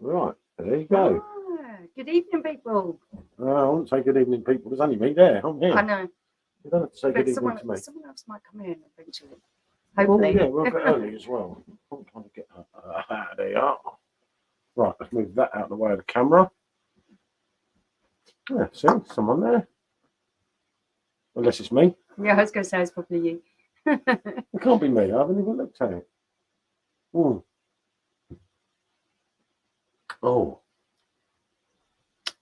Right, there you go. Ah, good evening, people. I won't say good evening, people. There's only me there. I'm here. I know, You don't have to say but good evening someone, to me. someone else might come in eventually. Oh, Hopefully. yeah, we're a bit early as well. I'm trying to get there you are. Right, let's move that out of the way of the camera. Yeah, see, someone there. Unless it's me. Yeah, I was going to say it's probably you. It can't be me. I haven't even looked at it. Oh,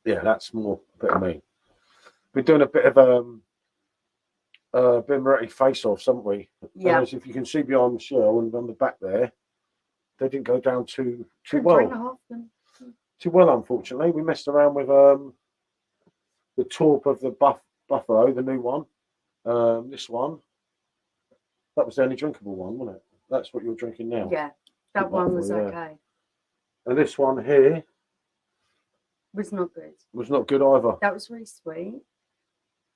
yeah, that's more a bit of me. We're doing a bit of Moretti face-offs, haven't we? Yeah. And as if you can see behind Michelle and on the back there, they didn't go down too Drink well. and a half then. Too well, unfortunately. We messed around with the torp of the Buffalo, the new one. This one. That was the only drinkable one, wasn't it? That's what you're drinking now. Yeah, that Good one was Buffalo, yeah. okay. And this one here Was not good. was not good either. That was really sweet,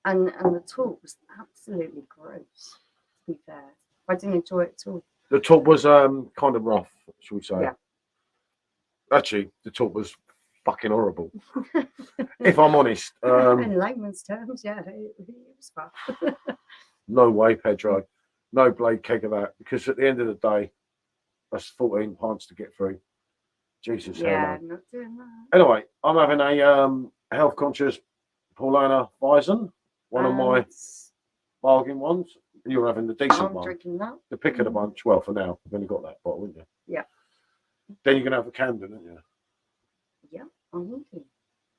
and the talk was absolutely gross. To be fair, I didn't enjoy it at all. The torp was kind of rough, shall we say. Yeah. Actually, the torp was fucking horrible. If I'm honest. In layman's terms, yeah, it was rough. No way, Pedro. No blade keg of that. Because at the end of the day, that's 14 pints to get through. Jesus, hell Yeah, no. not doing that. Anyway, I'm having a health conscious Paulana Bison, one of my bargain ones. You're having the decent I'm one. drinking that. The pick of the bunch. Well, for now, you've only got that bottle, haven't you? Yeah. Then you're going to have a Camden, aren't you? Yeah, I'm looking.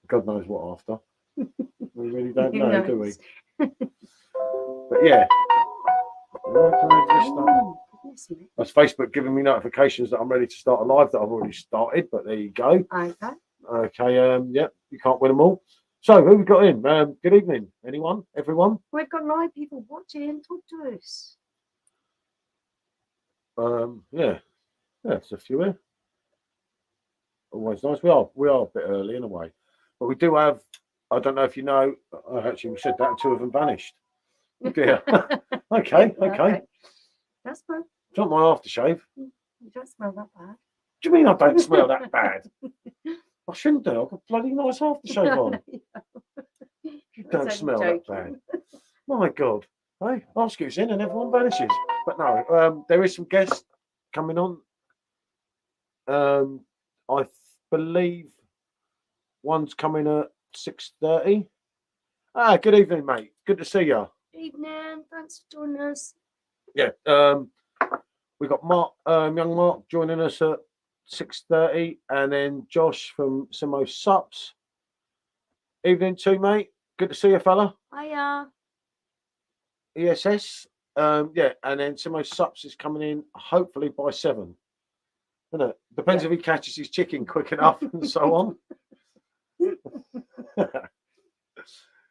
God knows what after. We really don't Who know, do we? knows? But yeah. Oh, goodness me. That's Facebook giving me notifications that I'm ready to start a live that I've already started, but there you go. Okay. Okay, yeah, you can't win them all. So, who we got in? Good evening. Anyone? Everyone? We've got 9 people watching. Talk to us. Yeah. Yeah, it's a few here. Always nice. We are a bit early in a way. But we do have, I don't know if you know, actually we said that, 2 of them vanished. Oh dear. Okay. That's fine. It's not my aftershave. You don't smell that bad. Do you mean I don't smell that bad? I shouldn't do. I've got bloody nice aftershave on. You don't smell that bad. My God. Hey, ask who's in and everyone vanishes. But no, there is some guests coming on. I believe one's coming at 6:30. Good evening, mate. Good to see you. Evening. Thanks for joining us. Yeah. We got Mark, young Mark, joining us at 6:30, and then Josh from Simo Sups. Evening too, mate. Good to see you, fella. Hiya. ESS. Yeah, and then Simo Sups is coming in hopefully by 7. Isn't it? Depends if he catches his chicken quick enough and so on.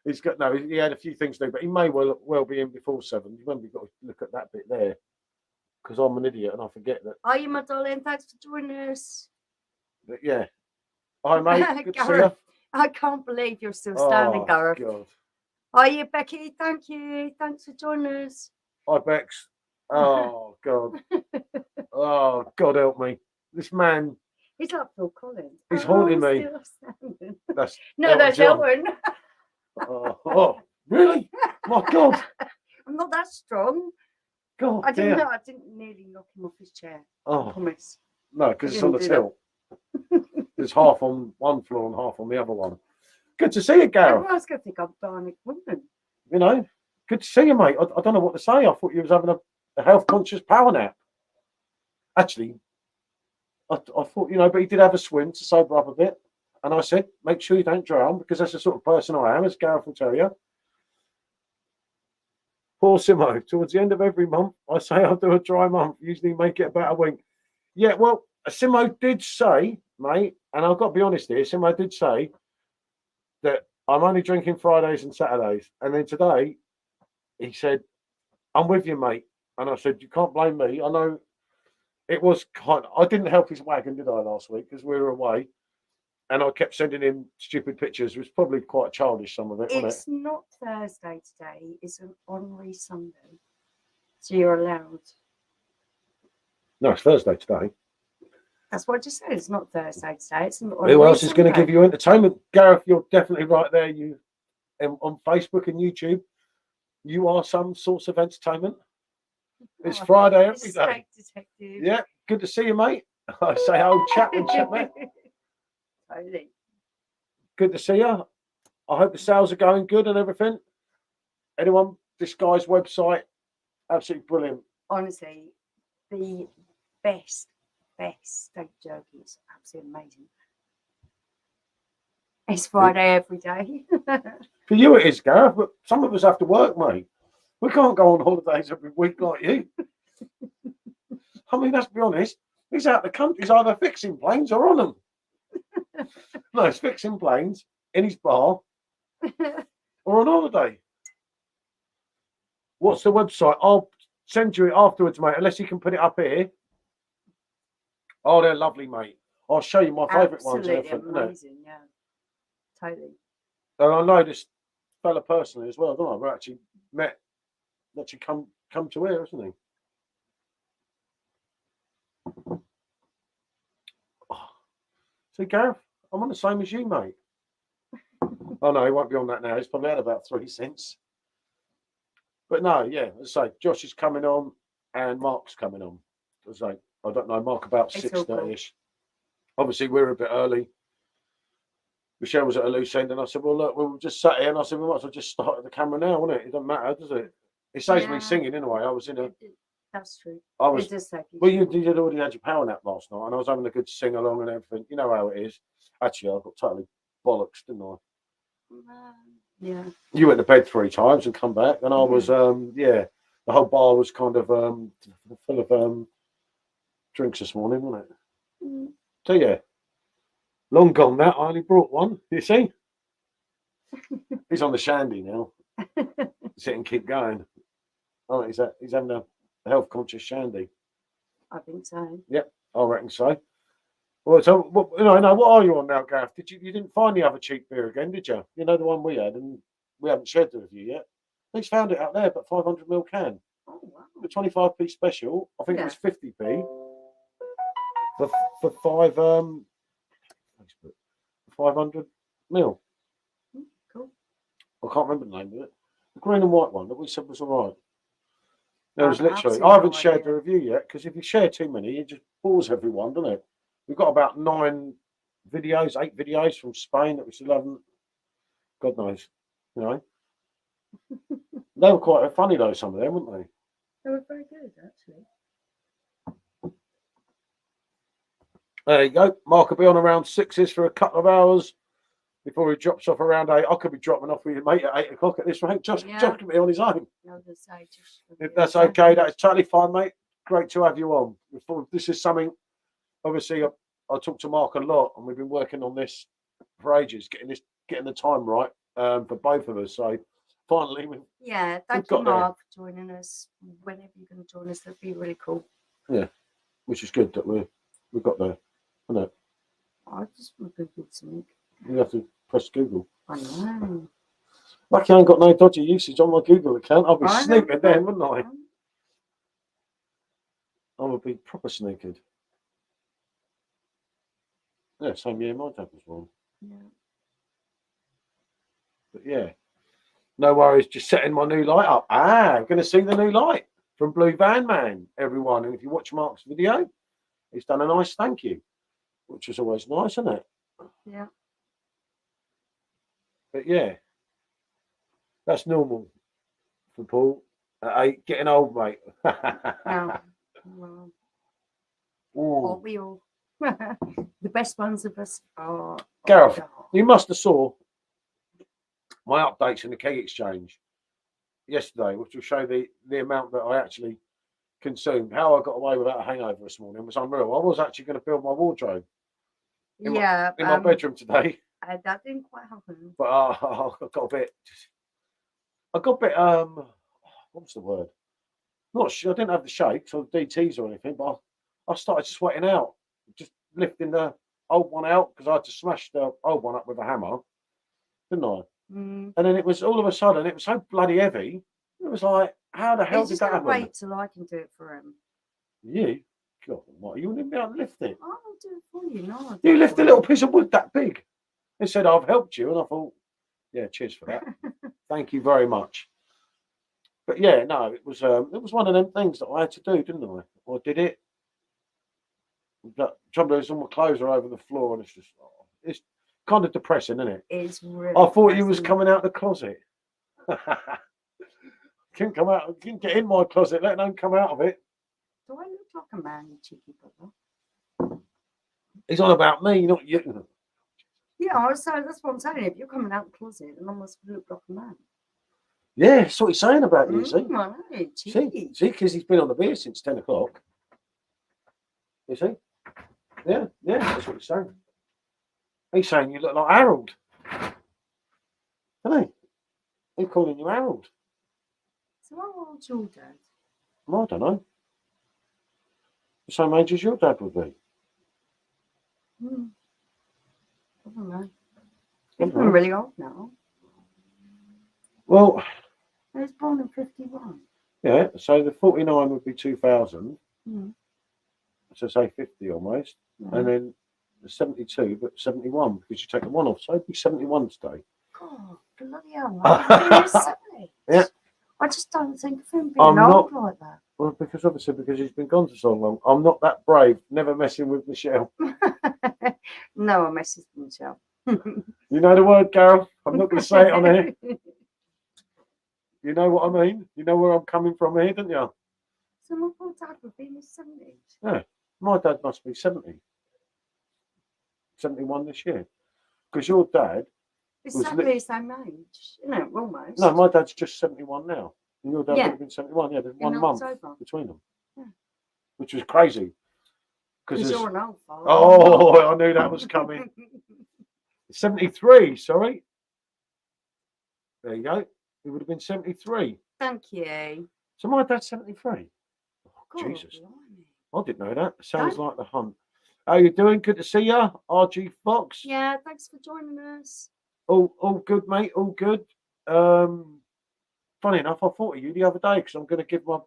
He's got he had a few things to do, but he may well be in before 7. Remember, you've got to look at that bit there. Because I'm an idiot and I forget that. Hiya, my darling. Thanks for joining us. But yeah. Hi, mate. Good to see you. I can't believe you're still standing, Gareth. God. Hiya, Becky. Thank you. Thanks for joining us. Hi, Bex. Oh, God. Oh, God help me. This man. He's like Phil Collins. He's haunting me. That's Elton. Oh, really? My God. I'm not that strong. God, I didn't know. I didn't nearly knock him off his chair. I promise. No, because it's on the tilt. There's half on one floor and half on the other one. Good to see you, Gareth. Everyone's going to think I'm a bionic woman. You know, good to see you, mate. I don't know what to say. I thought you was having a health-conscious power nap. Actually, I thought, but he did have a swim to sober up a bit. And I said, make sure you don't drown, because that's the sort of person I am, as Gareth will tell you. Poor Simo, towards the end of every month, I say I'll do a dry month, usually make it about a week. Yeah, well, Simo did say, mate, and I've got to be honest here, Simo did say that I'm only drinking Fridays and Saturdays. And then today, he said, I'm with you, mate. And I said, you can't blame me. I know it was I didn't help his wagon, did I, last week, because we were away. And I kept sending him stupid pictures. It was probably quite childish, some of it, wasn't it? It's not Thursday today. It's an honorary Sunday. So you're allowed. No, it's Thursday today. That's what I just said. It's not Thursday today. It's not. Who else is going to give you entertainment? Gareth, you're definitely right there. You on Facebook and YouTube. You are some source of entertainment. It's Friday every day. Detective. Yeah, good to see you, mate. I say old Chapman, Chapman. Totally. Good to see you. I hope the sales are going good and everything. Anyone, this guy's website, absolutely brilliant. Honestly, the best steak jerky is absolutely amazing. It's Friday every day. For you it is, Gareth, but some of us have to work, mate. We can't go on holidays every week like you. I mean, let's be honest. He's out the country. He's either fixing planes or on them. No, he's fixing planes in his bar or on holiday. What's the website? I'll send you it afterwards, mate, unless you can put it up here. Oh, they're lovely, mate. I'll show you my favourite ones. Absolutely amazing, yeah. Totally. And I know this fella personally as well, don't I? We're actually met, actually come to here, hasn't he? Oh. See, Gareth, I'm on the same as you, mate. Oh no, he won't be on that now. He's probably had about 3 cents. But no, yeah, as I say, Josh is coming on and Mark's coming on. As I say, I don't know, Mark about 6:30ish. Obviously, we're a bit early. Michelle was at a loose end, and I said, "Well, look, we'll just sat here." And I said, "We might as well just start the camera now, won't it? It doesn't matter, does it? It saves me singing anyway." I was in a. That's true. I was. It does save you. Well, you did already had your power nap last night, and I was having a good sing along and everything. You know how it is. Actually, I got totally bollocks, didn't I? Yeah. You went to bed 3 times and come back, and I was, the whole bar was kind of full of drinks this morning, wasn't it? Mm. So yeah, long gone that. I only brought one. You see, he's on the shandy now. Sit and keep going. Oh, he's having a health conscious shandy. I think so. Yep, I reckon so. Well, so what are you on now, Gareth? You didn't find the other cheap beer again, did you? You know the one we had, and we haven't shared the review yet. He's found it out there, but 500ml can. Oh wow. The 25p special. I think it was 50p for 500 mil. Cool. I can't remember the name of it. The green and white one that we said was all right. There was literally. absolutely I haven't no shared idea. the review yet because if you share too many, it just bores everyone, doesn't it? We've got about 8 videos from Spain that we still haven't. God knows, you know. They were quite funny though, some of them, weren't they? They were very good, actually. There you go. Mark will be on around 6 for a couple of hours before he drops off around 8. I could be dropping off with your mate at 8 o'clock at this rate. Josh can be on his own. No, say, If that's okay, that is totally fine, mate. Great to have you on. This is something, obviously, I talk to Mark a lot, and we've been working on this for ages, getting the time right for both of us. So finally, thank you, Mark, for joining us. Whenever you're going to join us, that'd be really cool. Yeah, which is good that we got there, isn't it? I just want to Google something. You have to press Google. I know. Lucky I ain't got no dodgy usage on my Google account. I'll be snooping then, wouldn't I? I would be proper snookered. Yeah, same year my dad was born. Yeah. But yeah, no worries. Just setting my new light up. I'm going to see the new light from Blue Van Man, everyone. And if you watch Mark's video, he's done a nice thank you, which is always nice, isn't it? Yeah. But yeah, that's normal for Paul at 8, getting old, mate. Well, aren't we all? The best ones of us are. Gareth, you must have saw my updates in the keg exchange yesterday, which will show the amount that I actually consumed. How I got away without a hangover this morning was unreal. I was actually going to build my wardrobe in my bedroom today. That didn't quite happen. But I got a bit. What's the word? Not sure. I didn't have the shakes or DTs or anything, but I started sweating out, just lifting the old one out because I had to smash the old one up with a hammer, didn't I? Mm. And then it was all of a sudden, it was so bloody heavy. It was like, how the hell did that happen? Wait till I can do it for him. You God, what? You wouldn't be able to lift it. I'll do it for you. No, I'll do You it lift for a little piece of wood that big. They said, I've helped you. And I thought, yeah, cheers for that. Thank you very much. But yeah, no, it was one of them things that I had to do, didn't I? Or did it? The trouble is, all my clothes are over the floor, and it's kind of depressing, isn't it? It's really. I thought you was depressing. coming out the closet. Couldn't come out. Couldn't get in my closet. Let alone come out of it. Do I look like a man, you cheeky brother? He's on about me, not you. Yeah, so that's what I'm saying. If you're coming out the closet, then I must look like a man. Yeah, that's what he's saying about you. See, I know, cheeky. see, because he's been on the beer since 10 o'clock. You see? Yeah, that's what he's saying. He's saying you look like Harold. Isn't he? He's calling you Harold. So how old's your dad? Well, I don't know. The same age as your dad would be. I don't know. I He's don't know. really old now. Well, He was born in 51. yeah, so the 49 would be 2000. Mm. So say 50 almost. And then the 72, but 71 because you take the one off. So it'd be 71 today. God, bloody hell. I'm 70. Yeah. I just don't think of him being old like that. Well, because he's been gone for so long. I'm not that brave, never messing with Michelle. No, I messes with Michelle. You know the word, Carol? I'm not going to say it on here. You know what I mean? You know where I'm coming from here, don't you? So my poor dad would be in his 70s. Yeah. My dad must be 70. 71 this year. Because your dad... It's exactly the same age, isn't it? Almost. No, my dad's just 71 now. And your dad would Yeah. have been 71. Yeah, there's In 1 month October. between them. Yeah. Which was crazy. Because you're an old father. Oh, I knew that was coming. 73, sorry. There you go. He would have been 73. Thank you. So my dad's 73. Oh, God, Jesus. blimey. I didn't know that. Sounds like the hunt. How you doing? Good to see you, RG Fox. Yeah, thanks for joining us. All good, mate. All good. Funny enough, I thought of you the other day because I'm going to give my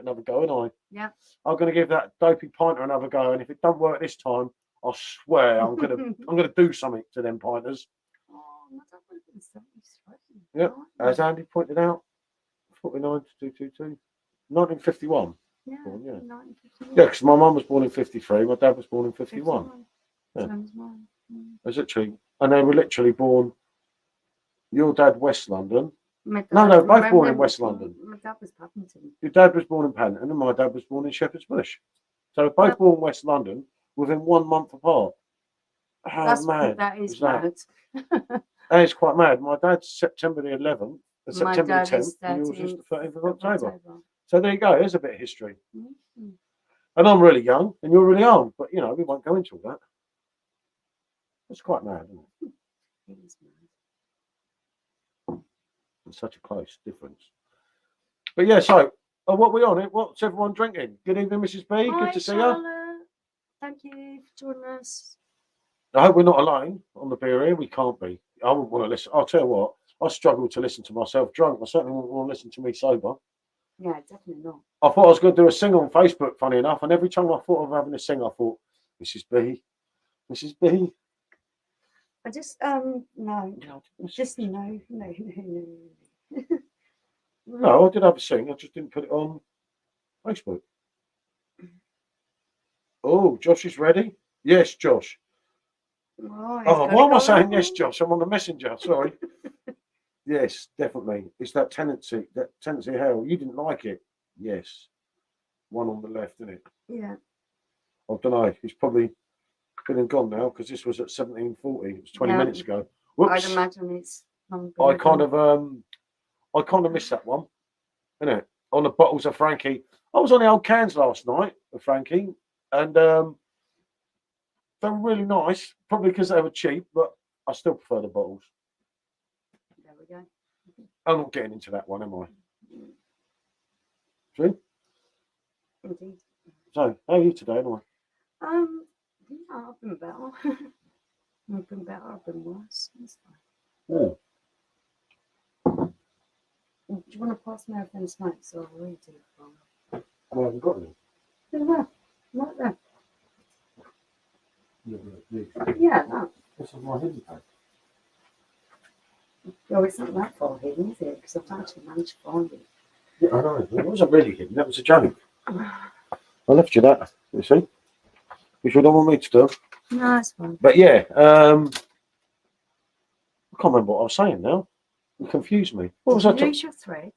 another go, and Yeah. I'm going to give that dopey pinter another go, and if it don't work this time, I swear I'm gonna do something to them pinters. Oh, my dad would have been 73. Yep. As Andy pointed out, 49 to 222, 1951. Yeah. Born, yeah. 1951. Yeah, because my mum was born in 53, my dad was born in 51. Yeah. Same as mine. And they were literally born. Your dad, West London. My dad, No, both born in West London. My dad was Paddington. Your dad was born in Paddington, and my dad was born in Shepherd's Bush. So both born in West London within 1 month apart. How mad! That is mad. That is quite mad. My dad's September the 11th, September My the dad 10th, is and yours is the 13th of October. October. So there you go. There's a bit of history. Mm-hmm. And I'm really young, and you're really old. But you know, we won't go into all that. It's quite mad, isn't it? It is mad. It's such a close difference. But yeah, so what we on it? What's everyone drinking? Good evening, Mrs. B. Hi, Good to see Charlotte. you. Thank you for joining us. I hope we're not alone on the beer here. We can't be. I wouldn't want to listen. I'll tell you what. I struggle to listen to myself drunk. I certainly wouldn't want to listen to me sober. Yeah, definitely not. I thought I was going to do a sing on Facebook, funny enough, and every time I thought of having a sing, I thought, Mrs. B, Mrs. B. I just no, just no. No, I did have a sing. I just didn't put it on Facebook. Oh, Josh is ready. Yes, Josh. Oh, why am I saying yes, Josh? I'm on the messenger. Sorry. Yes, definitely. It's that tendency hell. You didn't like it. Yes. One on the left, isn't it? Yeah. I don't know. He's probably been and gone now because this was at 17:40. It was 20 minutes ago. Whoops. I'd imagine it's. I kind of missed that one, innit? On the bottles of Frankie. I was on the old cans last night of Frankie, and they were really nice. Probably because they were cheap, but I still prefer the bottles. There we go. I'm not getting into that one, am I? See? Indeed. So, how are you today, anyway? Yeah, I've been better. I've been better. I've been worse. It's fine. Oh. Do you want to pass me over them snacks or I'll read it? I haven't got any. Yeah. What the? Yeah, this Yeah, that. is my hidden pack. Well, it's not that far hidden, is it? Because I've actually managed to find it. Yeah, I know. It wasn't really hidden. That was a joke. I left you that. You see? You sure don't want me to do? No, it's fine. But yeah, I can't remember what I was saying now. You confused me. What was I Did you talking? lose your thread?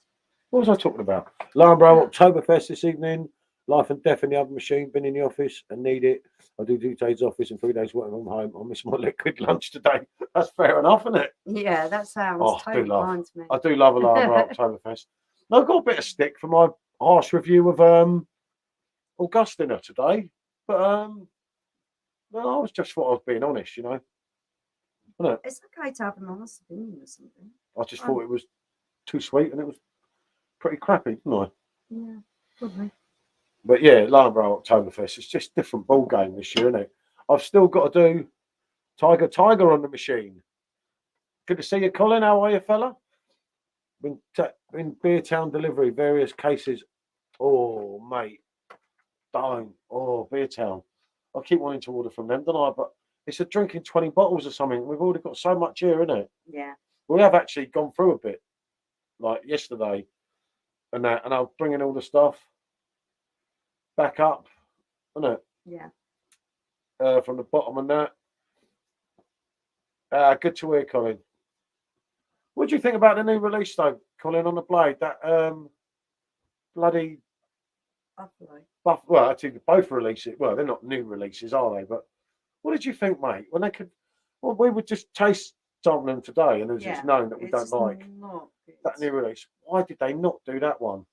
What was I talking about? Loughborough Oktoberfest this evening. Life and death in the oven machine. Been in the office and need it. I do 2 days office and 3 days working from home. I miss my liquid lunch today. That's fair enough, isn't it? Yeah, that sounds Oh, I do totally love. fine to me. I do love a Loughborough Oktoberfest. Now, I got a bit of stick for my harsh review of Augustina today, but no, I was just thought I was being honest, you know. Wasn't it? It's okay to have an honest opinion or something. I just thought it was too sweet and it was pretty crappy, didn't I? Yeah, probably. But yeah, Loughborough Oktoberfest, it's just a different ball game this year, isn't it? I've still got to do Tiger on the machine. Good to see you, Colin. How are you, fella? In Beer Town delivery, various cases. Oh, mate, don't. Oh, Beer Town. I keep wanting to order from them, don't I? But it's a drinking 20 bottles or something. We've already got so much here, isn't it? Yeah. We have actually gone through a bit, like yesterday, and that, and I'm bringing all the stuff back up, isn't it? Yeah. From the bottom and that. Good to hear, Colin. What do you think about the new release, though, Colin, on the Blade? That bloody Buffalo. Well, actually, both releases. Well, they're not new releases, are they? But what did you think, mate? When they could, well, we would just taste some of them today, and it was just known that we don't like that new release. Why did they not do that one?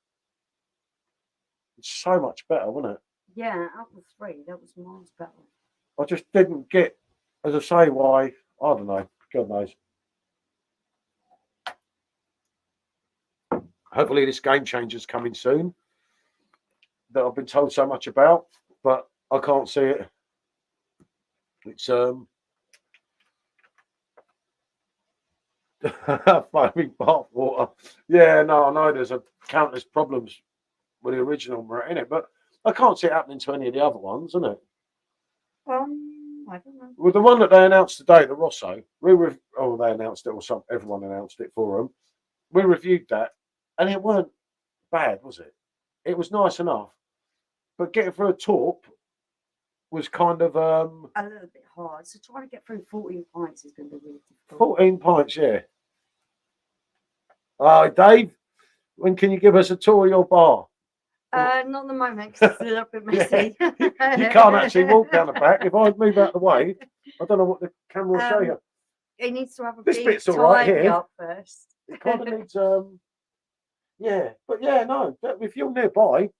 It's so much better, wasn't it? Yeah, Apple 3, that was miles better. I just didn't get, as I say, why. I don't know. God knows. Hopefully, this game changer's coming soon. That I've been told so much about, but I can't see it. It's foaming bath water. Yeah, no, I know there's a countless problems with the original in it, but I can't see it happening to any of the other ones, isn't it? I don't know. Well, the one that they announced today, the Rosso, they announced it, or everyone announced it for them. We reviewed that, and it weren't bad, was it? It was nice enough, but getting through a torp was kind of a little bit hard. So trying to get through 14 pints is going to be really difficult. 14 pints, yeah. Hi, Dave. When can you give us a tour of your bar? Not at the moment because it's a little bit messy. You can't actually walk down the back. If I move out of the way, I don't know what the camera will show you. It needs to have a This big bit's all right tidy here. up first. It kind of needs, yeah. But yeah, no, if you're nearby,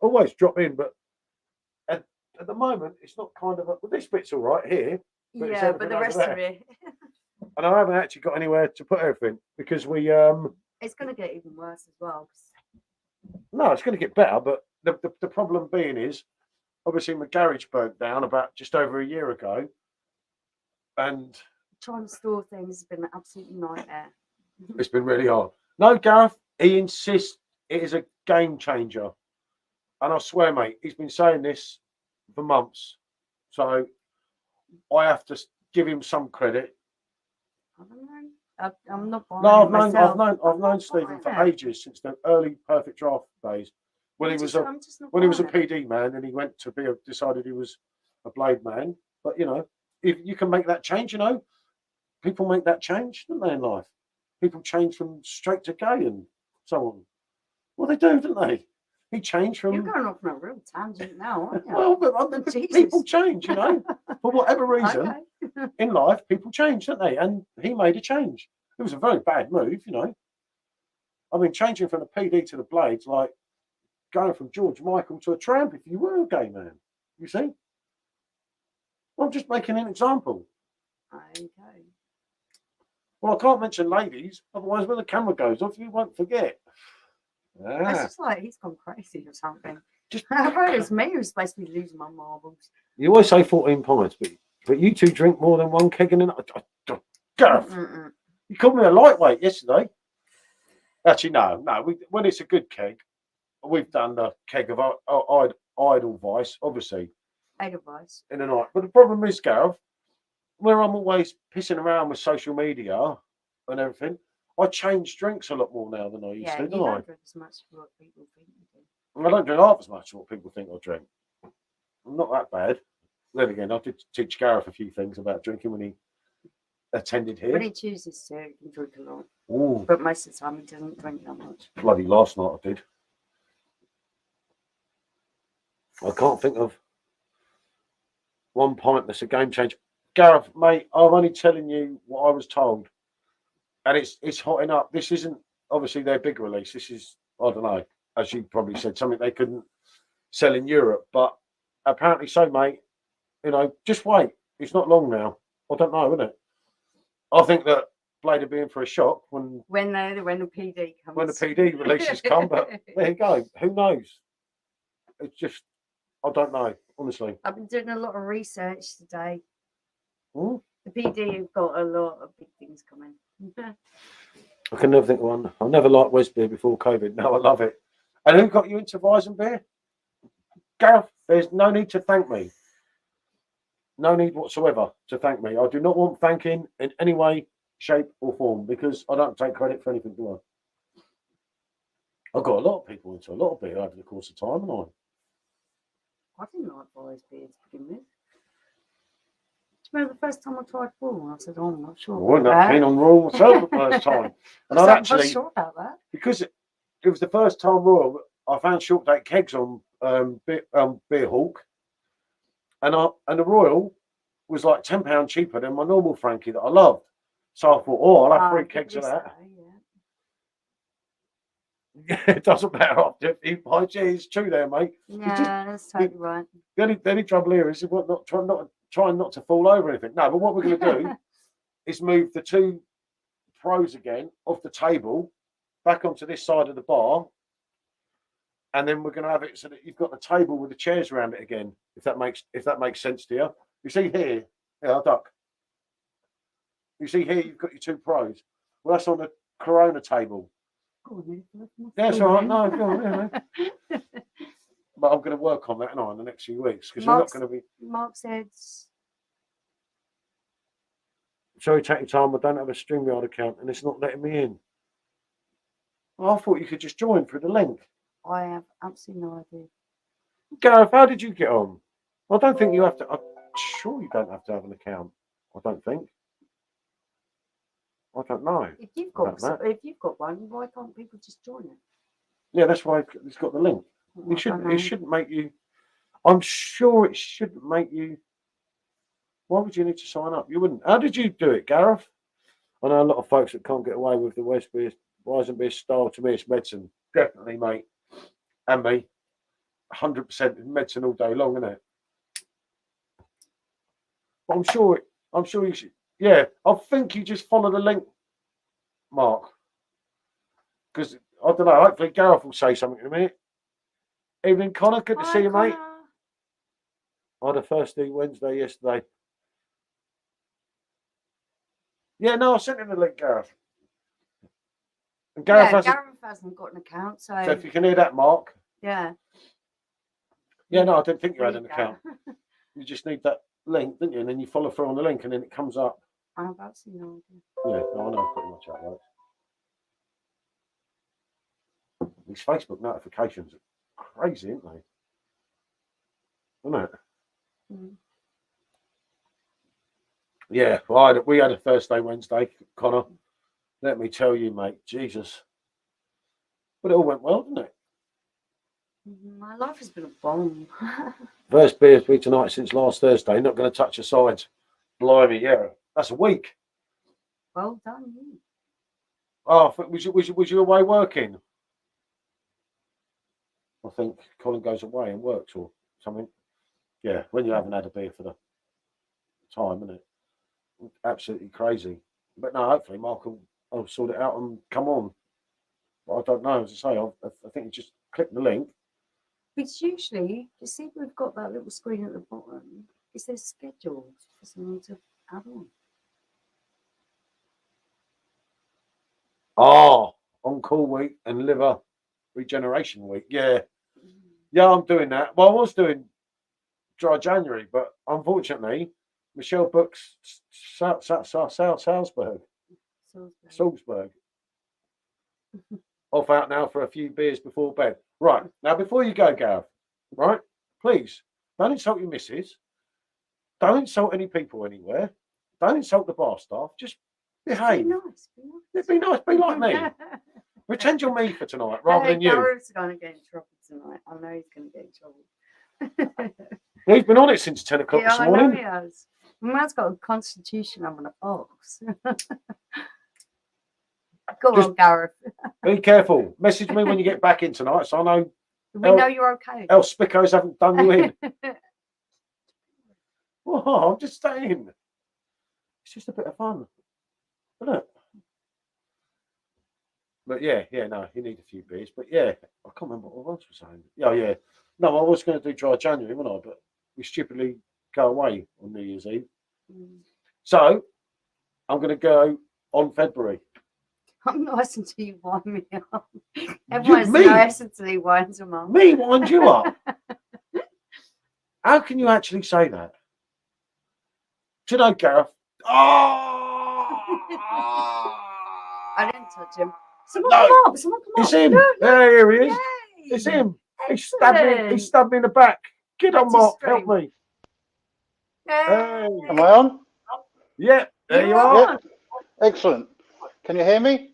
always drop in. But at the moment, it's not kind of, well, this bit's all right here. But yeah, but the rest of it. And I haven't actually got anywhere to put everything because we, it's going to get even worse as well. No, it's going to get better, but the problem being is, obviously, my garage burnt down about just over a year ago, and trying to store things has been an absolute nightmare. It's been really hard. No, Gareth, he insists it is a game changer, and I swear, mate, he's been saying this for months, so I have to give him some credit. I don't know. I'm not buying No, I've known Stephen for ages, since the early Perfect Draft days, when he was a PD man, and he went to decided he was a Blade man. But you know, if you can make that change, you know, people make that change, don't they, in life? People change from straight to gay and so on. Well, they do, don't they? He changed from. You're going off on a real tangent now, aren't you? Well, but people change, you know, for whatever reason. Okay. In life, people change, don't they? And he made a change. It was a very bad move, you know. I mean, changing from the PD to the Blades, like going from George Michael to a tramp if you were a gay man. You see? I'm just making an example. Okay. Well, I can't mention ladies, otherwise when the camera goes off, you won't forget. It's just like he's gone crazy or something. I thought it was me who's supposed to be losing my marbles. You always say 14 pints, but you two drink more than one keg in a night. Gareth, you called me a lightweight yesterday. Actually, no. When it's a good keg, we've done the keg of Edelweiss, obviously, Edelweiss. in the night. But the problem is, Gareth, where I'm always pissing around with social media and everything, I change drinks a lot more now than I used Yeah, to, you don't I? don't drink as much as what people think you do. I don't drink half as much as what people think I drink. I'm not that bad. Then again, I did teach Gareth a few things about drinking when he attended When here. he chooses to, he can drink a lot. Ooh, But most of the time, he doesn't drink that much. bloody last night I did. I can't think of one pint that's a game changer. Gareth, mate, I'm only telling you what I was told. And it's hotting up. This isn't obviously their big release. This is, I don't know, as you probably said, something they couldn't sell in Europe. But apparently so, mate. You know, just wait. It's not long now. I don't know, isn't it? I think that Blade will be in for a shock when When the PD comes. when the PD releases come. But there you go. Who knows? It's just, I don't know, honestly. I've been doing a lot of research today. Hmm? The PD have got a lot of big things coming. I can never think of one. I never liked West beer before COVID. Now I love it. And who got you into Weizen beer? Gareth, there's no need to thank me. No need whatsoever to thank me. I do not want thanking in any way, shape, or form because I don't take credit for anything, do I? I've got a lot of people into a lot of beer over the course of time, haven't I didn't like Boris beer to begin with. Do you remember the first time I tried Raw? I said, oh, I'm not sure. I wasn't that keen on Royal myself the first time. And I I'm actually, not sure about that. because it was the first time Royal, I found short date kegs on Beer Hawk. And the Royal was like £10 cheaper than my normal Frankie that I loved. So I thought, oh, I'll have 3 kegs of that. Yeah, it doesn't matter after a few pints. Yeah, it's true there, mate. Yeah, that's totally right. The only trouble here is trying not to fall over or anything. No, but what we're going to do is move the 2 pros again off the table back onto this side of the bar. And then we're going to have it so that you've got the table with the chairs around it again, if that makes sense to you. You see here, I'll duck. You see here, you've got your 2 pros. Well, that's on the Corona table. That's all right. No, go on, yeah, but I'm going to work on that now in the next few weeks because we're not going to be. Mark said, Sorry, take your time. I don't have a StreamYard account and it's not letting me in. Oh, I thought you could just join through the link. I have absolutely no idea. Gareth, how did you get on? I don't think you have to. I'm sure you don't have to have an account. I don't think. I don't know. If you've got one, why can't people just join it? Yeah, that's why it's got the link. It shouldn't make you. I'm sure it shouldn't make you. Why would you need to sign up? You wouldn't. How did you do it, Gareth? I know a lot of folks that can't get away with the Weizen beer style. To me, it's medicine. Definitely, mate. And me. 100% medicine all day long, isn't it? But I'm sure you should. Yeah, I think you just follow the link, Mark. Because I don't know. Hopefully, Gareth will say something in a minute. Evening, Connor. Good to see you, mate. I had a Thursday, Wednesday yesterday. Yeah, no, I sent him the link, Gareth. And Gareth hasn't got an account, so if you can hear that, Mark. Yeah. Yeah, no, I didn't think you had an account. You just need that link, didn't you? And then you follow through on the link, and then it comes up. I have absolutely no idea. Yeah, no, I know pretty much how it works. These Facebook notifications are crazy, aren't they? Isn't it? Mm. Yeah, well, we had a Thursday, Wednesday, Connor. Let me tell you, mate, Jesus. But it all went well, didn't it? My life has been a bomb. First beer week tonight since last Thursday. Not going to touch the sides. Blimey, yeah. That's a week. Well done, you. Oh, was you away working? I think Colin goes away and works or something. Yeah, when you haven't had a beer for the time, isn't it? Absolutely crazy. But no, hopefully Mark will sort it out and come on. But I don't know. As I say, I think you just click the link. Because usually, you see, we've got that little screen at the bottom. Is there scheduled for someone to add on? Oh, on-call week and liver regeneration week. Yeah. Yeah, I'm doing that. Well, I was doing dry January, but unfortunately, Michelle books Salzburg, Salzburg. Off out now for a few beers before bed. Right now, before you go, Gareth. Right, please don't insult your missus. Don't insult any people anywhere. Don't insult the bar staff. Just behave. Be nice. Be nice. Be like me. Pretend you're me for tonight rather than you. Gareth's going to get in trouble tonight. I know he's going to get in trouble. He's been on it since 10 o'clock this morning. I know he has. Man's got a constitution on the box. Go on, Gareth. Be careful. Message me when you get back in tonight, so I know. We know you're okay. Else Spiccos haven't done you in. Oh, I'm just saying. It's just a bit of fun, isn't it? But yeah, no, you need a few beers. But yeah, I can't remember what I was saying. Yeah. No, I was going to do dry January, wasn't I? But we stupidly go away on New Year's Eve. So I'm going to go on February. I'm nice until you wind me up. Everyone's nice until he winds them up. Me wind you up? How can you actually say that? Do you know, Gareth? Oh! I didn't touch him. Someone come up. It's him. No. There he is. Yay. It's him. Excellent. He stabbed me in the back. Get on, Mark. Help me. Hey. Am I on? Yeah, there you are. Yeah. Excellent. Can you hear me?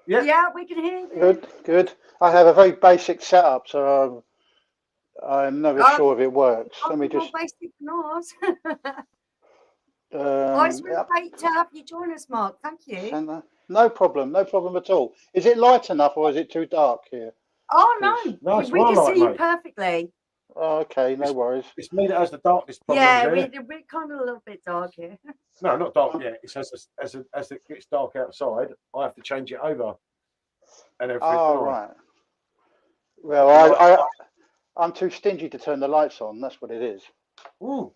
Yeah, we can hear you. Good. I have a very basic setup, so I'm never sure if it works. Let me just. Basic noise. It's really great to have you join us, Mark. Thank you. No problem at all. Is it light enough or is it too dark here? Oh no, we can see you perfectly. Oh, okay, no worries. It's me that has the darkness problem. Yeah, we're kind of a little bit dark here. No, not dark yet. It's as it gets dark outside, I have to change it over. And everything. Oh, right. Well, I'm too stingy to turn the lights on. That's what it is. Ooh.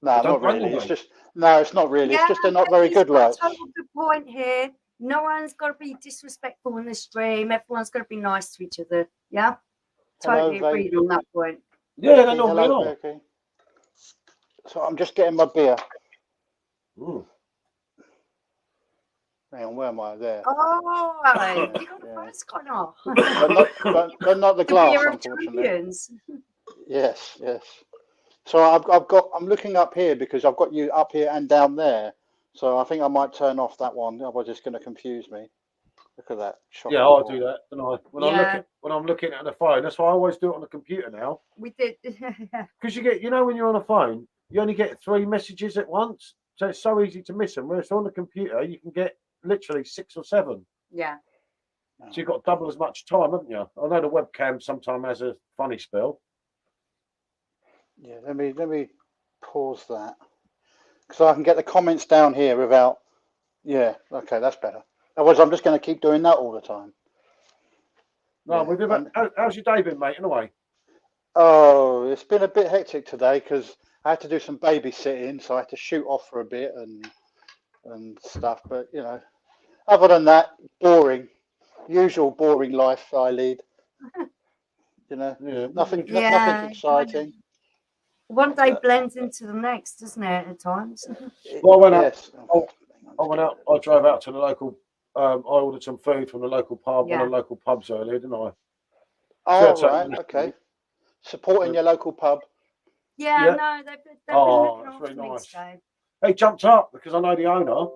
No, not really. It's not really. It's just they're not very good lights. Total good point here. No one's got to be disrespectful in the stream. Everyone's got to be nice to each other. Yeah, totally agreed on that point. Yeah, they're not real. Okay. So I'm just getting my beer. Ooh. Hang on, where am I? There. Oh, you got the first one off. but not the glass, unfortunately. Yes. So I'm looking up here because I've got you up here and down there. So I think I might turn off that one. Otherwise, it's going to confuse me. Look at that. Yeah, I'll do that. When I'm looking at the phone, that's why I always do it on the computer now. We did. Because you get, when you're on a phone, you only get 3 messages at once. So it's so easy to miss them. Whereas on the computer, you can get literally 6 or 7. Yeah. So you've got double as much time, haven't you? I know the webcam sometimes has a funny spell. Yeah, let me pause that. So I can get the comments down here without. Yeah, okay, that's better. Otherwise, I'm just going to keep doing that all the time. No, how's your day been, mate? Anyway. Oh, it's been a bit hectic today because I had to do some babysitting, so I had to shoot off for a bit and stuff. But other than that, usual boring life I lead. Nothing exciting. One day blends into the next, doesn't it? At times. Well, I went out. I drove out to the local. I ordered some food from the local pub. One of the local pubs earlier, didn't I? Oh, right. Okay. Supporting your local pub. Yeah. No, they've been looking after really nice. today. They jumped up because I know the owner.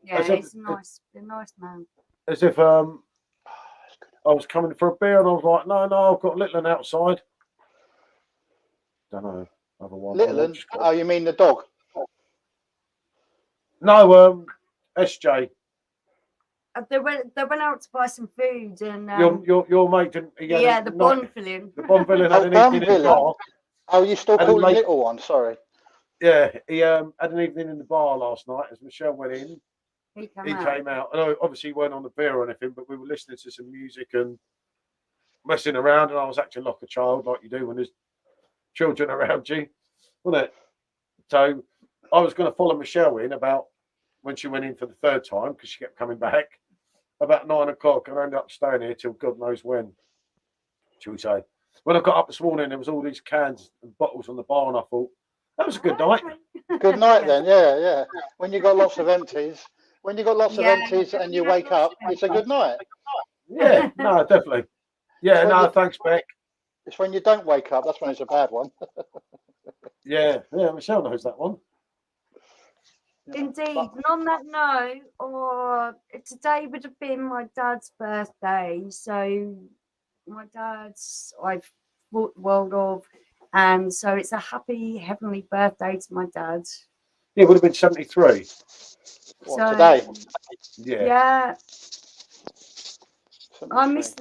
Yeah, he's a nice man. As if I was coming for a beer and I was like, no, I've got Littlin outside. Don't know. Littlin? Oh, you mean the dog? No, SJ. They went out to buy some food and your mate didn't. The Bond villain. The Bond villain had an evening in the bar. Oh, you still call him Little One? Sorry. Yeah, he had an evening in the bar last night. As Michelle went in, he came out. And obviously, he weren't on the beer or anything, but we were listening to some music and messing around. And I was acting like a child, like you do when there's children around you, wasn't it? So I was going to follow Michelle in about when she went in for the 3rd time because she kept coming back about 9 o'clock, and I ended up staying here till God knows when, shall we say? when I got up this morning, there was all these cans and bottles on the bar, and I thought that was a good night. Good night then. Yeah. When you got lots of empties, of empties and you wake up, it's a good night. Yeah, no, definitely. Yeah, no, thanks, Beck. It's when you don't wake up, that's when it's a bad one. Yeah, Michelle knows that one. Indeed. And on that note, today would have been my dad's birthday. So my dad's I've thought the world of, and so it's a happy heavenly birthday to my dad. Yeah, it would have been 73. Today? Yeah. I miss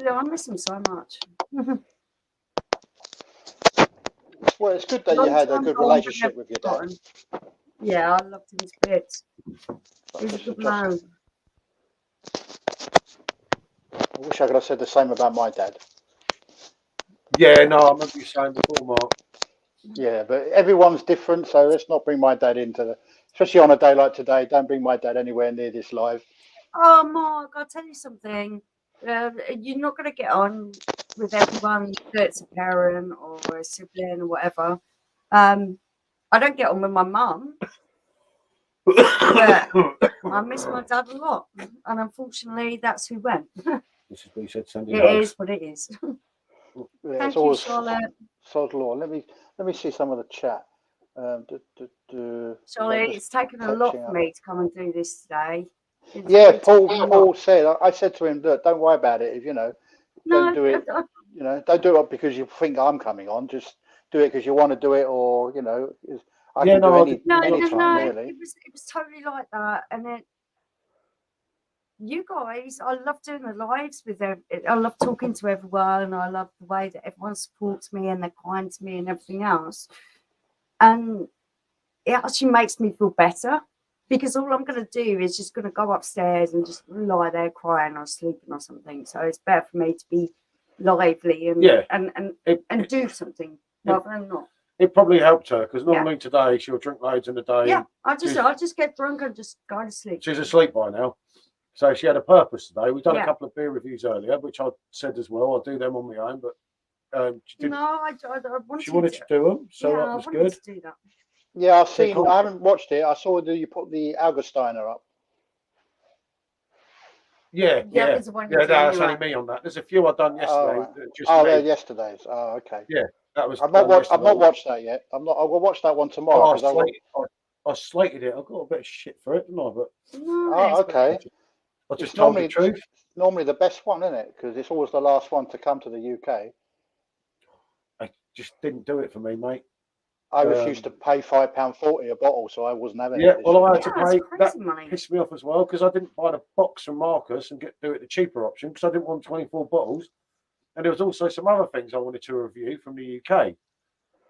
him so much. Well, it's good that you had a good relationship with your dad. Yeah, I loved him to bits. He was a good man. I wish I could have said the same about my dad. Yeah, no, I remember you saying before, Mark. Yeah, but everyone's different, so let's not bring my dad into especially on a day like today. Don't bring my dad anywhere near this live. Oh, Mark, I'll tell you something. You're not going to get on with everyone that's a parent or a sibling or whatever. I don't get on with my mum, but I miss my dad a lot, and unfortunately, that's who went. This is what you said, Sandy. It is what it is. Yeah, Thank you, Charlotte. Sod law. Let me see some of the chat. Charlotte, it's taken a lot for me to come and do this today. Paul said. I said to him, "Look, don't worry about it. If don't do it. Don't do it because you think I'm coming on. Just do it because you want to do it, or I can do any time, really. It was totally like that, and you guys, I love doing the lives with them. I love talking to everyone. I love the way that everyone supports me and they're kind to me and everything else. And it actually makes me feel better because all I'm going to do is just going to go upstairs and just lie there crying or sleeping or something. So it's better for me to be lively and do something rather than not. It probably helped her because normally today she'll drink loads in the day. Yeah, I just get drunk and just go to sleep. She's asleep by now. So she had a purpose today. We've done a couple of beer reviews earlier, which I said as well. I'll do them on my own, but she didn't. No, she wanted to do them, so that was good. To do that. Yeah, I've seen. I haven't watched it. I saw that you put the Augustiner up. Yeah. That's only me on that. There's a few I've done yesterday. They're yesterday's. Oh, okay. Yeah, that was. I've not watched that yet. I will watch that one tomorrow. I slated it. I got a bit of shit for it, didn't I? But okay. I just told the truth. Normally the best one, isn't it? Because it's always the last one to come to the UK. I just didn't do it for me, mate. I refused to pay £5.40 a bottle, so I wasn't having it. Yeah, well, I had to pay. That money. Pissed me off as well because I didn't buy the box from Marcus and do it the cheaper option because I didn't want 24 bottles. And there was also some other things I wanted to review from the UK.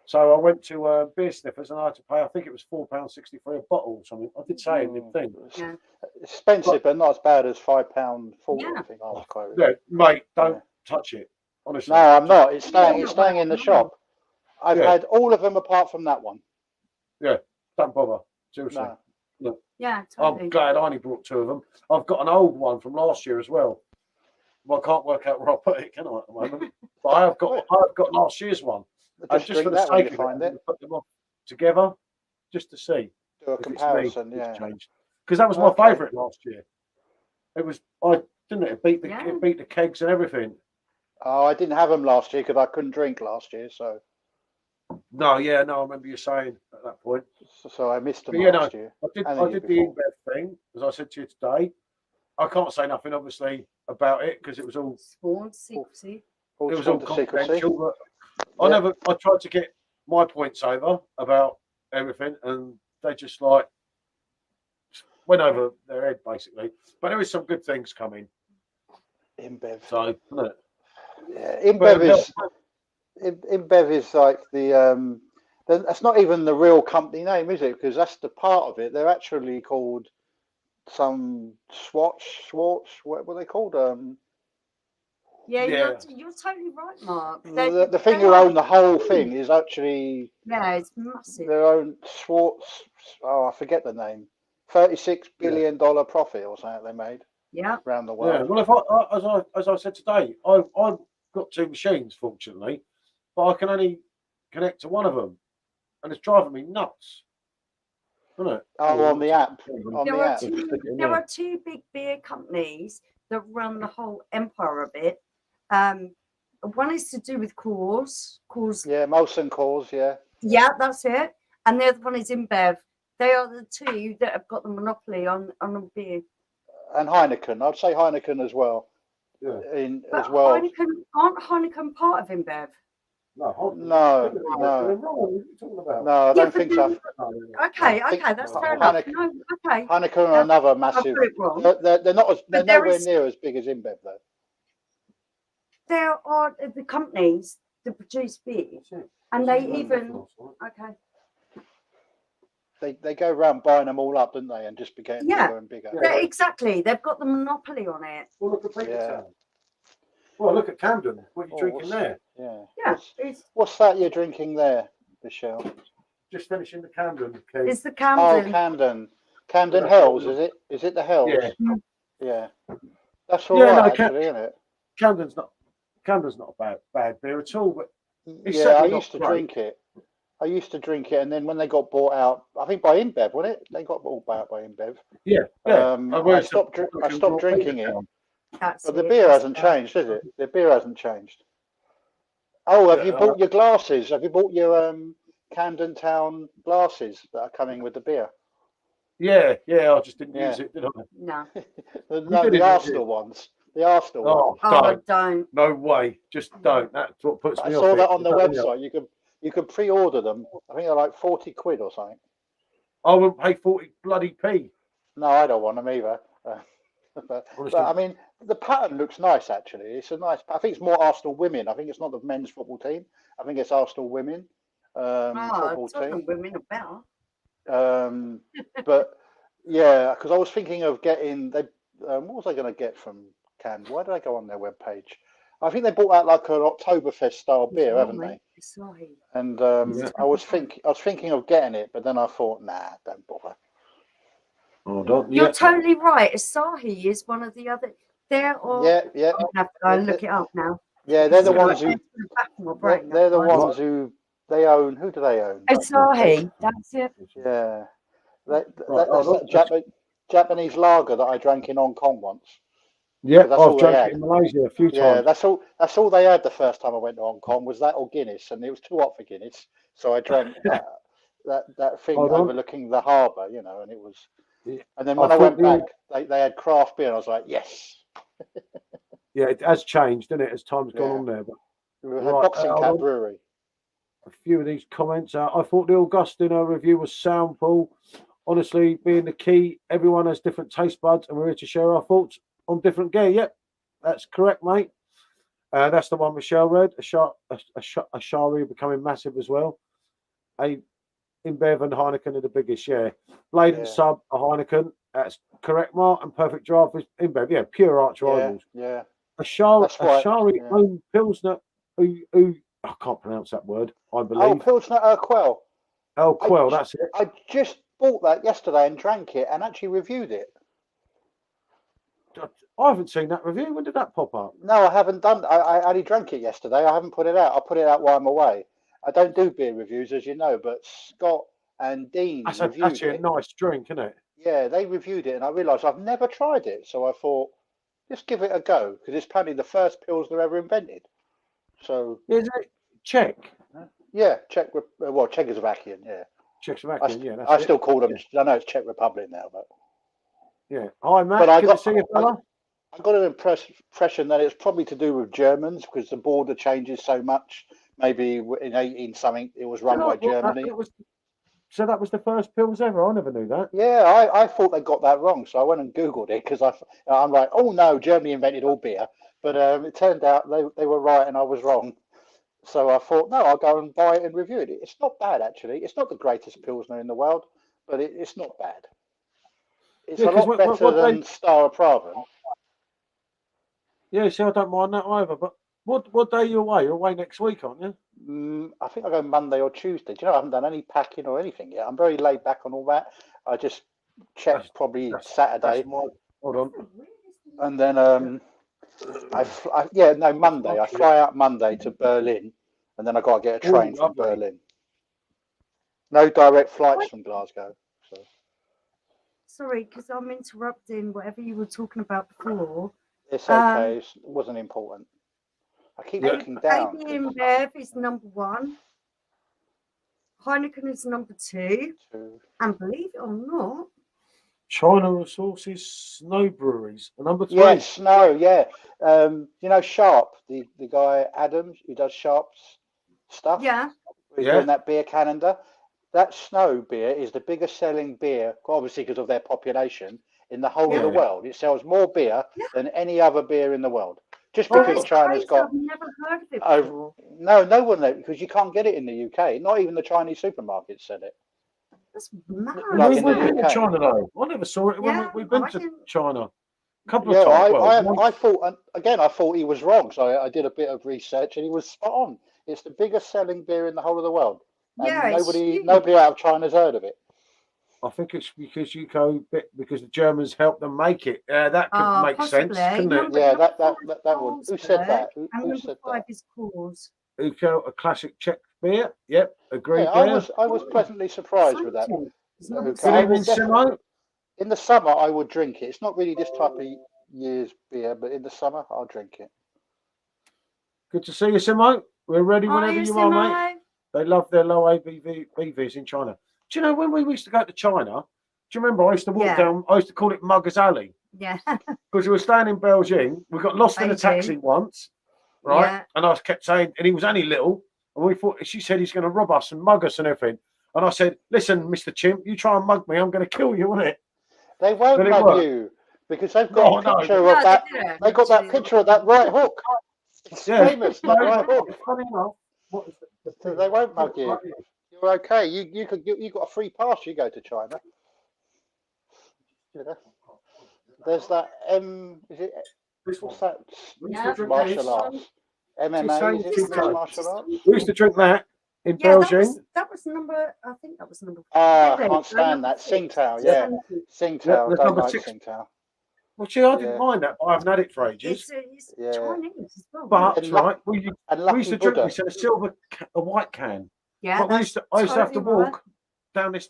So I went to Beer Sniffers and I had to pay, I think it was £4.63 a bottle or something. I did say in the thing. Yeah. Expensive, but not as bad as £5.40, I think I was quoted. Yeah, mate, don't touch it. Honestly. No, I'm not. It's staying in the shop. I've had all of them apart from that one. Yeah, don't bother. Seriously. No. Yeah, totally. I'm glad I only brought 2 of them. I've got an old one from last year as well. Well, I can't work out where I put it, can I, at the moment? But I've got last year's one. Just for the sake of it, put them all together just to see. Do a comparison, because that was my favourite last year. It was, it beat the kegs and everything. Oh, I didn't have them last year because I couldn't drink last year, so. No, I remember you saying at that point. So I missed them last year. I did the InBev thing, as I said to you today. I can't say nothing, obviously, about it because it was all sworn secrecy. It was all confidential. But I tried to get my points over about everything, and they just went over their head basically. But there is some good things coming. InBev. So, isn't it? Yeah, InBev is like that's not even the real company name, is it? Because that's the part of it. They're actually called some Schwartz. What were they called? You're totally right, Mark. The thing who own the whole thing is actually it's massive. Their own Schwartz. Oh, I forget the name. $36 billion profit or something they made. Yeah, around the world. Yeah. Well, as I said today, I've got 2 machines, fortunately, but I can only connect to one of them, and it's driving me nuts. Isn't it? Oh, on the app. On There the are app. there are two big beer companies that run the whole empire of it. One is to do with Coors. Yeah, Molson Coors, yeah. Yeah, that's it. And the other one is InBev. They are the two that have got the monopoly on the beer. And Heineken. I'd say Heineken as well. Yeah. As well. Aren't Heineken part of InBev? No. No, I don't think so. Okay, that's fair enough. No, okay. Heineken are another massive. They're not. They're nowhere near as big as InBev though. There are the companies that produce beer, and they even They go around buying them all up, don't they, and just be getting bigger and bigger. Yeah, exactly. They've got the monopoly on it. Well, look at Well, look at Camden. What are you drinking there? Yeah. What's that you're drinking there, Michelle? Just finishing the Camden. It's the Camden. Oh, Camden. Camden Hells, is it? Is it the Hells? Yeah. Yeah. That's all right, actually, isn't it? Camden's not a bad beer at all, but I used to drink it. And then when they got bought out, I think by InBev, wasn't it? They got bought out by InBev. Yeah. I stopped drinking it. But the beer hasn't changed, has it? The beer hasn't changed. Oh, have you bought your glasses? Have you bought your Camden Town glasses that are coming with the beer? Yeah. I just didn't use it, did I? No. The Arsenal ones. The Arsenal ones. Oh, don't. No way. Just don't. That's what puts me off. I saw that on the website. You could pre-order them. I think they're like 40 quid or something. I wouldn't pay 40 bloody p. No, I don't want them either. But I mean, the pattern looks nice, actually. It's a nice. I think it's more Arsenal women. I think it's not the men's football team. I think it's Arsenal women football team. Women are better. But yeah, because I was thinking of getting. What was I going to get from Camden? Why did I go on their webpage? I think they bought out like an Oktoberfest style beer, haven't they? Sorry. And I was thinking of getting it, but then I thought, nah, don't bother. You're totally right. Asahi is one of the other. Yeah. I'll look it up now. Yeah, they're the ones who. They're the ones who they own. Who do they own? Asahi. That's it. Yeah. That's Japanese lager that I drank in Hong Kong once. Yeah, I've drank it in Malaysia a few times. Yeah, that's all they had the first time I went to Hong Kong was that or Guinness, and it was too hot for Guinness, so I drank that thing overlooking the harbour, and it was. And then when I went back, they had craft beer, and I was like, yes. Yeah, it has changed, hasn't it, as time's gone on there. But we had Boxing Cat Brewery. A few of these comments. I thought the Augustino review was sound, Paul. Honestly, being the key, everyone has different taste buds, and we're here to share our thoughts on different gear. Yep, that's correct, mate. That's the one Michelle read. Ashari becoming massive as well. InBev and Heineken are the biggest, Blade and Sub are Heineken. That's correct, Mark. And Perfect Draft is InBev. Pure arch rivals. Yeah. Ashari own Pilsner, who I can't pronounce that word, I believe. Oh, Pilsner Urquell. Urquell, that's it. I just bought that yesterday and drank it and actually reviewed it. I haven't seen that review. When did that pop up? No, I haven't done. I only drank it yesterday. I haven't put it out. I'll put it out while I'm away. I don't do beer reviews, as you know, but Scott and Dean reviewed actually it. A nice drink, isn't it? Yeah, they reviewed it, and I realised I've never tried it, so I thought, just give it a go, because it's apparently the first Pilsner ever invented. So is it Czech? Yeah, Czechoslovakian. Yeah, Czechoslovakian. I still call them. I know it's Czech Republic now, but yeah. Hi, Matt. But good to see you, fella. I got an impression that it's probably to do with Germans because the border changes so much. Maybe in 18 something, it was run by Germany. So that was the first Pils ever. I never knew that. Yeah, I thought they got that wrong, so I went and Googled it because I'm like, oh no, Germany invented all beer, but it turned out they were right and I was wrong. So I thought, no, I'll go and buy it and review it. It's not bad actually. It's not the greatest Pilsner in the world, but it's not bad. It's a lot better than Star of Praven. Yeah, see, I don't mind that either. But what day are you away? You're away next week, aren't you? I think I go Monday or Tuesday. Do you know, I haven't done any packing or anything yet. I'm very laid back on all that. I just checked probably Saturday. Hold on. And then Monday. I fly out Monday to Berlin, and then I got to get a Oh, train from lovely. Berlin. No direct flights from Glasgow. So. Sorry, because I'm interrupting whatever you were talking about before. It's okay. It wasn't important. I keep looking down. AB InBev is number 1. Heineken is number 2. And believe it or not, China Resources Snow Breweries, number 3. Yes, Snow, yeah. You know Sharp, the guy Adams who does Sharp's stuff? Yeah. He's doing that beer calendar. That Snow beer is the biggest selling beer, obviously because of their population, in the whole of the world. It sells more beer than any other beer in the world. Just because China's got. I've never heard of it before. No one knows, because you can't get it in the UK. Not even the Chinese supermarkets sell it. That's mad. Like in the UK. China though. I never saw it when we've been to China a couple of times. I thought, again, I thought he was wrong. So I did a bit of research and he was spot on. It's the biggest selling beer in the whole of the world. And nobody out of China's heard of it. I think it's because because the Germans helped them make it. That could make sense, couldn't it? Yeah, that would. Who said that? Who said that? Is Coors. Uco, a classic Czech beer. Yep, agreed. Yeah, I was pleasantly surprised with that. In the summer, I would drink it. It's not really this type of year's beer, but in the summer, I'll drink it. Good to see you, Simo. We're ready whenever you are, mate. They love their low ABVs in China. Do you know when we used to go to China? Do you remember I used to walk down? I used to call it Muggers Alley. Yeah. Because we were staying in Beijing. We got lost in a taxi once, right? Yeah. And I kept saying, and he was only little, and we thought she said he's going to rob us and mug us and everything. And I said, "Listen, Mr. Chimp, you try and mug me, I'm going to kill you, isn't it?" They won't mug you because they've got a picture of that. They got that picture of that right hook. It's famous. That right hook. Funny enough, they won't mug you. You're okay. You got a free pass. You go to China. You know. There's that is it? What's that? Martial arts. MMA. Is it martial arts? We used to drink that in Beijing. That was number. I think that was number. I can't stand that. Tsingtao. Yeah. Tsingtao. I don't like Tsingtao. Well, see, I didn't mind that, but I haven't had it for ages. It's Chinese as well. But right, we used to drink this in a white can. Yeah, I used to have to walk down this.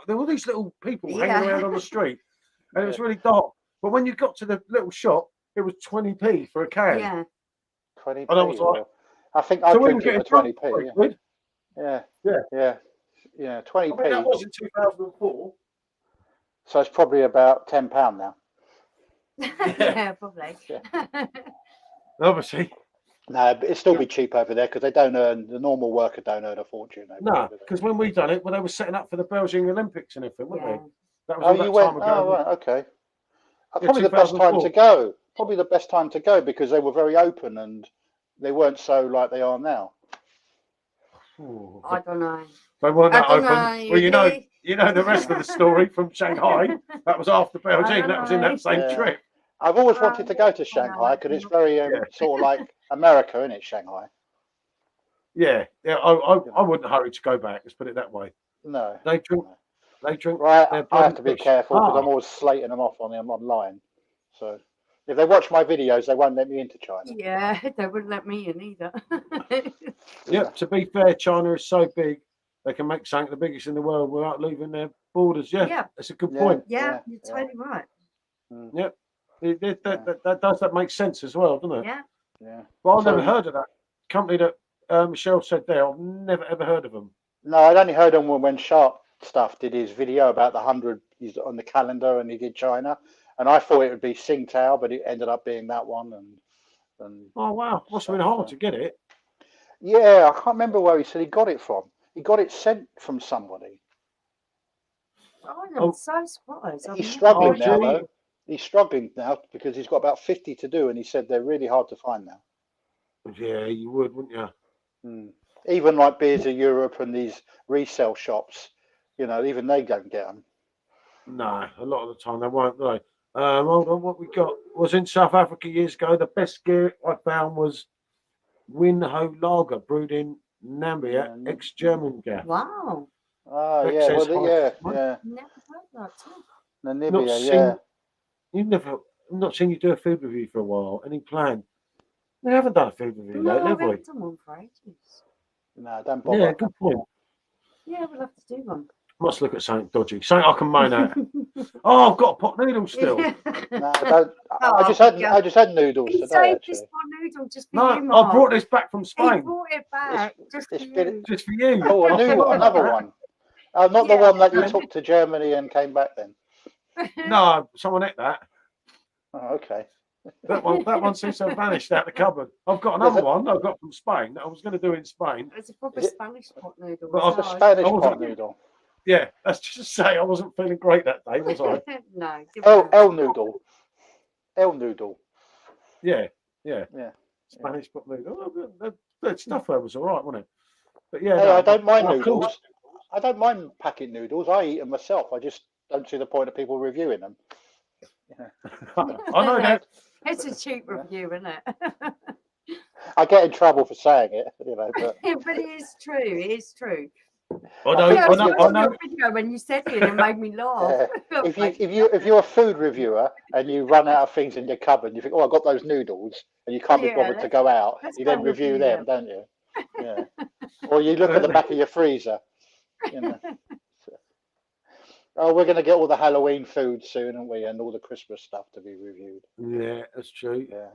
There were all these little people hanging around on the street, and it was really dark. But when you got to the little shop, it was 20p for a can. Yeah, 20p. And I was like, I think I'd drink it for 20p. Yeah, 20p. I mean, that was in 2004. So it's probably about £10 now. Yeah, probably. Yeah. Obviously. No, but it'd still be cheap over there because they don't earn, the normal worker don't earn a fortune. No, because when we done it, they were setting up for the Beijing Olympics and everything, weren't they? That was you went. Oh, right, okay. Probably the best time to go. Probably the best time to go because they were very open and they weren't so like they are now. Ooh, I don't know. They weren't that open. Well, you know the rest of the story from Shanghai. That was after Beijing. That was in that same trip. I've always wanted to go to Shanghai because it's very sort of like America, isn't it, Shanghai? Yeah. I wouldn't hurry to go back. Let's put it that way. No. They drink. Right, I have to be careful because I'm always slating them off on them online. So if they watch my videos, they won't let me into China. Yeah, they wouldn't let me in either. Yeah. To be fair, China is so big. They can make something the biggest in the world without leaving their borders. Yeah. That's a good point. Yeah, you're totally right. Yep. That makes sense as well, doesn't it? Yeah. Well, I've never heard of that company that Michelle said there. I've never ever heard of them. No, I'd only heard of them when Sharp Stuff did his video about the 100. He's on the calendar and he did China, and I thought it would be Tsingtao, but it ended up being that one. And oh wow, must have been hard to get it. Yeah, I can't remember where he said he got it from. He got it sent from somebody. I'm so surprised. He's struggling now, though. He's struggling now because he's got about 50 to do, and he said they're really hard to find now. Yeah, you would, wouldn't you? Even like Beers of Europe and these resale shops, even they don't get them. No, a lot of the time they won't, do they? Hold on, what we got was in South Africa years ago. The best gear I found was Winho Lager, brewed in Namibia, ex-German gear. Wow. Oh, yeah, yeah. Never heard that too. Namibia, I've not seen you do a food review for a while. Any plan? We haven't done a food review yet, have we? I haven't done one for ages. No, don't bother. Yeah, good point. Yeah, we'll have to do one. Must look at something dodgy. Something I can moan at. Oh, I've got a pot noodle still. Yeah. No, don't. I Oh, just had noodles he today. saved this Actually, pot noodle just for No, you, I Mark. brought this back from He Spain. brought it back just for it's you. been- Just for you. oh, I forgot about another that. one. Not the Yeah. one that you took to Germany and came back then. No, someone ate that. Oh, okay. That one seems to have vanished out the cupboard. I've got another one I got from Spain that I was going to do in Spain. It's a proper Is it- Spanish pot noodle. But as It's a well. Spanish I wasn't- pot noodle. Yeah, let's just say I wasn't feeling great that day, was I? No. El noodle. El noodle. Yeah. Yeah. Spanish pot noodle. Oh, that stuff there was all right, wasn't it? But yeah, Hey, no, I don't mind of course. noodles. I don't mind packet noodles. I eat them myself. I just don't see the point of people reviewing them. I know that. It's a cheap review, isn't it? I get in trouble for saying it, but But it is true. It is true. I know. Yeah, I was I watching know. your video when you said it, and it made me laugh. yeah. If you're a food reviewer and you run out of things in your cupboard, and you think, oh, I got those noodles, and you can't be Yeah, bothered to go out, let's you go then and review review them, don't you? Yeah. Or you look at the back of your freezer. Oh, we're going to get all the Halloween food soon, aren't we? And all the Christmas stuff to be reviewed. Yeah, that's true. Yeah.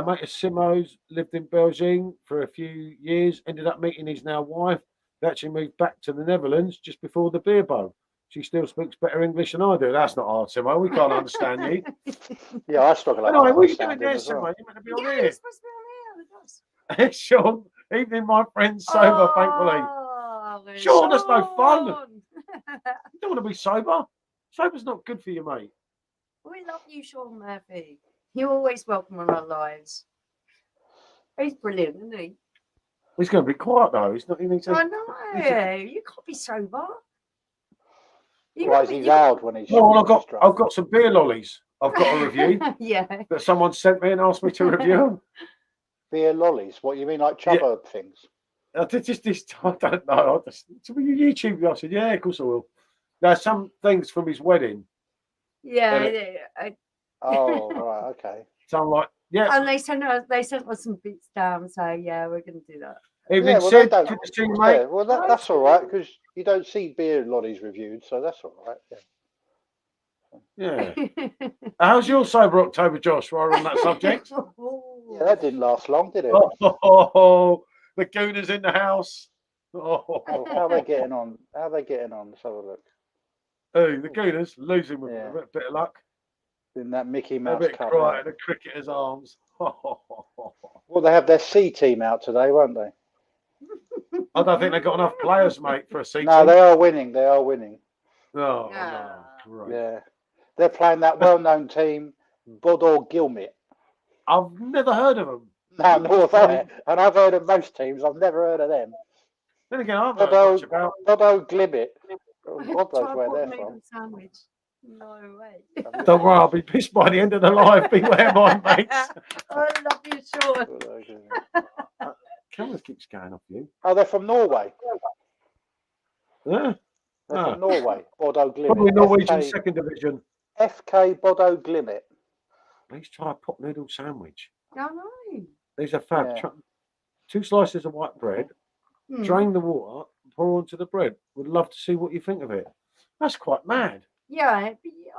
Mate of Simo's lived in Belgium for a few years, ended up meeting his now wife. They actually moved back to the Netherlands just before the beer bow. She still speaks better English than I do. That's not hard, Simo. We can't understand you. Yeah, I struggle. Anyway, what are you doing understand there, it as well. Simo? You're meant to be on Yeah, here. you're supposed to be on here with us. Sean, evening, my friend, sober, thankfully. Sean, that's no fun. You don't want to be sober. Sober's not good for you, mate. We love you, Sean Murphy. You're always welcome on our lives. He's brilliant, isn't he? He's going to be quiet, though. He's not even... I know. You can't be sober. Why is he loud when he's Well, drunk? I've got some beer lollies I've got to review Yeah. that someone sent me and asked me to review them. Beer lollies? What, you mean like chubber things? I don't know. YouTube, I said, yeah, of course I will. There's some things from his wedding. Yeah. Oh, right, okay. So I'm like, yeah. And they sent us some bits down, so yeah, we're going to do that. Evening, well, Sid. they don't- Good to see you, mate. Yeah, well, that's all right, because you don't see beer lollies reviewed, so that's all right. Yeah. Yeah. How's your sober October, Josh, while we're on that subject? Yeah, that didn't last long, did it? The Gooners in the house. Oh, how are they getting on? Let's have a look. Oh, the Gooners losing with Yeah. a bit of luck. In that Mickey A Mouse bit Cup. cry in the cricketer's arms. Well, they have their C team out today, won't they? I don't think they've got enough players, mate, for a C No, team. they are winning. They are winning. No, Yeah. no. Right. Yeah. They're playing that well-known team, Bodor Gilmit. I've never heard of them. No, nor have I. And I've heard of most teams. I've never heard of them. Then again, I've heard much about. Bodor Gilmit. God knows Try where pot they're noodle from. sandwich. No way. Don't worry, I'll be pissed by the end of the live. Beware, my mates. I love you, Sean. Camera keeps going off you. Oh, they're from Norway. Yeah. They're from Norway. Bodor Glimmet. Probably Norwegian second division. FK Bodor Glimmet. Please try a pot noodle sandwich. I know. These are fab. Yeah. 2 slices of white bread. Drain the water. Pour onto the bread. Would love to see what you think of it. That's quite mad. Yeah,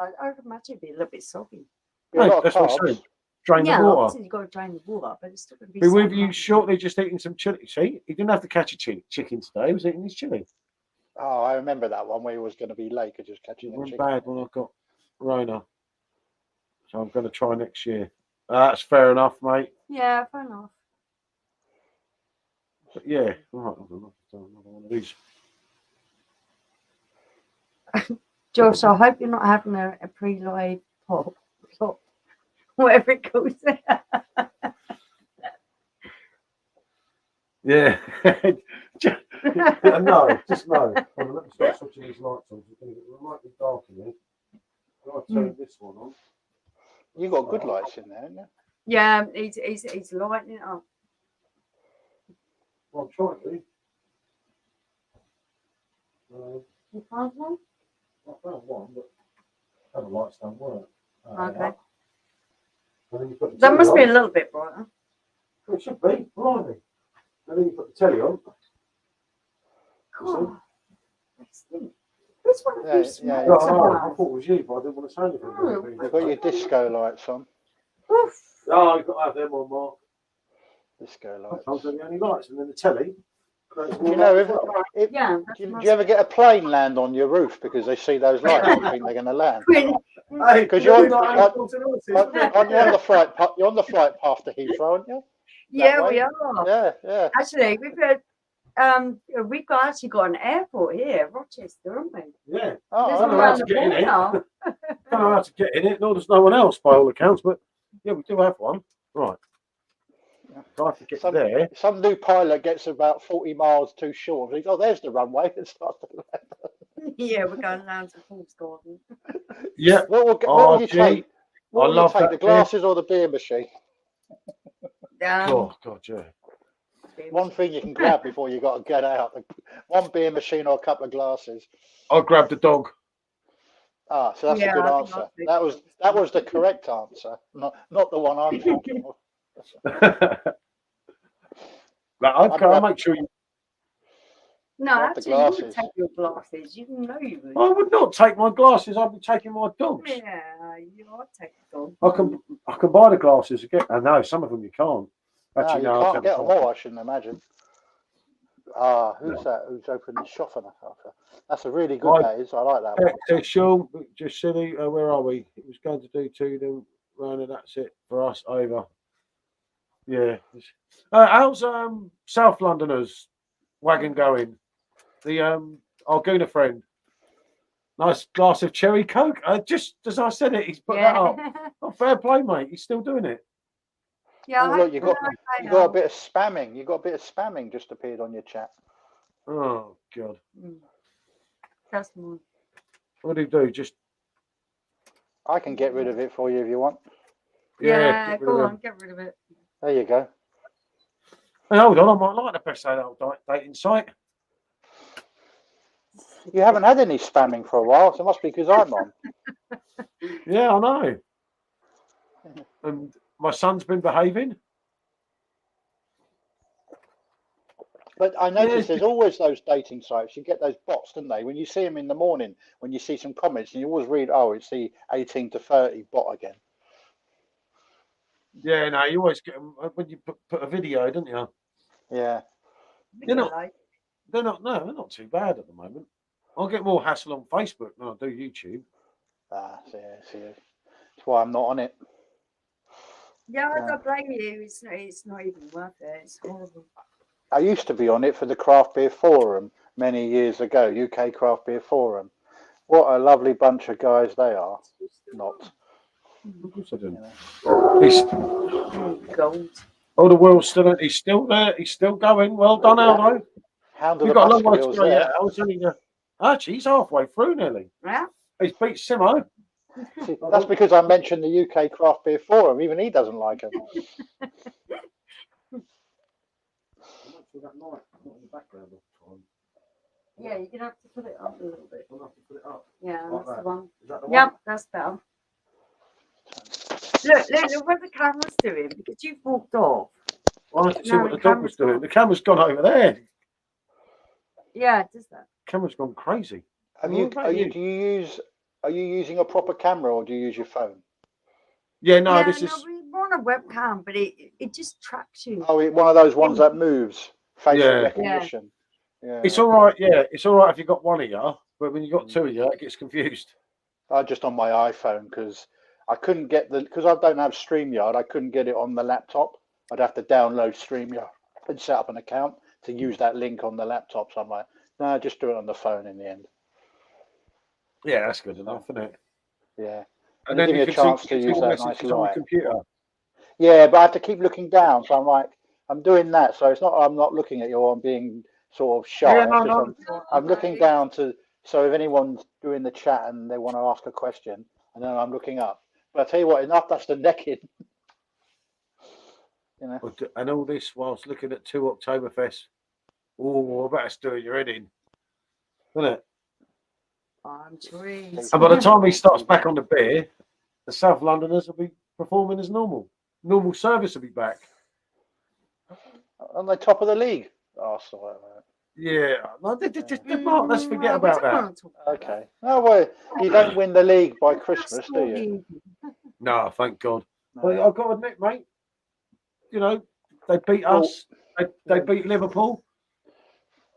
I would imagine it'd be a little bit soggy. A lot of That's what I'm carbs. saying. Drain Yeah, the water. obviously you've got to drain the water, but it's still going to be Be with soggy. you shortly, just eating some chili. See, he didn't have to catch a chicken today. He was eating his chili. Oh, I remember that one where he was going to be late for just catching It a went chicken. bad when I got Rona. So I'm going to try next year. That's fair enough, mate. Yeah, fair enough. But yeah, all right, another one of these. Josh, I hope you're not having a pre-live pop, whatever it calls it. Yeah. No, just no. Hold on, let me start switching these lights on. It might be dark in here. I'll turn this one on. You got good lights in there, haven't you? Yeah, he's lighting it up. Well, I'm trying to. You found one? I found one, but other lights don't work. Okay. And then you've got the That must be a two little bit brighter. lights. It should be. Blimey. And then you put the telly on. God, this one of you smells I thought it was you, but I didn't want to say anything. You've got your disco lights on. Oof. Oh, you've got to have them on, Mark. Disco lights. Those are the only lights, and then the telly. You know, do you ever get a plane land on your roof because they see those lights and think they're going to land? Because you're on the flight path to Heathrow, aren't you? Yeah, we are. Yeah. Actually, we've actually got an airport here, Rochester, haven't we? Yeah. Oh, I don't know how to get in it. Don't know how to get in it, nor does no one else, by all accounts. But yeah, we do have one. Right. So I have to get there. Some new pilot gets about 40 miles too short. He goes, "Oh, there's the runway," and starts to land. Yeah, we're going down to Paul's Garden. Yeah. What will you take? What will you take? The glasses or the beer machine? Oh God, yeah. One thing you can grab before you got to get out: one beer machine or a couple of glasses. I'll grab the dog. Ah, so that's a good answer. That was the correct answer, not the one I'm thinking of. I'll make sure you. No, actually, you would take your glasses. You know you would. I would not take my glasses. I'd be taking my dogs. Yeah, you would take the dog. I can buy the glasses again. I know some of them you can't. Actually, no, you can't get them all. I shouldn't imagine. Ah, who's that? Who's opened the shop on that? That's a really good. That is. I like that one. Sean, just silly. Where are we? It was going to do 2 then round, and that's it for us. Over. Yeah. How's South Londoners wagon going? The Arguna friend. Nice glass of cherry coke. Just as I said it, he's put that up. Oh, fair play, mate. He's still doing it. Yeah. Oh, look, you got a bit of spamming. You got a bit of spamming just appeared on your chat. Oh God. That's more. What do you do? Just. I can get rid of it for you if you want. Yeah, go on, get rid of it. There you go. Hey, hold on, I might like the best dating site. You haven't had any spamming for a while, so it must be because I'm on. Yeah, I know. And my son's been behaving. But I notice there's always those dating sites. You get those bots, don't they? When you see them in the morning, when you see some comments, and you always read, "Oh, it's the 18 to 30 bot again." Yeah, no, you always get them when you put a video, don't you? Yeah. They're not too bad at the moment. I'll get more hassle on Facebook than I do YouTube. See, that's why I'm not on it. Yeah, I don't blame you. It's not even worth it. It's horrible. I used to be on it for the Craft Beer Forum many years ago, UK Craft Beer Forum. What a lovely bunch of guys they are. Not. He's gold. Oh, the world's still. He's still there. He's still going. Well done, Aldo. You've got a long way to go. Yeah, I was only. Actually, he's halfway through nearly. Yeah. He's beat Simo. See, that's because I mentioned the UK Craft Beer Forum. Even he doesn't like him. Yeah, you're gonna have to put it up a little bit. I'll have to put it up. Yeah, like that's that. the one. Is that the Yep, one? that's better. Look what the camera's doing because you've walked off. I had to see what the dog was doing. The camera's gone over there. Yeah, it does that. Camera's gone crazy. Are you using a proper camera or do you use your phone? Yeah, no, yeah, this is. We're on a webcam, but it just tracks you. Oh, one of those ones that moves, facial recognition. Yeah. It's all right. Yeah, it's all right if you got one of you, but when you got two of you, it gets confused. Just on my iPhone because I couldn't get because I don't have StreamYard. I couldn't get it on the laptop. I'd have to download StreamYard and set up an account to use that link on the laptop. So I'm like, no, just do it on the phone in the end. Yeah, that's good enough, isn't it? Yeah. And then give me a chance to use that nice light. Computer. Yeah, but I have to keep looking down. So I'm like, I'm doing that. So it's not I'm not looking at you or I'm being sort of shy. Yeah, no. I'm looking down so if anyone's doing the chat and they want to ask a question, and then I'm looking up. But I tell you what, enough that's the necking. You know. And all this whilst looking at 2 Oktoberfest. Oh, I bet it's doing your head in, isn't it? I'm sure. And by the time he starts back on the beer, the South Londoners will be performing as normal. Normal service will be back. On the top of the league. Arsenal. Yeah, no, Mark, let's forget about that. Okay. No, well, you don't win the league by Christmas, do you? No, thank God. No. But I've got to admit, mate, you know, they beat us. They beat Liverpool.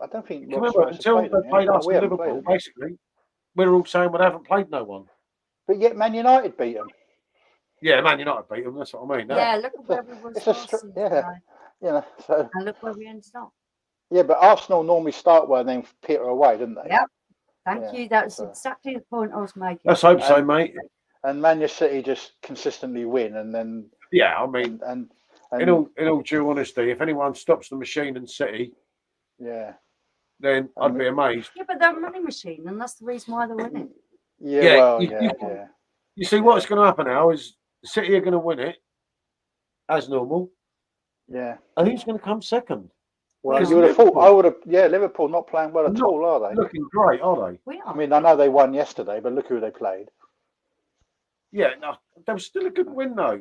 I don't think. Remember, until they played us in Liverpool, basically, we were all saying we haven't played no one. But yet, Man United beat them. Yeah, Man United beat them. That's what I mean. Yeah, look at where we was last season. Yeah, so. And look where we ended up. Yeah, but Arsenal normally start well and then peter away, don't they? Yep. Thank you. That's exactly the point I was making. Let's hope so, mate. And Man City just consistently win, and then. Yeah, I mean, and in all due honesty, if anyone stops the machine in City, then I'd be amazed. Yeah, but they're a money machine, and that's the reason why they're winning. You see, what's going to happen now is City are going to win it as normal. Yeah. And who's going to come second? Well, you would have thought. I would have. Yeah, Liverpool not playing well at all, are they? Looking great, are they? We are. I mean, I know they won yesterday, but look who they played. Yeah, no, there was still a good win though.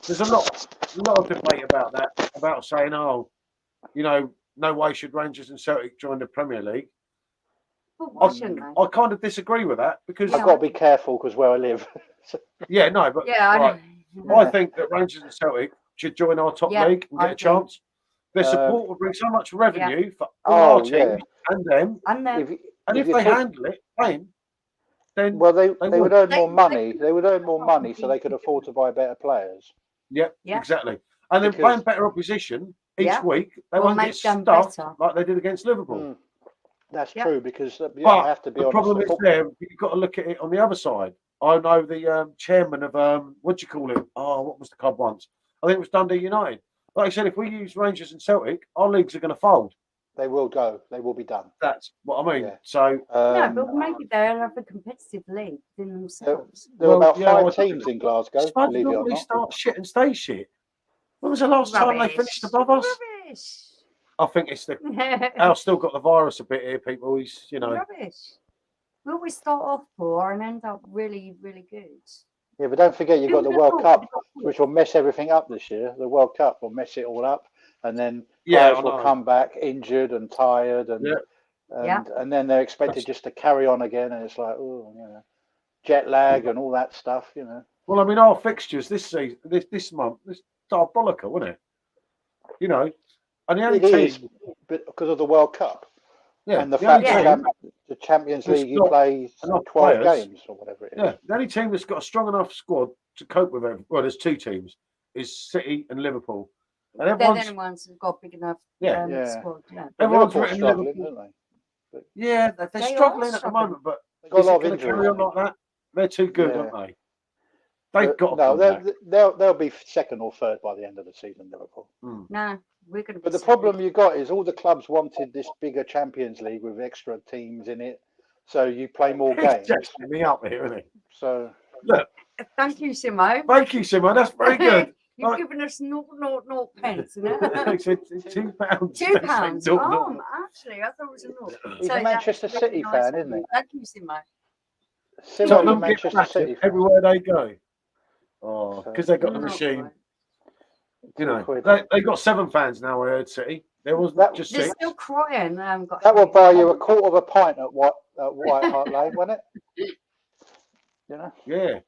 There's a lot of debate about that, about saying, oh, you know, no way should Rangers and Celtic join the Premier League. I kind of disagree with that because I've got to be careful because where I live. Yeah, no, but I think that Rangers and Celtic should join our top league and get a chance. Their support will bring so much revenue for all our teams and them. And if they handle it, then they would earn more money. They would earn more money, so they could afford to buy better players. Yeah, exactly. And then playing better opposition each week, they won't get stuffed like they did against Liverpool. That's true because I have to be honest. The problem is you've got to look at it on the other side. I know the chairman of what do you call it? Oh, what was the club once? I think it was Dundee United. Like I said, if we use Rangers and Celtic, our leagues are going to fold. They will go. They will be done. That's what I mean. Yeah. So no, but maybe they'll have a competitive league in themselves. There were about 5 teams in Glasgow. Believe it or not. Start shit and stay shit. When was the last time they finished above us? Rubbish. I think it's the. Al's still got the virus a bit here, people. He's, you know. Rubbish. We always start off poor and end up really, really good. Yeah, but don't forget you've got the World Cup, which will mess everything up this year. The World Cup will mess it all up, and then players will come back injured and tired, and then they're expected just to carry on again, and it's like, oh, you know, jet lag and all that stuff, you know. Well, I mean, our fixtures this season, this month, it's diabolical, isn't it? You know, and the only team, because of the World Cup. Yeah, and the fact that the Champions League you play 12 games or whatever it is. Yeah, the only team that's got a strong enough squad to cope with it, well, there's 2 teams, is City and Liverpool. And they're the only ones who've got big enough squad. Yeah. Everyone's struggling, don't they? Yeah, they're struggling at the moment, but is it going to carry on like that? They're too good, aren't they? They've got to they'll be 2nd or 3rd by the end of the season, Liverpool. No. We're going to but the problem you got is all the clubs wanted this bigger Champions League with extra teams in it, so you play more games. He's me up here, isn't he? So look. Thank you, Simo. Thank you, Simo. That's very good. You've given us 0.00 pence, isn't it? It's £2. £2. Oh, actually, I thought it was a 0. He's a Manchester City fan, isn't he? Thank you, Simo. Simo, Manchester City everywhere they go. Oh, because they got the machine. You know, they got 7 fans now. I heard City. There was just 6. They're still crying. That will buy you a quarter of a pint at White Hart Lane, won't it? You know. Yeah.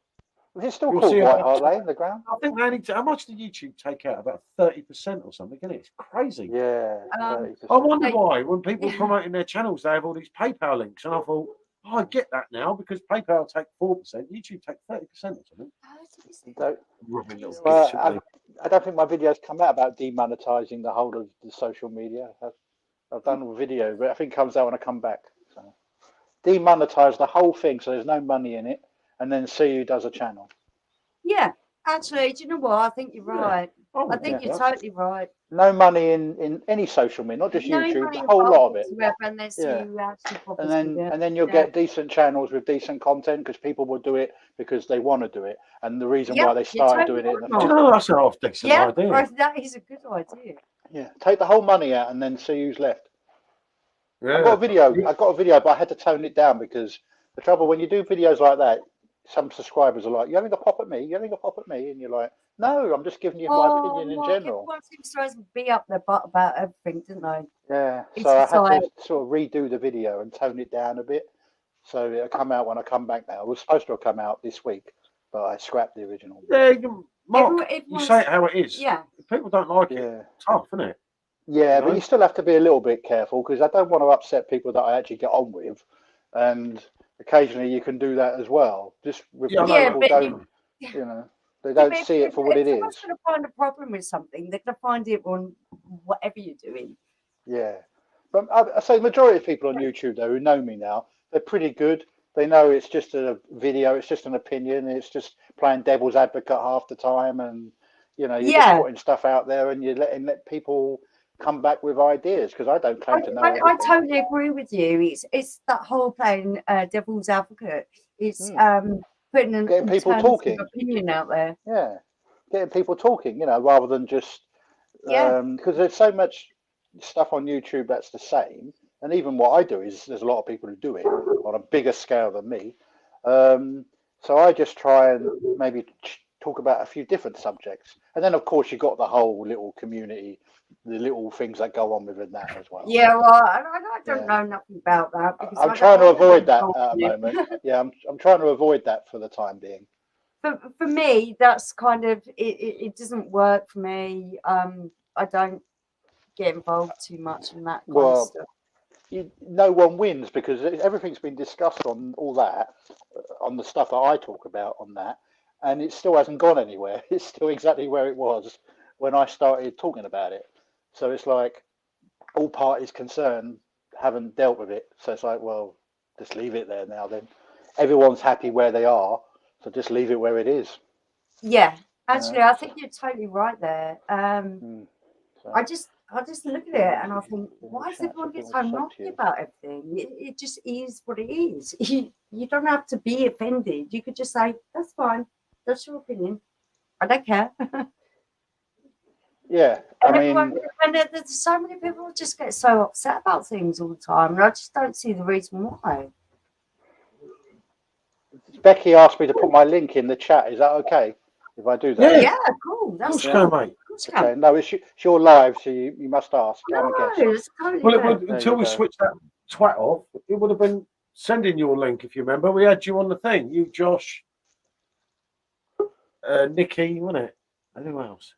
Is it still called White Hart Lane, the ground? I think they need to. How much did YouTube take out? About 30% or something, isn't it? It's crazy. Yeah. I wonder why when people are promoting their channels, they have all these PayPal links, and I thought, oh, I get that now because PayPal take 4%, YouTube take 30% or something. I don't think my videos come out about demonetizing the whole of the social media. I've done a video, but I think it comes out when I come back. So demonetize the whole thing, so there's no money in it, and then see who does a channel. Yeah, actually, do you know what? I think you're right. I think you're totally right. No money in any social media, not just YouTube, the whole lot of it. And then you'll get decent channels with decent content because people will do it because they want to do it, and the reason why they started doing it. Do you know that's a half decent idea? Yeah, that is a good idea. Yeah, take the whole money out and then see who's left. Yeah. I got a video, but I had to tone it down because the trouble when you do videos like that, some subscribers are like, "You having a pop at me? You having a pop at me?" And you're like, "No, I'm just giving you my opinion in general." Everyone seems to be up their butt about everything, didn't they? Yeah, It's so I just had like, to sort of redo the video and tone it down a bit. So it'll come out when I come back now. It was supposed to have come out this week, but I scrapped the original. Yeah, Mark, you everyone's- say it how it is. yeah. If people don't like Yeah. it, tough, isn't it? Yeah, You but know? you still have to be a little bit careful because I don't want to upset people that I actually get on with, and occasionally you can do that as well. Just with Yeah, people but don't, you know, they don't but see it for what it if someone's is. going to find a problem with something, they're going to find it on whatever you're doing. Yeah, but I say the majority of people on YouTube though who know me now, they're pretty good. They know it's just a video, it's just an opinion, it's just playing devil's advocate half the time, and you know, you're just putting stuff out there and you're let people come back with ideas because I don't claim to know everything. I totally agree with you. It's that whole playing devil's advocate. It's putting an getting people talking, opinion out there. Yeah, getting people talking, you know, rather than just because there's so much stuff on YouTube that's the same, and even what I do is there's a lot of people who do it on a bigger scale than me. So I just try and maybe talk about a few different subjects, and then of course you've got the whole little community, the little things that go on within that as well. Yeah, well, I don't know nothing about that. Because I'm trying to avoid that at the moment. Yeah, I'm trying to avoid that for the time being. For me, that's kind of it doesn't work for me. I don't get involved too much in that kind of stuff. No one wins because everything's been discussed on all that, on the stuff that I talk about on that, and it still hasn't gone anywhere. It's still exactly where it was when I started talking about it. So it's like all parties concerned haven't dealt with it. So it's like, well, just leave it there now then. Everyone's happy where they are, so just leave it where it is. Yeah, actually, I think you're totally right there. So I just look at it and I think, why does everyone get so naughty about everything? It just is what it is. You don't have to be offended. You could just say, that's fine. That's your opinion. I don't care. Yeah, and I mean, there's so many people who just get so upset about things all the time, and I just don't see the reason why. Becky asked me to put my link in the chat. Is that okay if I do that? Yeah, cool. That's cool, mate. Okay. No, it's your live, so you must ask. No, it's totally until we switched that twat off, it would have been sending you a link if you remember. We had you on the thing. You, Josh, Nikki, wasn't it? And who else?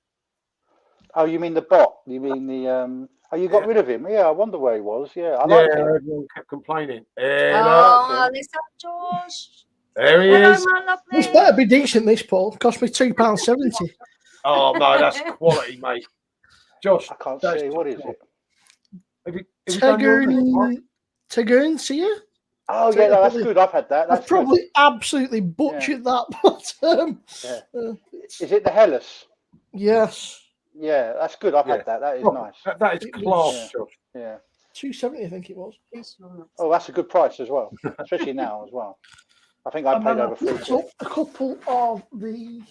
Oh, you mean the bot? You mean the Oh, you got rid of him? Yeah, I wonder where he was. Yeah, I liked him. Everyone kept complaining. Listen, Josh. There he is. This better be decent. This Paul cost me £2.70. Oh no, that's quality, mate. Josh, I can't see. What is it? Tagoon, see you? Oh yeah, no, that's good. I've had that. I've probably absolutely butchered that. But is it the Hellas? Yes. Yeah, that's good. I've had that. That is nice. That is class, Josh. Yeah. £2.70, I think it was. Oh, that's a good price as well, especially now as well. I think I paid over £3. A couple of the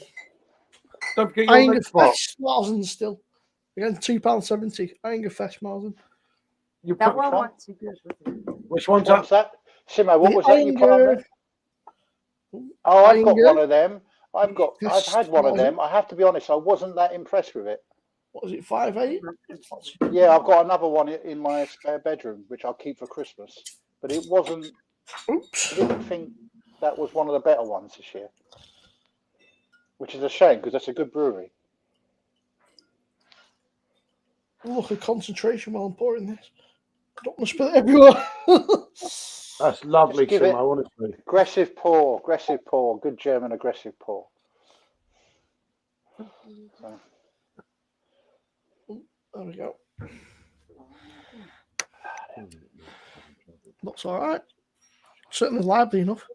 Don't forget Inger Festmarsen still. Again, £2.70. Inger Festmarsen. That one went too good. Which one's that? Simo, what was that you put on there? Oh, I've got one of them. I've had one of them. I have to be honest, I wasn't that impressed with it. What was it, 5.8? Yeah, I've got another one in my spare bedroom, which I'll keep for Christmas. But it wasn't. Oops. I didn't think that was one of the better ones this year, which is a shame because that's a good brewery. Look at concentration while I'm pouring this. I don't want to spill it everywhere. That's lovely, Tim, honestly. Aggressive pour, good German aggressive pour. So. There we go. Looks all right. Certainly lively enough.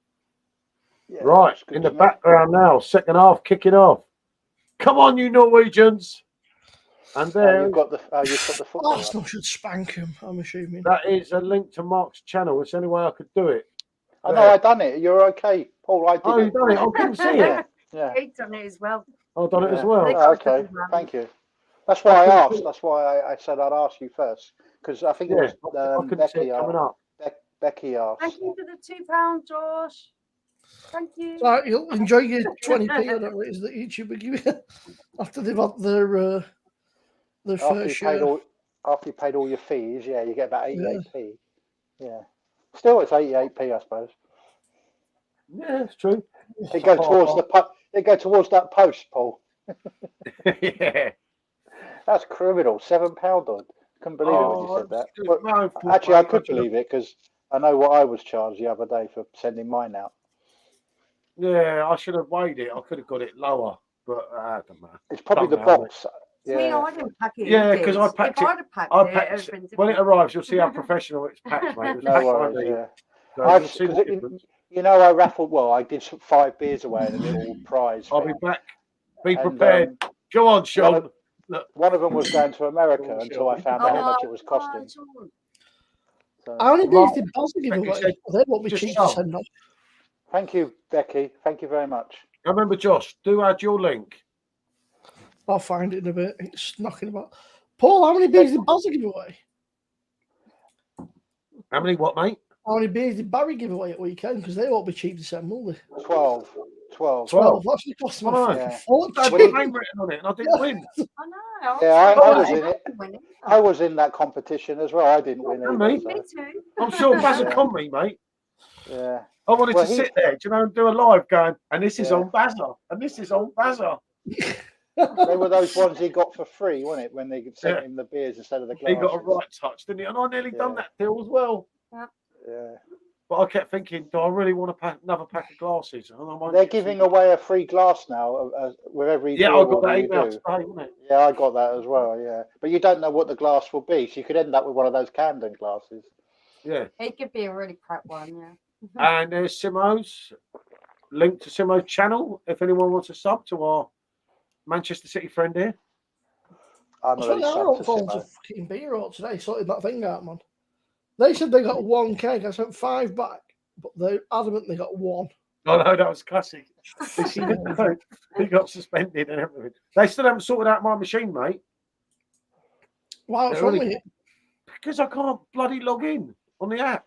Yeah, right, in the background now, second half kicking off. Come on, you Norwegians. And there you've got the football. Arsenal should spank him, I'm assuming. That is a link to Mark's channel. It's the only way I could do it. I know, I done it. You're okay, Paul. I did it. You done it? I couldn't see it. Yeah. He's done it as well. I've done it as well. Oh, okay, thank you. That's why I asked. That's why I said I'd ask you first, because I think it was Becky asked. Becky asked. Thank you for the £2, Josh. Thank you. So you'll enjoy your 20p or whatever it is that YouTube will give you after they've had their first share. After you paid all your fees, yeah, you get about 88p. Yeah. Still, it's 88p, I suppose. Yeah, it's true. It goes towards that post, Paul. Yeah. That's criminal. £7 odd. Couldn't believe it when you said that. Well, no, actually, I could believe it because I know what I was charged the other day for sending mine out. Yeah, I should have weighed it. I could have got it lower, but I don't know. It's probably the box. Yeah, I didn't pack it. Yeah, because I packed if it. I'd have packed it, when it arrives, you'll see how professional it's packed, mate. It was No packed worries. by me. You know, I raffled. Well, I did 5 beers away in a little prize. I'll be back. Be prepared. Go on, Sean. One of them was going to America until I found out how much it was costing. So, How many days did Buzzer give away? They won't be cheap to send off. Thank you, Becky. Thank you very much. Remember, Josh, do add your link. I'll find it in a bit. It's knocking about. Paul, how many beers did Buzzer give away? How many what, mate? How many beers did Barry give away at weekend? Because they won't be cheap to send, will they? 12. 12. That's the cost of I fortune. had my name written on it and I didn't win. I know. Yeah, I was in it. I was in that competition as well. I didn't win either. Me too. I'm sure Bazza con me, mate. Yeah. I wanted to sit there, and do a live going, and this is on Bazza, and this is on Bazza. They were those ones he got for free, wasn't it? When they sent him the beers instead of the glasses. He got a right touch, didn't he? And I nearly done that deal as well. Yeah. But I kept thinking, do I really want another pack of glasses? And they're giving away a free glass now with every I got that email today, wasn't it? Yeah, I got that as well, yeah. But you don't know what the glass will be, so you could end up with one of those Camden glasses. Yeah. It could be a really crap one, yeah. And there's Simo's link to Simo's channel if anyone wants to sub to our Manchester City friend here. I'm already subbed to Simo. A fucking beer out today, sorted that thing out, man. They said they got 1 keg. I sent 5 back, but they're adamant they got 1. Oh no, that was classic. He got suspended and everything. They still haven't sorted out my machine, mate. Why? What's wrong with it? Because I can't bloody log in on the app.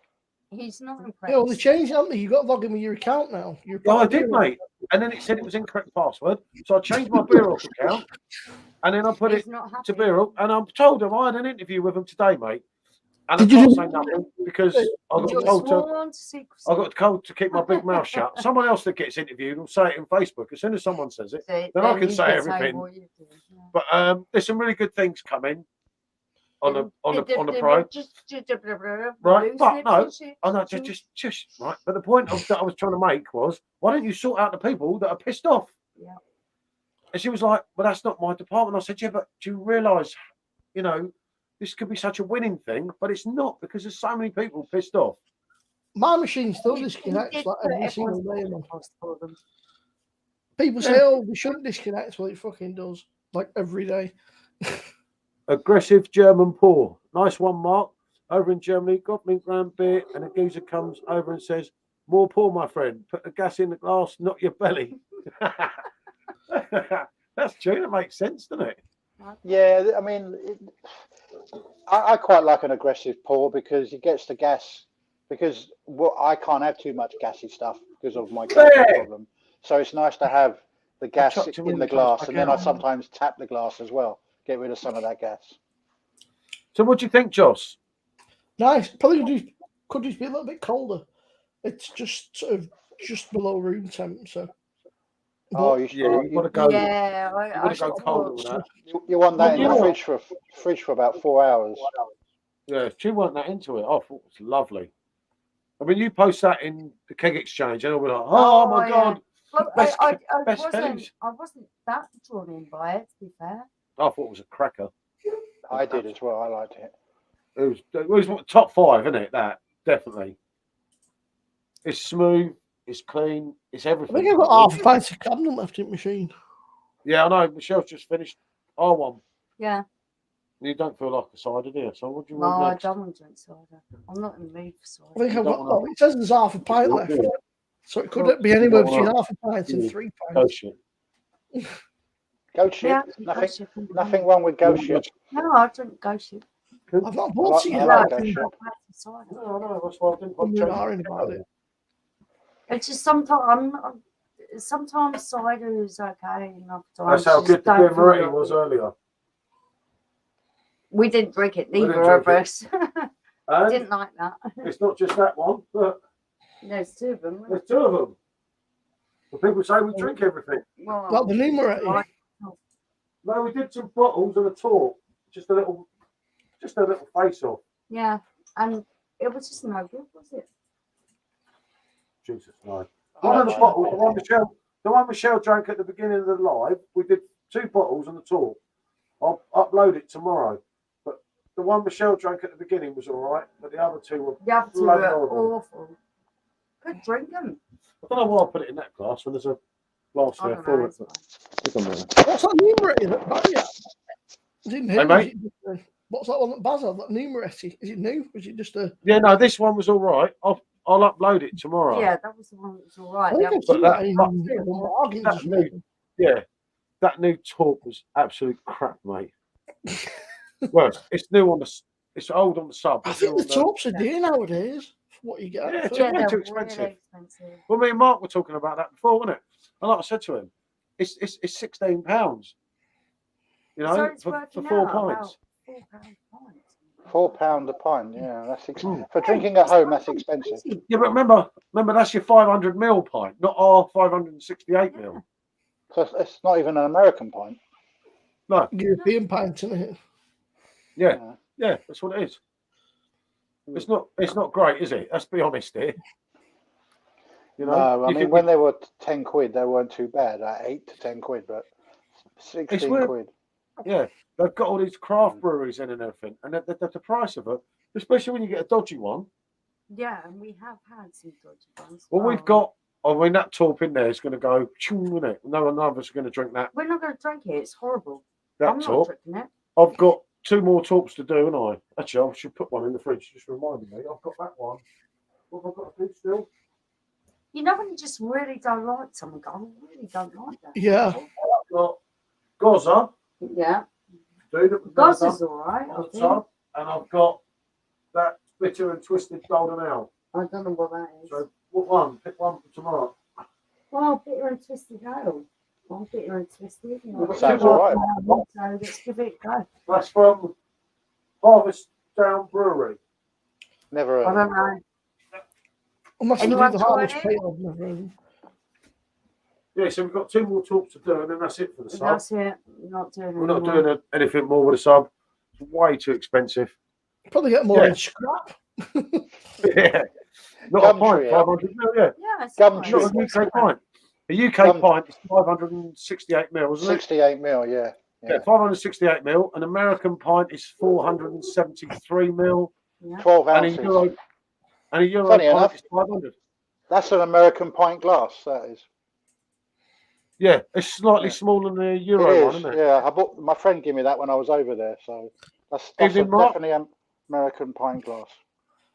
He's not impressed. Yeah, well, they changed, haven't they? You got to log in with your account now. I did, mate. And then it said it was incorrect password. So I changed my Beer Rock account. And then I put it to Beer Rock. And I told him I had an interview with him today, mate. And I can't say nothing because I got told to keep my big mouth shut. Someone else that gets interviewed will say it in Facebook. As soon as someone says it, then I can say everything. But there's some really good things coming on the pro. Right, but no, I know, just right. But the point that I was trying to make was, why don't you sort out the people that are pissed off? Yeah. And she was like, well, that's not my department. I said, yeah, but do you realise, this could be such a winning thing, but it's not because there's so many people pissed off. My machine still disconnects like every single day. People say, "Oh, we shouldn't disconnect." Well, it fucking does, like every day. Aggressive German pour. Nice one, Mark. Over in Germany, got me grand beer, and a geezer comes over and says, "More pour, my friend. Put the gas in the glass, not your belly." That's true. That makes sense, doesn't it? Yeah, I mean, I quite like an aggressive pour because it gets the gas. Because I can't have too much gassy stuff because of my gas problem. So it's nice to have the gas in the glass, and then I sometimes tap the glass as well, get rid of some of that gas. So what do you think, Joss? Nice. Probably could just be a little bit colder. It's just sort of just below room temp, so. Oh, you want to go? Yeah, I want to go colder than that. You want that in the fridge for about 4 hours. Yeah, she want that into it. I thought it was lovely. I mean, you post that in the keg exchange, and I'll be like, "Oh my god!" Well, I wasn't that drawn in by it. To be fair, I thought it was a cracker. I did as well. I liked it. It was top 5, isn't it? That definitely. It's smooth. It's clean. It's everything. I think I've got half a pint of cabinet left in the machine. Yeah, I know. Michelle's just finished our one. Yeah. You don't feel like a cider, do you? So what do you want next? I don't want to drink cider. I'm not in the mood for cider. I think I've got, it says there's half a pint left. So it could be anywhere between half a pint and 3 pints. Goat shit. Yeah, nothing wrong with goat shit. No, I drink goat shit. I've not bought it yet. No, that's why I didn't about it. It's just sometimes cider is okay, and other times That's how you good just the don't beer feel Moretti like was it. earlier. We didn't drink it, We didn't neither of drink it. us. And Didn't like that. it's not just that one, but There's two of them. there's two of them. But people say we drink everything. Like the numerator. Right. No, we did some bottles and a talk. Just a little face off. Yeah, and it was just no good, was it? Jesus, no. Oh, One of the my bottles, God. the one Michelle drank at the beginning of the live, we did 2 bottles and a talk. I'll upload it tomorrow. But the one Michelle drank at the beginning was all right, but the other 2 were The other two bloody were horrible. awful. Could drink them. I don't know why I put it in that glass when there's a glass I there don't full know. of It's it. fine. Stick on there. What's that numerator that Barry had? Is it new? Hey, mate. What's that one that Baz had? That numerator? Is it new? Was it just a? Yeah, no, this one was all right. I'll upload it tomorrow. Yeah, that was the one that was all right. I think I've But seen that- that in that- bargains. that new- Yeah, that new talk was absolute crap, mate. Well, it's new on the, it's old on the sub. I It's think new the on talks are dear nowadays for what you get. Yeah, for- Yeah, Yeah, they're too really expensive. expensive. Well, me and Mark were talking about that before, wasn't it? And like I said to him, it's £16. You know, So it's for working 4 out pints. about £4 pints. £4 a pint. Yeah, that's Mm. for drinking at home. That's expensive. Yeah, but remember that's your 500ml pint, not our 568ml. So it's not even an American pint. No, European pint, isn't it? yeah, that's what it is. It's not great, is it? Let's be honest here. You know, No, I you mean can- when they were 10 quid, they weren't too bad. Like 8 to 10 quid, but 16 weird. quid. Yeah, they've got all these craft breweries in and everything, and the price of it, especially when you get a dodgy one. Yeah, and we have had some dodgy ones. Well, we've got. I mean, that torp in there is going to go, isn't it? No one of us are going to drink that. We're not going to drink it. It's horrible. That I'm not torp. drinking it. I've got 2 more torps to do, and I should put one in the fridge. Just reminded me. I've got that one. What have I got to do still? You know when you just really don't like something, I really don't like that. Yeah. I've got Goza. Yeah. Dude, that was Goss done is all right. I on the think. top, and I've got that bitter and twisted golden ale. I don't know what that is. So, what one? Pick one for tomorrow. Well, bitter and twisted ale. Well, bitter and twisted. You know, Sounds all right. So let's give it a go. That's from Harvest Down Brewery. Never I heard. don't know. Unless they do Anyone the tried harvest it? pale, I've never heard of them. Yeah, so we've got 2 more talks to do, and then that's it for the sub. That's it. Not doing it. We're not anymore. doing anything more with a sub. It's way too expensive. Probably get more Yeah. in scrap. Yeah. Not Gumtree, a pint, 500 ml, yeah. Yeah, it's Gumtree. fine. Not a UK pint. A UK Gum- pint is 568 ml, isn't it? 68 mil, yeah. Yeah, 568 ml. An American pint is 473 ml. Yeah. 12 And ounces. a Euro Funny pint enough. is 500. That's an American pint glass, that is. Yeah, it's slightly Yeah. smaller than a It Euro is, one, isn't it? yeah. I bought my friend gave me that when I was over there, so that's Evening, Mark. definitely an American pint glass.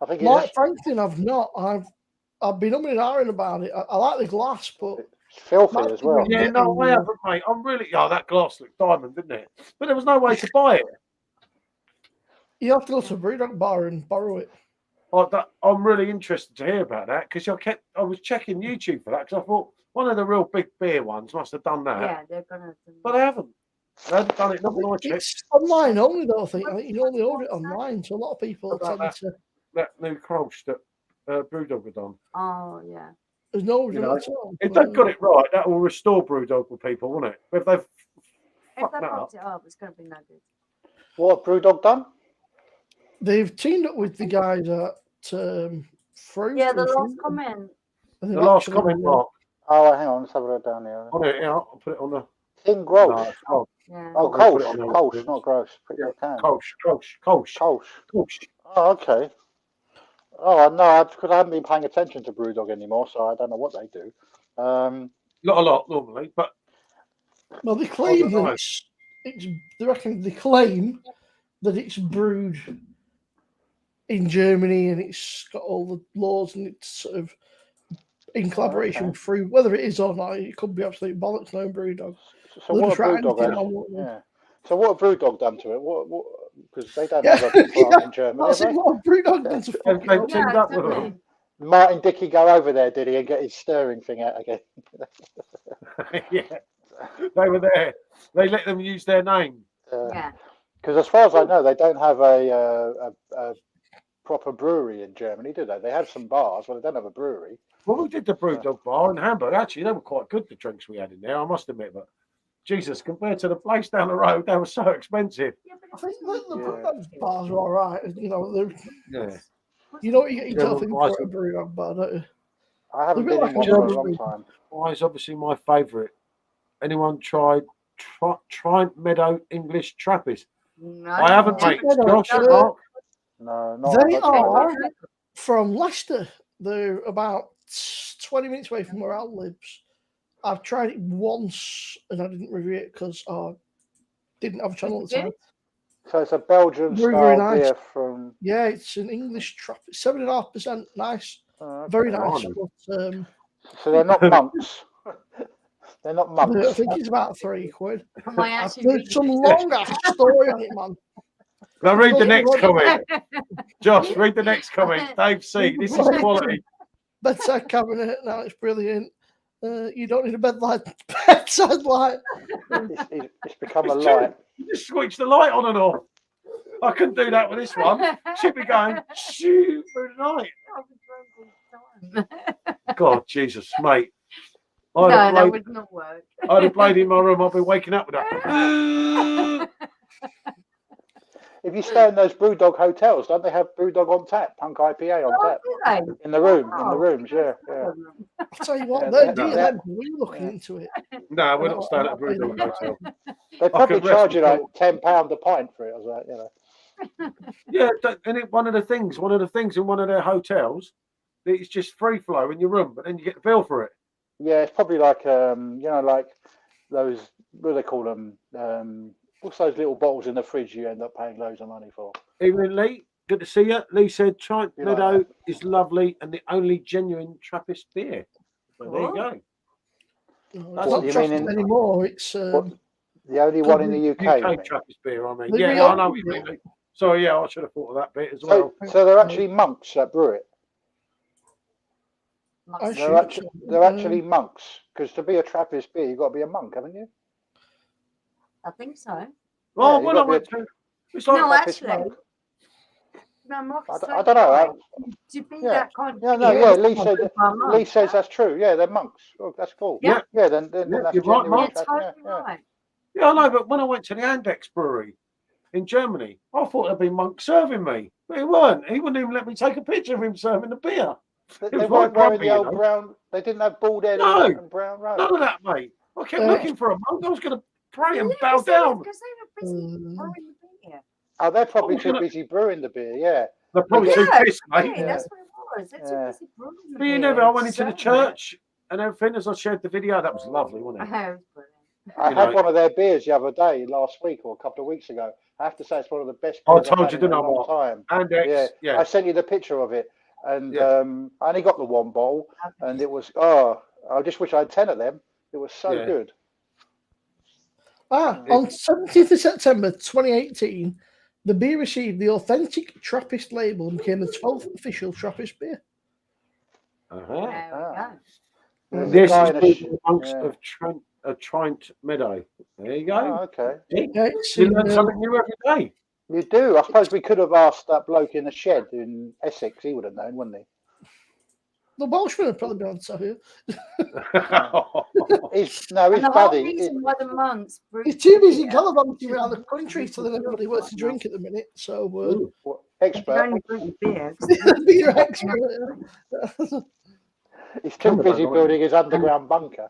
I think it Like is. Franklin, I've not. I've been umming and ahhing about it. I like the glass, but It's filthy That's as well. Yeah, no, I haven't, mate. I'm really. Oh, that glass looked diamond, didn't it? But there was no way to buy it. you have to go to a Brewdog bar and borrow it. I'm really interested to hear about that because I was checking YouTube for that because I thought one of the real big beer ones must have done that, Yeah, they're gonna. but they haven't. They haven't done it. Not when I checked. It's online only, though. I think you can only order it online, so a lot of people What about tend to. That new Crouch that Brewdog had done. Oh yeah. There's no You know, at all. If they've got it right, that will restore Brewdog with people, won't it? But if they've If fucked they that up, fucked it up, it's gonna be no good. What have Brewdog done? They've teamed up with the guys at Fruit. Yeah, the or last Fruit, comment. and the they've last actually, comment mark Oh, hang on, let's have a look down here. on it, I'll put it on the. Thin No, Grolsch. it's not. Yeah. Oh, I'm gonna put Kolsch. it on the- Kolsch, not gross. Put Yeah, your can. Kolsch. Kolsch. Oh, okay. Oh, no, because I haven't been paying attention to Brewdog anymore, so I don't know what they do. Not a lot normally, but well, they claim know. that it's. They reckon they claim that it's brewed in Germany and it's got all the laws and it's sort of in collaboration okay. with Fruit. Whether it is or not, it could be absolute bollocks. No Brewdog. So They'll what just have write Brewdog anything done? on what they- Yeah. So what have Brewdog done to it? What? Because they don't Yeah, have a plant yeah, in Germany, That's have it. they? What have Brewdog done to fuck it They've up? teamed up with exactly. them. Martin Dickey go over there, did he, and get his stirring thing out again? Yeah, they were there. They let them use their name. Yeah. Because as far as I know, they don't have a proper brewery in Germany, do they? They have some bars, but they don't have a brewery. Well, we did the Brewdog bar in Hamburg. Actually, they were quite good, the drinks we had in there, I must admit. But Jesus, compared to the place down the road, they were so expensive. Yeah, but I think the bars are all right. You know, Yeah. you know what you get yourself Yeah, in well, for a brewdog bar, don't you? I haven't They're been in like one a for a German long brew. time. Why is obviously my favourite. Anyone tried Triumph Meadow English Trappist? no, I haven't, never mate. Meadow, Josh, sure. Mark. No, not. They I've are tried it. from Leicester. They're about 20 minutes away from where Al lives. I've tried it once and I didn't review it because I didn't have a channel at the time. So it's a Belgian Very, style very nice. beer from. Yeah, it's an English trap. 7.5%. Nice. Okay. Very nice. Blimey. But, So they're not monks. They're not I monks. think it's about £3. Am I I've actually heard reading some it? long ass story on it, man. Now read the next Doesn't comment. Josh, read the next comment. Dave C. This is quality. Bedside cabinet. Now it's brilliant. You don't need a bedside light. It's become a It's true. light. You just switch the light on and off. I couldn't do that with this one. She'd be going super night. God, Jesus, mate. No, that played, would not work. I'd have played in my room. I'd be waking up with that. If you stay in those Brewdog hotels, don't they have Brewdog on tap, Punk IPA on tap? Do they? In the room, in the Wow. rooms, yeah. I'll tell you what, Yeah, they're yeah. we're looking into it. No, we're not staying at a Brewdog hotel. They probably could rest charge you like assured. £10 a pint for it, or that, you know. Yeah, and one of the things in one of their hotels, it's just free flow in your room, but then you get the bill for it. Yeah, it's probably like like those, what do they call them? What's those little bottles in the fridge you end up paying loads of money for? Evening, Lee. Good to see you. Lee said Triumph You like Meadow that? is lovely and the only genuine Trappist beer. So there you go. No, That's it's What, not you Trappist mean in- anymore. It's What, the only one in the UK, you mean? Trappist beer, I mean. They Yeah, I reopened know what you mean. it. Lee. Sorry, yeah, I should have thought of that bit as well. So they're actually monks that brew it. I They're shoot. they're actually monks, because to be a Trappist beer, you've got to be a monk, haven't you? I think so. Oh, Yeah, when you I got went to, it's like No, Trappist actually, monk. no, Mark, I don't know. to be Yeah. that kind of Yeah, no, beer, yeah. it's Lee not said good for a monk, Lee says that's true. Yeah, they're monks. Oh, that's cool. Yeah. Yeah. Then Yeah, that's you're right, genuine. Mark. You're totally Yeah. right. yeah, I know, but when I went to the Andex brewery in Germany, I thought there'd be monk serving me, but he weren't. He wouldn't even let me take a picture of him serving the beer. They It was weren't right wearing grumpy, the you old know. brown. They didn't have bald head No. and brown robes. None of that, mate. I kept Yeah. looking for a monk. I was going to pray and Yeah, bow down. because they were busy brewing the beer. Oh, they're probably Oh, too busy brewing the beer. Yeah. They're probably too Yeah, pissed, mate. yeah, that's what it was. They're Yeah. too busy brewing the But beer. you never, I went into the serving it. church and everything as I shared the video. That was lovely, wasn't it? Oh, it was brilliant. I You had know. one of their beers the other day, last week or a couple of weeks ago. I have to say it's one of the best I beers I've told had you, in didn't a I, long Mark? time. Andex, yeah. I sent you the picture of it, and Yeah. I only got the one bottle, and it was I just wish I had 10 of them. It was so Yeah. good. On 17th of September 2018, the beer received the authentic Trappist label and became the 12th official Trappist beer. Uh-huh. There we go. There's a This guy is in a the monks yeah. of Trent Meadow. There you go. Oh, okay. See? Yeah, it's You in, learn something new every day. You do. I suppose we could have asked that bloke in the shed in Essex. He would have known, wouldn't he? the Welshman would probably be on top here. His And the whole buddy. reason why the monks brewed He's too busy beer, gallivanting around the country telling everybody what to drink at the minute. So, Ooh. they can Expert. only brew beer. beer expert. He's too Remember busy that, building his underground bunker.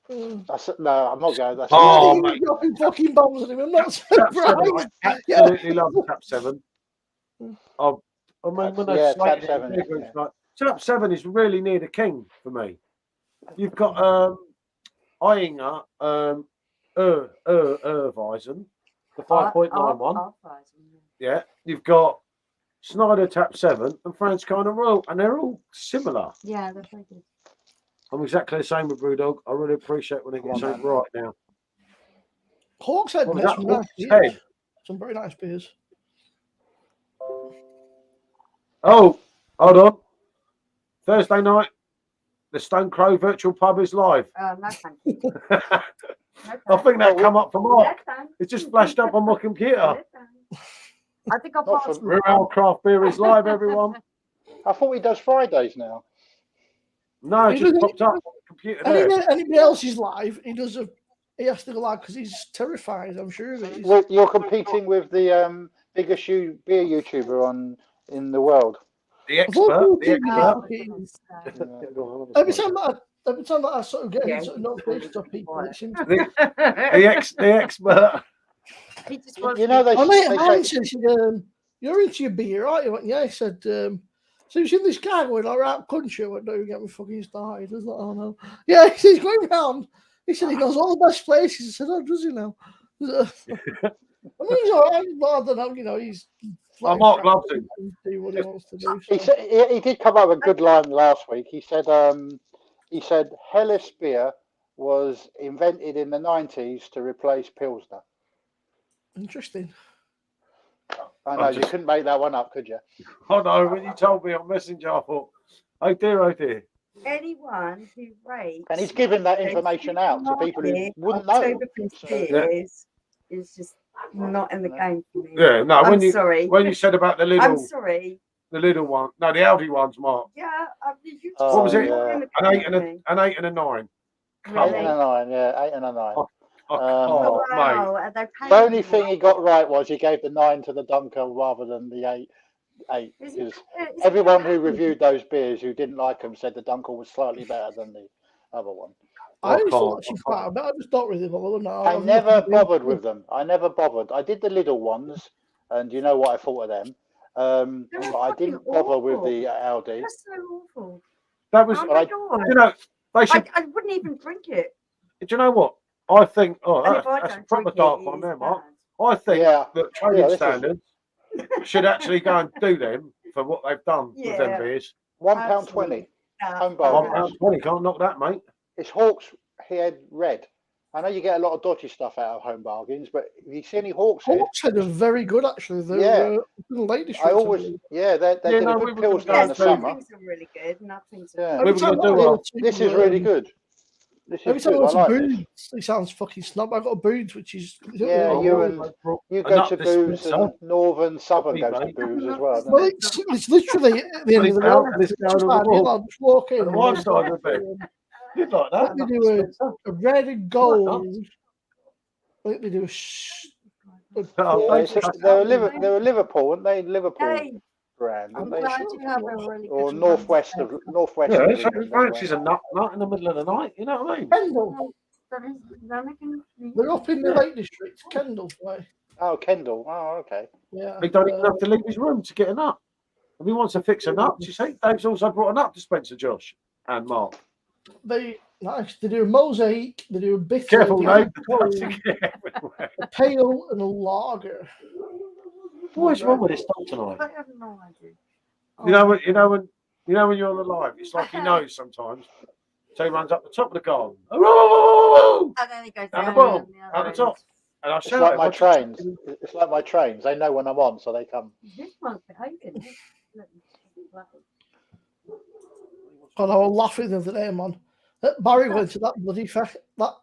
No, I'm not going. That's Oh, He's mate. dropping fucking bombs at him. I'm not Tap 7, surprised. I absolutely love Tap 7. I mean, when they Yeah, slated Tap 7, it, it's yeah. like, Tap 7 is really near the king for me. You've got Eyinger, Weizen, the 5.91. Yeah, you've got Snyder Tap 7 and Franz Kind of Royal, and they're all similar. Yeah, they're very good. I'm exactly the same with Brewdog. I really appreciate when they get something right now. Hawkshead What was makes that? some nice Hawkshead? beers. Some very nice beers. Oh, hold on. Thursday night, the Stone Crow virtual pub is live. Oh, no, thank you. I think that come up for Mark. It just flashed up on my computer. I think I'll Not pass. for- Real Craft Beer is live, everyone. I thought he does Fridays now. No, it He just doesn't- popped up on the computer there. Anybody else is live, he has to go live because he's terrified, I'm sure of it. You're competing with the biggest beer YouTuber in the world. The expert. Every time that I sort of get any sort of notifications of people, it seems to the expert. He just You know, they said, you're into your beer, aren't you? I went, yeah, he said, so you've seen this guy going all around country? I went, no, you get me fucking started. I was like, oh no. Yeah, he said, he's going round. He said he knows all the best places. I said, oh, does he now? I mean, he's all right, but I don't know, you know, he's. Mark loves him. Do what he wants to do. He did come up with a good line last week. He said, Helles beer was invented in the 90s to replace Pilsner. Interesting. I know, you couldn't make that one up, could you? Oh no, when you told me on Messenger, I thought, oh dear. Anyone who rates. And he's giving that information out to people who wouldn't know. Is just not in the game for me. Yeah, no, I'm sorry. When you said about the little. I'm sorry. The little one. No, the Audi ones, Mark. Yeah. What was it? Yeah. An 8 and a 9. Really? 8 and a 9, yeah, 8 and a 9. Mate. The only thing he got right was he gave the 9 to the Dunker rather than the 8. Because everyone who reviewed those beers who didn't like them said the Dunker was slightly better than the other one. I thought she found, but I just don't really bother them now. I never bothered with them. I never bothered. I did the little ones, and you know what I thought of them. But I didn't bother with the Audi. That's so awful. That was, you know, they should. I wouldn't even drink it. Do you know what? I think. Oh, And if that's I a proper don't dark drink it, one there, it's Mark. bad. I think that trading this standards should actually go and do them for what they've done with them Yeah. beers. £1.20. Home bargains. £1.20, can't knock that, mate. It's Hawks Head Red. I know you get a lot of dodgy stuff out of Home Bargains, but if you see any Hawks Head, Hawks Head are very good actually. They're lady I always, they did a good Pilsner in the summer. Things are really good. Nothing's This is really good. Every time I go to Boots, it sounds fucking snob. I got a Boots, which is you go to Boots and Northern Southern goes to Boots as well. Well, it's literally at the end of the world. Just walk in. One side of the bed. You'd like that. They do a red and gold. I think they do they're Liverpool, aren't they? Liverpool brand, aren't they? Or northwest of She's a nut in the middle of the night. You know what I mean? Kendall. They're up in the Lake District, Kendall way. Oh, Kendall. Oh, okay. Yeah. He don't even have to leave his room to get a nut. If he wants to fix a nut, you see, Dave's also brought a nut dispenser, Josh and Mark. They do a mosaic, they do a bitter, careful, mate. A pale and a lager. What is wrong with this dog tonight? I have no idea. You know when you're on the live, it's like he knows sometimes. So he runs up the top of the garden. And then he goes down the bottom, at the top. And it's like my trains. It's like my trains. They know when I'm on, so they come. This one's behaving. God, I was laughing the other day, man. Barry went to that bloody fest, that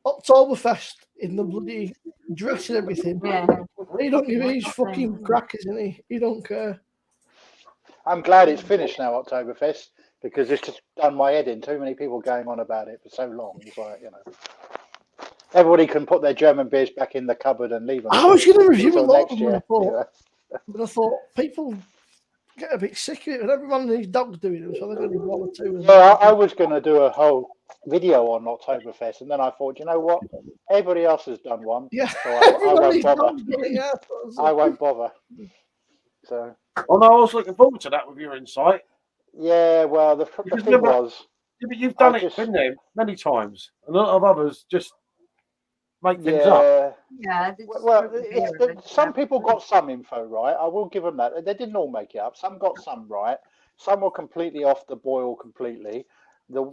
Oktoberfest in the bloody dress and everything. Yeah. He don't give his fucking crack, isn't he? He don't care. I'm glad it's finished now, Oktoberfest, because it's just done my head in. Too many people going on about it for so long. It's like, you know, everybody can put their German beers back in the cupboard and leave them. I was going to review a lot of them, but I thought people get a bit sick of it, and everyone and his dog's doing them, so they're going to do one or two. Yeah, I was going to do a whole video on Oktoberfest, and then I thought, you know what? Everybody else has done one. Yeah, so I won't bother. I won't bother. So. Oh no, I was looking forward to that with your insight. Yeah, well, the thing was. Yeah, but you've done it, been there many times. A lot of others just make things up. Yeah. Well, some people got some info right. I will give them that. They didn't all make it up. Some got some right. Some were completely off the boil completely. The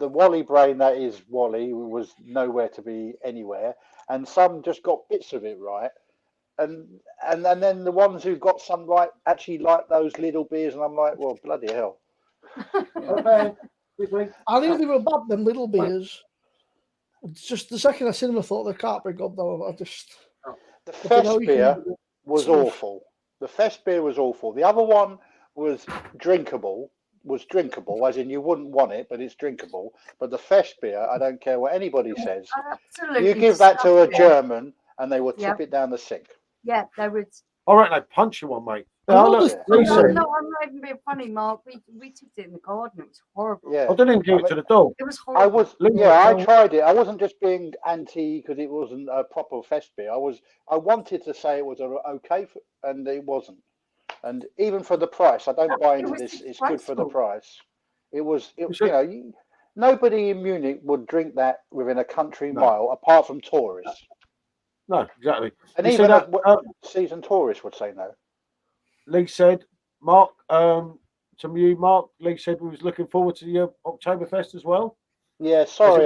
Wally brain that is Wally was nowhere to be anywhere, and some just got bits of it right. and then the ones who got some right actually like those little beers, and I'm like, well, bloody hell. Okay. I knew they were bad, them little beers. It's just the second I seen them, I thought they can't be good though. The Fest beer was awful. The Fest beer was awful. The other one was drinkable, as in you wouldn't want it, but it's drinkable. But the Fest beer, I don't care what anybody says. Absolutely. You give that to a German and they will tip it down the sink. Yeah, they would. All right, they punch you one, mate. Oh, look, No, I'm not even being funny, Mark. We took it in the garden. It was horrible. Yeah. I didn't even give it to the dog. It was horrible. I tried it. I wasn't just being anti because it wasn't a proper Fest beer. I wanted to say it was okay, and it wasn't. And even for the price, I don't buy into this. It's good for the price. Nobody in Munich would drink that within a country mile, apart from tourists. No, exactly. And even seasoned tourists would say no. Lee said, Mark, Lee said we was looking forward to the Oktoberfest as well. Yeah, sorry.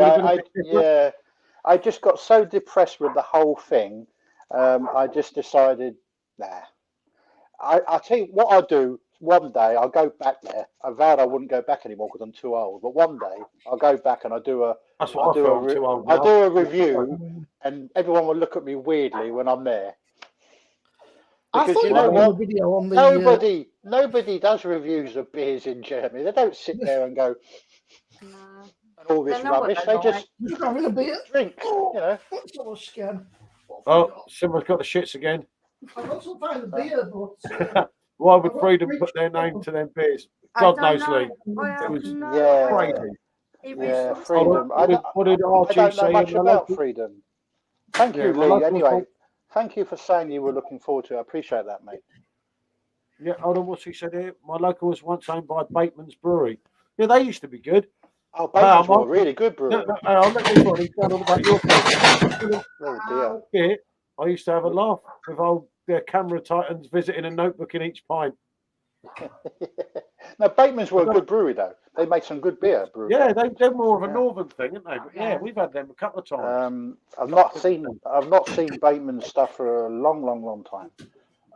I just got so depressed with the whole thing. I just decided, nah. I'll tell you what I'll do. One day I'll go back there. I vowed I wouldn't go back anymore because I'm too old. But one day I'll go back and I'll do a review, and everyone will look at me weirdly when I'm there. Because you know what? Nobody does reviews of beers in Germany. They don't sit there and go and all this rubbish. They just having a beer. Drink. You know. That's not a scam. Oh, someone's got the shits again. I've got some kind of beer, but why would Freedom put their name to them beers? God knows, Lee. It was crazy. Yeah, Freedom. What did RG I don't say? know much about Freedom. Thank you, Lee. Anyway, thank you for saying you were looking forward to it. I appreciate that, mate. Yeah, hold on, what's he said here? My local was once owned by Bateman's Brewery. Yeah, they used to be good. Oh, Bateman's were a really good brewery. I'll let you tell them about your place. Oh, dear. I used to have a laugh with old camera titans visiting a notebook in each pint. No, Bateman's were a good brewery, though. They made some good beer. Yeah, they're more of a northern thing, aren't they? But yeah, we've had them a couple of times. I've not seen Bateman's stuff for a long time.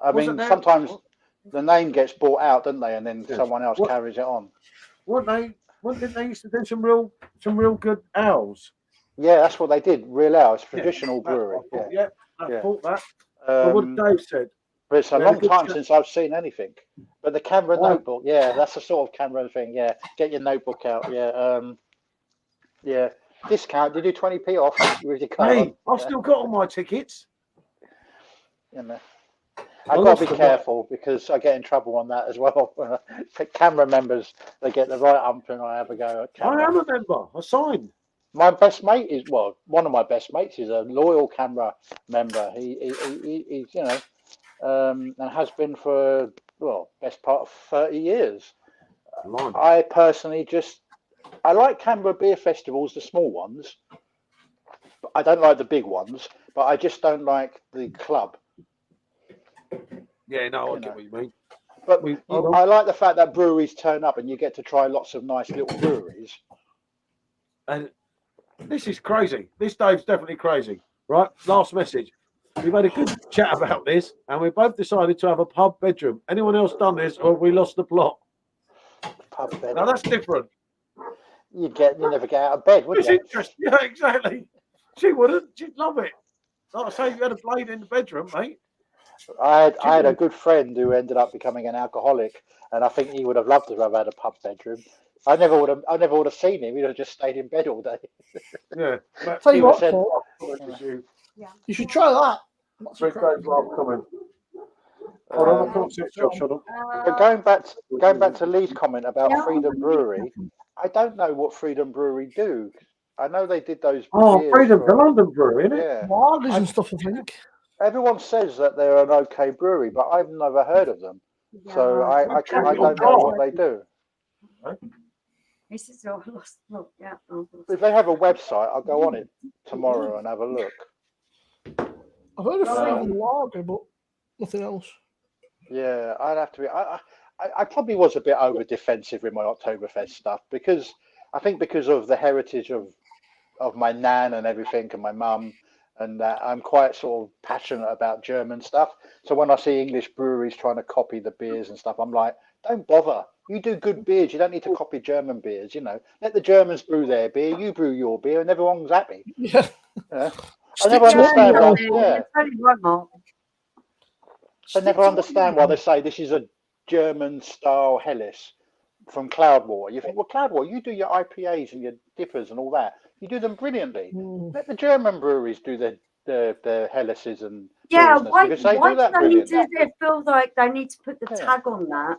I mean, sometimes the name gets bought out, doesn't they? And then someone else carries it on. Didn't they used to do some real good ales? Yeah, that's what they did. Real ales, traditional brewery. I thought that. What Dave said. But it's a long time since I've seen anything. But the camera notebook, that's the sort of camera thing. Yeah, get your notebook out. Yeah, discount. You do 20p off with your card. Hey, I've still got all my tickets. You know. I've got to be careful because I get in trouble on that as well. Camera members, they get the right ump and I have a go at camera. I am a member. I signed. My best mate is one of my best mates is a loyal camera member. He's and has been for best part of 30 years. I personally I like Canberra beer festivals, the small ones. I don't like the big ones, but I just don't like the club. Yeah, no, I get what you mean. But I like the fact that breweries turn up and you get to try lots of nice little breweries. And this is crazy. This Dave's definitely crazy, right? Last message. We've had a good chat about this, and we both decided to have a pub bedroom. Anyone else done this, or have we lost the plot? Pub bedroom. Now that's different. You never get out of bed, would you? It's interesting. Yeah, exactly. She wouldn't. She'd love it. Like I say, you had a blade in the bedroom, mate. I had a good friend who ended up becoming an alcoholic, and I think he would have loved to have had a pub bedroom. I never would have seen him. He'd have just stayed in bed all day. Yeah. Tell you what, Paul, you should try that. But going back to Lee's comment about Freedom Brewery, I don't know what Freedom Brewery do. I know they did those. Freedom, the London Brewery, isn't it? Yeah. Lagers and stuff, I think. Everyone says that they're an okay brewery, but I've never heard of them. So I don't know what they do. This is all lost. Look, If they have a website, I'll go on it tomorrow and have a look. I've heard of Freedom Lager, but nothing else. Yeah, I'd have to be. I probably was a bit over defensive with my Oktoberfest stuff because of the heritage of my nan and everything and my mum. and I'm quite sort of passionate about German stuff. So when I see English breweries trying to copy the beers and stuff, I'm like, don't bother. You do good beers. You don't need to copy German beers. Let the Germans brew their beer. You brew your beer, and everyone's happy. Yeah. I never understand why. Yeah. Right, I never understand why they say this is a German style Helles from Cloudwater. You think, well, Cloudwater, you do your IPAs and your dippers and all that. You do them brilliantly. Let the German breweries do their Helleses and why because they do do that they need brilliantly. to feel like they need to put the tag on that?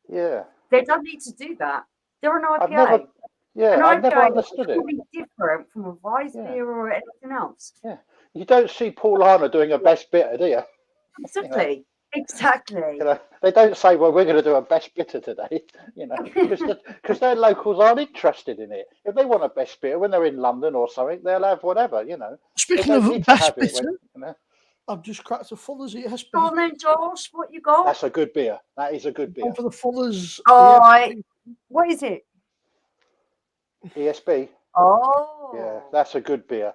Yeah. They don't need to do that. They're an IPA. I've never understood it. It's different from a Weiss beer or anything else. Yeah. You don't see Paul Harner doing a best bitter, do you? Exactly. Exactly. They don't say, well, we're going to do a best bitter today, because their locals aren't interested in it. If they want a best bitter when they're in London or something, they'll have whatever, Speaking of best bitter, I've just cracked a Fuller's ESB. Go on then, Josh, what you got? That's a good beer. That is a good beer. For the Fuller's ESB. What is it? ESB. Oh. Yeah, that's a good beer.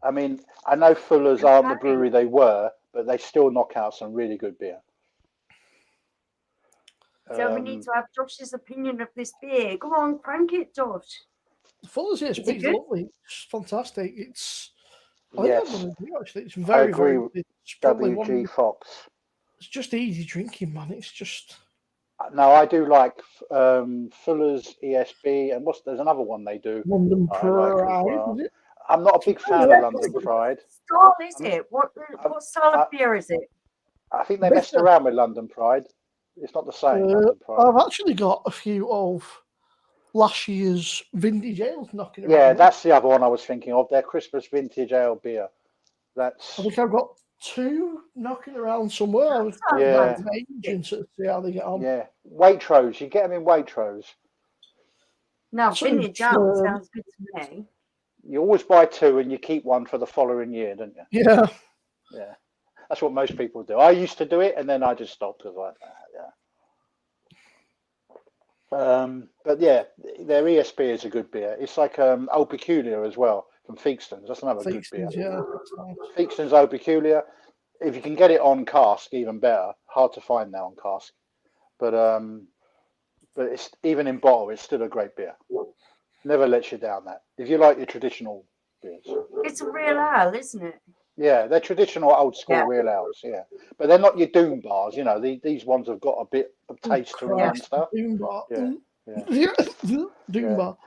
I mean, I know Fuller's aren't the brewery they were, but they still knock out some really good beer. So we need to have Josh's opinion of this beer. Go on, crank it, Josh. The Fuller's ESB is lovely. It's fantastic. It's actually, it's very, very good. WG Fox. It's just easy drinking, man. It's just. No, I do like Fuller's ESB, and there's another one they do. London Pride, is it? I'm not a big fan of London Pride. What style is it? What style of beer is it? I think they messed around with London Pride. It's not the same. London Pride. I've actually got a few of last year's vintage ales knocking around. Yeah, that's the other one I was thinking of. Their Christmas vintage ale beer. I think I've got 2 knocking around somewhere. I was agent to see how they get on. Yeah, Waitrose. You get them in Waitrose. No, vintage ale sounds good to me. You always buy 2 and you keep one for the following year, don't you? Yeah. Yeah. That's what most people do. I used to do it and then I just stopped because like that. But yeah, their ESB is a good beer. It's like Old Peculiar as well from Theakston's. That's another good beer. Yeah. Theakston's Old Peculiar. If you can get it on cask, even better. Hard to find now on cask, but it's even in bottle, it's still a great beer. Never lets you down. That if you like your traditional beers, it's a real ale, isn't it? Yeah, they're traditional old school real ales. Yeah, but they're not your Doom bars. These ones have got a bit of taste to them and stuff. Doom bar. Doom bar.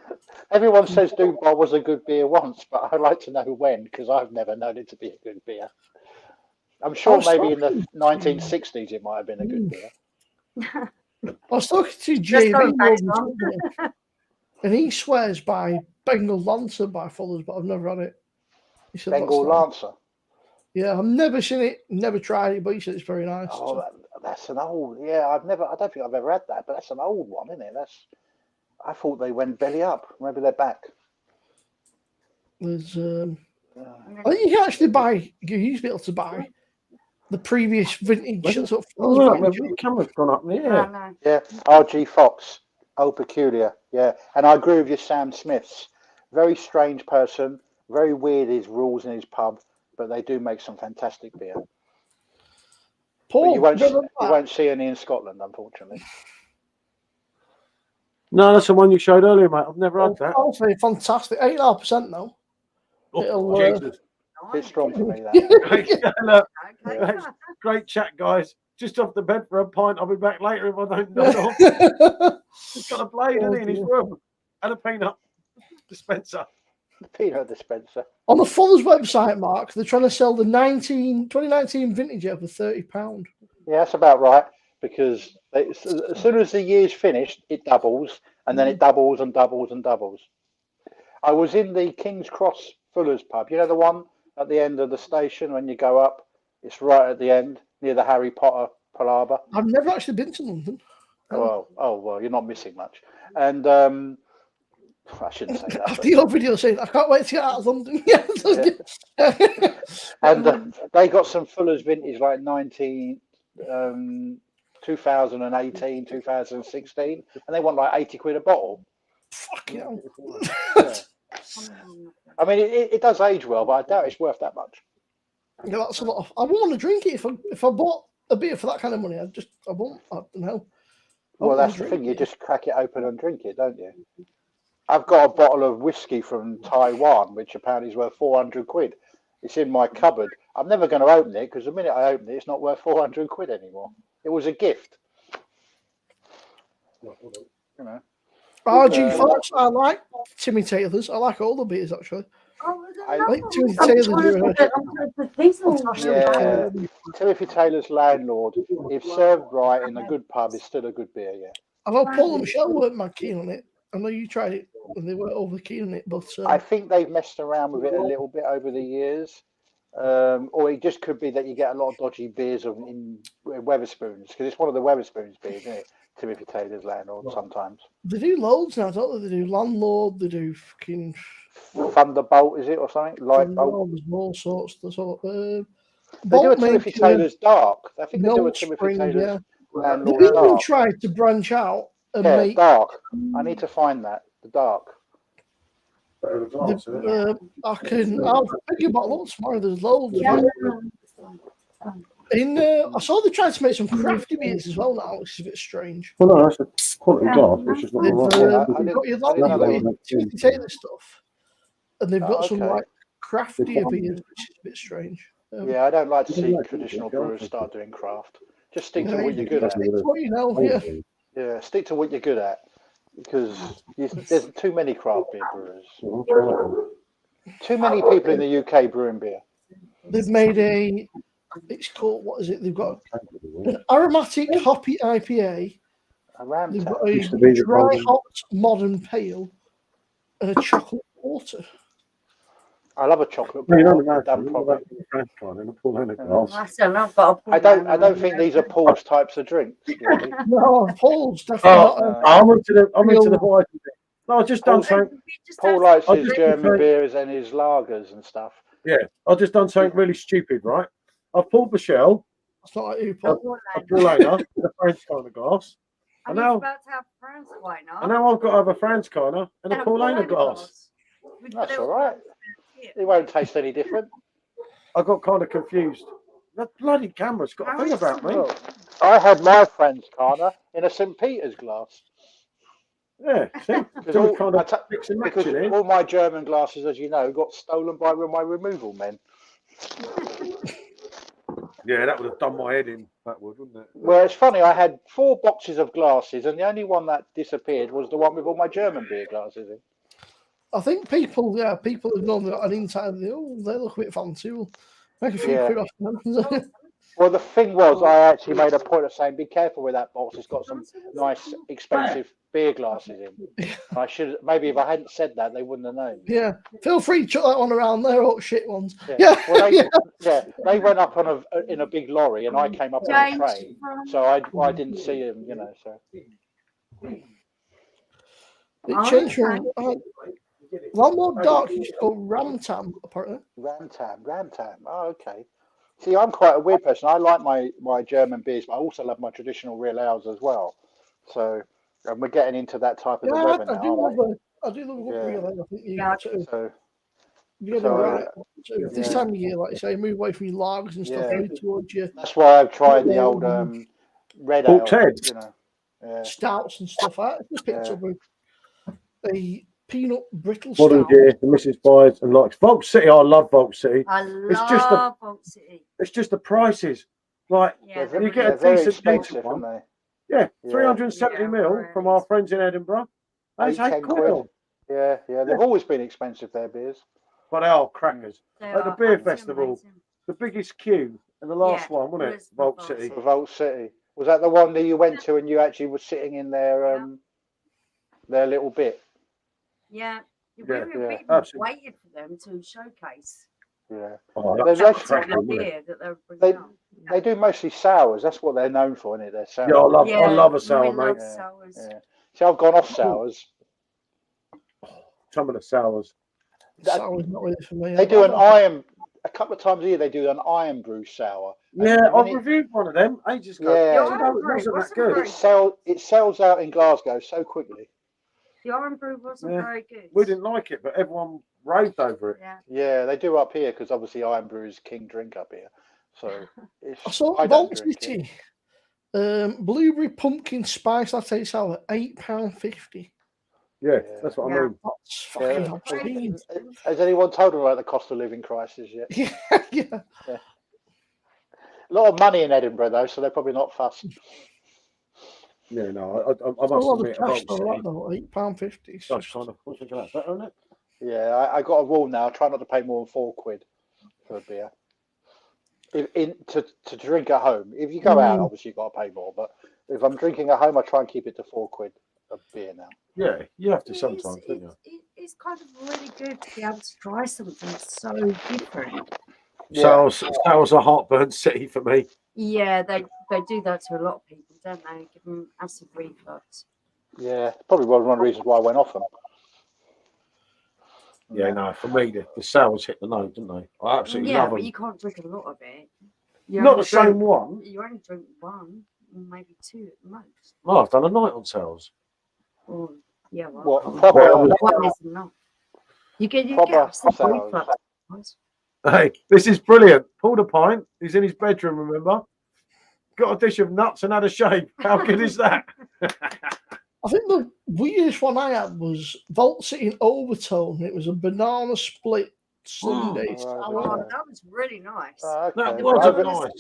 Everyone says Doom bar was a good beer once, but I'd like to know when, because I've never known it to be a good beer. I'm sure maybe in the 1960s it might have been a good beer. I was talking to JB and he swears by Bengal Lancer by Fuller's, but I've never had it. He said, Bengal Lancer? Yeah, I've never seen it, never tried it, but he said it's very nice. Oh, that's an old, I don't think I've ever had that, but that's an old one, isn't it? I thought they went belly up. Maybe they're back. There's, I think you can actually buy, you used to be able to buy the previous vintage. The camera's gone up there. Yeah, RG Fox, Old Peculiar. Yeah, and I agree with you, Sam Smith's. Very strange person, very weird his rules in his pub, but they do make some fantastic beer. Paul, you won't see any in Scotland, unfortunately. No, that's the one you showed earlier, mate. I've never had that. I'll say fantastic. 8.5% now. Oh, Jesus. A bit strong for me, that. Great chat, guys. Just off the bed for a pint. I'll be back later if I don't know. He's got a blade in his room and a peanut dispenser. Peanut dispenser. On the Fuller's website, Mark, they're trying to sell the 2019 vintage ale for £30. Yeah, that's about right, because as soon as the year's finished, it doubles, and then it doubles and doubles and doubles. I was in the King's Cross Fuller's pub. You know the one at the end of the station when you go up? It's right at the end, near the Harry Potter palaver. I've never actually been to London. Well, you're not missing much. And I shouldn't say that. After your video saying, I can't wait to get out of London. And they got some Fuller's vintage like 2018, 2016, and they want like 80 quid a bottle. Fuck yeah. I mean, it does age well, but I doubt it's worth that much. Yeah, that's a lot of. I wouldn't want to drink it if I bought a beer for that kind of money. I won't. I don't know. Well, that's the thing. You just crack it open and drink it, don't you? I've got a bottle of whiskey from Taiwan, which apparently is worth 400 quid. It's in my cupboard. I'm never going to open it because the minute I open it, it's not worth 400 quid anymore. It was a gift. You know. RG folks, I like Timmy Taylor's. I like all the beers actually. I like Timothy Taylor's. Yeah, Timothy Taylor's Landlord, if served right in a good pub, is still a good beer. Yeah. I know Paul and Michelle weren't mad keen on it. I know you tried it and they weren't over keen on it, but I think they've messed around with it a little bit over the years. Or it just could be that you get a lot of dodgy beers in Wetherspoons, because it's one of the Wetherspoons beers, isn't it? Timothy Taylor's Landlord sometimes. They do loads now, don't they? They do Landlord, they do fucking Thunderbolt, is it, or something? Lightbolt? There's all sorts. They do a Timothy Taylor's Dark. I think they do a Timothy Taylor's Landlord Dark. Dark. Tried to branch out and make Dark. I need to find that, the Dark. I'll pick your bottle up tomorrow. There's loads. Yeah. I saw they tried to make some crafty beers as well now, which is a bit strange. Well, no, that's a quality glass, which is not You've got Timothy Taylor stuff, and they've got some like craftier beers, which is a bit strange. Yeah, I don't like to see traditional brewers start doing craft. Just stick to what you're good at. What you know, yeah. Yeah, stick to what you're good at, because there's too many craft beer brewers. Too many people in the UK brewing beer. They've made it's called, what is it? They've got an aromatic hoppy IPA. They've got a dry hot modern pale and a chocolate porter. I love a chocolate porter. I don't think these are Paul's types of drinks. Really. No, Paul's definitely not. I'm into the white. No, I just done something. Paul likes his German beers and his lagers and stuff. Yeah, I've just done something really stupid, right? I've pulled Michelle. That's not like you, Paul. A Paulina, a French kind of glass. And now, about to have France wine now. And now I've got to have a France kind and a Paulina glass. That's all right. It won't taste any different. I got kind of confused. That bloody camera's got a thing about me. I had my French Carner in a St. Peter's glass. Yeah, see? Because all my German glasses, as you know, got stolen by my removal men. Yeah, that would have done my head in. That would, wouldn't it? Well, it's funny. I had 4 boxes of glasses, and the only one that disappeared was the one with all my German beer glasses in. I think people have known that an inside. They look a bit fancy. We'll make a few quid off them. Well, the thing was, I actually made a point of saying, be careful with that box. It's got some nice, expensive beer glasses in. I should maybe if I hadn't said that, they wouldn't have known. Yeah, feel free to chuck that one around. They're all shit ones. Yeah, well, they went up in a big lorry, and I came up on a train, so I didn't see them, you know. So it changed from one more dark. It's called Ramtam, apparently. Ramtam. Oh, okay. See, I'm quite a weird person. I like my German beers, but I also love my traditional real ales as well. So, and we're getting into that type of the weather now. I do love a real ale. I think you're right. So this time of year, like you say, move away from your lagers and stuff, move towards you. That's why I've tried the old red ale, you know, stouts and stuff. I just picked up a peanut brittle stout. The Mrs. buys and likes Vault City. I love Vault City. I love Vault City. It's just the prices. Like you get a decent one. Yeah, 370 mil from our friends in Edinburgh. That's £8. Yeah. They've always been expensive, their beers. But they are crackers. At the beer festival, the biggest queue and the last one, wasn't it? Vault City. Vault City. Was that the one that you went to and you actually were sitting in their little bit? Yeah. We waited for them to showcase. Yeah. They do mostly sours. That's what they're known for, isn't it? They're sours. Yeah, I love a sour, mate. Yeah. See, I've gone off sours. Some of the sours. Sour's not really for me. They do an iron a couple of times a year. They do an iron brew sour. Yeah, I've reviewed one of them ages ago. Yeah, it sells out in Glasgow so quickly. The Iron Brew wasn't very good. We didn't like it, but everyone raved over it. Yeah. Yeah, they do up here because obviously Iron Brew is king drink up here. So I saw I don't drink it. City. Blueberry pumpkin spice latte sour, £8.50. Yeah, that's what I mean. That's fucking obscene. Has anyone told them about the cost of living crisis yet? Yeah. A lot of money in Edinburgh though, so they're probably not fussed. Yeah, no, I must admit, £8.50. Gosh, kind of think that's better, isn't it? Yeah, I got a rule now. I try not to pay more than £4 for a beer. To drink at home. If you go out, obviously you've got to pay more. But if I'm drinking at home, I try and keep it to £4 a beer now. Yeah, you have to sometimes, don't you? It's kind of really good to be able to try something so different. Sales a heartburn city for me. Yeah, they do that to a lot of people, don't they? Give them acid reflux. Yeah, probably one of the reasons why I went off them. Yeah, no, for me, the sales hit the note, didn't they? I absolutely love them. But you can't drink a lot of it. Not the same one. You only drink one, maybe two at the most. Well, I've done a night on sales. Oh, yeah, One is enough. You get sales. reflux. Hey, this is brilliant. Pulled a pint. He's in his bedroom, remember? Got a dish of nuts and had a shave. How good is that? I think the weirdest one I had was Vault City in Overtone. It was a banana split Sunday sour. Oh, that was really nice. Okay. That wasn't nice.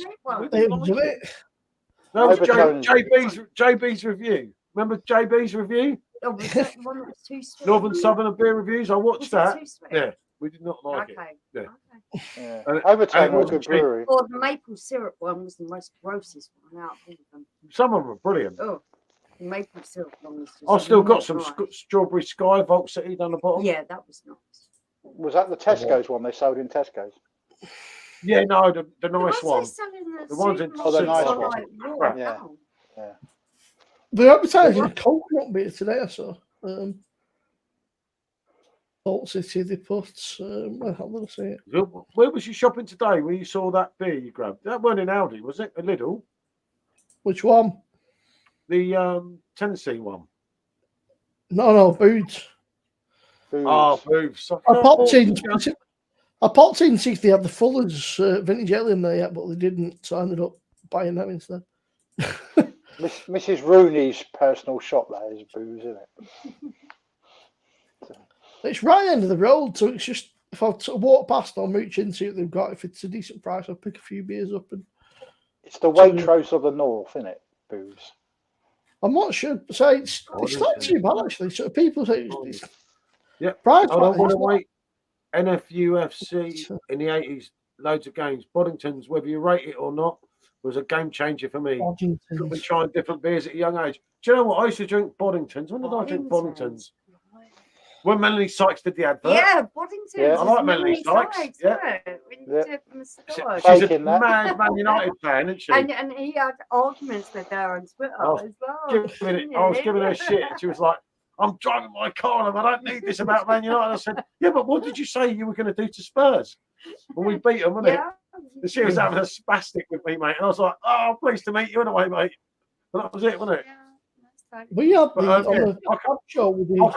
That was JB's review. Remember JB's review? Oh, was that the one that was too sweet? Northern Southern Beer Reviews. I watched that. Too sweet? Yeah, we did not like it. Yeah. Yeah. Overtone was a good brewery. Or the maple syrup one was the most grossest one out of all of them. Some of them were brilliant. Oh, the maple syrup one was just. I've still got some nice. Strawberry Sky Vault City down the bottom. Yeah, that was nice. Was that the Tesco's one they sold in Tesco's? Yeah, no, the nice one. The ones in the nice one. Like, yeah. They're advertising coconut beer today, I saw. Vault City, they put. Where did I see it? Where was you shopping today where you saw that beer you grabbed? That weren't in Aldi, was it? A Lidl? Which one? The Tennessee one. No, Boots. Oh, Boots. I popped in to see if they had the Fuller's vintage ale in there yet, but they didn't, so I ended up buying them instead. Mrs. Rooney's personal shop, that is Booze, isn't it? It's right end of the road, so it's just if I walk past, I'll mooch into it. They've got if it's a decent price, I'll pick a few beers up. And it's the Waitrose of the North, isn't it? Booze. I'm not sure. So it's not too bad actually. So people say it's yeah. Price I don't want to wait. NFUFC in the 80s, loads of games. Boddington's, whether you rate it or not, was a game changer for me. I've been trying different beers at a young age. Do you know what? I used to drink Boddington's. When did I drink Boddington's? When Melanie Sykes did the advert. Yeah, Boddington's. Yeah, I like Melanie Sykes. Yeah. She's a mad Man United fan, isn't she? And he had arguments with her on Twitter as well. I was giving her shit. And she was like, I'm driving my car and I don't need this about Man United. I said, yeah, but what did you say you were going to do to Spurs? When we beat them, wasn't it? And she was having a spastic with me, mate. And I was like, oh, pleased to meet you anyway, mate. And that was it, wasn't it? Yeah. We had I can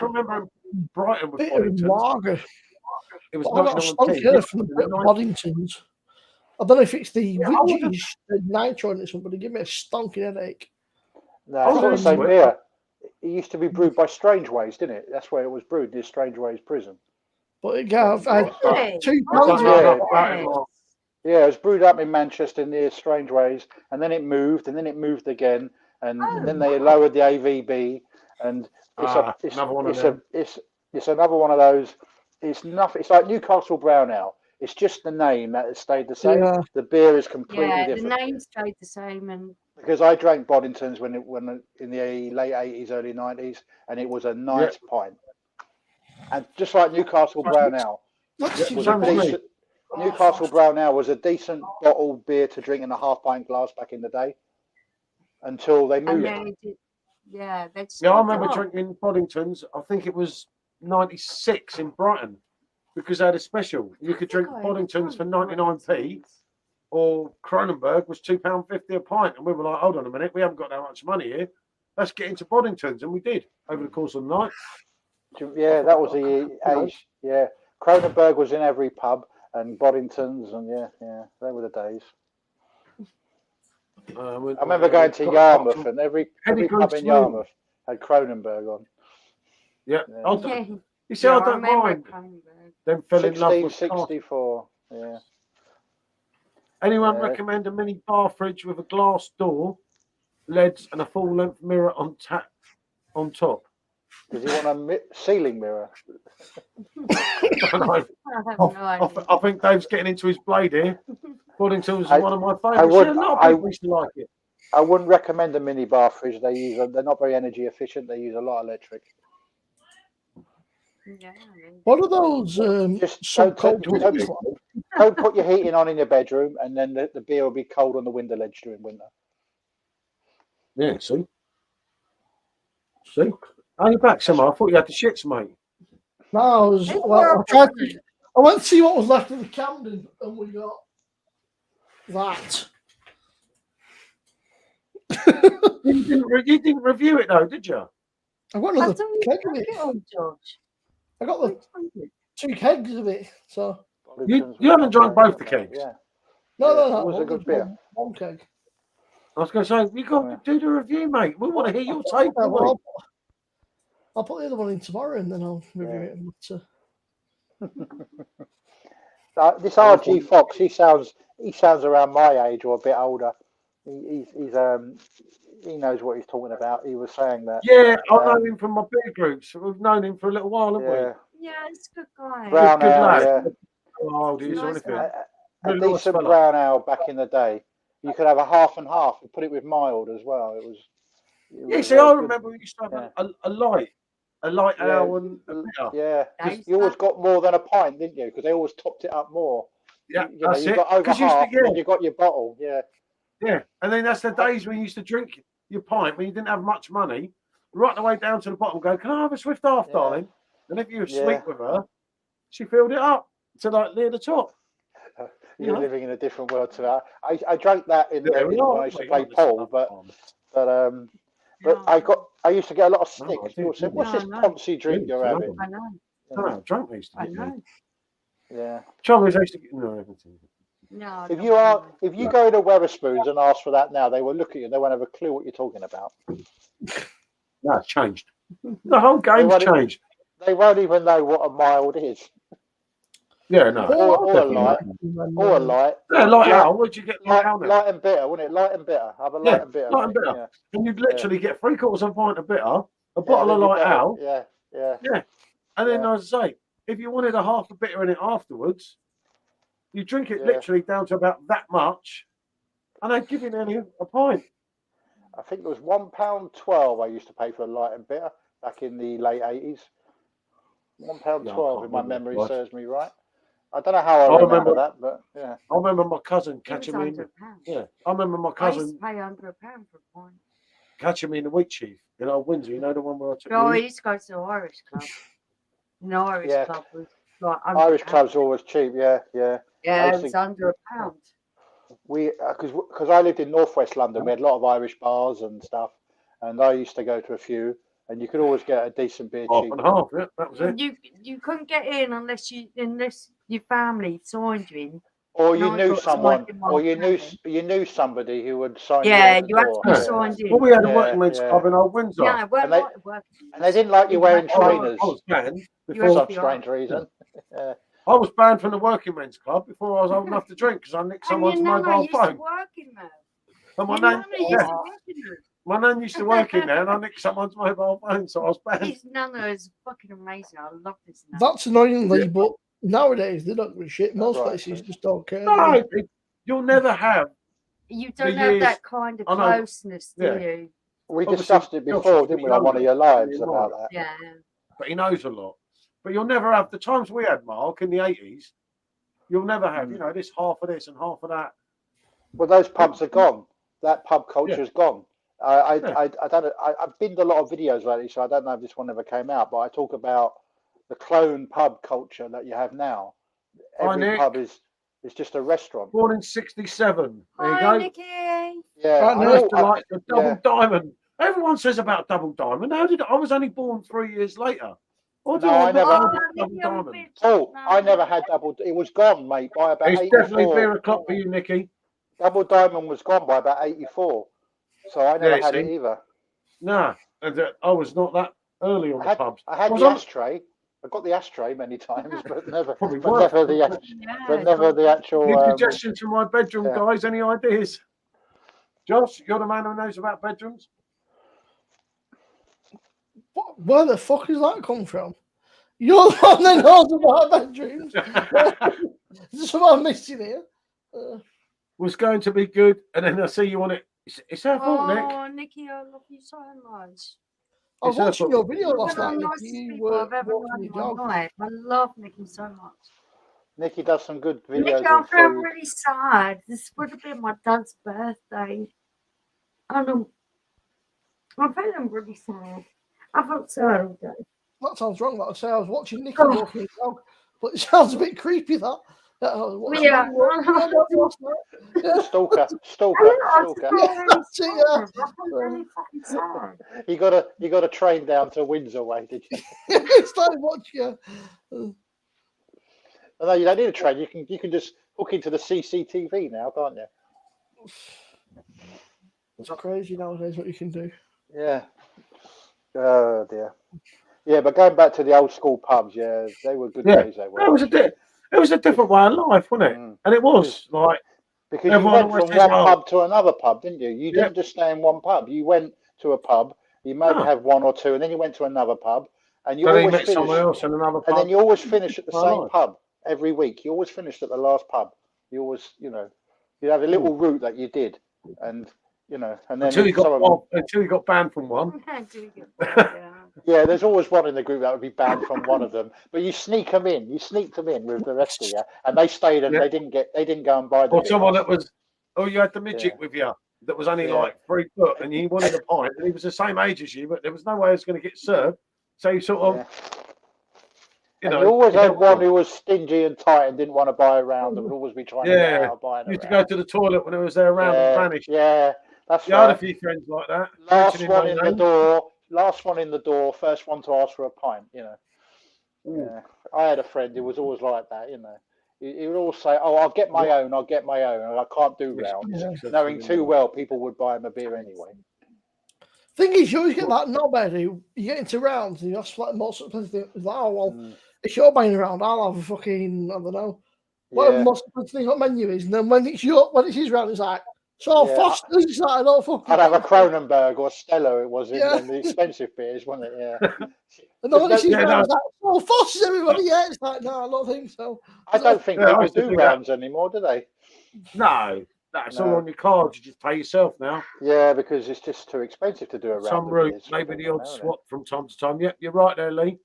remember Brighton with Boddington's. It was from the Boddington's. I don't know if it's the vintage nitro in this one, but they give me a stonking headache. No, it's not the same beer. It used to be brewed by Strangeways, didn't it? That's where it was brewed, near Strangeways prison. But it got £2. Yeah, it was brewed up in Manchester near Strangeways, and then it moved again, and then they lowered the AVB, and it's another one of those. It's nothing. It's like Newcastle Brown Ale. It's just the name that has stayed the same. Yeah. The beer is completely different. The name stayed the same, and because I drank Boddington's when in the late 80s, early 90s, and it was a nice pint. And just like Newcastle Brown Ale, Newcastle Brown Ale was a decent bottled beer to drink in a half-pint glass back in the day, until they moved. I remember drinking Boddington's. I think it was 96 in Brighton, because they had a special. You could drink Boddington's for 99p, or Kronenberg was £2.50 a pint. And we were like, hold on a minute, we haven't got that much money here. Let's get into Boddington's. And we did over the course of the night. Yeah, that was the age. Yeah, Cronenberg was in every pub, and Boddington's, and they were the days. I remember going to Yarmouth, and every pub in Yarmouth had Cronenberg on. Yeah. You see, I don't mind them fell in love with 1664. Yeah. Anyone recommend a mini bar fridge with a glass door, LEDs, and a full-length mirror on top? Does he want a ceiling mirror? I think Dave's getting into his blade here. Boddington's one of my favourites. A lot of people used to like it. I wouldn't recommend a mini bar fridge. They're not very energy efficient. They use a lot of electric. Yeah. What are those? Just don't put your heating on in your bedroom, and then the beer will be cold on the window ledge during winter. Yeah, see? Are you back, Sam? I thought you had the shits, mate. No, I went to see what was left of the Camden, and we got that. You didn't review it though, did you? I got another keg of it. George. I got the 2 kegs of it. So you haven't drunk both the kegs. Yeah. No. It was a good beer. One keg. I was going to say, you got to do the review, mate. We want to hear your take. I'll put the other one in tomorrow, and then I'll review it. This RG Fox, he sounds around my age or a bit older. He knows what he's talking about. He was saying that. Yeah, I know him from my beer groups. We've known him for a little while, haven't we? Yeah, it's a good guy. Brown good ale, lad. How old he is or anything. A decent brown ale back in the day. You could have a half and half and put it with mild as well. It was I remember we used to have a light ale and a bitter. Yeah, you always got more than a pint, didn't you? Because they always topped it up more. Yeah, you got over half, and then you got your bottle. Yeah. Yeah, and then that's the days when you used to drink your pint when you didn't have much money, right the way down to the bottom, go, can I have a swift half, darling? And if you were sweet with her, she filled it up to like near the top. You're living in a different world to that. I drank that when I used to play pool, but I used to get a lot of sticks. People said, "What's this Ponzi drink you're having?" I know. I drank these. I know. Yeah. Trouble is, I used to get No. If you go to Wetherspoons and ask for that now, they will look at you and they won't have a clue what you're talking about. No, it's changed. The whole game's changed. They won't even know what a mild is. Yeah, no. Or a light. Yeah, light ale. Where'd you get light ale? Light and bitter, wouldn't it? Light and bitter. Have a light and bitter. Light and bitter. Yeah. And you'd literally get 3/4 of a pint of bitter, a bottle of light ale. Yeah. And then, as I say, if you wanted a half a bitter in it afterwards, you drink it literally down to about that much, and they'd give you nearly a pint. I think it was £1.12 I used to pay for a light and bitter back in the late 80s. £1.12 if my memory serves me right. I don't know how I remember that, but yeah. I remember my cousin catching me. I remember my cousin. I used to pay under £1 for a pint. Catching me in the Wheat Chief in Old Windsor. You know the one where I took you? I used to go to the Irish club. The Irish club was like Irish clubs are always cheap. Yeah. Yeah, it was under £1. We because I lived in northwest London, we had a lot of Irish bars and stuff, and I used to go to a few, and you could always get a decent beer cheap. Half and half, yeah, that was it. You couldn't get in unless your family signed you in. Or you knew someone, or you knew somebody who would sign you in. Yeah, you had to be signed in. Well, we had a working men's club in Old Windsor. Yeah, and they didn't like you wearing trainers. I was banned for some strange reason. I was banned from the working men's club before I was old enough to drink because I nicked someone's mobile phone. And my nan used to work in there, and I nicked someone's mobile phone, so I was banned. His nana is fucking amazing. I love this nana. That's annoyingly, but nowadays they don't give a shit. Most places just don't care. No, you'll never have. You don't have that kind of closeness, do you? We discussed it before, didn't we, on one of your lives about that? Yeah. But he knows a lot. But you'll never have the times we had, Mark, in the 80s. You'll never have, this half of this and half of that. Well, those pubs are gone. That pub culture is gone. I don't know. I've binned a lot of videos lately, so I don't know if this one ever came out. But I talk about the clone pub culture that you have now. Every pub is just a restaurant. Born in '67. There you go. Hi, Nicky. Yeah, I used to like the Double Diamond. Everyone says about Double Diamond. I was only born 3 years later. Or do No, I never. double diamond? Oh, I never had double. It was gone, mate, by about It's 84. definitely beer o'clock for you, Nicky. Double diamond was gone by about 84. So I never had it either. No, and I was not that early on the pubs. I had the ashtray. I got the ashtray many times, but never, never the actual. Any suggestions for my bedroom, guys? Any ideas? Josh, you're the man who knows about bedrooms. Where the fuck has that come from? You're the one that knows about bedrooms. Is something I'm missing here? Was going to be good, and then I see you on it. It's her fault, Nick. Oh, Nicky, I love you so much. I was watching your video last night. I've ever known in my life. I love Nicky so much. Nicky does some good videos. Nicky, I'm feeling really sad. This would have been my dad's birthday. I'm feeling really sad. I felt sad all day. That sounds wrong. Like I say, I was watching Nicky walking his dog, but it sounds a bit creepy. That. Yeah. Stalker. You got a train down to Windsor way, did you? Started watching. No, you don't need a train. You can just hook into the CCTV now, can't you? It's crazy nowadays what you can do. Yeah. Oh dear. Yeah, but going back to the old school pubs, yeah, they were good days. They were. It was a different way of life, wasn't it? And it was like because you went from one pub to another pub, didn't you? You didn't just stay in one pub. You went to a pub. You might have one or two, and then you went to another pub, and you always finished somewhere else in another pub. And then you always finish at the same pub every week. You always finished at the last pub. You always, you have a little route that you did, and and then until you got banned from one. Yeah, there's always one in the group that would be banned from one of them. But you sneaked them in with the rest of you, and they stayed and they didn't go and buy them. Or someone that was, you had the midget with you that was only like 3 foot, and you wanted a pint, and he was the same age as you, but there was no way it was going to get served. So you sort of, you always had one who was stingy and tight and didn't want to buy around. That would always be trying to get out of buying. Used to go to the toilet when it was there around and vanish. Yeah, that's right. I had a few friends like that. Last one in the door, first one to ask for a pint, Yeah. I had a friend who was always like that, He would always say, "Oh, I'll get my own, and I can't do rounds," knowing too well people would buy him a beer anyway. Thing is, you always get that knobhead who you get into rounds and you ask for like most expensive thing. It's like, oh well, if you're buying a round, I'll have a fucking I don't know what the most expensive thing on menu is, and then when it's his round, it's like. So Foster's like, I don't fucking. I'd have a Kronenberg or Stella. It was in the expensive beers, wasn't it? Yeah. And then when it's his round, it's like, oh, Foster's everybody. Yeah, it's like, no, I don't think so. I don't think people do rounds anymore, do they? No, that's all on your cards. You just pay yourself now. Yeah, because it's just too expensive to do a round. Some route, maybe the odd swap from time to time. Yep, you're right there, Lee.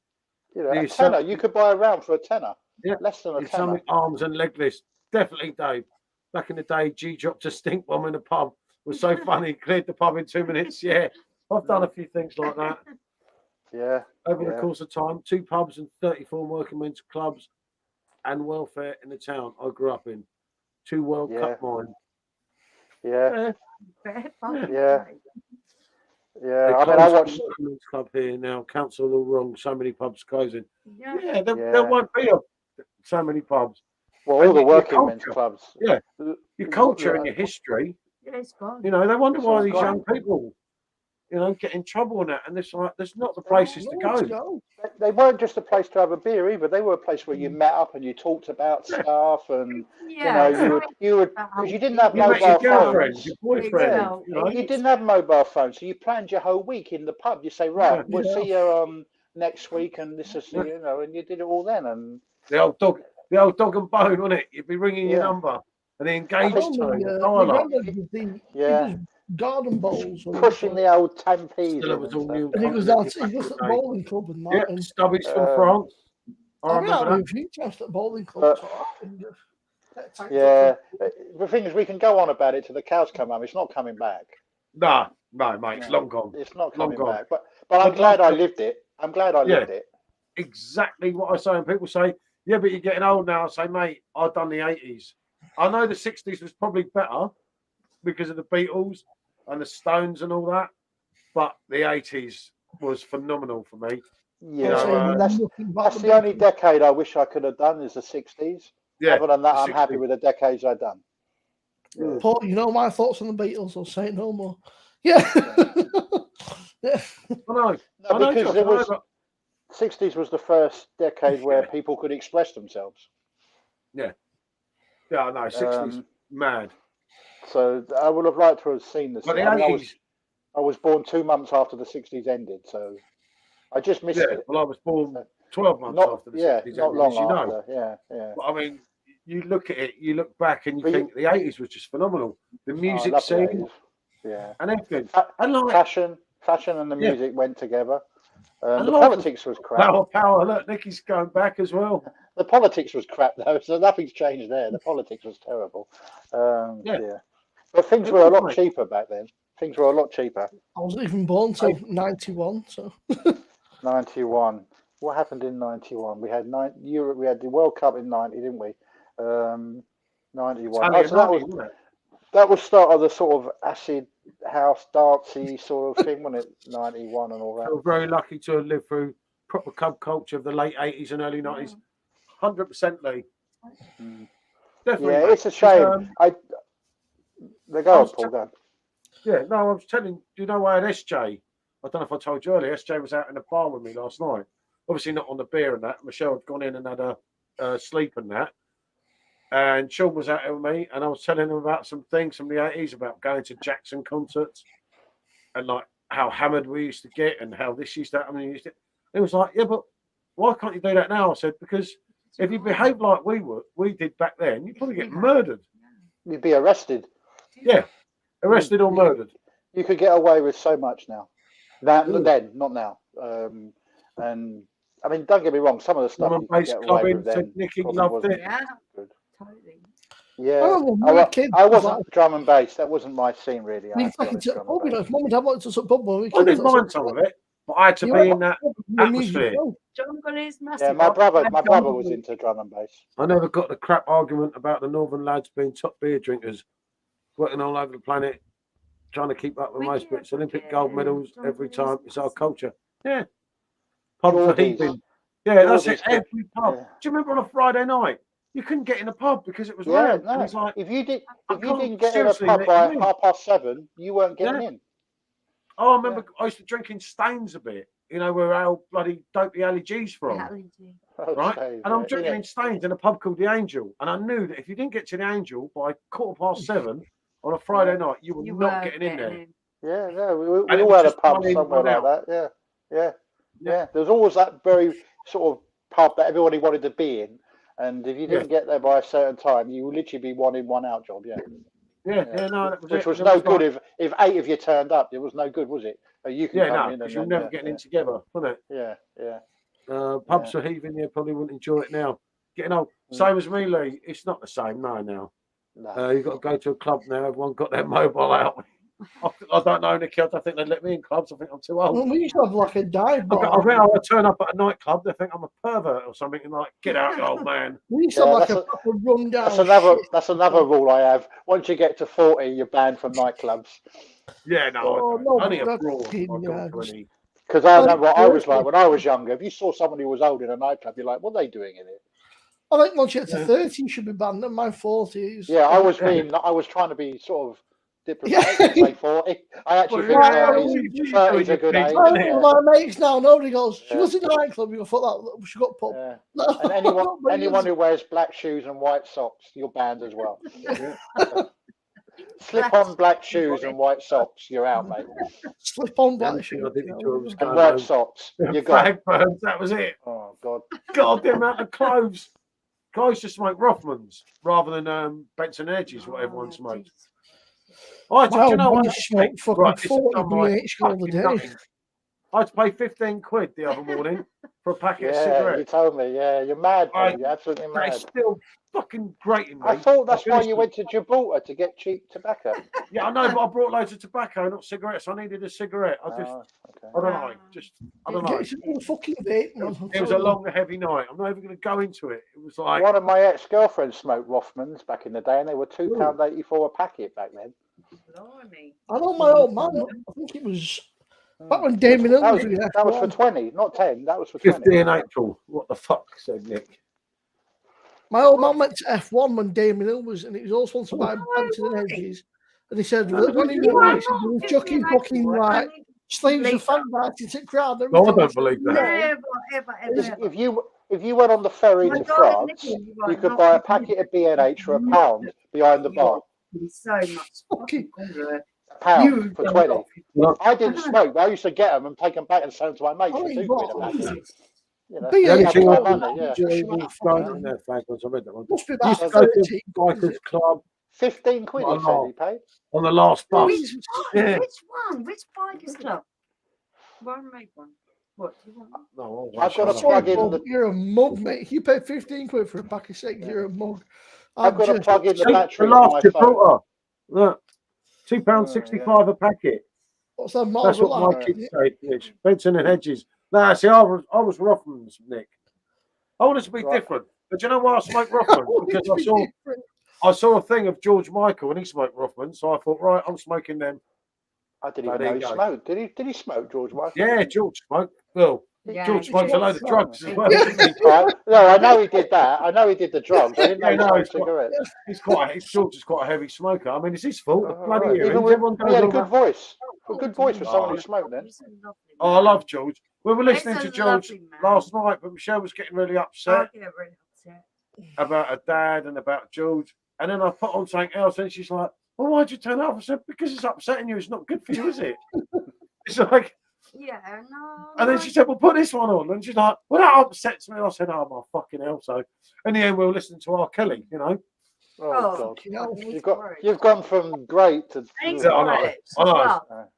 A tenner. You could buy a round for a tenner. Yeah, less than a tenner. Some arms and leg list. Definitely, Dave. Back in the day, G dropped a stink bomb in a pub. It was so funny. Cleared the pub in 2 minutes. Yeah, I've done a few things like that. Yeah. Over the course of time, 2 pubs and 34 working men's clubs and welfare in the town I grew up in. 2 World Cup mine. Yeah. Yeah. Yeah. I mean, I watched men's club here now. Council all wrong. So many pubs closing. Yeah. There won't be so many pubs. Well, all the working men's clubs. Yeah. Your culture and your history. Yeah, it's gone. They wonder why these young people, get in trouble and that. And it's like, there's not the places to go. They weren't just a place to have a beer either. They were a place where you met up and you talked about stuff and, you would, because you didn't have mobile phones. Your boyfriend. You didn't have mobile phones. So you planned your whole week in the pub. You say, right, we'll see you next week and this is, and you did it all then. And the old dog and bone, wasn't it? You'd be ringing your number and the engaged tone. Garden bowls. Pushing the old Tampes. It was all new. And he was at the bowling club and that. Yeah, Stubbies from France. I remember that. A few times at bowling club. The thing is, we can go on about it till the cows come home. It's not coming back. No, mate, it's long gone. It's not coming back. But I'm glad I lived it. I'm glad I lived it. Exactly what I say. And people say, yeah, but you're getting old now. I say, mate, I've done the 80s. I know the 60s was probably better because of the Beatles and the Stones and all that. But the 80s was phenomenal for me. Yeah, that's the only decade I wish I could have done is the 60s. Yeah, Other than that, I'm 60s. happy with the decades I've done. Yeah. Paul, you know my thoughts on the Beatles. I'll say no more. Yeah. Yeah. I know. Because it was 60s was the first decade where people could express themselves. Yeah. Yeah, I know. 60s, mad. So I would have liked to have seen this. But the 80s, I was born 2 months after the 60s ended, so I just missed it. Well, I was born 12 months after the 60s not ended, long as you after. know. Yeah. But I mean, you look at it, you look back, and you think the 80s was just phenomenal. The music scene, and everything, and like fashion, and the music went together. The politics was crap. Power. Look, Nicky's going back as well. The politics was crap though, so nothing's changed there. The politics was terrible. But things were a lot cheaper back then. Things were a lot cheaper. I wasn't even born till 91, so 91. What happened in 91? We had Europe. We had the World Cup in 90, didn't we? 91. So that was start of the sort of acid house dancey sort of thing, wasn't it? 91 and all that. I was very lucky to have lived through proper club culture of the late 80s and early 90s. 100%, Lee. Definitely. Yeah, it's a shame. Paul, go. Yeah, no, I was telling you know I had SJ. I don't know if I told you earlier. SJ was out in the bar with me last night. Obviously not on the beer and that. Michelle had gone in and had a sleep and that. And Sean was out with me, and I was telling him about some things from the 80s about going to Jackson concerts and like how hammered we used to get and how this used to happen. He was like, yeah, but why can't you do that now? I said, because if you behave like we did back then, you'd probably get murdered. You'd be arrested. Yeah, arrested or murdered. You could get away with so much now. Then, not now. And I mean, don't get me wrong. Some of the stuff you can get away with then. Nicky loved it. Yeah, totally. Yeah, I wasn't drum and bass. That wasn't my scene really. Mum and Dad wanted to pub. I didn't mind some of it, but I had to be in that atmosphere. Yeah, my brother was into drum and bass. I never got the crap argument about the northern lads being top beer drinkers, working all over the planet, trying to keep up with most Brits. Olympic gold medals every time. It's our culture. Yeah. Pubs for heaving. Yeah, that's it. Every pub. Do you remember on a Friday night? You couldn't get in a pub because it was rare. No. It was like, if you didn't get in a pub by 7:30, you weren't getting in. Oh, I remember I used to drink in Staines a bit. You know where our bloody dopey Ali G's from, right? And I'm drinking in Staines in a pub called the Angel, and I knew that if you didn't get to the Angel by 7:15 on a Friday night, you were not getting in there. Yeah, no, we all had a pub somewhere like that. Yeah. There's always that very sort of pub that everybody wanted to be in. And if you didn't get there by a certain time, you would literally be 1 in, 1 out job. No, which was no good if 8 of you turned up. It was no good, was it? You could come in and you're never getting in together, wasn't it? Yeah. Pubs are heaving. You probably wouldn't enjoy it now. Getting old, same as me, Lee. It's not the same. No. You've got to go to a club now. Everyone got their mobile out. I don't know, Nicky. I don't think they'd let me in clubs. I think I'm too old. Well, we used to have like a dive bar. I think I would turn up at a nightclub. They think I'm a pervert or something, and like, get out, you old man. We used to have like a proper rundown. That's another rule I have. Once you get to 40, you're banned from nightclubs. Yeah, only abroad. Because I know what I was like when I was younger. If you saw someone who was old in a nightclub, you're like, what are they doing in it? I think once you get to 30, you should be banned. In my 40s. Yeah, I was trying to be sort of diplomatic. Say 40. I actually think 30 is a good age. My mates now, nobody goes, she was in a nightclub, you thought that she got pub. Yeah. And anyone who wears black shoes and white socks, you're banned as well. Slip on black shoes and white socks, you're out, mate. Slip on black shoes and white socks, you're gone. That was it. Oh, God. God, the amount of cloves. Guys just smoke Rothmans rather than Benson Edges, what everyone smokes. I had to pay 15 quid the other morning for a packet of cigarettes. You told me, you're mad, bro. You're absolutely mad. It's still fucking grating me. I thought that's why you went to Gibraltar to get cheap tobacco. Yeah, I know, but I brought loads of tobacco, not cigarettes. I needed a cigarette. I don't know. I don't know. It was a long, heavy night. I'm not even going to go into it. It was like one of my ex-girlfriends smoked Rothmans back in the day, and they were £2.84 a packet back then. I know my old man. I think it was That one, Damien Hill was that was for 20, not 10. That was for 20. 50 in April. What the fuck, said Nick. My old man went to F1 when Damien Hill was, and he was all sponsored by Benson and Hedges. And he said that when he won, he said he was chucking fucking like slaves of fan parties at crowd. No, I don't believe that. If you went on the ferry to France, you could buy a packet of B&H for £1 behind the bar. So much fucking £1 for 20. I didn't smoke, but I used to get them and take them back and sell them to my mates for £2 a packet. You know, the only thing I must be used to go to Bikers Club. 15 quid he said he paid. On the last bus. Which one? Which Bikers Club? One make one. What do you want? No, I've got to plug in the... You're a mug, mate. You paid 15 quid for a pack of cigs. You're a mug. I've got to plug in the battery on my phone. Look, £2.65 a packet. What's that? That's what my kids say. It's Benson and Hedges. No, see, I was Rothmans, Nick. I wanted to be different. But do you know why I smoked Rothman? Because I saw a thing of George Michael and he smoked Rothman, so I thought, right, I'm smoking them. I didn't even know he smoked. Did he smoke, George Michael? Yeah, George smoked. Well, George smoked a load of drugs as well. No, I know he did that. I know he did the drugs. I didn't know he smoked cigarettes. George is quite a heavy smoker. I mean, it's his fault. Bloody he had a good voice. A good voice for someone who smoked then. Oh, I love George. We were listening to George last night, but Michelle was getting really upset about her dad and about George. And then I put on something else, and she's like, "Well, why'd you turn up?" I said, "Because it's upsetting you. It's not good for you, is it?" It's like, yeah, no. And then she said, "Well, put this one on." And she's like, "Well, that upsets me." I said, "Oh, my fucking hell." So, in the end, we were listening to R. Kelly, you know. Oh, God. You've gone from great to... I know.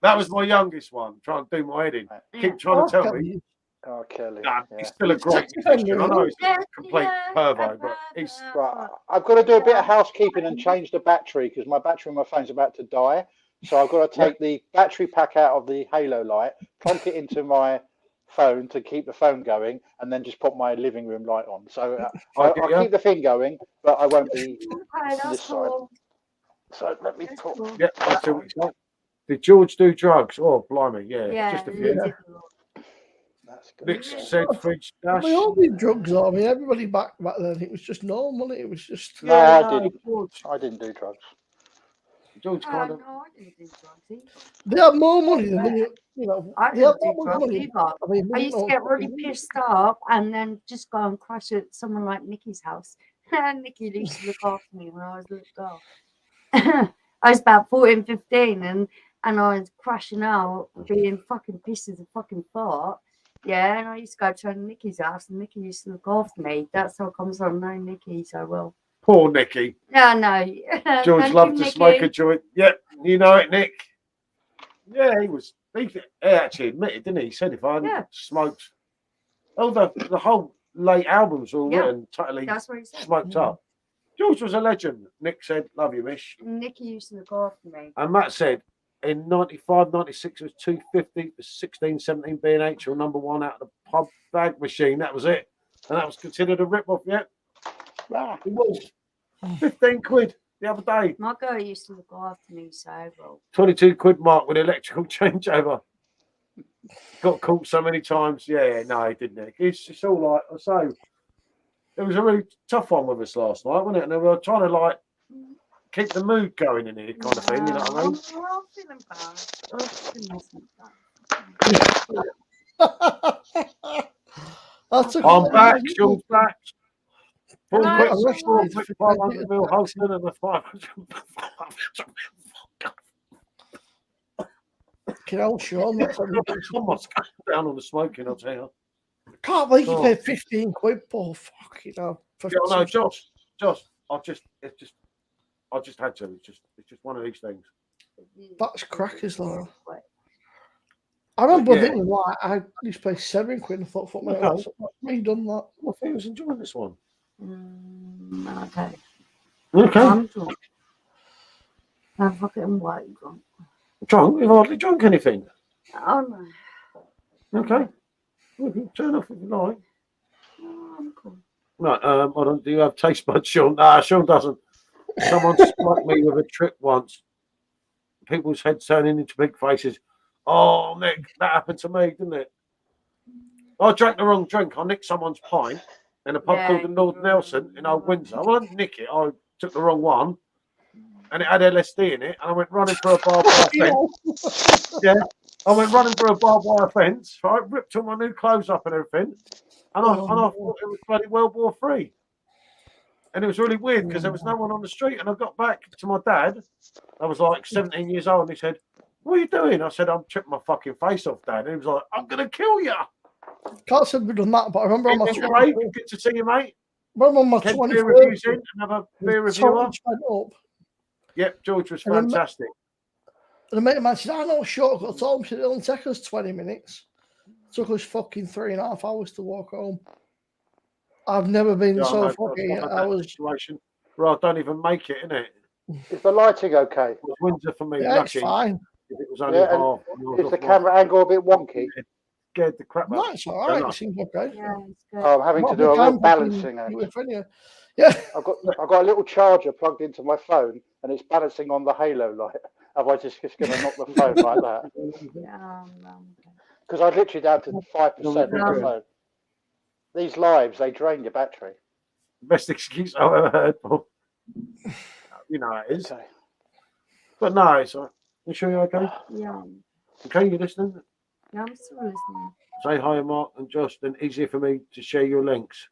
That was my youngest one, trying to do my head in. Keep trying to tell me. Oh, Kelly. Nah, he's still a great musician. I know he's a complete pervo, but he's... Right, I've got to do a bit of housekeeping and change the battery because my battery on my phone's about to die. So I've got to take the battery pack out of the halo light, plunk it into my phone to keep the phone going, and then just put my living room light on. So I'll keep the thing going, but I won't be on this side. So let me talk. Yeah, I see what you're saying. Did George do drugs? Oh, blimey, yeah. Just a few. That's good. Nick said fridge dash. We all did drugs, I mean, everybody back then, it was just normal. It was just... No, I didn't do drugs. George kind of... No, I didn't do drugs either. They had more money than you know. I didn't do drugs either. I used to get really pissed off and then just go and crash at someone like Nikki's house. Nikki used to look after me when I was a little girl. I was about 14, 15 and I was crashing out, being fucking pissed as a fucking fart. Yeah, and I used to go to Nikki's house and Nikki used to look after me. That's how it comes from knowing Nikki so well. Poor Nicky. No. George loved to smoke a joint. Yep, you know it, Nick. Yeah, he actually admitted, didn't he? He said if I hadn't smoked, the whole late albums were all written totally smoked up. George was a legend. Nick said, "Love you, Mish." Nicky used to look after me. And Matt said, in 95, 96, it was 250, 16, 17 B&H or number one out of the pub bag machine. That was it. And that was considered a rip-off, yeah? It was 15 quid the other day. My girl used to look after me so well. 22 quid mark with electrical changeover. Got caught so many times. Yeah, no, he didn't. It's all like I say. It was a really tough one with us last night, wasn't it? And we were trying to like keep the mood going in here, kind of thing. You know what I mean? I'm feeling bad. I'm back. Sean's back. 500 mil Holston and the 500. Sean, that's almost down on the smoking, I'll tell you. Can't believe you paid 15 quid for fucking hell. No, Josh, I just had to. It's just one of these things. That's crackers, though. I remember thinking, like, I used to pay 7 quid and I thought, fuck my ass. Why you done that? I think I was enjoying this one. Okay. I'm drunk. I'm fucking white drunk. Drunk? You've hardly drunk anything. Oh, no. Okay. Well, you can turn off if you like. Oh, I'm cool. Right, hold on. Do you have taste buds, Sean? Nah, Sean doesn't. Someone struck me with a trip once. People's heads turning into big faces. Oh, Nick, that happened to me, didn't it? I drank the wrong drink. I nicked someone's pint in a pub called the Lord Nelson in Old Windsor. Well, I didn't nick it. I took the wrong one, and it had LSD in it. And I went running through a barbed wire fence. Yeah, I went running through a barbed wire fence. Right, ripped all my new clothes up and everything, and I thought it was bloody World War III. And it was really weird because there was no one on the street. And I got back to my dad. I was like 17 years old, and he said, "What are you doing?" I said, "I'm chipping my fucking face off, Dad." And he was like, "I'm gonna kill you." Can't say we've done that, but I remember on my Good to see you, mate. Remember on my Beer 21st. reviews in, another beer reviewer. Up. Yep, George was fantastic. And a mate of mine said, "I know a shortcut home." Said it'll take us 20 minutes. It took us fucking 3.5 hours to walk home. I've never been so fucking. I was situation. Right, don't even make it, innit? Is the lighting okay? It was Windsor for me. Yeah, lucky. it's fine. If it was only half. Is the camera angle a bit wonky? Scared the crap out. No, it's all right. It seems okay. Yeah, it's good. Oh, I'm having to do a little balancing act. Yeah. I've got a little charger plugged into my phone, and it's balancing on the halo light. Otherwise, it's just going to knock the phone like that. Because I'm literally down to 5% on the phone. These lives, they drain your battery. Best excuse I've ever heard, Paul. You know how it is. Okay. But no, it's all right. You sure you're okay? Yeah. Okay, you listening? Yeah, I'm still listening. Say hi, Mark and Josh. Then easier for me to share your links.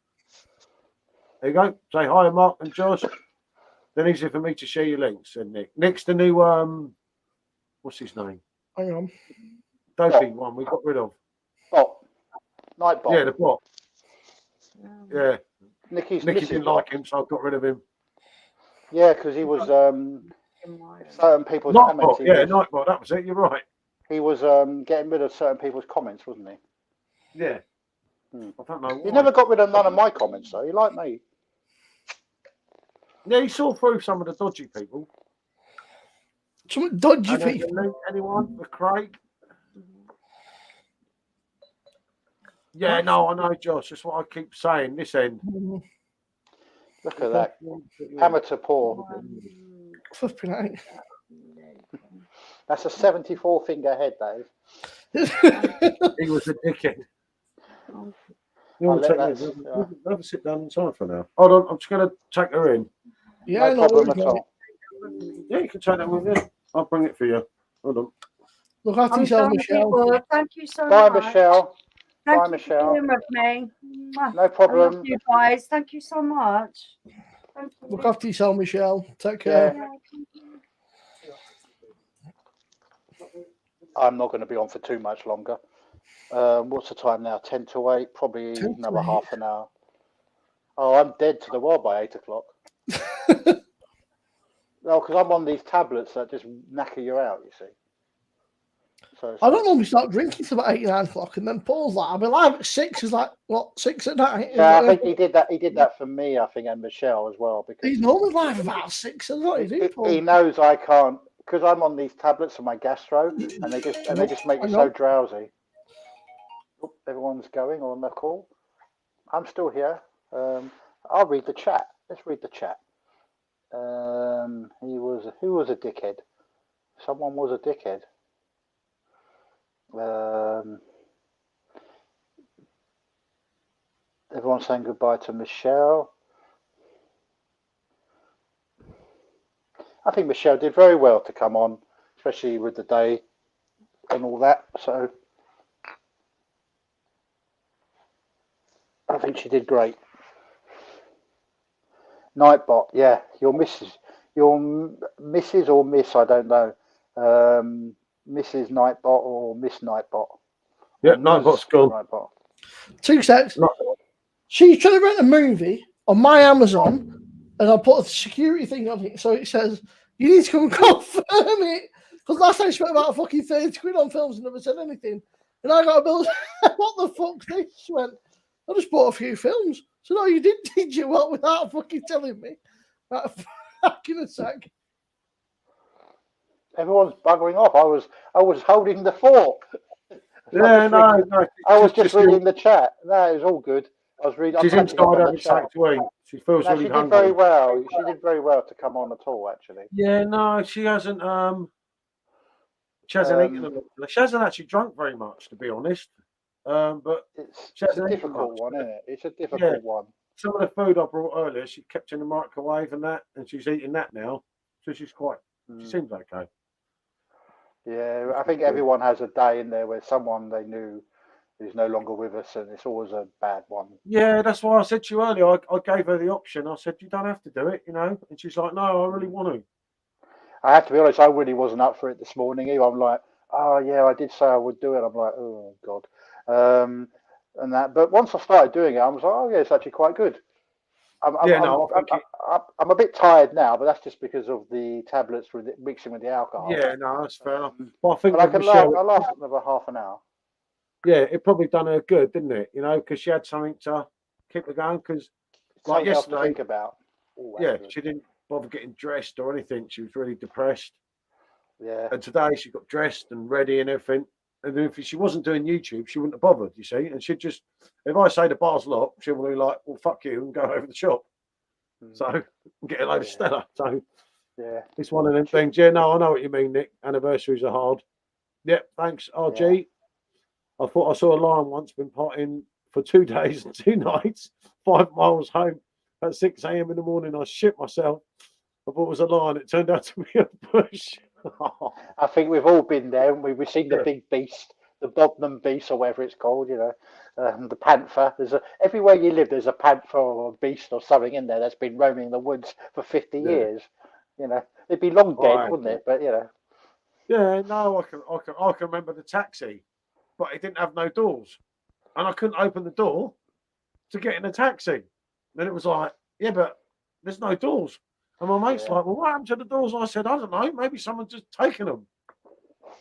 There you go. Say hi, Mark and Josh. Then easier for me to share your links. And Nick. Nick's the new what's his name? Hang on. Dopey one we got rid of. Bot. Nightbot. Yeah, the bot. Yeah. Nicky missing. didn't like him, so I got rid of him. Yeah, because he was certain people's Nightbot, comments. Nightbot, that was it, you're right. He was getting rid of certain people's comments, wasn't he? Yeah. I don't know why. He never got rid of none of my comments, though. He liked me. Yeah, he saw through some of the dodgy people. Some dodgy people? Anyone? For Craig? Yeah, no, I know, Josh. That's what I keep saying. This end. Look at that. Amateur poor. Flipping out. That's a 74 finger head, Dave. He was a dickhead. You want to have a sit down inside for now? Hold on, I'm just going to take her in. Yeah, no problem at all. Yeah, you can take that with you. I'll bring it for you. Hold on. Look after yourself, Michelle. Thank you so Bye, much. Michelle. Thank Bye, you Michelle. for being with me. No problem. I love you guys. Thank you so much. Thank you. Look after yourself, Michelle. Take care. Yeah. I'm not going to be on for too much longer. What's the time now? 10 to 8, probably another half an hour. Oh, I'm dead to the world by 8 o'clock. No, because I'm on these tablets that just knacker you out, you see. So I don't normally start drinking till about 8 or 9 o'clock, and then Paul's like, I'll be live at 6. He's like, what, 6 at night? Yeah, I think he did that. He did that for me, I think, and Michelle as well. Because he's normally live about 6. He knows I can't, because I'm on these tablets for my gastro, and they just make me so drowsy. Oop, everyone's going on the call. I'm still here. I'll read the chat. Let's read the chat. Who was a dickhead? Someone was a dickhead. Everyone's saying goodbye to Michelle. I think Michelle did very well to come on, especially with the day and all that. So I think she did great. Nightbot, yeah, your Mrs. or Miss, I don't know. Mrs. Nightbot or Miss Nightbot. Yeah, Nightbot's gone. Nightbot. 2 seconds. She's trying to rent a movie on my Amazon, and I put a security thing on it, so it says, you need to come and confirm it. Because last time I spent about fucking 30 quid on films and never said anything. And I got a bill. What the fuck's this? She went, I just bought a few films. So no, you did you? What, without fucking telling me? Back in a sec. Everyone's buggering off. I was holding the fort. Yeah, no. I was just reading the chat. No, it was all good. I was reading. She's inside having something to eat. She feels really hungry. She did very well. She did very well to come on at all, actually. Yeah, no, she hasn't. She hasn't eaten a lot. She hasn't actually drunk very much, to be honest. But it's a difficult one, isn't it? It's a difficult one. Some of the food I brought earlier, she kept in the microwave and that, and she's eating that now. So she's quite. She seems okay. Yeah, I think everyone has a day in there where someone they knew is no longer with us, and it's always a bad one. Yeah, that's why I said to you earlier. I gave her the option. I said, "You don't have to do it," and she's like, "No, I really want to." I have to be honest. I really wasn't up for it this morning. Either. I'm like, "Oh yeah, I did say I would do it." I'm like, "Oh God," and that. But once I started doing it, I was like, "Oh yeah, it's actually quite good." I'm a bit tired now, but that's just because of the tablets mixing with the alcohol. Yeah, no, that's fair enough. But I think I can laugh. I laughed another half an hour. Yeah, it probably done her good, didn't it? Because she had something to keep her going. Because like yesterday, to think about. She didn't bother getting dressed or anything. She was really depressed. Yeah. And today she got dressed and ready and everything. And if she wasn't doing YouTube, she wouldn't have bothered, you see. And she'd just, if I say the bar's locked, she'll be like, "Well, fuck you," and go over the shop. So get a load of Stella. So yeah, it's one of them things. Yeah, no, I know what you mean, Nick. Anniversaries are hard. Yep, thanks, RG. Yeah. I thought I saw a lion once been potting for 2 days and 2 nights, 5 miles home at 6 a.m. in the morning. I shit myself. I thought it was a lion. It turned out to be a bush. I think we've all been there. We've seen the big beast, the Bodnam beast, or whatever it's called. The panther. Everywhere you live, there's a panther or a beast or something in there that's been roaming the woods for 50 years. It'd be long dead, wouldn't it? But Yeah, no, I can remember the taxi, but it didn't have no doors, and I couldn't open the door to get in a taxi. Then it was like, yeah, but there's no doors. And my mate's like, "Well, what happened to the doors?" I said, "I don't know. Maybe someone's just taken them."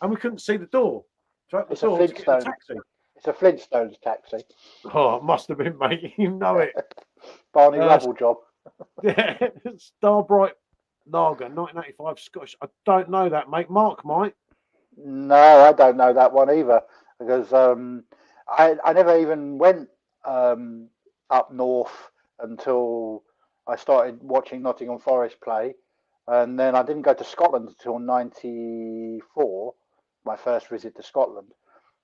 And we couldn't see the door. So it's a Flintstones taxi. It's a Flintstones taxi. Oh, it must have been, mate. You know it. Barney Rubble job. Yeah, Starbright Lager, 1985 Scottish. I don't know that, mate. Mark might. No, I don't know that one either, because I never even went up north until I started watching Nottingham Forest play, and then I didn't go to Scotland until '94, my first visit to Scotland.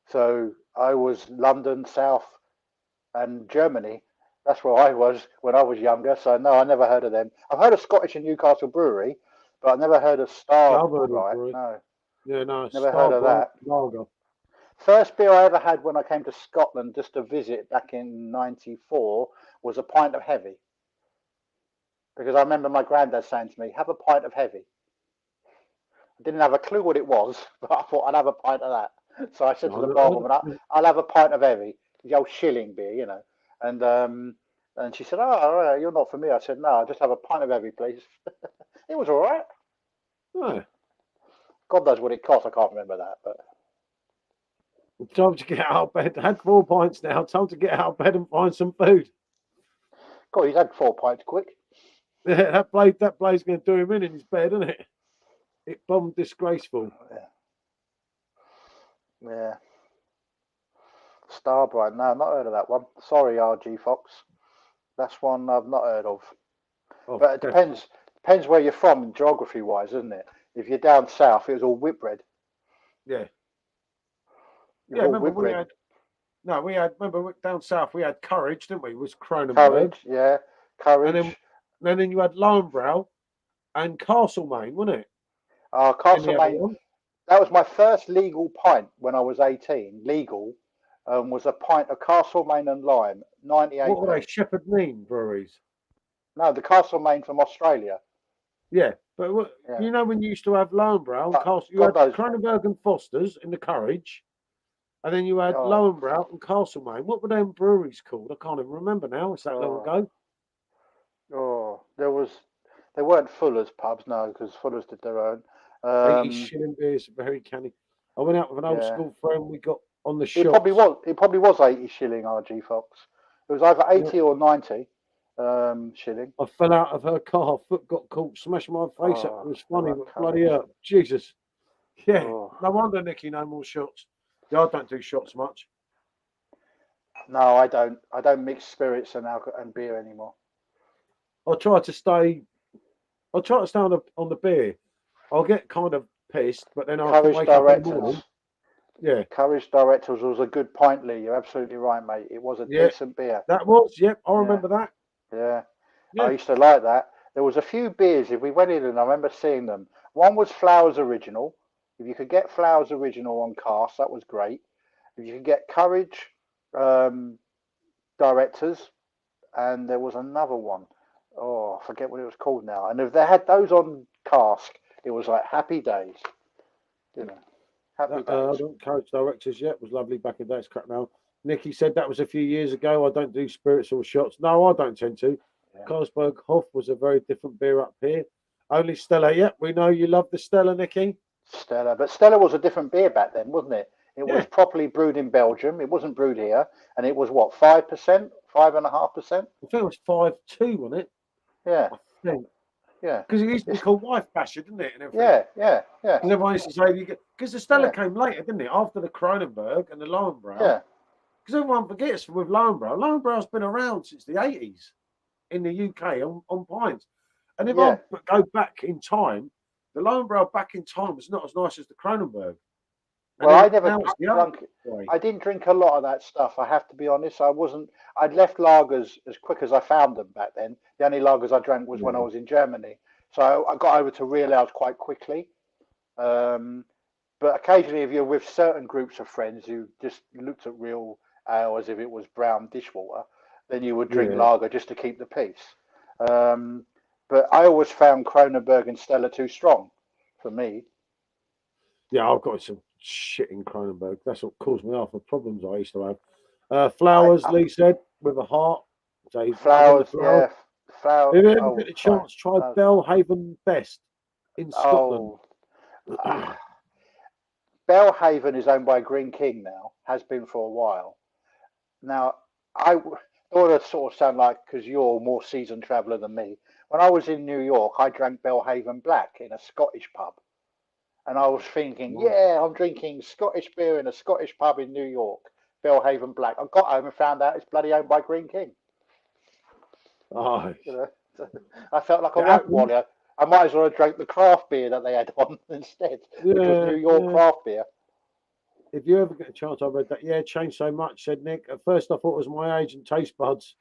So I was London, South, and Germany. That's where I was when I was younger. So no, I never heard of them. I've heard of Scottish and Newcastle Brewery, but I never heard of Starbright. No. Yeah, no, never heard of that. Lager. First beer I ever had when I came to Scotland just to visit back in '94 was a pint of heavy. Because I remember my granddad saying to me, "Have a pint of heavy." I didn't have a clue what it was, but I thought I'd have a pint of that. So I said to the barwoman, "I'll have a pint of heavy, the old shilling beer, And she said, "Oh, all right, you're not for me." I said, "No, I'll just have a pint of heavy, please." It was all right. Oh. God knows what it cost. I can't remember that, but. Time to get out of bed. I had 4 pints now. Time to get out of bed and find some food. God, he's had 4 pints quick. Yeah, that blade's going to do him in his bed, isn't it? It bombed disgraceful. Yeah. Starbright. No, I've not heard of that one. Sorry, RG Fox. That's one I've not heard of. Oh, but it depends where you're from, geography-wise, isn't it? If you're down south, it was all Whitbread. Yeah. Yeah, remember we had remember down south we had Courage, didn't we? It was Cronenberg. Courage, yeah. Courage. And then you had Lonebrow and Castlemaine, wasn't it? Castlemaine. That was my first legal pint when I was 18. Legal. Was a pint of Castlemaine and lime, 98. What were they? Shepherd Neame breweries? No, the Castlemaine from Australia. Yeah, but you know when you used to have Lonebrow and Castle, you had Cronenberg and Foster's in the Courage, and then you had Lonebrow and Castlemaine. What were them breweries called? I can't even remember now. It's that long ago. Oh, they weren't Fuller's pubs, no, because Fuller's did their own. 80 shilling beers, very canny. I went out with an old school friend. We got on the shop. It probably was 80 shilling, RG Fox. It was either 80 or 90 shilling. I fell out of her car, foot got caught, smashed my face up. It was funny, but bloody hurt. Jesus. Yeah. No wonder, Nicky, no more shots. Yeah, I don't do shots much. No, I don't. I don't mix spirits and alcohol and beer anymore. I try to stay on the beer. I'll get kind of pissed, but then I could Courage wake up in the Directors. morning. Yeah. Courage Directors was a good pint, Lee. You're absolutely right, mate. It was a decent beer. That was, yep, I remember that. Yeah. Yeah. I used to like that. There was a few beers, if we went in and I remember seeing them. One was Flowers Original. If you could get Flowers Original on cask, that was great. If you could get Courage Directors, and there was another one. Oh, I forget what it was called now. And if they had those on cask, it was like happy days. You know, happy days. I don't Courage Directors yet. It was lovely back in the day. It's crap now. Nicky said that was a few years ago. I don't do spirits or shots. No, I don't tend to. Yeah. Carlsberg Hoff was a very different beer up here. Only Stella. Yep, we know you love the Stella, Nicky. Stella, but Stella was a different beer back then, wasn't it? It was properly brewed in Belgium. It wasn't brewed here, and it was what 5%, 5.5%. I think it was 5.2, wasn't it? Yeah, I think. yeah. Because it used to be called Wife Basher, didn't it? And yeah. And everyone used to say because the Stella came later, didn't it? After the Kronenberg and the Lowenbrau. Yeah. Because everyone forgets with Lowenbrau. Lowenbrau's been around since the 80s in the UK on pints. And if I go back in time, the Lowenbrau back in time was not as nice as the Kronenberg. Well, I never drunk it. I didn't drink a lot of that stuff. I have to be honest. I'd left lagers as quick as I found them back then. The only lagers I drank was when I was in Germany. So I got over to real ales quite quickly. But occasionally, if you're with certain groups of friends who just looked at real ale as if it was brown dishwater, then you would drink lager just to keep the peace. But I always found Kronenberg and Stella too strong for me. Yeah, I've got some shit in Kronenberg. That's what caused me half the problems I used to have. Flowers, Lee said, with a heart. Flowers, yeah. Flowers. If you ever get a chance, try Belhaven Best in Scotland. Belhaven is owned by Green King now, has been for a while. Now, I want to sort of sound like, because you're a more seasoned traveller than me, when I was in New York, I drank Belhaven Black in a Scottish pub. And I was thinking, I'm drinking Scottish beer in a Scottish pub in New York, Belhaven Black. I got home and found out it's bloody owned by Green King. Oh. You know, I felt like a white warrior. I might as well have drank the craft beer that they had on instead, which was New York craft beer. If you ever get a chance, I read that. Yeah, changed so much, said Nick. At first, I thought it was my age and taste buds.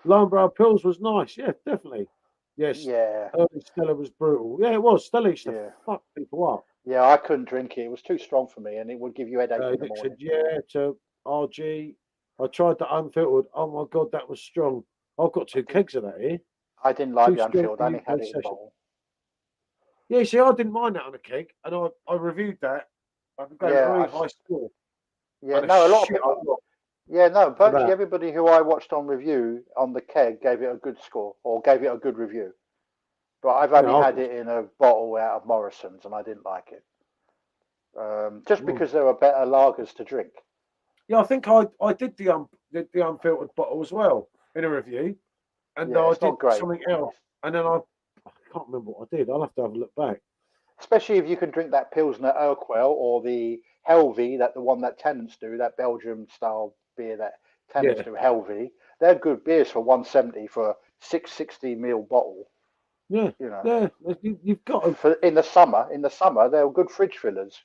Lowenbrau Pils was nice. Yeah, definitely. Yes. Yeah. Early Stella was brutal. Yeah, it was. Stella used to fuck people up. Yeah, I couldn't drink it. It was too strong for me, and it would give you headache in the morning. Said, to RG. I tried the unfiltered. Oh my god, that was strong. I've got 2 kegs of that here. I didn't like the unfiltered. I only had it in a bottle. Yeah, see, I didn't mind that on a keg, and I reviewed that. I gave a very high score. Yeah, no, a lot of people. Yeah, no, virtually everybody who I watched on review on the keg gave it a good score or gave it a good review. But I've only had it in a bottle out of Morrison's, and I didn't like it. Just because there were better lagers to drink. Yeah, I think I did the unfiltered bottle as well in a review, and I did something else, and then I can't remember what I did. I'll have to have a look back. Especially if you can drink that Pilsner Urquell or the Helvie, the one that Tennent's do, that Belgium style beer that Tennent's do, Helvie. They're good beers for 170 for a 660ml bottle. Yeah, you know. Yeah, you've got to... in the summer, they're good fridge fillers.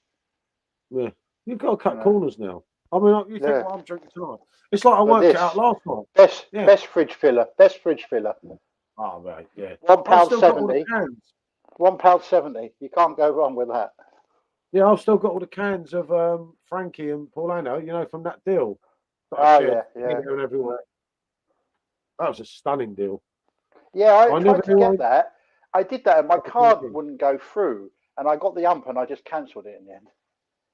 Yeah, you've got to cut corners now. I mean, you think what I'm drinking tonight? It's like I worked it out last night. Best fridge filler. Oh, right, yeah. £1.70. £1.70. You can't go wrong with that. Yeah, I've still got all the cans of Frankie and Paulano, you know, from that deal. Yeah. Everywhere. That was a stunning deal. Yeah, I tried to get that. I did that, and my card wouldn't go through, and I got the ump, and I just cancelled it in the end.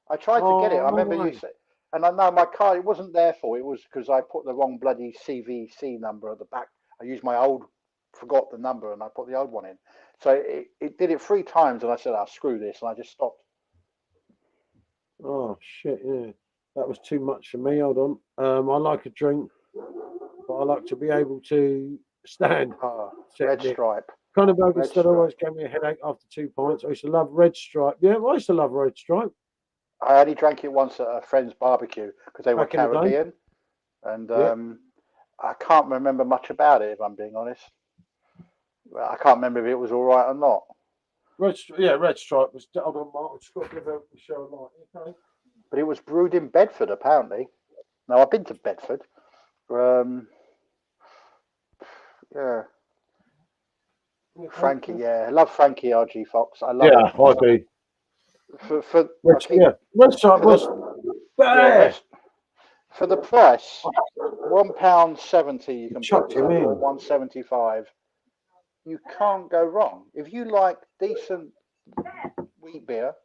I tried to get it. I remember you said, and I know my card. It wasn't there for. It was because I put the wrong bloody CVC number at the back. I used my old, forgot the number, and I put the old one in. So it did it 3 times, and I said, screw this, and I just stopped. Oh shit! Yeah, that was too much for me. Hold on. I like a drink, but I like to be able to stand. Red Stripe. Kronenberg instead always gave me a headache after 2 pints. I used to love Red Stripe. Yeah, I used to love Red Stripe. I only drank it once at a friend's barbecue because they were Caribbean, and I can't remember much about it, if I'm being honest. I can't remember if it was all right or not. Red Stripe was. Hold on, Mark. I've just got to give the show a light. Okay. But it was brewed in Bedford, apparently. Now, I've been to Bedford. Yeah. Frankie, yeah. I love Frankie RG Fox. I love I do. Red Stripe was. For the price, £1.70 you can pick this up for £1.75. You can't go wrong. If you like decent wheat beer,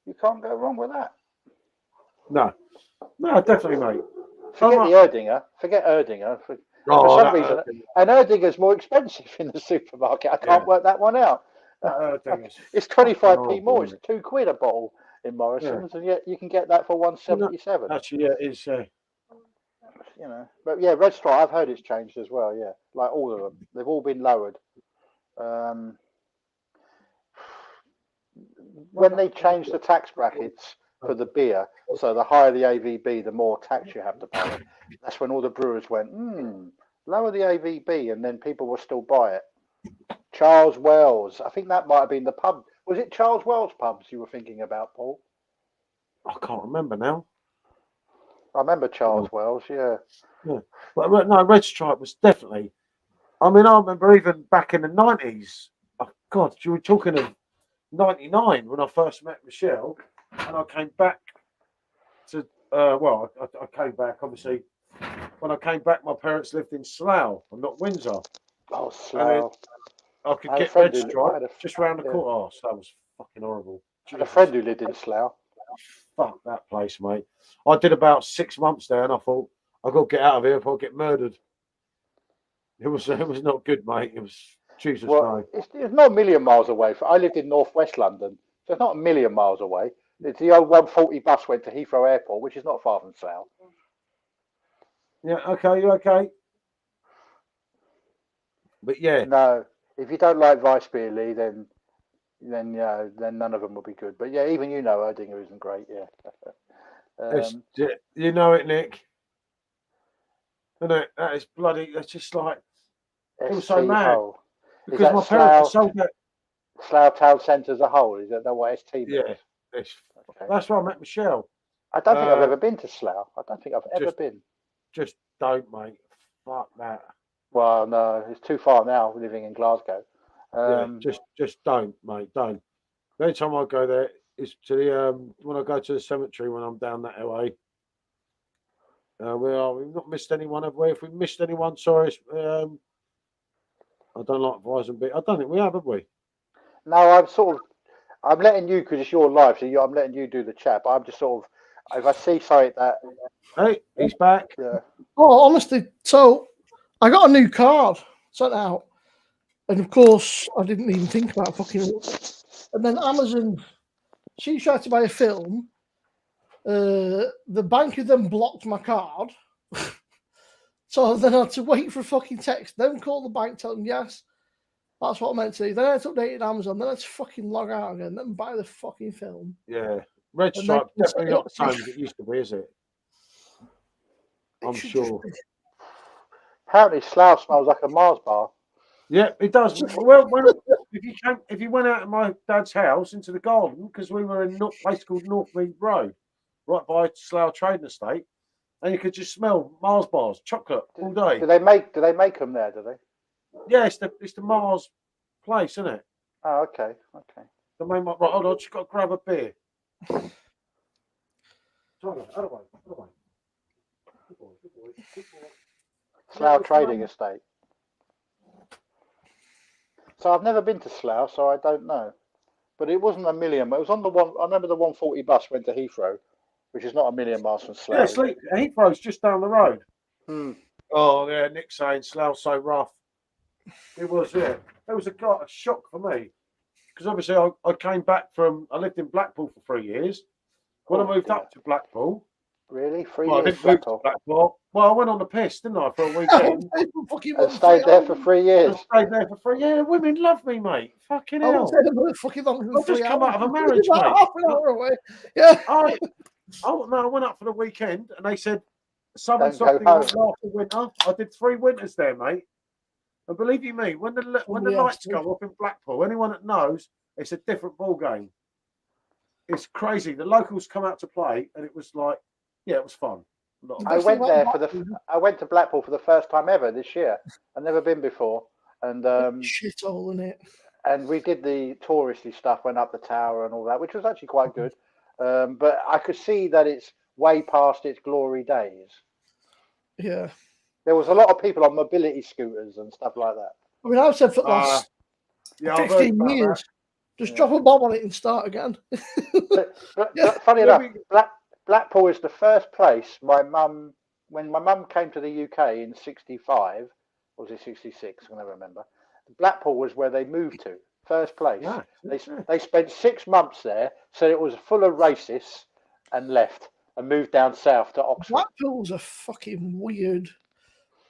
you can't go wrong with that. No, definitely, mate. Forget Erdinger. For some reason, and Erdinger's more expensive in the supermarket. I can't work that one out. It's 25p more. It's £2 a bottle in Morrison's, and yet you can get that for £1.77. Actually, yeah, it is. You know, but yeah, Red Stripe. I've heard it's changed as well. Yeah, like all of them, they've all been lowered. When they changed the tax brackets for the beer, so the higher the AVB, the more tax you have to pay. That's when all the brewers went, lower the AVB, and then people will still buy it. Charles Wells, I think that might have been the pub. Was it Charles Wells pubs you were thinking about, Paul? I can't remember now. I remember Charles Wells, yeah. But no, Red Stripe was definitely. I mean, I remember even back in the 90s. Oh God, you were talking of 99 when I first met Michelle, and I came back to. I came back obviously. When I came back, my parents lived in Slough and not Windsor. Oh, Slough. I could get Red Stripe just round the corner. Oh, so that was fucking horrible. I had a friend who lived in Slough. Fuck that place, mate. I did about 6 months there, and I thought I've got to get out of here if I get murdered. It was not good, mate. It was Jesus. Well, it's not a million miles away. I lived in northwest London, so it's not a million miles away. It's the old 140 bus went to Heathrow Airport, which is not far from Slough. Yeah. Okay. You okay? But yeah. No, if you don't like Vice Beer, Lee, then none of them will be good. But yeah, even Erdinger isn't great. Yeah. You know it, Nick. Isn't it? That is bloody. That's just like it was so mad because my parents sold that. Slough Town Centre as a whole, is that what ST means? Yeah, that's where I met Michelle. I don't think I've ever been to Slough. I don't think I've ever been. Just don't, mate. Fuck that. Well, no, it's too far now. Living in Glasgow. Just don't, mate. Don't. The only time I go there is to the when I go to the cemetery when I'm down that way. We've not missed anyone, have we? If we've missed anyone, sorry. I don't like Verizon B. I don't think we have we? No, I'm letting you, because it's your life, so I'm letting you do the chat, but I'm just sort of, if I see something that... Hey, he's back. Yeah. Oh, honestly, so I got a new card sent out, and of course, I didn't even think about fucking it. And then Amazon, she tried to buy a film. The banker then blocked my card. So then I had to wait for a fucking text, then call the bank, tell them yes, that's what I meant to do. Then I had to update Amazon, then I had to fucking log out again, then buy the fucking film. Yeah. Red Stripe definitely not the same as it used to be, is it? I'm sure. Apparently Slough smells like a Mars bar. Yeah, it does. Well, if you went out of my dad's house into the garden, because we were in a place called Northmead Road, right by Slough Trading Estate, and you could just smell Mars bars, chocolate all day. Do they make them there? Do they? Yeah, it's the Mars place, isn't it? Oh, okay. The main right. Hold on, just got to grab a beer. Slough Trading Estate. So I've never been to Slough, so I don't know. But it wasn't a million. It was on the one. I remember the 140 bus went to Heathrow, which is not a million miles from Slough. Yeah, Heathrow's just down the road. Hmm. Oh yeah, Nick's saying Slough's so rough. It was, yeah. It was a shock for me because obviously I came back I lived in Blackpool for 3 years. When I moved up to Blackpool. Really? 3 years? I didn't move to Blackpool. Well, I went on the piss, didn't I, for a weekend? And stayed there for 3 years. I stayed there for 3 years. Yeah, women love me, mate. Fucking hell. I've just come out of a marriage, mate. Half an hour away. Yeah. I went up for the weekend and they said, something after winter. I did 3 winters there, mate. And believe you me, when the lights go off in Blackpool, anyone that knows, It's a different ball game. It's crazy. The locals come out to play, and it was like, yeah, it was fun. I went to Blackpool for the first time ever this year. I've never been before, and shithole in it. And we did the touristy stuff, went up the tower and all that, which was actually quite good. But I could see that it's way past its glory days. Yeah. There was a lot of people on mobility scooters and stuff like that. I mean, I've said for the last 15 years, just drop a bomb on it and start again. but funny enough, Blackpool is the first place when my mum came to the UK in 65, or was it 66? I can never remember. Blackpool was where they moved to, first place. Yeah, they spent 6 months there, so it was full of racists, and left and moved down south to Oxford. Blackpool's a fucking weird.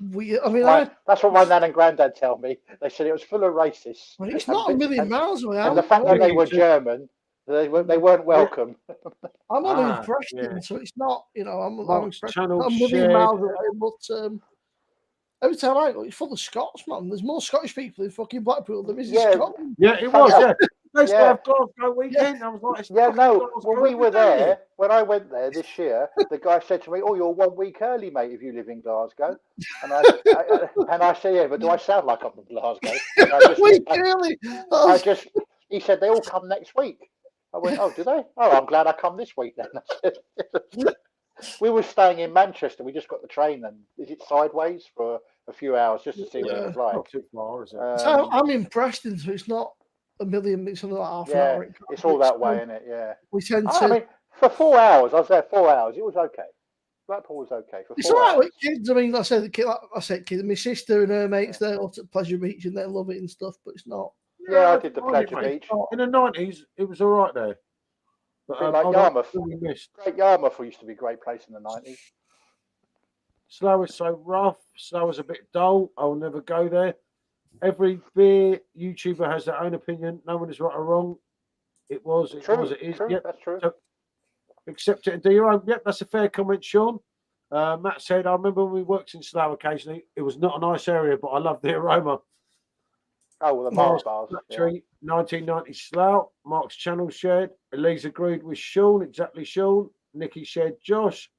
I mean, that's what my nan and granddad tell me. They said it was full of racists. Well, it's not a million miles away. And the fact that they were German, they weren't welcome. I'm not impressed, so it's not. I'm impressed. Not a million shared. miles away, but every time I go, it's full of Scots, man. There's more Scottish people in fucking Blackpool than is in Scotland. Yeah, it was. Yeah. Nice to have Glasgow weekend. I was like, when we were there, when I went there this year, the guy said to me, "Oh, you're 1 week early, mate, if you live in Glasgow." And I said, "Yeah, but do I sound like I'm from Glasgow?" He said, "They all come next week." I went, "Oh, do they? Oh, I'm glad I come this week then." We were staying in Manchester. We just got the train, and is it sideways for a few hours just to see what it was like. Not too far, is it? So I'm impressed, and so it's not a million. It's only like half an hour. It's all that way, isn't it? Yeah. We tend to. I mean, for 4 hours, I was there 4 hours. It was okay. Blackpool was okay for 4 hours. It's all right with kids. I mean, I said kids. My sister and her mates, they're all at Pleasure Beach and they love it and stuff. But it's not. Yeah, I did the Pleasure Beach in the 90s. It was all right there. But, like Yarmouth. Great Yarmouth used to be a great place in the 90s. Slough is so rough. Slough is a bit dull. I'll never go there. Every beer YouTuber has their own opinion. No one is right or wrong. It is. Yep. That's true. So, accept it and do your own. Yep, that's a fair comment, Sean. Matt said, I remember when we worked in Slough occasionally. It was not a nice area, but I loved the aroma. Oh, well, the Mars bars. Factory, 1990 Slough. Mark's channel shared. Elise agreed with Sean. Exactly, Sean. Nikki shared Josh.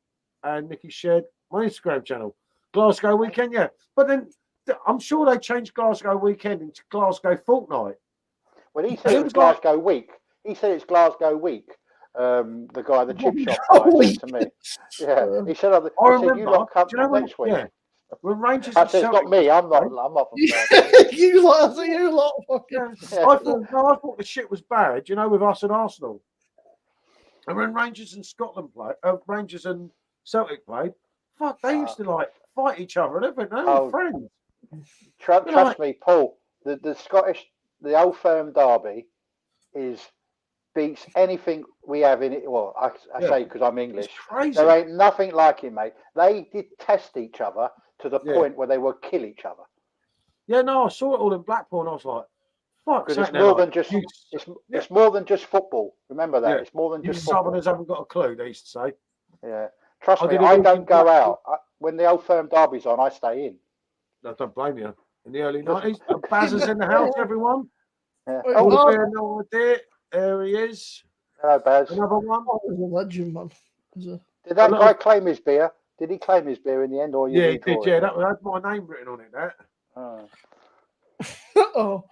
And Nikki shared my Instagram channel. Glasgow weekend, yeah. But then I'm sure they changed Glasgow weekend into Glasgow fortnight. Well, he said it was Glasgow week. He said it's Glasgow week. The guy at the chip shop guy said to me. Yeah. He said, I remember, you lot come next week. Yeah. When Rangers I said, it's not me. I'm not from you lot. Yeah. I thought the shit was bad, with us and Arsenal. And when Rangers and Rangers and Celtic played, they used to fight each other and everything. They were friends. Trust me, Paul. The Scottish, the Old Firm derby, beats anything we have in it. Well, I say because I'm English. There ain't nothing like it, mate. They detest each other to the point where they will kill each other. Yeah, no, I saw it all in Blackpool, and I was like, "Fuck!" Because it's more than just it's more than just football. Remember that it's more than just football. Southerners haven't got a clue. They used to say. Yeah, trust me, I don't go out when the Old Firm derby's on. I stay in. I don't blame you. In the early 90s, Baz is in the house. Everyone. Yeah. No idea. There he is. Hello, Baz. Another one. Oh, he's a legend, man. Did that guy claim his beer? Did he claim his beer in the end, or he did? Yeah, that had my name written on it. That. Oh.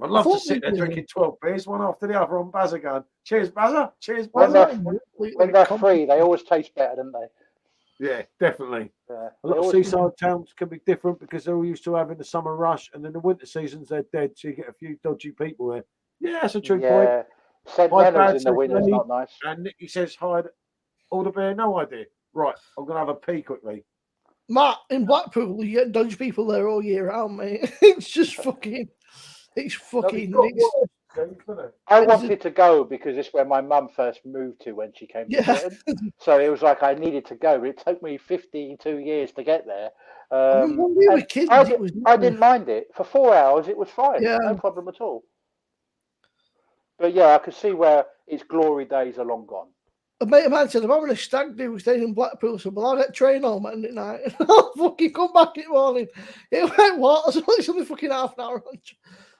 I'd love to sit there drinking 12 beers, one after the other on Bazza going, "Cheers, Bazza! Cheers, Bazza!" When they're free, they always taste better, don't they? Yeah, definitely. Yeah. A lot of seaside towns can be different because they're all used to having the summer rush, and then the winter seasons they're dead, so you get a few dodgy people there. Yeah, that's a true point. St. Leonard's in the winter is not nice. And Nicky says, "Hi, all the beer, no idea." Right, I'm gonna have a pee quickly. Matt, in Blackpool, you get dodgy people there all year round, mate. It's just fucking. It's fucking. I wanted to go because it's where my mum first moved to when she came to Britain. So it was like I needed to go. It took me 52 years to get there. I didn't mind it. For 4 hours, it was fine. Yeah. No problem at all. But yeah, I could see where its glory days are long gone. A mate of mine said, I'm having a stag do staying in Blackpool, so I'll get train home at night. And I'll fucking come back in the morning. It went what? I was only fucking half an hour.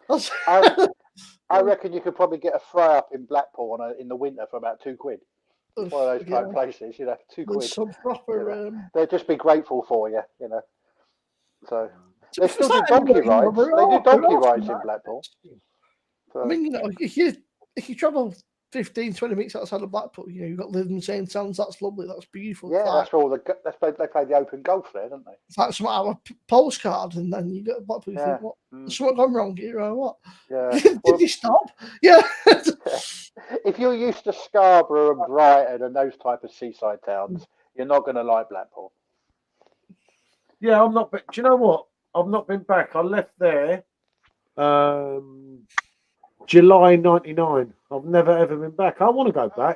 I reckon you could probably get a fry up in Blackpool in the winter for about £2. It's one of those type places, you know, £2. Some proper. You know. They'd just be grateful for you, you know. So they still do like donkey anyway, rides. They do donkey rides in Blackpool. So, I mean, you know, if you travel 15, 20 minutes outside of Blackpool, you know, you've got Lytham St. Anne's. That's lovely. That's beautiful. yeah, that's where all they play the open golf there, don't they? It's like some our postcard, and then you get Blackpool. You think, what? Something gone wrong here, or what? Yeah. Did he stop? Yeah. If you're used to Scarborough and Brighton and those type of seaside towns, you're not going to like Blackpool. Yeah, I'm not. But do you know what? I've not been back. I left there July '99. I've never ever been back. I want to go back.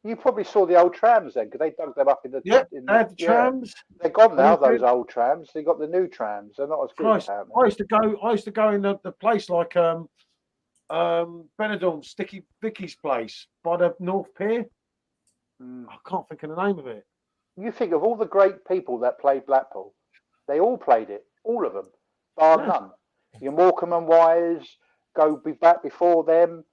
You probably saw the old trams then, because they dug them up in the. Yeah, they had the trams. They're gone now. Those old trams. They got the new trams. They're not as good. I used to go in the place like Benidorm, Sticky Vicky's place by the North Pier. I can't think of the name of it. You think of all the great people that played Blackpool, they all played it, all of them, bar none. Your Morecambe and Wise, go back before them.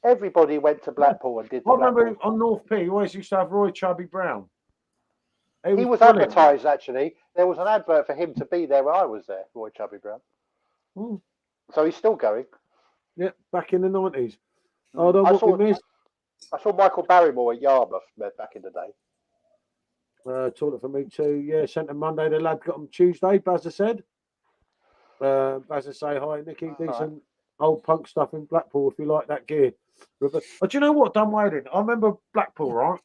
Everybody went to Blackpool and did. I remember on North Pier, you always used to have Roy Chubby Brown. He was advertised, actually. There was an advert for him to be there when I was there, Roy Chubby Brown. So he's still going. Yeah, back in the 90s. I saw Michael Barrymore at Yarmouth back in the day. Toilet for me too. Yeah, sent him Monday. The lad got him Tuesday. Bazza said. Bazza say hi, Nicky. Decent old punk stuff in Blackpool if you like that gear. But do you know what? Done waiting. I remember Blackpool, right?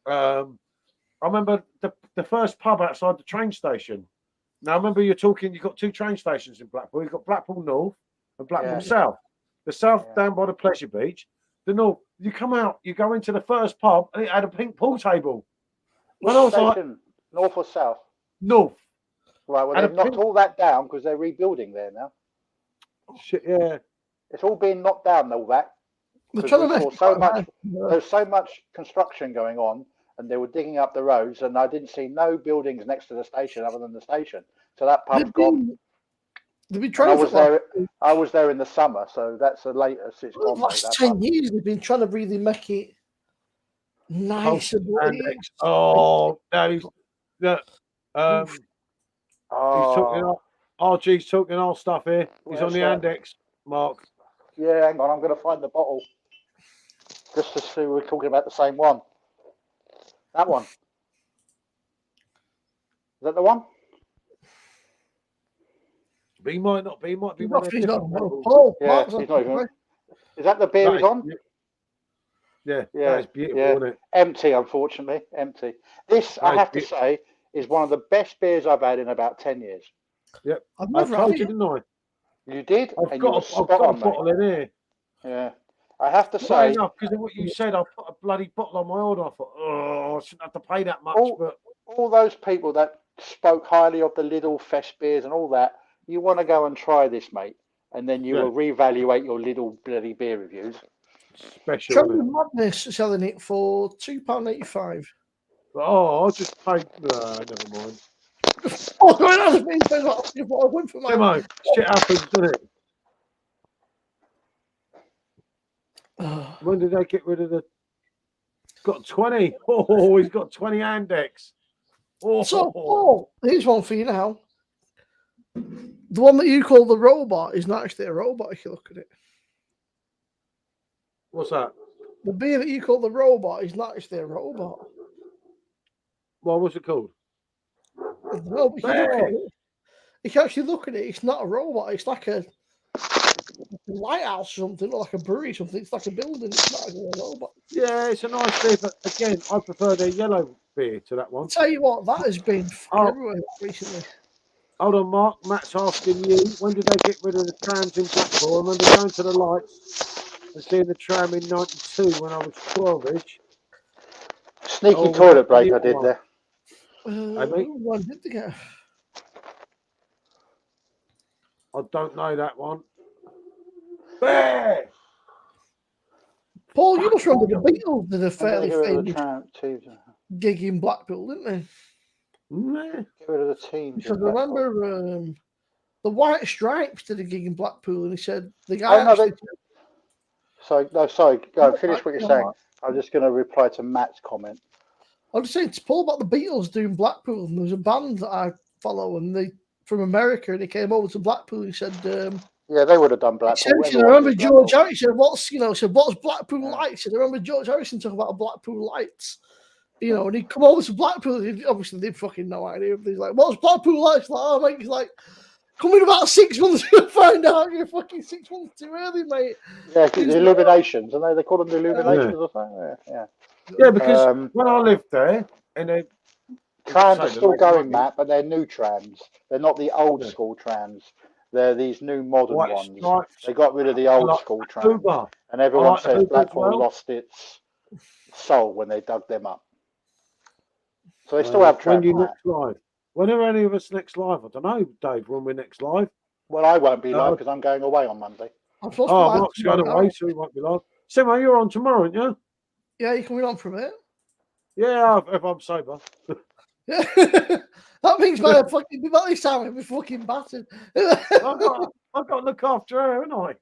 I remember the first pub outside the train station. Now I remember you've got two train stations in Blackpool. You've got Blackpool North and Blackpool South. The South down by the Pleasure Beach. The North, you come out, you go into the first pub and it had a pink pool table. Which station? North or South? North. Right, well, they've knocked all that down because they're rebuilding there now. Shit, yeah. It's all being knocked down, all that. There's so much construction going on, and they were digging up the roads, and I didn't see no buildings next to the station other than the station. So that pub's gone. I was there in the summer, so that's the latest it's gone. The last 10 years, they've been trying to really make it nice. RG's talking all stuff here. He's on the Andex, Mark. Yeah, hang on, I'm going to find the bottle just to see we're talking about the same one. That one. Is that the one? But he might not be. He might be one of the different he's not even. Is that the beer he's on? Yeah, that's beautiful, isn't it? Empty, unfortunately. Empty. This, I have to say, is one of the best beers I've had in about 10 years. Yep. I've told you, didn't I? You did? I've got a bottle in here. Yeah. I have to say. Because of what you said, I put a bloody bottle on my order. I thought, I shouldn't have to pay that much. All those people that spoke highly of the Lidl Fest beers and all that, you want to go and try this, mate. And then you will reevaluate your Lidl bloody beer reviews. Special. Trouble Madness selling it for £2.85. Oh, I'll just pay. Never mind. Shit happens, doesn't it? When did they get rid of the? Got 20. Oh, he's got 20 Andex. So, here's one for you now. The one that you call the robot is not actually a robot if you look at it. What's that? The beer that you call the robot is not actually a robot. Well, what's it called? Well, if you actually look at it, it's not a robot. It's like a lighthouse or something, or like a brewery or something. It's like a building. It's not a robot. Yeah, it's a nice beer, but again, I prefer the yellow beer to that one. I'll tell you what, that has been everywhere recently. Hold on, Mark. Matt's asking you, when did they get rid of the trams in Blackpool? I remember going to the lights and seeing the tram in 92 when I was 12-ish. Sneaky toilet break I did there. When did they go? I don't know that one. Bear! Paul, you must remember the Beatles did a fairly famous the gig in Blackpool, didn't they? Get rid of the team. Because I remember the White Stripes did a gig in Blackpool, and he said the guy. Sorry. Go finish what you're saying. I'm just going to reply to Matt's comment. I was saying to Paul about the Beatles doing Blackpool, and there was a band that I follow, and they from America, and he came over to Blackpool. He said, "Yeah, they would have done Blackpool." I remember George Harrison. What's Blackpool like? He said, I remember George Harrison talking about Blackpool lights. And he'd come over to Blackpool. Obviously, they fucking no idea. He's like, "What's Blackpool like?" It's like, "Oh, mate," he's like, "Come in about 6 months to find out. You're fucking 6 months too early, mate." Yeah, the illuminations, and they call them the illuminations or something. Yeah, because when I lived there, and trams are still going, Matt, but they're new trams. They're not the old school trams. They're these new modern ones. They got rid of the old school trams, and everyone says Blackpool lost its soul when they dug them up. So they still have trams. When you next live? When are any of us next live? I don't know, Dave, when we're next live. Well, I won't be live because I'm going away on Monday. I'm not going away, so we won't be live. Simo, you're on tomorrow, aren't you? Yeah, you coming on from it? Yeah, if I'm sober. Yeah. That means by this time I'll be fucking battered. I've got to look after her, haven't I?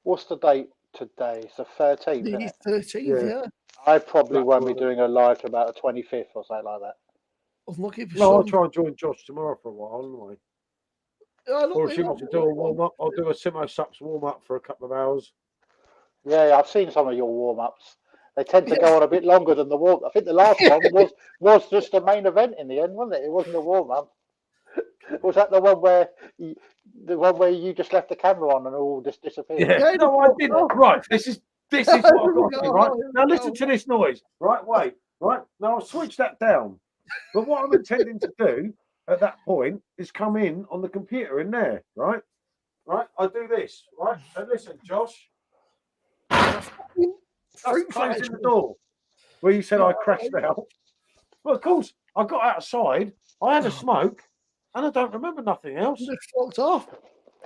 What's the date today? It's the 13th. The 13th, yeah. I probably won't be doing a live to about the 25th or something like that. I'm looking for I'll try and join Josh tomorrow for a while, anyway. Or if she wants to do a warm up, I'll do a Simo Sups warm up for a couple of hours. Yeah, I've seen some of your warm ups. They tend to go on a bit longer than the warm. I think the last one was just the main event in the end, wasn't it? It wasn't a warm up. Was that the one where you just left the camera on and all just disappeared? Yeah, no, I didn't. Right, this is what I've got to do, right? Now listen to this noise. Right, wait, right. Now I'll switch that down. But what I'm intending to do at that point is come in on the computer in there, right? Right, I do this, right? And listen, Josh. That's closing the door. Where you said I crashed out. Well, of course, I got outside, I had a smoke, and I don't remember nothing else. You just fucked off.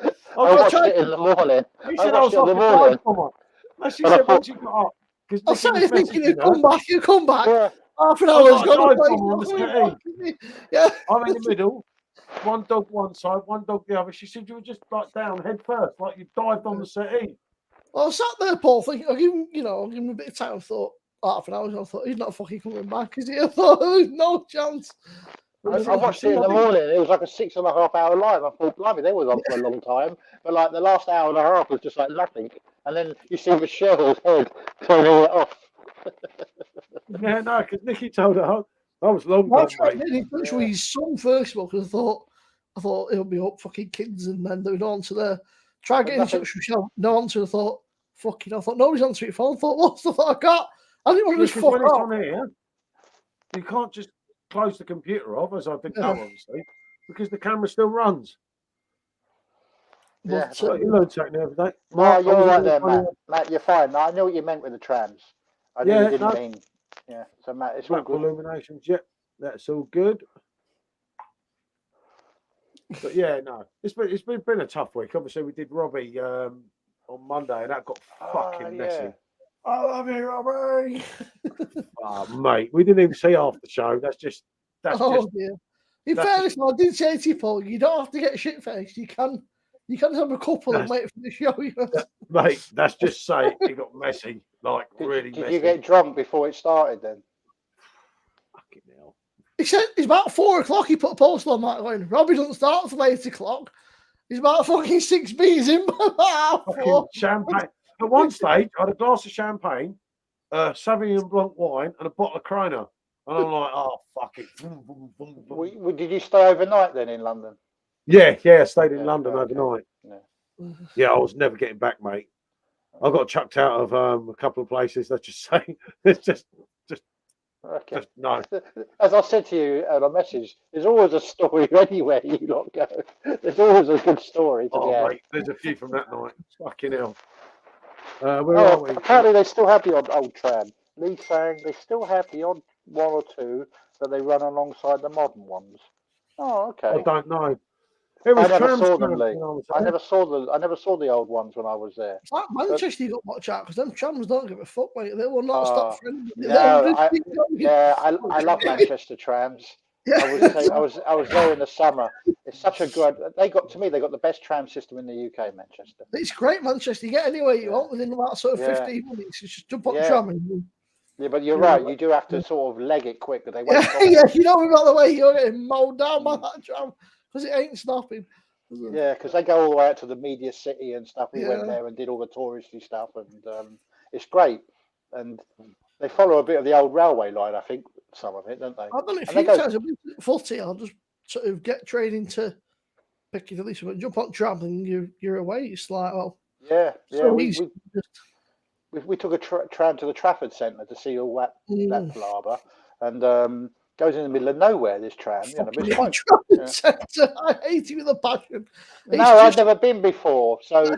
I watched it in the morning. You said I was off the morning. No, she said once you got up. I started thinking you come back. Yeah. Half an hour's gone. Yeah. I'm in the middle. One dog one side, one dog the other. She said you were just like down head first, like you dived on the settee. I sat there, Paul, thinking, I'll give him a bit of time. I thought, half an hour, I thought, he's not fucking coming back, is he? I thought, there's no chance. I watched it in the morning. It was like a 6.5 hour live. I thought, blimey, they were on for a long time. But like the last hour and a half was just like nothing. And then you see Michelle's head turning it off. Yeah, no, because Nikki told her I was long gone. I did in touch with his son first of all, because I thought he'll be up fucking kids and then they'd answer there. Try getting in touch with Michelle, no answer. I thought nobody's answering your phone. I thought, what's the fuck? I didn't want to just fuck when it's on here, you can't just close the computer off, as I did now, obviously, because the camera still runs. Yeah, so you learn something every day. No, you're right there, Matt. Matt, you're fine. I knew what you meant with the trams. I knew you didn't mean. Yeah, so Matt, it's all good. Illuminations, yep, that's all good. But yeah, no, it's been a tough week. Obviously, we did Robbie on Monday, and that got fucking messy. I love you, Robbie. Oh, mate, we didn't even see half the show. That's just. Dear. In fairness, I did say to you, Paul, you don't have to get shit faced. You can have a couple and wait for the show. Mate, that's just say it got messy, like really messy. Did you get drunk before it started then? Fucking hell. He said it's about 4 o'clock. He put a post on that going, Robbie doesn't start till 8 o'clock. He's about fucking 6 beers in by fucking champagne. At one stage, I had a glass of champagne, Sauvignon Blanc wine, and a bottle of Corona. And I'm like, oh, fuck it. Did you stay overnight then in London? Yeah, I stayed in London overnight. Yeah, I was never getting back, mate. I got chucked out of a couple of places. Let's just say, it's just no. As I said to you in a message, there's always a story anywhere you lot go. There's always a good story to get. Mate, there's a few from that night. Fucking hell. Where are we? Apparently, they still have the old tram. Lee's saying they still have the odd one or two that they run alongside the modern ones. Oh, okay. I don't know. It was I never saw them, Lee. I never saw the old ones when I was there. It's like Manchester, you got watch out because them trams don't give a fuck, mate. They will not stop friendly. I love Manchester trams. I was there in the summer. It's such a good. They got the best tram system in the UK, Manchester. It's great, Manchester. You get anywhere you want within about sort of 15 minutes. It's just jump on tram. Yeah, but you're right. You do have to sort of leg it quick, but they won't stop. Yeah, you know about the way you're getting mowed down by that tram because it ain't stopping. Yeah, because they go all the way out to the media city and stuff. We went there and did all the touristy stuff, and it's great. And they follow a bit of the old railway line, I think, some of it, don't they? I've done it a few times. I've been footy. I'll just sort of get training to Piccadilly, so jump on tram and you're away. It's like, well, we took a tram to the Trafford Centre to see all that palaver, and goes in the middle of nowhere. This tram, Centre. I hate it with a passion. I've never been before, so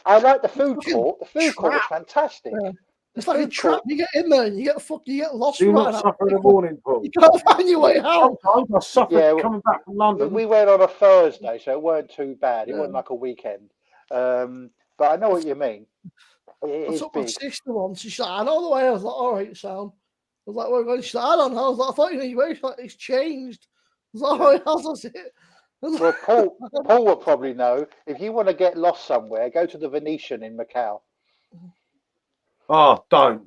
I like the food court. The food court is fantastic. Yeah. It's like a trap. You get in there and you get lost. Do you not suffer in the morning, Paul? You can't find your way out. Sometimes I suffered coming back from London. We went on a Thursday, so it weren't too bad. It wasn't like a weekend. But I know what you mean. I took my sister once. She's like, I know the way. I was like, all right, Sam. I was like, where are we going? She's like, I don't know. I was like, I thought you knew your way. She's like, it's changed. I was like, oh, yeah, that's it. Well, Paul will probably know. If you want to get lost somewhere, go to the Venetian in Macau. Oh, don't.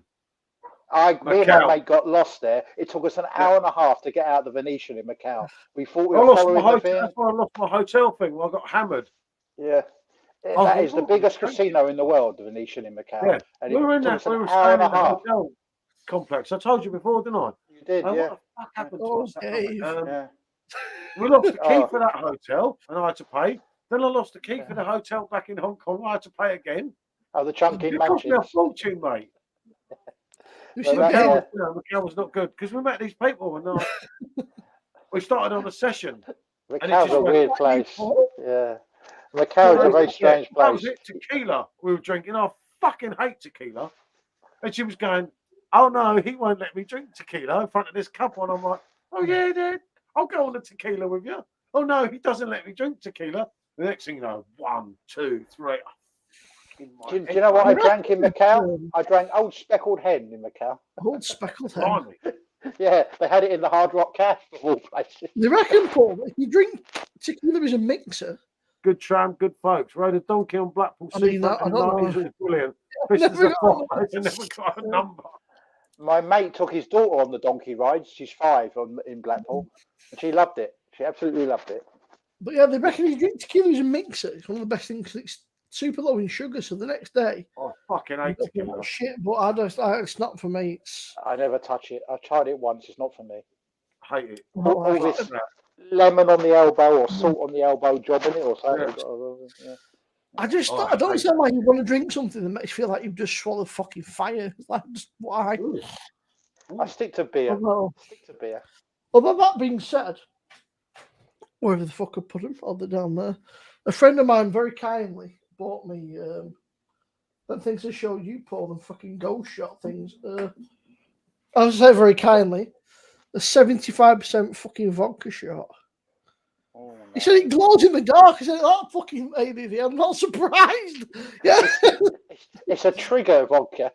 Me and my mate got lost there. It took us an hour and a half to get out of the Venetian in Macau. We thought we were following the thing. That's why I lost my hotel thing. I got hammered. Yeah. That is the biggest casino in the world, the Venetian in Macau. Yeah. And we were in that. We were staying in the hotel complex. I told you before, didn't I? You did, What yeah. the fuck happened to us? Yeah. We lost the key for that hotel, and I had to pay. Then I lost the key for the hotel back in Hong Kong. I had to pay again. Oh, the chunky It cost me a fortune, mate. Macau was not good because we met these people and we started on a session. Macau's a weird place. Yeah. Macau's a very strange place. That was it, tequila. We were drinking. I fucking hate tequila. And she was going, oh no, he won't let me drink tequila in front of this couple. And I'm like, oh yeah, Dad, I'll go on the tequila with you. Oh no, he doesn't let me drink tequila. The next thing you know, 1, 2, 3. Do you know what I drank in Macau? I drank Old Speckled Hen in Macau. Old Speckled Hen? Yeah, they had it in the Hard Rock Cafe of all places. They reckon, Paul, if you drink tequila as a mixer. Good tram, good folks. Rode a donkey on Blackpool Seafront in the 90s. It was brilliant. This is a never got a number. My mate took his daughter on the donkey rides. She's 5 in Blackpool. And she loved it. She absolutely loved it. But yeah, they reckon if you drink tequila as a mixer, it's one of the best things because it's super low in sugar. So the next day, I fucking hate tequila. Shit, but it's not for me. I never touch it. I tried it once. It's not for me. I hate it. All this lemon on the elbow or salt on the elbow jobbing it or something. Yeah. I don't understand why you want to drink something that makes you feel like you've just swallowed fucking fire. Like, just why? I stick to beer. Well, that being said, wherever the fuck I put him, I'll be down there. A friend of mine very kindly bought me them things to show you, Paul, them fucking ghost shot things. I was say very kindly, a 75% fucking vodka shot. Oh, no. He said it glows in the dark. He said that fucking ABV. I'm not surprised. Yeah, it's a trigger vodka.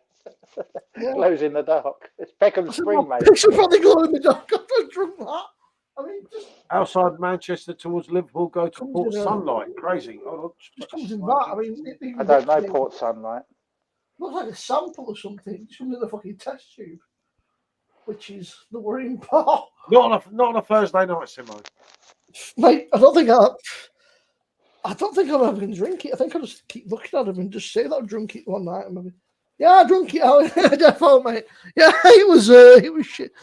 Glows in the dark. It's Peckham Spring, mate. It should probably glow in the dark. I've not drunk that. I mean, just outside Manchester towards Liverpool, go to Port Sunlight. Crazy. Just comes in that. I mean, I don't know Port Sunlight. Looks like a sample or something. It's from the fucking test tube, which is the worrying part. Not on a Thursday night, Simo. Mate, I don't think I'm ever going to drink it. I think I'll just keep looking at them and just say that I drunk it one night. Maybe. Yeah, I drunk it. Oh, definitely, mate. Yeah, it was shit.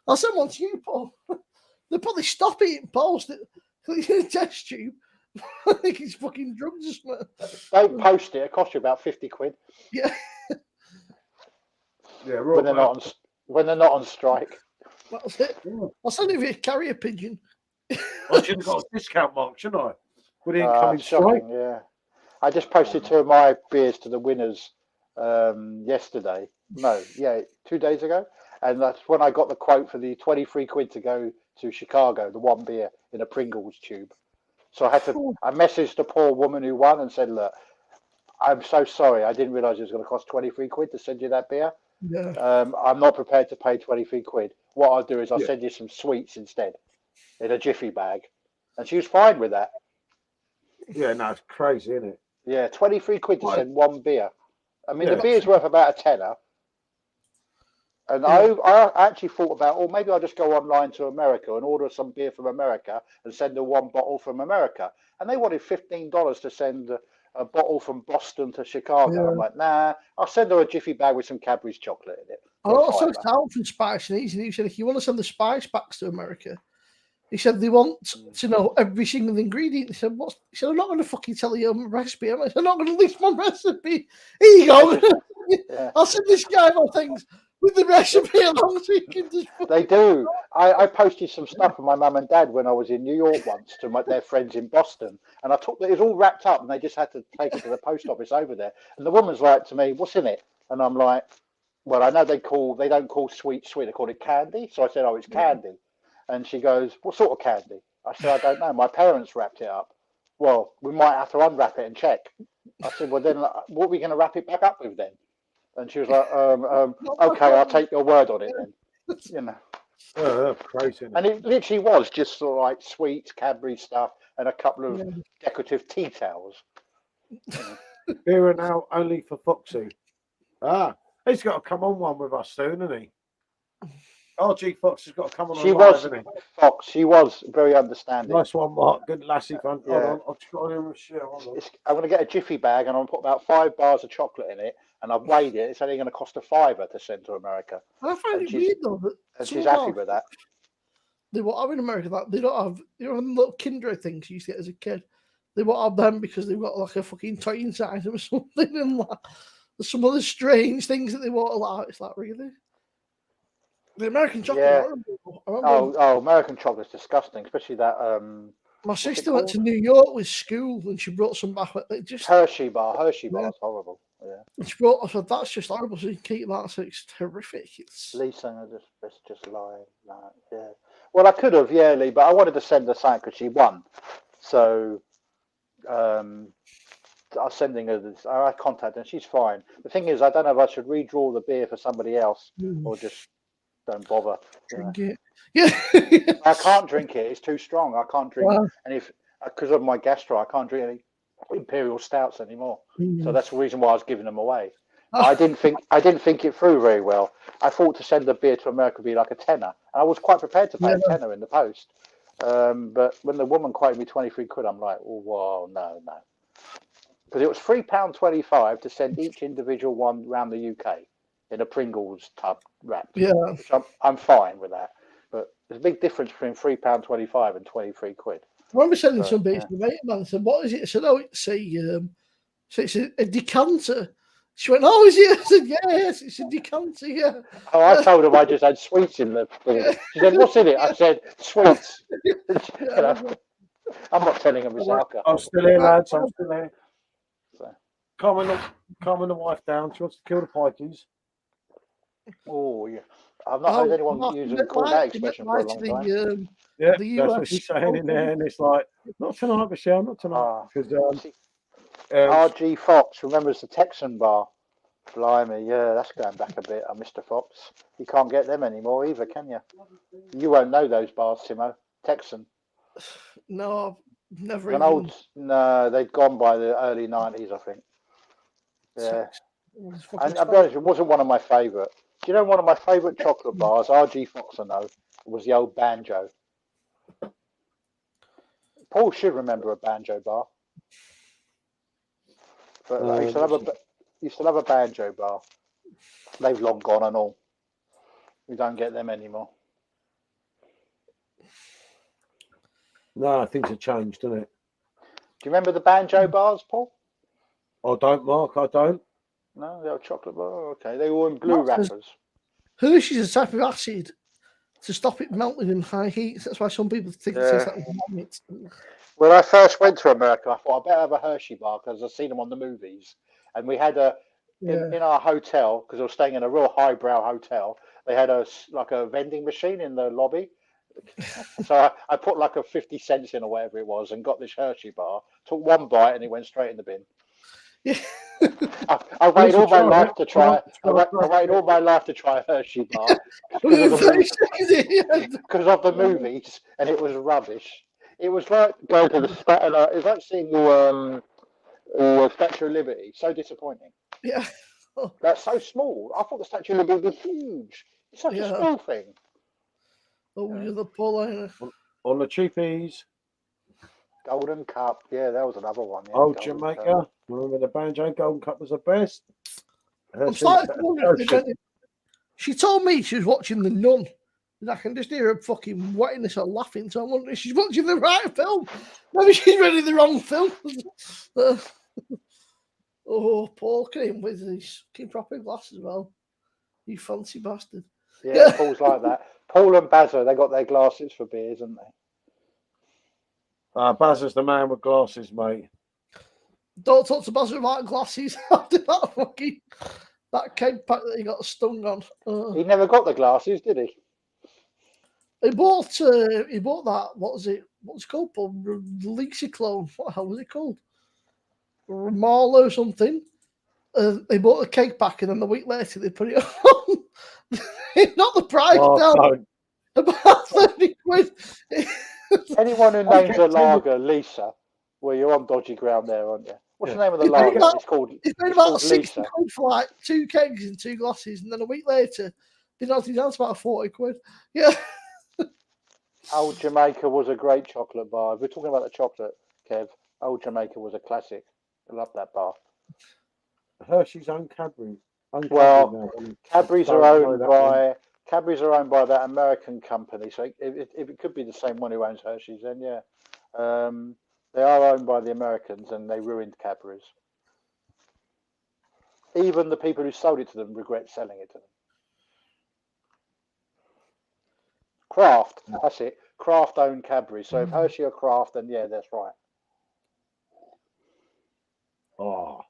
I'll send one to you, Paul. They'll probably stop it in post. It's in a test tube. I think it's fucking drugs or something. Don't post it. It costs you about 50 quid. Yeah. Yeah, when they're not on strike. That's it. Yeah. I'll send it via carrier pigeon. I should have got a discount mark, shouldn't I? With the incoming strike. Yeah. I just posted 2 of my beers to the winners yesterday. No, 2 days ago. And that's when I got the quote for the 23 quid to go to Chicago, the one beer in a Pringles tube. So I messaged the poor woman who won and said, look, I'm so sorry. I didn't realise it was going to cost 23 quid to send you that beer. Yeah. I'm not prepared to pay 23 quid. What I'll do is I'll send you some sweets instead in a jiffy bag. And she was fine with that. Yeah, no, it's crazy, isn't it? Yeah, 23 quid to send one beer. I mean, Yeah. the beer's worth about a tenner. And I actually thought about, or maybe I'll just go online to America and order some beer from America and send her one bottle from America. And they wanted $15 to send a bottle from Boston to Chicago. Yeah. I'm like, nah, I'll send her a jiffy bag with some Cadbury's chocolate in it. I also found from Spice Needs, and he said if you want to send the spice packs to America, he said they want to know every single ingredient. He said, "What?" He said, "I'm not going to fucking tell you my recipe. I'm not going to list my recipe. Here you go. I'll send this guy my things with the recipe along so you can just." They do. I posted some stuff for my mum and dad when I was in New York once to their friends in Boston, and it was all wrapped up, and they just had to take it to the post office over there. And the woman's like to me, "What's in it?" And I'm like, "Well, I know they don't call sweet, they call it candy." So I said, "Oh, it's candy." And she goes, "What sort of candy?" I said, "I don't know. My parents wrapped it up." "Well, we might have to unwrap it and check." I said, "Well, then what are we going to wrap it back up with then?" And she was like, "Okay, I'll take your word on it then." You know. Crazy. And it literally was just sort of like sweets, Cadbury stuff, and a couple of decorative tea towels. Beer are now only for Foxy. He's got to come on one with us soon, hasn't he? RG Fox has got to come on. Fox. She was very understanding. Nice one, Mark. Good lassie. Hold on. I'll try him a share. I'm going to get a jiffy bag and I'm going to put about 5 bars of chocolate in it. And I've weighed it. It's only going to cost $5 to send to America. I find it weird though that and she's happy with that. They won't have in America that they don't have little Kinder things you used to get as a kid. They won't have them because they've got like a fucking toy inside them or something. And like, there's some other strange things that they won't allow. It's like, really? The American chocolate. Yeah. American chocolate's disgusting, especially that. My sister went to New York with school and she brought some back. Just Hershey bar is horrible. Yeah. She brought. I said that's just horrible. So you keep that. So it's horrific. It's Lisa, just lying. Yeah. Well, I could have, Lee, but I wanted to send her something because she won. So, I was sending her this. I contacted her and she's fine. The thing is, I don't know if I should redraw the beer for somebody else or just don't bother. Drink it. Yeah. I can't drink it. It's too strong. I can't drink. And because of my gastro, I can't drink any imperial stouts anymore. So that's the reason why I was giving them away. I didn't think it through very well. I thought to send the beer to America would be like a tenner. And I was quite prepared to pay a tenner in the post. But when the woman quoted me 23 quid, I'm like, oh, well, no. Because it was £3.25 to send each individual one around the UK in a Pringles tub wrap. Yeah. Which I'm fine with that. But there's a big difference between £3.25 and 23 quid. I remember sending some beers to mate, man. I said, "What is it?" I said, "Oh, it's a decanter." She went, "Oh, is it?" I said, "Yes, it's a decanter." Yeah. Oh, I told him I just had sweets in the thing. She said, "What's in it?" I said, "Sweets." I'm not telling him it's alcohol. I'm still here, lads. I'm still here. Calming the wife down. She wants to kill the pikeys. Oh, yeah. I've not heard anyone call that expression for a long time. That's what she's saying in there, and it's like, not tonight, Michelle, not tonight. Because RG Fox remembers the Texan bar. Blimey, yeah, that's going back a bit. Mr. Fox, you can't get them anymore either, can you? You won't know those bars, Timo. Texan. No, never. No, they'd gone by the early 90s, I think. Yeah, and I'll be honest, it wasn't one of my favourite. Do you know one of my favourite chocolate bars? RG Fox, I know, was the old Banjo. Paul should remember a Banjo bar. But I used to love a Banjo bar. They've long gone and all. We don't get them anymore. No, things have changed, don't it? Do you remember the Banjo bars, Paul? I don't, Mark. I don't. No, the old chocolate bar. Okay, they were in blue wrappers. Hershey's is a type of acid to stop it melting in high heat. That's why some people think it's like vomit. When I first went to America, I thought I better have a Hershey bar because I've seen them on the movies. And we had in our hotel, because I was staying in a real highbrow hotel, they had a vending machine in the lobby. So I put like a 50 cents in or whatever it was and got this Hershey bar, took one bite and it went straight in the bin. Yeah. I waited all my life to try. I Well, waited all my life to try a Hershey bar Within because 30 seconds, yeah. of the movies, and it was rubbish. It was like going to the it was like seeing your Statue of Liberty. So disappointing. Yeah. That's so small. I thought the Statue of Liberty was huge. It's such a Yeah. small thing. Oh, you're the polar. on the cheapies, Golden Cup. Yeah, that was another one. Yeah, old Golden Jamaica. Cup. Remember the Banjo Golden Cup was the best. I'm starting to wonder if they're she told me she was watching The Nun. And I can just hear her fucking wettiness or laughing. So I'm wondering if she's watching the right film. Maybe she's ready the wrong film. Oh, Paul came with his fucking proper glass as well. You fancy bastard. Yeah, Paul's like that. Paul and Bazza, they got their glasses for beers, haven't they? Bazza's the man with glasses, mate. Don't talk to Bazza about glasses after that cake pack that he got stung on. He never got the glasses, did he? He bought that. What was it? What's it called? Paul? Lexiclone. What the hell was it called? Marlow or something. They bought the cake pack and then the week later they put it on. Not the price down. About 30 quid. Anyone who names a lager Lisa, well, you're on dodgy ground there, aren't you? What's the name of the lager? It's paid about 60 quid for like 2 kegs and 2 glasses, and then a week later, they knocked it down to about 40 quid. Yeah. Old Jamaica was a great chocolate bar. If we're talking about the chocolate, Kev, Old Jamaica was a classic. I love that bar. Hershey's own Cadbury. Well, Cadbury's are owned by that American company, so if it could be the same one who owns Hershey's, then yeah. They are owned by the Americans, and they ruined Cadbury's. Even the people who sold it to them regret selling it to them. Kraft, that's it. Kraft owned Cadbury, so if Hershey or Kraft, then yeah, that's right. Oh,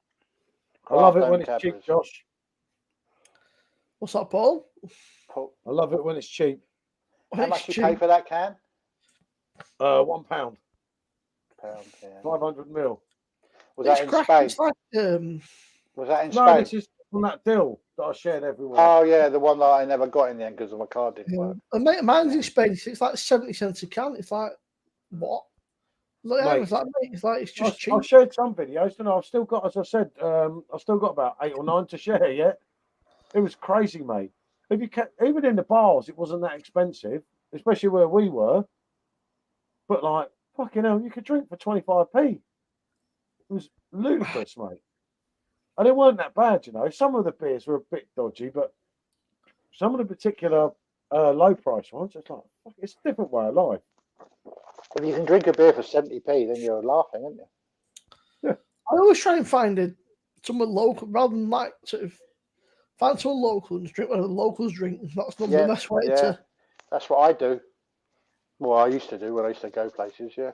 Kraft I love it when it's Cadbury's. cheap, Josh. What's that, Paul? I love it when it's cheap. How much you pay for that can? £1. £1, yeah. 500 ml. Was that in Spain? Was that in Spain? No, this is from that deal that I shared everywhere. Oh yeah, the one that I never got in the end because my card didn't work. Mine's in Spain. It's like 70 cents a can. It's like what? It's just cheap. I shared some videos, and I've still got, as I said, I've still got about 8 or 9 to share yet. It was crazy, mate. If you even in the bars, it wasn't that expensive, especially where we were. But like, fucking hell, you could drink for 25p. It was ludicrous, mate. And it weren't that bad, you know. Some of the beers were a bit dodgy, but some of the particular low price ones, it's like, fuck, it's a different way of life. If you can drink a beer for 70p, then you're laughing, aren't you? Yeah. I always try and find someone local rather than like sort of find someone local and just drink whatever the locals drink. That's not the best way to. That's what I do. Well, I used to do when I used to go places, yeah.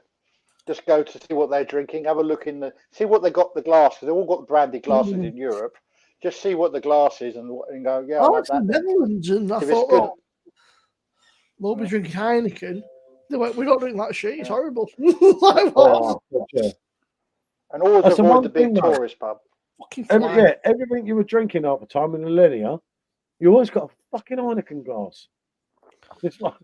Just go to see what they're drinking, have a look see what they got the glasses. They've all got branded glasses in Europe. Just see what the glass is and go, yeah. I went to the Netherlands and I thought, we'll be drinking Heineken. They went, we don't drink that shit. It's horrible. Like, and always avoid the big tourist pub. Everything you were drinking half the time in the linear, you always got a fucking Heineken glass. It's like,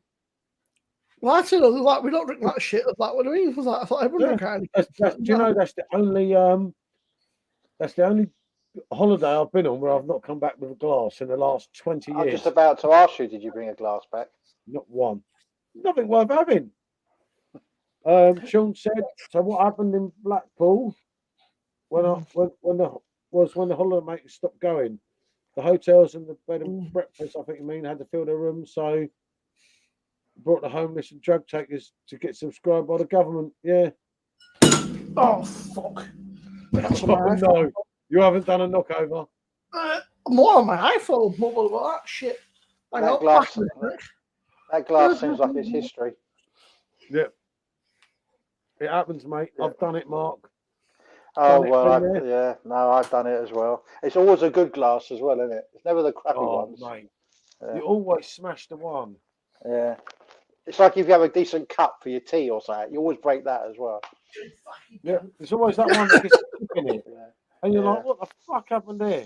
well, I don't know. Like, we don't drink that shit. Like, what do you mean? I thought everyone drank Heineken. Do you know that's the only holiday I've been on where I've not come back with a glass in the last 20 years. I'm just about to ask you, did you bring a glass back? Not one. Nothing worth having. Sean said, so what happened in Blackpool when the holiday makers stopped going? The hotels and the bed and breakfast, I think you mean, had to fill their rooms, so brought the homeless and drug takers to get subscribed by the government. Yeah. Oh, fuck. No, you haven't done a knockover. More on my iPhone, more about that shit. That glass seems like it's history. Yeah. It happens, mate. Yeah. I've done it, Mark. Oh, well, no, I've done it as well. It's always a good glass as well, isn't it? It's never the crappy ones. Mate. Yeah. You always smash the one. Yeah. It's like if you have a decent cup for your tea or something, you always break that as well. Yeah, there's always that one that gets stuck in it. Yeah. and you're like, what the fuck happened there?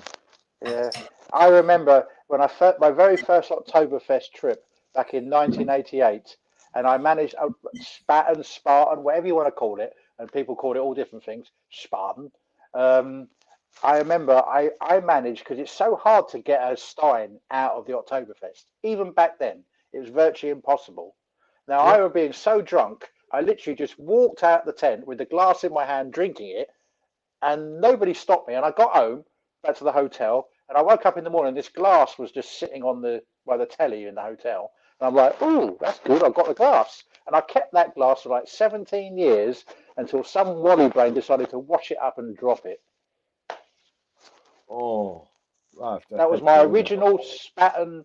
Yeah, I remember when my very first Oktoberfest trip back in 1988, and I managed Spartan, whatever you want to call it, and people called it all different things, Spartan. I remember I managed, because it's so hard to get a Stein out of the Oktoberfest. Even back then, it was virtually impossible. Now, I was being so drunk, I literally just walked out the tent with the glass in my hand, drinking it, and nobody stopped me. And I got home, back to the hotel, and I woke up in the morning, this glass was just sitting by the telly in the hotel. And I'm like, oh, that's good, I've got the glass. And I kept that glass for like 17 years until some wally brain decided to wash it up and drop it. Oh, that was my original Spaten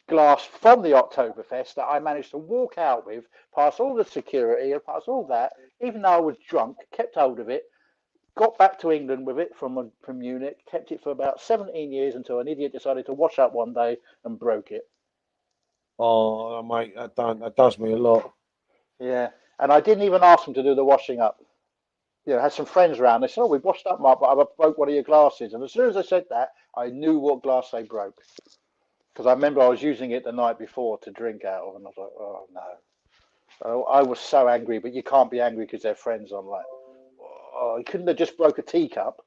glass from the Oktoberfest that I managed to walk out with, past all the security and past all that, even though I was drunk, kept hold of it, got back to England with it from Munich, kept it for about 17 years until an idiot decided to wash up one day and broke it. Oh, mate, that does me a lot. Yeah, and I didn't even ask them to do the washing up. You know, had some friends around. They said, "Oh, we washed up, Mark, but I broke one of your glasses." And as soon as I said that, I knew what glass they broke, because I remember I was using it the night before to drink out of, and I was like, "Oh no!" I was so angry, but you can't be angry because they're friends. I'm like, "Oh, he couldn't have just broke a teacup,"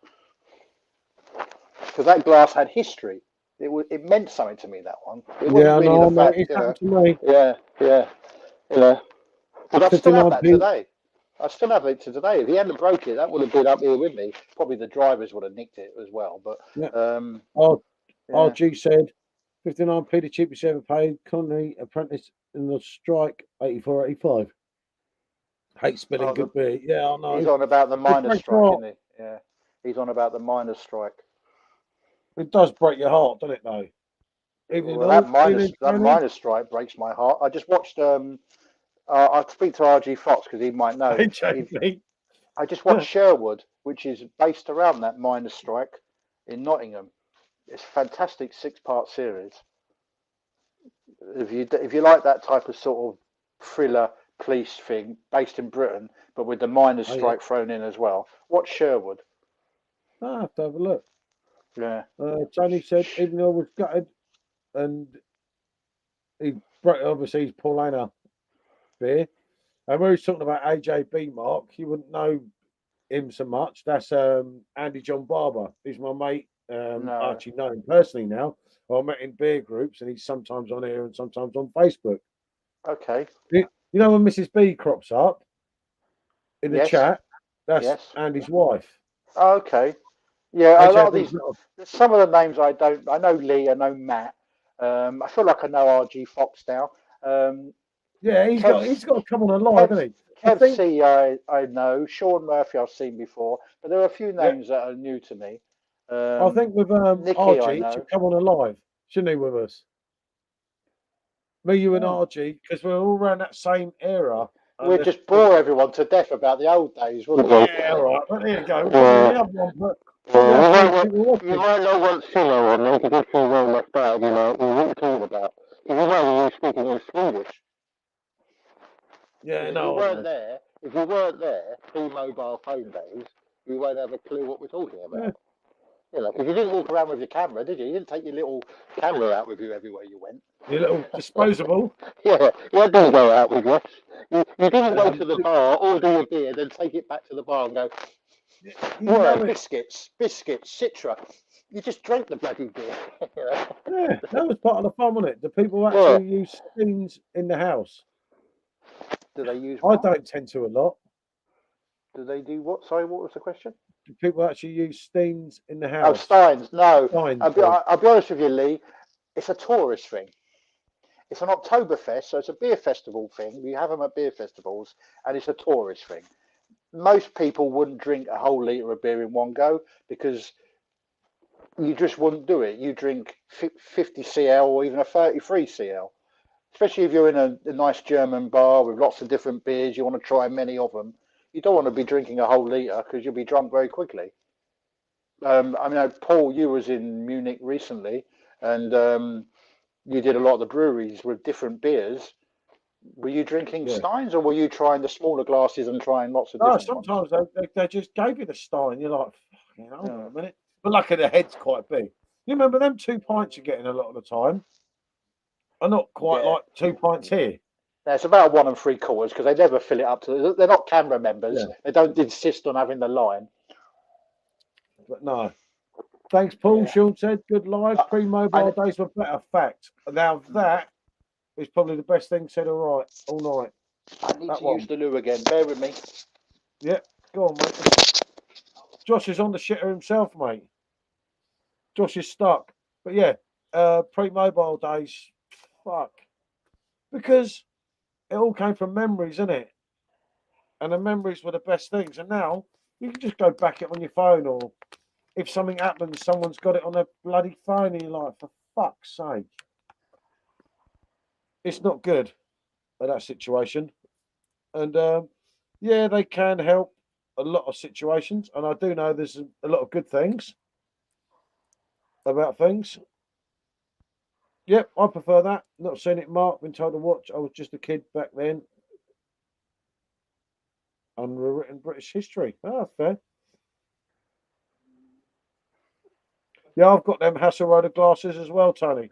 because that glass had history. It meant something to me, that one. It wasn't really the fact, it happened to me. Yeah. But I still have that 59p. today. I still have it to today. If he hadn't broke it, that would have been up here with me. Probably the drivers would have nicked it as well. But RG said 59p the cheapest ever paid. Conley apprentice in the strike 84.85. Hate spilling good beer. Yeah, I know. He's on about the miners' strike, isn't he? Yeah, he's on about the miners' strike. It does break your heart, doesn't it? Though. That miners' strike breaks my heart. I just watched. I'll speak to RG Fox because he might know. I just watched Sherwood, which is based around that miners' strike in Nottingham. It's a fantastic 6-part series. If you like that type of sort of thriller police thing based in Britain, but with the miners' strike thrown in as well, watch Sherwood. I have to have a look. Yeah. Tony said even though I was gutted, and he obviously he's Paulana beer. And when he was talking about AJB, Mark, you wouldn't know him so much. That's Andy John Barber. He's my mate. I actually know him personally now. I met in beer groups, and he's sometimes on here and sometimes on Facebook. Okay. You know when Mrs. B crops up in the chat, that's Andy's wife. Okay. Yeah, a lot of these. Some of the names I don't. I know Lee. I know Matt. I feel like I know RG Fox now. Yeah, he's got to come on a live, hasn't he? Kev C, I know. Sean Murphy, I've seen before, but there are a few names that are new to me. I think with Nicky, RG, he should come on a live, shouldn't he, with us? Me, you, and RG, because we're all around that same era. We'd just bore everyone to death about the old days, wouldn't we? Yeah, all right. But there you go. You might not want Silo on there because you feel well left out, you know, what are you talking about? You know, you're speaking in Swedish. Yeah, if no. If you weren't there, pre-mobile phone days, you won't have a clue what we're talking about. Yeah. You know, because you didn't walk around with your camera, did you? You didn't take your little camera out with you everywhere you went. Your little disposable. Yeah, you didn't go out with you. You didn't go to the bar, order your beer, then take it back to the bar and go, biscuits, Citra. You just drank the bloody beer. You know? Yeah, that was part of the fun, wasn't it? The people actually use steams in the house. Do they use what? I don't tend to a lot. Do they do what? Sorry, what was the question? Do people actually use steins in the house? Oh, steins. No. Steins, I'll be honest with you, Lee. It's a tourist thing. It's an Oktoberfest, so it's a beer festival thing. We have them at beer festivals, and it's a tourist thing. Most people wouldn't drink a whole litre of beer in one go because you just wouldn't do it. You drink 50 CL or even a 33 CL. Especially if you're in a nice German bar with lots of different beers, you want to try many of them. You don't want to be drinking a whole litre because you'll be drunk very quickly. I mean, Paul, you was in Munich recently, and you did a lot of the breweries with different beers. Were you drinking steins, or were you trying the smaller glasses and trying lots of different sometimes they just gave you the stein. You're like, fucking hold on a minute. But lucky the head's quite big. You remember them 2 pints you're getting a lot of the time are not quite like 2 pints here. No, it's about 1 3/4 because they never fill it up to. They're not camera members. Yeah. They don't insist on having the line. But no. Thanks, Paul. Sean said, good live. Pre-mobile days were better. Fact. Now that is probably the best thing said all night. I need to use the loo again. Bear with me. Yeah, go on, mate. Josh is on the shitter himself, mate. Josh is stuck. But yeah, pre-mobile days, fuck. Because it all came from memories, isn't it? And the memories were the best things. And now you can just go back it on your phone, or if something happens, someone's got it on their bloody phone, and you're like, for fuck's sake. It's not good at that situation. And yeah, they can help a lot of situations. And I do know there's a lot of good things about things. Yep, I prefer that. Not seen it, Mark. Been told to watch. I was just a kid back then. Unwritten British history. Ah, fair. Yeah, I've got them Hasselroder glasses as well, Tony.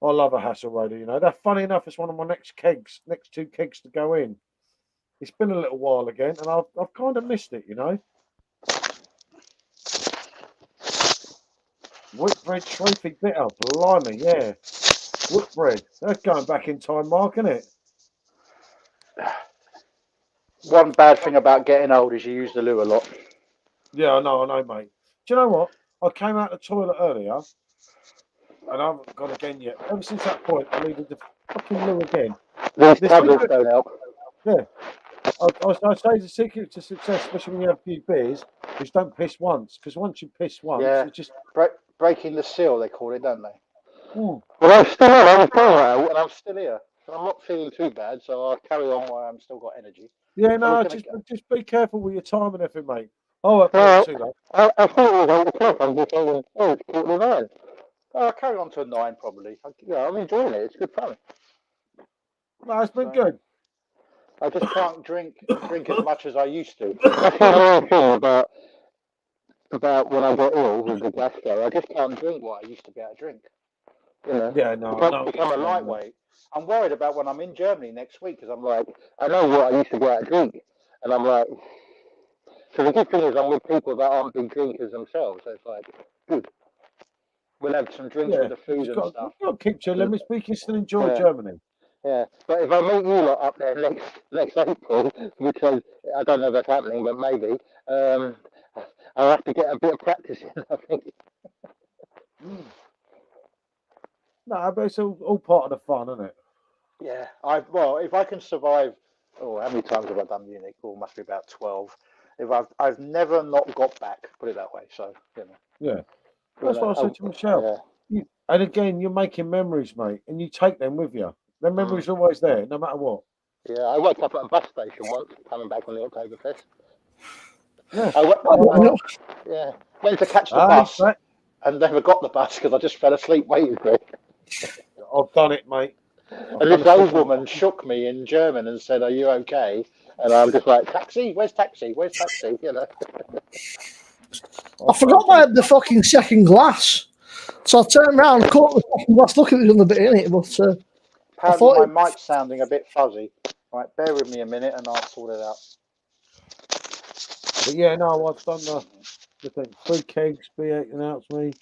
I love a Hasselroder, you know. They're funny enough, it's one of my next 2 kegs to go in. It's been a little while again, and I've kind of missed it, you know. Whitbread Trophy Bitter, blimey, yeah. Whitbread. That's going back in time, Mark, isn't it? One bad thing about getting old is you use the loo a lot. Yeah, I know, mate. Do you know what? I came out of the toilet earlier, and I haven't gone again yet. Ever since that point, I needed the fucking loo again. These tablets don't help. Yeah. I say the secret to success, especially when you have a few beers, is don't piss once. Because once you piss once, it's just... breaking the seal, they call it, don't they? Mm. Well, I'm still out, and I'm still here. So I'm not feeling too bad, so I'll carry on while I'm still got energy. Yeah, no, just be careful with your time and everything, mate. Oh, too late. I thought it was 8 o'clock. I'm just thinking, it's 8:45. I'll carry on to 9 probably. I'm enjoying it. It's good fun. No, it's been good. I just can't drink as much as I used to. That's another thing about when I got ill with the gastro. I just can't drink what I used to be able to drink. You know, yeah, no, become a lightweight. I'm worried about when I'm in Germany next week because I'm like, I know what I used to be able to drink, and I'm like, so the good thing is I'm with people that aren't big drinkers themselves. So it's like, good. We'll have some drinks with the food and stuff. You've got to keep your limits, but you can still enjoy Germany. Yeah, but if I meet you lot up there next April, which I don't know if that's happening, but maybe, I'll have to get a bit of practice in, I think. No, but it's all part of the fun, isn't it? Yeah, if I can survive, how many times have I done Munich? Must be about 12. If I've never not got back, put it that way. So you know. Yeah, that's what I said to Michelle. Yeah. And again, you're making memories, mate, and you take them with you. The memories are always there, no matter what. Yeah, I woke up at a bus station once, coming back on the Oktoberfest. Yeah. Went to catch the bus and never got the bus because I just fell asleep waiting for it. I've done it, mate. And this old woman shook me in German and said, "Are you okay?" And I'm just like, "Taxi? Where's taxi? Where's taxi?" You know. I forgot I had the fucking second glass, so I turned around, caught the second glass, look at it on the bit in it, but. Apparently my mic's sounding a bit fuzzy. Right, bear with me a minute and I'll sort it out. But yeah, no, I've done the thing. 3 kegs, B8 announced me.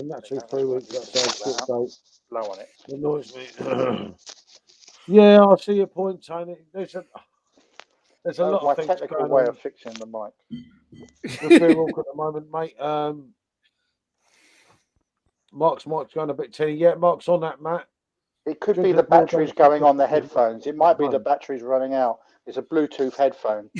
Naturally 3 weeks, that's a short date. Blow on it. It annoys me. Yeah, I see your point, Tony. There's a lot of things technical going way on. of fixing the mic. We're very awkward at the moment, mate. Mark's going a bit tinny. Yeah, Mark's on that, Matt. It could be the batteries going on the headphones. It might be the batteries running out. It's a Bluetooth headphone.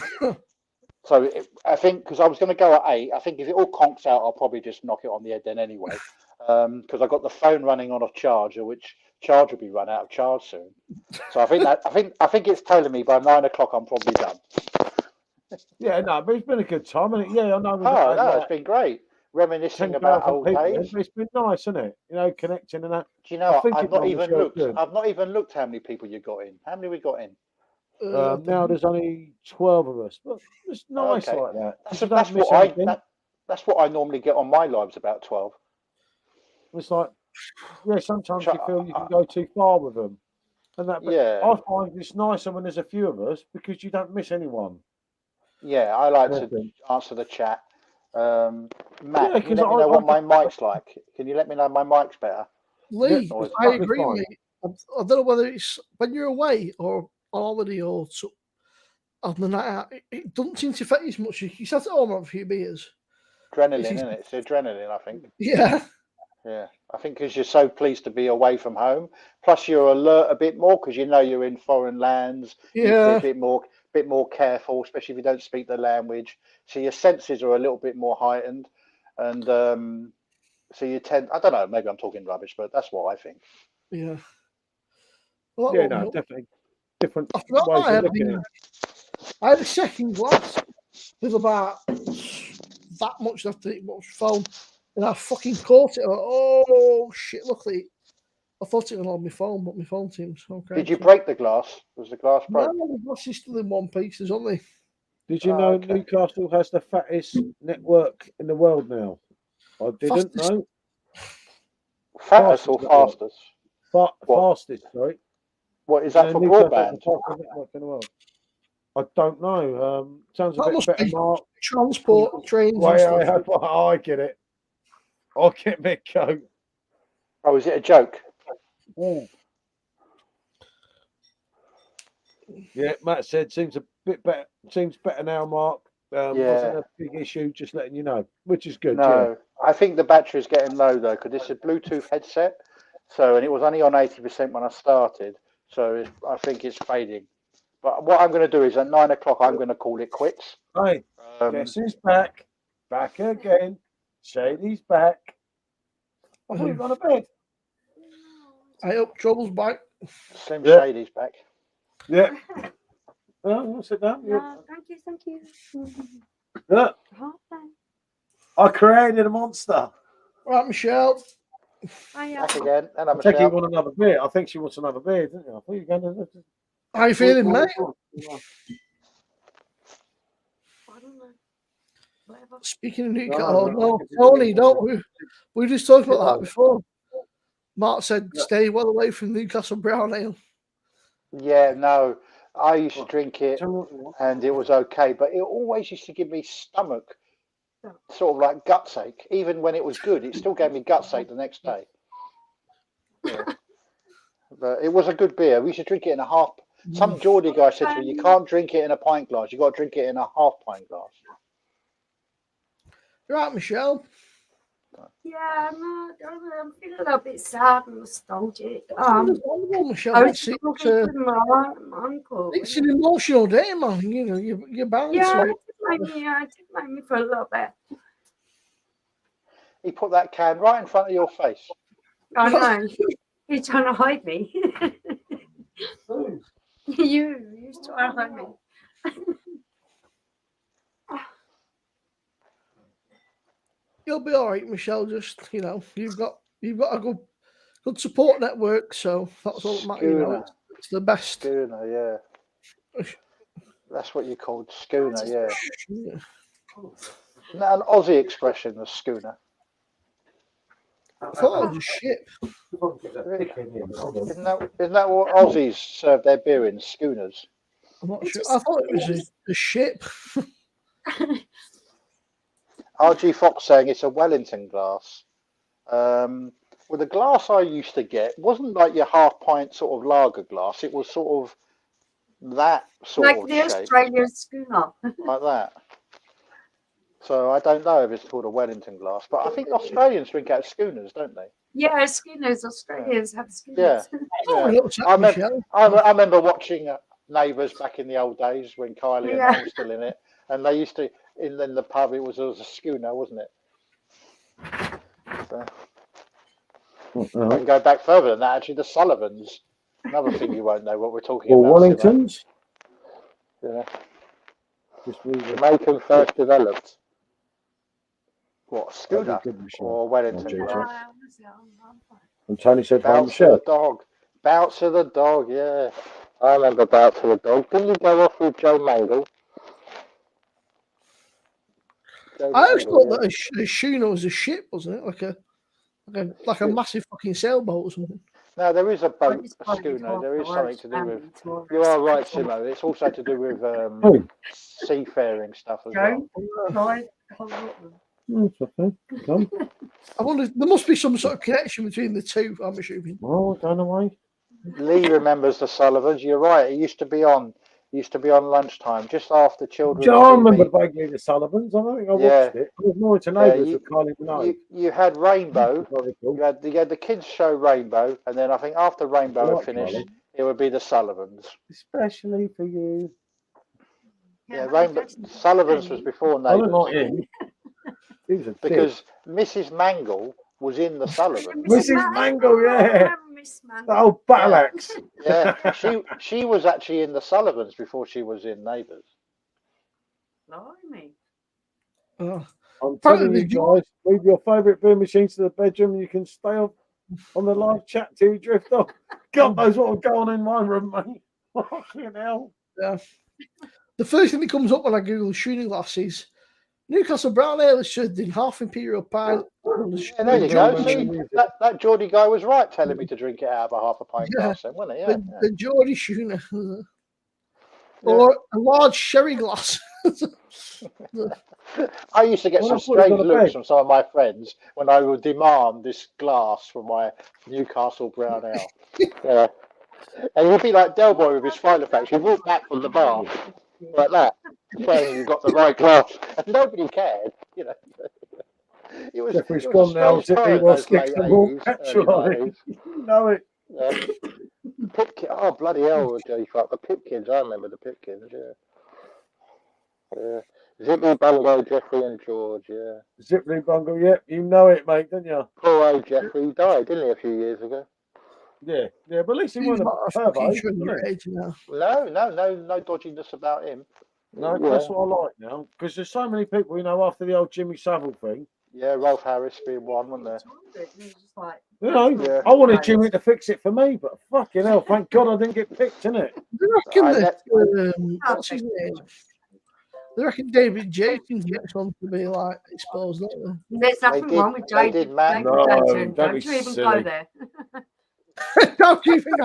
So I think, because I was going to go at 8, I think if it all conks out, I'll probably just knock it on the head then anyway. Because I've got the phone running on a charger, which charge will be run out of charge soon. So I think it's telling me by 9 o'clock I'm probably done. Yeah, no, but it's been a good time, hasn't it? Yeah, I know. It's been great. Reminiscing about old days. It's been nice, isn't it? You know, connecting and that. Do you know, I've not even looked how many people you got in. How many we got in? Now there's only 12 of us, but it's nice like that. That's what I normally get on my lives, about 12. It's like, yeah, sometimes you feel you can go too far with them. And that, but Yeah. I find it's nicer when there's a few of us because you don't miss anyone. Yeah, I like to answer the chat. Matt, can you let me know what my mic's like? Can you let me know my mic's better? Lee, I agree, mate. I don't know whether it's when you're away or on holiday or on the night out. It doesn't seem to affect you as much. You sat at home have a few beers. Adrenaline, isn't it? It's adrenaline, I think. Yeah. Yeah, I think because you're so pleased to be away from home. Plus, you're alert a bit more because you know you're in foreign lands. Yeah. You're a bit more careful, especially if you don't speak the language. So your senses are a little bit more heightened, and so you tend. I don't know. Maybe I'm talking rubbish, but that's what I think. Yeah. Well, yeah, no, definitely different I forgot ways of looking at it. I had a second glass with about that much left to it, much phone, and I fucking caught it. Oh shit! Luckily, I thought it was on my phone, but my phone seems okay. Did you break the glass? Was the glass broken? No, the glass is still in one piece. There's only. Did you know Newcastle has the fattest network in the world now? I didn't know. Fattest or fastest? Fastest, sorry. What is that for broadband? Network in the world. I don't know. Sounds a That bit better, Mark. Transport, trains. I get it. I'll get me go. Oh, is it a joke? Mm. Yeah, Matt said seems a bit better. Seems better now, Mark. Wasn't a big issue. Just letting you know, which is good. No, I think the battery is getting low though because it's a Bluetooth headset. So, and it was only on 80% when I started. So I think it's fading. But what I'm going to do is at 9 o'clock, I'm going to call it quits. Hey, guess who's back? Back again. Shady's back. I thought you'd gone to bed. I hope Trouble's back. Slim Shady's back. Yeah. Oh, sit down. No, thank you. Look, I created a monster. Right, Michelle. Back again. And I think you want another beer. I think she wants another beer, didn't you? I think you're going to. How you feeling, mate? I don't know. Whatever. Speaking of Newcastle, Tony, don't we just talked about that before. Mark said stay well away from Newcastle brown ale. Yeah, no. I used to drink it and it was okay, but it always used to give me stomach, sort of like gutsache. Even when it was good, it still gave me gutsache the next day. Yeah. But it was a good beer. We used to drink it in a half. Some Geordie guy said to me, you can't drink it in a pint glass. You've got to drink it in a half pint glass. You're right, Michelle. Yeah, no, I'm feeling a little bit sad and nostalgic. Michelle, I was talking to my uncle. It's an emotional day, man. You know, you're bound to. It did make me for a little bit. He put that can right in front of your face. I know. You're trying to hide me. You're trying to hide me. You'll be all right, Michelle. Just you've got a good support network, so that's all that matters. It's the best. Schooner, yeah. That's what you called schooner, yeah. Isn't that an Aussie expression, the schooner? I thought it was a ship. Isn't that what Aussies serve their beer in? Schooners. I'm not sure. I thought it was a ship. RG Fox saying it's a Wellington glass. Well, the glass I used to get wasn't like your half pint sort of lager glass. It was sort of that sort of like the shape, Australian schooner. like that. So I don't know if it's called a Wellington glass, but I think Australians drink out of schooners, don't they? Yeah, schooners. Australians have schooners. Yeah. I remember watching Neighbours back in the old days when Kylie and I were still in it, and they used to in the pub. It was a schooner, wasn't it? So, I can go back further than that. Actually, the Sullivans. Another thing you won't know what we're talking about. Wellingtons. Yeah. Jamaican first developed. What, schooner or Wellington? And Tony said, Bounce of the dog. Bounce of the dog, yeah. I remember Bounce of the dog. Didn't you go off with Joe Mangle? David I always Angle, thought that a schooner was a ship, wasn't it? Like a massive fucking sailboat or something. No, there is a boat, just a find it schooner. hard There is to something to do with. understand You are right, Simo. It's also to do with Oh. seafaring stuff as well. That's okay. Come. I wonder, there must be some sort of connection between the two, I'm assuming. Oh, I don't know why. Lee remembers the Sullivans. You're right. It used to be on. Used to be on lunchtime, just after children's I remember TV. vaguely the Sullivans. I don't think I Yeah. watched it. It was more into Neighbours with Kylie Minogue. You had Rainbow. Very cool. You had the kids show Rainbow, and then I think after Rainbow had finished, Kylie. it would be the Sullivans. Especially for you. Yeah, Rainbow. Sullivans was before I don't Neighbours. like him. He was a Because Mrs. Mangle was in the Sullivans. Mrs. Mangle, yeah. Miss The Mangle. old battle axe. Yeah, she was actually in the Sullivans before she was in Neighbours. Blimey. I'm Apparently telling you the joy- guys, move your favourite beer machines to the bedroom and you can stay on the live chat till you drift off. God knows what will go on in my room, mate. Fucking hell. Yeah. The first thing that comes up when I Google shooting glass is Newcastle Brown Ale is served in half imperial pint. Yeah, there you go. See, that Geordie guy was right telling me to drink it out of a half a pint glass, then, wasn't he? Yeah, The Geordie schooner. Or a large sherry glass. I used to get some strange looks from some of my friends when I would demand this glass for my Newcastle Brown Ale. Yeah. And he'd be like Del Boy with his file effects. He'd walk back from the bar like that, saying you got the right glass. And nobody cared, you know. It was, Jeffrey's it was gone now. a strange time, He was those late sticks the wall 80s, petrol early on 90s. it. You know it. Pipkin, oh bloody hell, Joe! The Pipkins, I remember the Pipkins. Yeah. Zippy Bungo, Jeffrey and George. Yeah. Zippy Bungle, yep. You know it, mate, don't you? Poor old Jeffrey, he died, didn't he, a few years ago? Yeah, but at least he He's wasn't not a a fucking pervo. sugar age now. No dodginess about him. No, that's what I like now. Because there's so many people, you know, after the old Jimmy Savile thing. Yeah, Rolf Harris being one, wasn't there? You know, I wanted Jimmy to fix it for me, but fucking hell, thank God I didn't get picked, innit? They reckon that, what's his name? They reckon David Jason's next one to be like exposed, don't they? There's nothing wrong with they David. did, Matt. No, Jason. don't Don't be you even silly. go there. Don't you think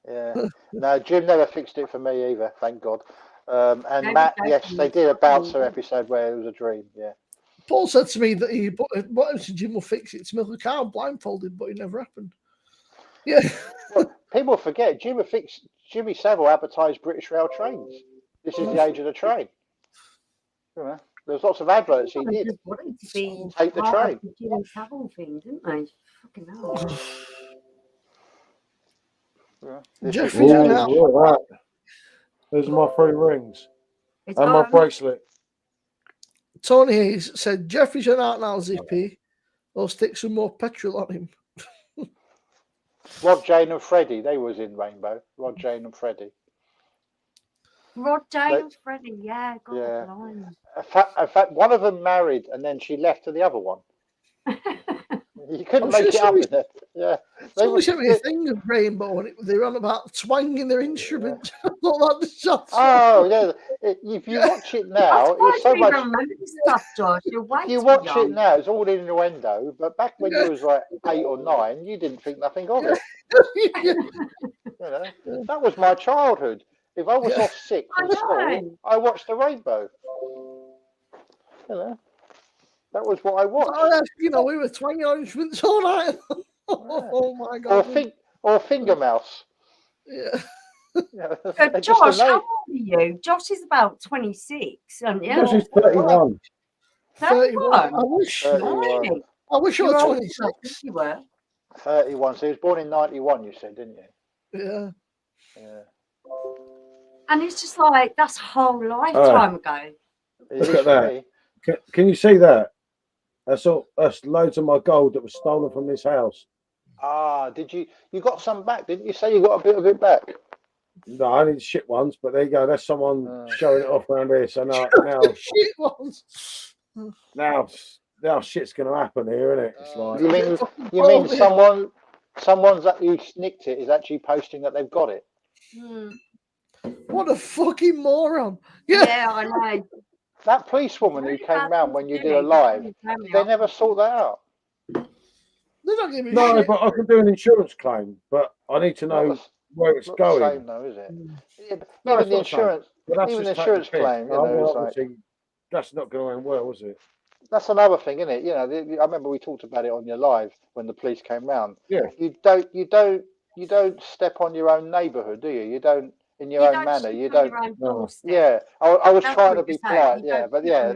Yeah. No, Jim never fixed it for me either, thank God. And David Matt, Jason yes, they was did a fine. bouncer episode where it was a dream, yeah. Paul said to me that what if Jim will fix it to milk a cow blindfolded, but it never happened. Yeah. Well, people forget Jimmy Savile advertised British Rail trains. This is the age of the train. You know, there's lots of adverts he did. Take the train. Jim Savile thing, didn't they? Fucking hell. Yeah. Jeffrey's Ooh, out. look at that. Those are my 3 rings. It's And my got bracelet. Tony Hayes said Jeffrey's an out now, Zippy. Or stick some more petrol on him. Rod, Jane and Freddie, they was in Rainbow. Rod, Jane and Freddie. Rod, Jane and Freddie, yeah. God, Yeah. blimey. In fact, one of them married and then she left to the other one. You couldn't I'm make sure it up, in it. Yeah. Somebody sent me a thing of Rainbow and they were on about twanging their instruments. Oh, yeah. If you watch it now, it's so much. Remember this stuff, Josh. You're way If you too watch young. it now, it's all innuendo. But back when you was like 8 or 9, you didn't think nothing of it. You know, that was my childhood. If I was off sick from school, I watched the Rainbow. You know, that was what I watched. You know, we were twanging our instruments all night. Oh my God. Or Finger Mouse. Yeah. Yeah, Josh, how old are you? Josh is about 26, aren't you? Josh is 31. 31. I wish 31. I was 26. You were. 31. So he was born in 91, you said, didn't you? Yeah. Yeah. And it's just like, that's a whole lifetime ago. Look at that. Can you see that? That's loads of my gold that was stolen from this house. Ah, you got some back, didn't you say you got a bit of it back? No, I need shit ones, but there you go. That's someone showing it off around here. So now shit ones. Now shit's gonna happen here, isn't it? It's like you mean someone's that who snicked it is actually posting that they've got it? Hmm. What a fucking moron. Yeah, I know. That policewoman who came round when you did a live, they never sort that out. They're not giving me No, shit. but I can do an insurance claim, but I need to know where it's Not going. the same though, is it? Yeah, No, even it's the not the same. insurance, But that's even the just taking insurance the piss. claim, you know, it's like, Obviously, that's not going to end well, is it? that's another thing, isn't it? You know, I remember we talked about it on your live when the police came round. Yeah. You don't step on your own neighbourhood, do you? You don't in your own manner. You don't. Yeah, I was trying to be polite. Yeah, but yeah,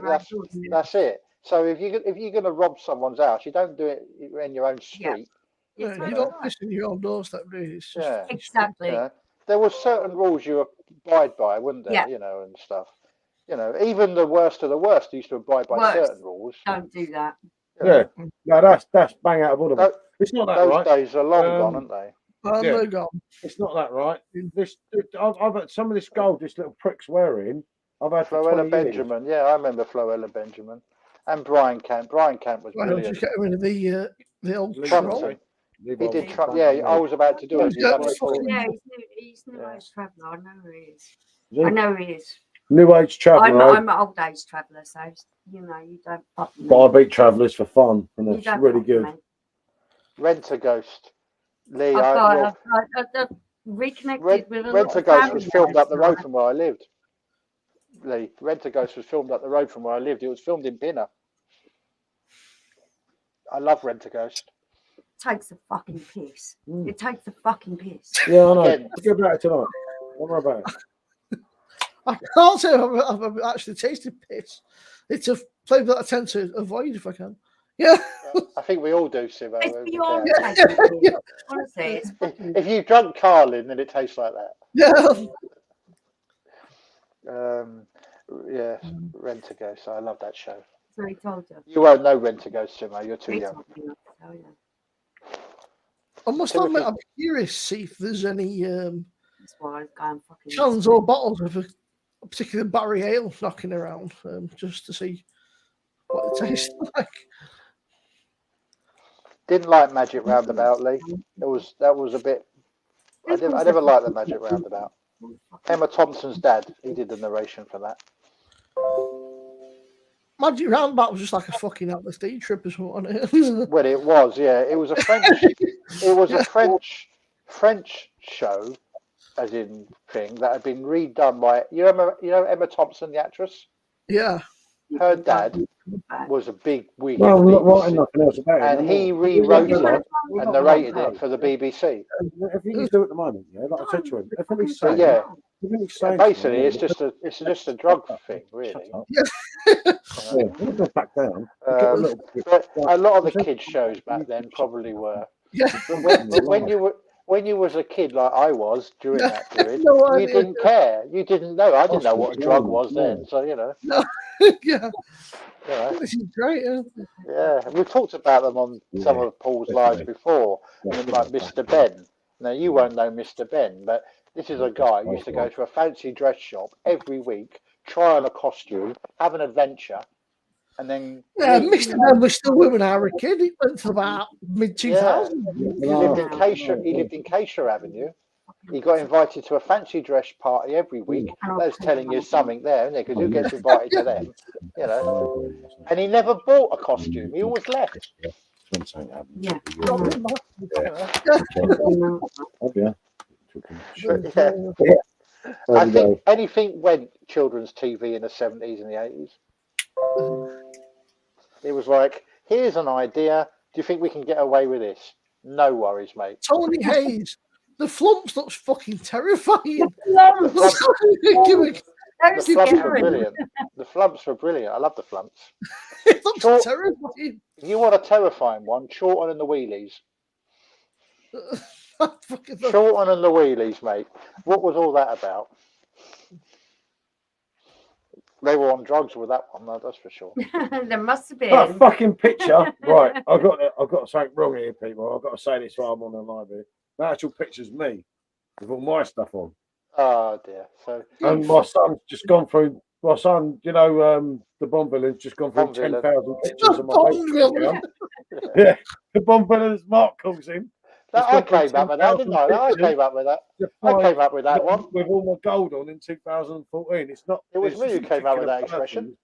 that's it. So if you're going to rob someone's house, you don't do it in your own street. Yeah, you don't piss in your own doorstep, really. It's just exactly. You know, there were certain rules you abide by, wouldn't there? Yeah. You know, and stuff. You know, even the worst of the worst used to abide by certain rules. Don't do that. Yeah, no, that's bang out of order. It's not that those right. days are long gone, aren't they? They're gone. It's not that right. I've had some of this gold this little prick's wearing. I've had for Floella 20 Benjamin. Yeah, I remember Floella Benjamin. And Brian Camp. Brian Camp was brilliant. Just get rid of the old Trumpton. He did Trump. Yeah, I was about to do it. He's New Age Traveller. I know he is. I know he is. New Age Traveller. I'm an old age traveller, so you know you don't. But I beat travellers for fun, and it's really good. Rent a Ghost. Lee, I've reconnected with a Rent a Ghost was filmed up the road from where I lived. Lee, Rent a Ghost was filmed up the road from where I lived. It was filmed in Pinner. I love Rent a Ghost. Takes a fucking piss. It takes a fucking piss. Yeah, I know. Let's go about it tonight. Don't worry about it. I can't say I've actually tasted piss. It's a flavour that I tend to avoid if I can. Yeah. I think we all do, Sivo. It's beyond honestly, it's if you drunk Carlin, then it tastes like that. Yeah. Rent a Ghost. I love that show. So he told you. You won't know Rent a Ghost, Simo. You're too young. I must admit, I'm curious to see if there's any that's why I'm going fucking cans or bottles of a particular Barry Ale knocking around, just to see what it tastes like. Didn't like Magic Roundabout, Lee. That was a bit. I never liked the Magic Roundabout. Emma Thompson's dad, he did the narration for that. Magic Roundabout was just like a fucking LSD trip or something. Well, it was, yeah. It was a French. It was a French show, as in thing that had been redone by you know Emma Thompson, the actress. Yeah. Her dad was a big wig, well, I'm not writing nothing else about it. And he rewrote it and narrated it for the BBC. Everything he's doing at the moment, yeah, like I said to him, everything he's saying, yeah. Basically, it's just a drug thing, really. Back down. But a lot of the kids' shows back then probably were. When you was a kid like I was during that period, you didn't care. You didn't know. I didn't know what a drug was then. So you know. Yeah. This is great. Yeah, we've talked about them on some of Paul's lives before, like Mr. Ben. Now you won't know Mr. Ben, but this is a guy who used to go to a fancy dress shop every week, try on a costume, have an adventure, and then Mr. Ben was still with when I was a kid. He went to about mid-2000s. He lived in Keisha Avenue. He got invited to a fancy dress party every week. That's telling you something there, isn't it? Because who gets invited to them, you know? And he never bought a costume. He always left. Yeah. I think anything went children's TV in the 70s and the 80s. It was like, here's an idea. Do you think we can get away with this? No worries, mate. Tony Hayes. The flumps looks fucking terrifying. The flumps were brilliant. The flumps were brilliant. I love the flumps. It looks terrifying. If you want a terrifying one, Chorlton and the Wheelies. Chorlton and the Wheelies, mate. What was all that about? They were on drugs with that one, that's for sure. There must have been. That fucking picture, right? I've got something wrong here, people. I've got to say this while I'm on the live here. The actual picture's me with all my stuff on. Oh dear. So and my son's just gone through. My son, you know, the bomb villain's just gone through 10,000 pictures of my Facebook. Yeah, the bomb villain, as Mark calls him. I came up with that, didn't I? I came up with that. I came up with that one. With all my gold on in 2014. It's not. It was me who came up with that expression.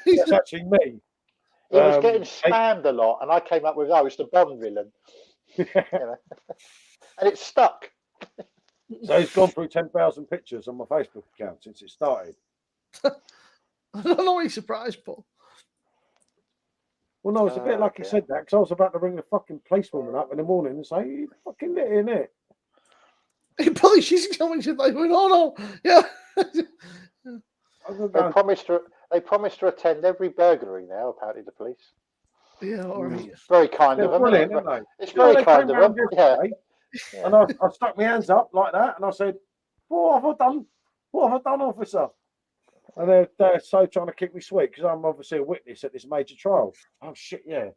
It's actually me. He was getting spammed a lot, and I came up with I was the Bond villain. You know? And it stuck. So he's gone through 10,000 pictures on my Facebook account since it started. I don't know what you're surprised, Paul. Well, no, it's a bit like he said that, because I was about to ring the fucking policewoman up in the morning and say, you fucking lit in it. Probably she's coming to like, oh no, yeah. They promised to attend every burglary now, apparently, the police. Yeah, all right. It's very kind of them. Brilliant, isn't it? It's very kind of them. Yeah. And I stuck my hands up like that, and I said, what have I done? What have I done, officer? And they're so trying to keep me sweet because I'm obviously a witness at this major trial. Oh, shit, yeah.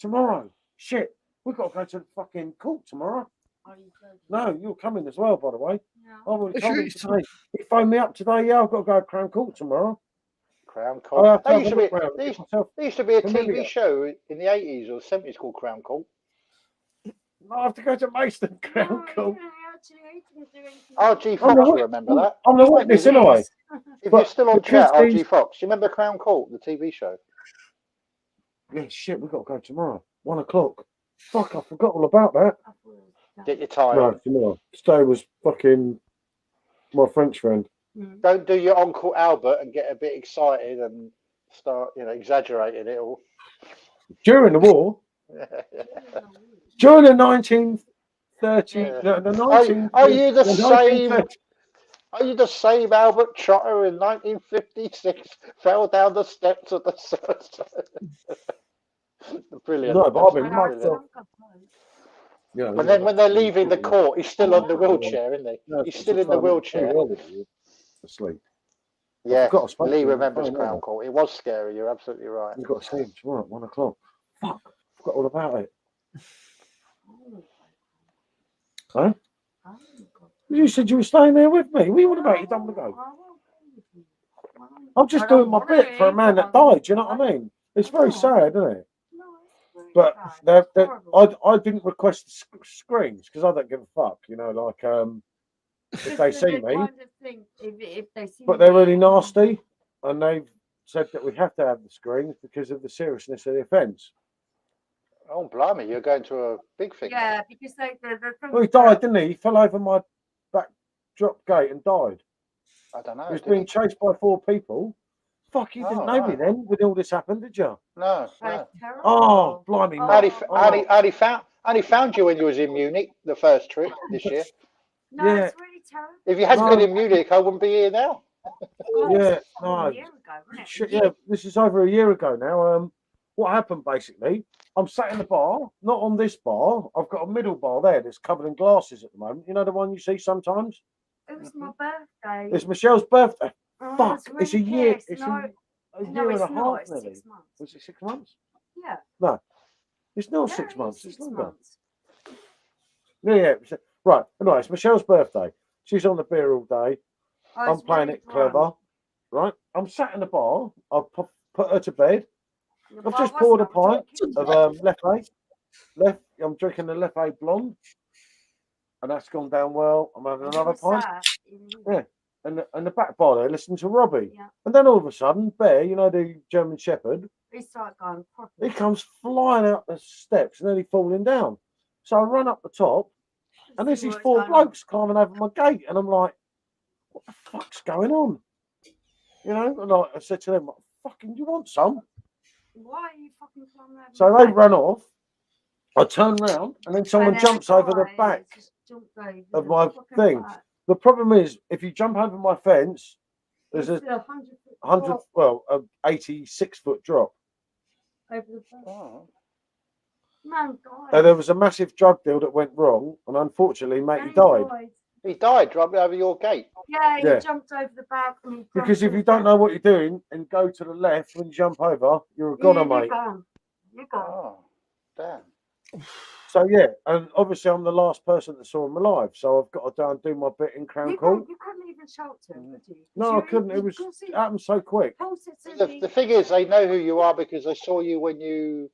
Tomorrow. Shit. We've got to go to the fucking court tomorrow. No, you're coming as well, by the way. Yeah. I've already told him today. He phoned me up today. Yeah, I've got to go to Crown Court tomorrow. Crown Court. There used to be a TV show in the 80s or 70s called Crown Court. I have to go to Maidstone Crown Court. RG Fox will remember that. I'm the witness anyway. If you're still on chat, RG Fox, you remember Crown Court, the TV show? Yeah, shit, we've got to go tomorrow. 1 o'clock. Fuck, I forgot all about that. Get your time. No, tomorrow. Today was fucking my French friend. Don't do your Uncle Albert and get a bit excited and start, exaggerating it all. During the war, during the 1930s, the 19. Are you the same? Are you the same Albert Trotter in 1956 fell down the steps of the Brilliant. No, but I've been myself. Yeah, and then when they're leaving the court, he's still on the wheelchair, isn't he? No, he's still in the wheelchair. Asleep. Yeah, Lee remembers Crown Court. It was scary. You're absolutely right. You've got to see him tomorrow at 1 o'clock. Fuck, I forgot all about it. Huh? You said you were staying there with me. What about you? Don't want to go. I'm just doing my bit for a man that died. Do you know what I mean? It's very sad, isn't it? But I didn't request screens because I don't give a fuck. If they see me. But they're really nasty, and they've said that we have to have the screens because of the seriousness of the offence. Oh, blimey, you're going to a big thing. Yeah, because well, he died, didn't he? He fell over my back drop gate and died. I don't know. He was being chased by 4 people. Fuck, you didn't know me then when all this happened, did you? No. Oh, blimey. I only found you when you was in Munich, the first trip this year. No, yeah. It's really terrible. If you hadn't been in Munich, I wouldn't be here now. Yeah, no. A year ago, wasn't it? Shit, yeah, this is over a year ago now. What happened basically? I'm sat in the bar, not on this bar. I've got a middle bar there that's covered in glasses at the moment. You know the one you see sometimes? It was my birthday. It's Michelle's birthday. Oh, fuck, really it's a year. pissed. It's no, a year and a half it's nearly. 6 months. Was it 6 months? Yeah. No, it's not 6 months. It's 6 longer. months. Yeah. Right. Anyway, it's Michelle's birthday. She's on the beer all day. I'm playing it clever. Right. I'm sat in the bar. I've put her to bed. I've just poured a pint of Leffe. I'm drinking the Leffe Blonde. And that's gone down well. I'm having another pint. Yeah. And the back bar there, listening to Robbie. Yeah. And then all of a sudden, Bear, the German Shepherd, he started going properly. He comes flying out the steps, nearly falling down. So I run up the top, and there's these 4 blokes climbing over my gate, and I'm like, what the fuck's going on? And I said to them, fucking, you want some? Why are you fucking climbing over? So they run off. I turn round, and then someone jumps over the back of my thing. The problem is, if you jump over my fence, there's a 86-foot drop. Over the fence. Oh. Man, there was a massive drug deal that went wrong, and unfortunately, mate, he died. He died driving over your gate. Yeah, he jumped over the back. Because if you don't know what you're doing and go to the left when you jump over, you're a goner, mate. You're gone. Oh, damn. So yeah, and obviously I'm the last person that saw him alive, so I've got to go and do my bit in Crown Court. You couldn't even shout to him, could you? No, I couldn't. It happened so quick. The thing is, they know who you are because they saw you when you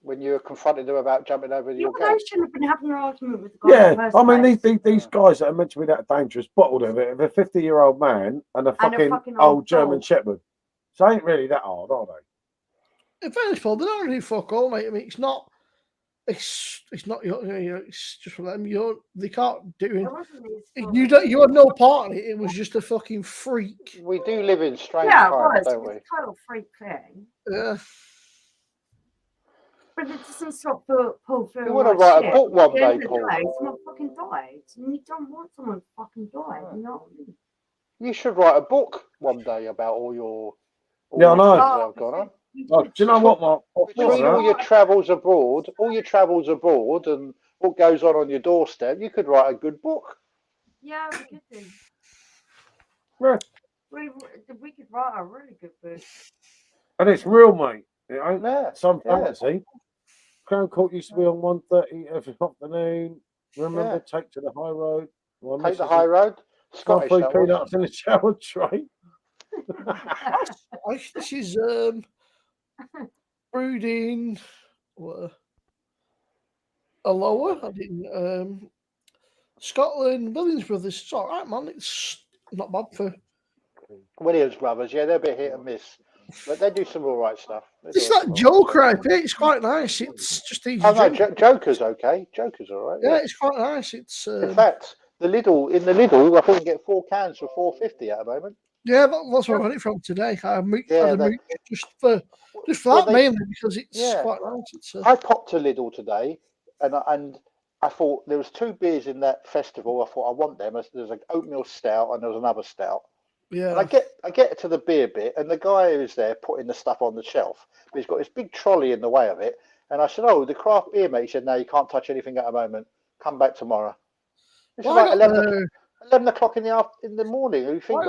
when you confronted them about jumping over your They gate. shouldn't have been having an argument with the guy. in the Yeah, first I mean place. these guys that are meant to be that dangerous bottled of it, of a 50-year-old man and a fucking old German dog. Shepherd. So ain't really that hard, are they? In fairness, Paul, they don't really fuck all, mate. I mean, it's not. It's not your. It's just for them. They can't do it. You had no part in it. It was just a fucking freak. We do live in strange times, don't we? It's a total freak thing. Yeah. But it doesn't stop Paul feeling You want to like write shit. a book one At the end day, of the Paul. day, someone fucking died, and you don't want someone to fucking die. You know what I mean? You should write a book one day about all your. Yeah, I know. That have gone on. Oh, do you know what, Mark? Between all your travels abroad, and what goes on your doorstep, you could write a good book. Yeah, we could do. Yeah. We could write a really good book. And it's real, mate. It ain't some yeah. fantasy. Crown Court used to be on 1:30 every afternoon. Remember, take to the high road. Well, take the high road. Scottish, free peanuts in the shower tray. This is brooding. A lower. I didn't. Scotland, Williams Brothers. It's all right, man. It's not bad for Williams Brothers. Yeah, they're a bit hit and miss, but they do some all right stuff. It's that Joker IP. It's quite nice. It's just easy. Oh no, Joker's okay. Joker's all right. Yeah, it's quite nice. It's in fact, in the Lidl, I think you get 4 cans for $4.50 at the moment. Yeah, that's where I got it from today. I had a mooch just for that mainly because it's quite nice. I popped to Lidl today, and I thought there was 2 beers in that festival. I thought I want them. There's an oatmeal stout and there was another stout. Yeah. And I get to the beer bit, and the guy who's there putting the stuff on the shelf, but he's got this big trolley in the way of it. And I said, "Oh, the craft beer, mate." He said, "No, you can't touch anything at the moment. Come back tomorrow." It's like 11 o'clock in the morning. You think?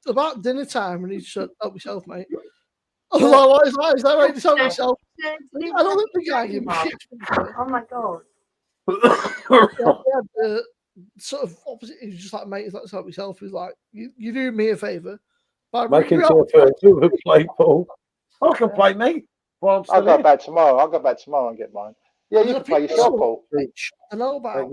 About dinner time, and he said, "Help yourself, mate." I was like, "What is that? Right, help yourself." I don't think the guy gave me shit. Oh my god. Sort of opposite. He was just like, "Mate, he's like, help yourself." He's like, "You do me a favour." Make it to a third to a play, Paul. I can play, mate. Well, I'll go back tomorrow. I'll go back tomorrow and get mine. Yeah, you can play yourself, Paul. I know about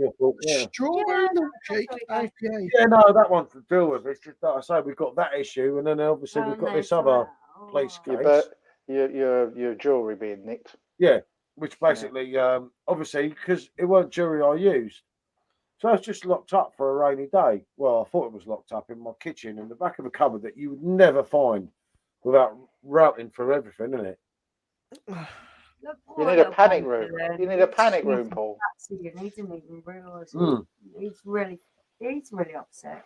strawberry milkshake IPA. Yeah, no, that one's to deal with. It's just like I say, we've got that issue, and then obviously we've got this other place case. But your jewellery being nicked. Yeah, which basically, obviously, because it weren't jewellery I used. So it's just locked up for a rainy day. Well, I thought it was locked up in my kitchen in the back of a cupboard that you would never find without routing through everything, isn't it? You need a panic room. You need a panic room, Paul. He didn't even realise. He's really upset.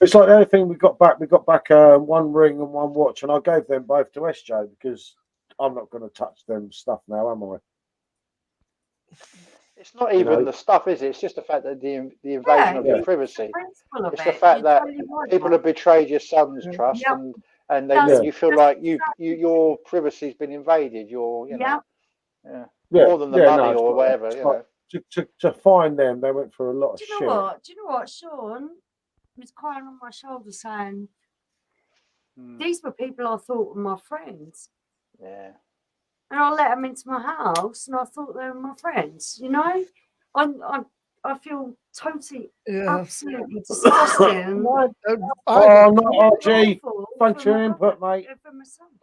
It's like the only thing we got back 1 ring and 1 watch, and I gave them both to SJ because I'm not going to touch them stuff now, am I? It's not even the stuff, is it? It's just the fact that the invasion of your privacy. It's the fact that people have betrayed your son's trust, and then you feel like your privacy's been invaded. More than the money or whatever. To find them, they went through a lot of shit. Do you know what? Sean was crying on my shoulder saying, "These were people I thought were my friends." Yeah. And I let them into my house, and I thought they were my friends. You know, I feel totally, absolutely disgusting. No, RG. Thanks for your input, mate.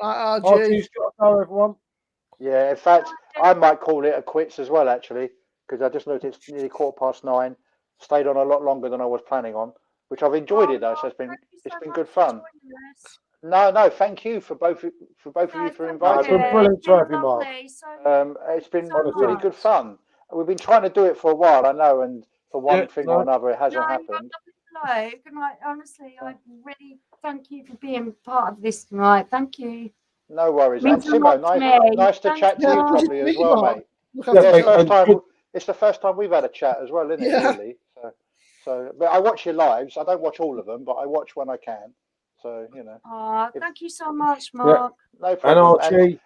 RG's got to go, everyone. Yeah, in fact, I might call it a quits as well, actually, because I just looked. It's nearly 9:15. Stayed on a lot longer than I was planning on, which I've enjoyed it though. So it's been good fun. No, thank you for both of you for inviting me. It's been brilliant to have you, Mark. It's been really good fun. We've been trying to do it for a while, I know, and for one thing or another, it hasn't happened. Honestly, I really thank you for being part of this tonight. Thank you. No worries. And Simo, nice to chat to you properly as well, mate. It's the first time we've had a chat as well, isn't it? Really? So, but I watch your lives. I don't watch all of them, but I watch when I can. So, you know. Thank you so much, Mark. No problem. And Archie,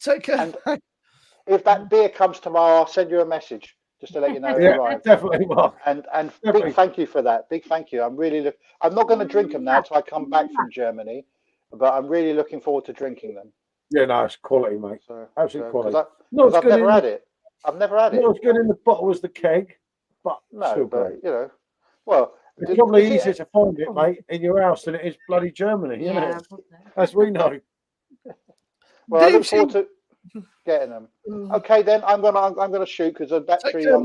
take care. And if that beer comes tomorrow, I'll send you a message just to let you know. Definitely, Mark. And big thank you for that. Big thank you. I'm not going to drink them now until I come back from Germany, but I'm really looking forward to drinking them. Yeah, no, it's quality, mate. So, Absolute quality. Because I've never had it. I've never had it. Not as good in the bottle as the keg, but No, still but great. you know, well, It's probably easier to find it, mate, in your house than it is bloody Germany, isn't it? As we know. Well, I look forward to getting them. Okay, then I'm gonna shoot because the battery on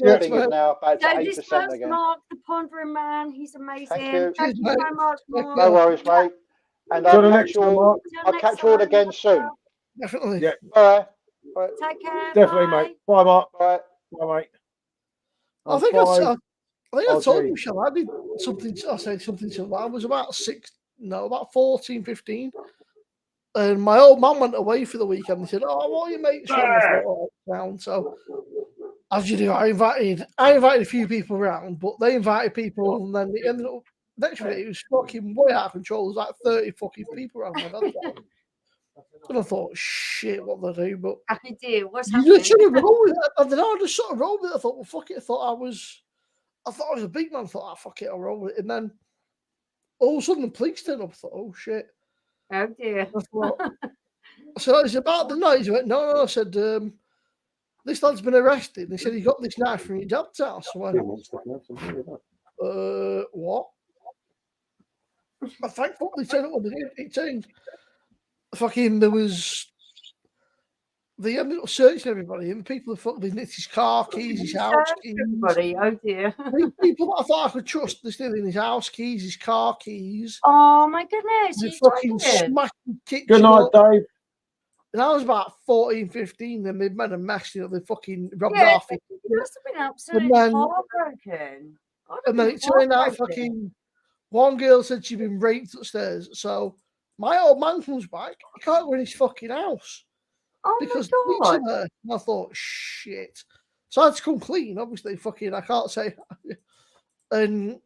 there thing is now about 8% again. Mark, the pondering man, he's amazing. Thank you. Thank you so much, Mark. No worries, mate. And I'll catch you all again soon. Definitely. Yeah. All right. Take care. Definitely, bye. mate. Bye, Mark. Bye. Bye, mate. I think I told you, Michelle, I did something. I said something to him. I was about 14, 15. And my old man went away for the weekend. They said, "Oh, what are your mates down?" So, as you do, I invited a few people around, but they invited people, and then it ended up next minute it was fucking way out of control. There was like 30 fucking people around my dad's house. And I thought, shit, what do I do? But I do. What's you happening? just sort of roll with it. I don't know. I just sort of rolled with it. I thought, well, fuck it. I thought I was a big man. I thought, fuck it, I'll roll with it. And then all of a sudden, the police turned up. I thought, oh shit. Oh dear. So it's about the night. He went, no. I said, this lad's been arrested. They said he got this knife from your dad's house. I went, what? I thankful they turned up when they did. It turned fucking they ended up searching everybody, and the people who fucking nicked his car keys, his house keys. Everybody, oh dear. People that I thought I could trust, they're stealing his house keys, his car keys. Oh my goodness. They fucking smashed the kitchen. Good night, Dave. And I was about 14, 15, then they made a mess, they fucking robbed Yeah, off. it must have been absolutely heartbroken. And then it turned out fucking one girl said she'd been raped upstairs. So my old man comes back, he can't go in his fucking house. Oh because my God. there. And I thought, shit. So I had to come clean, obviously, fucking, I can't say. And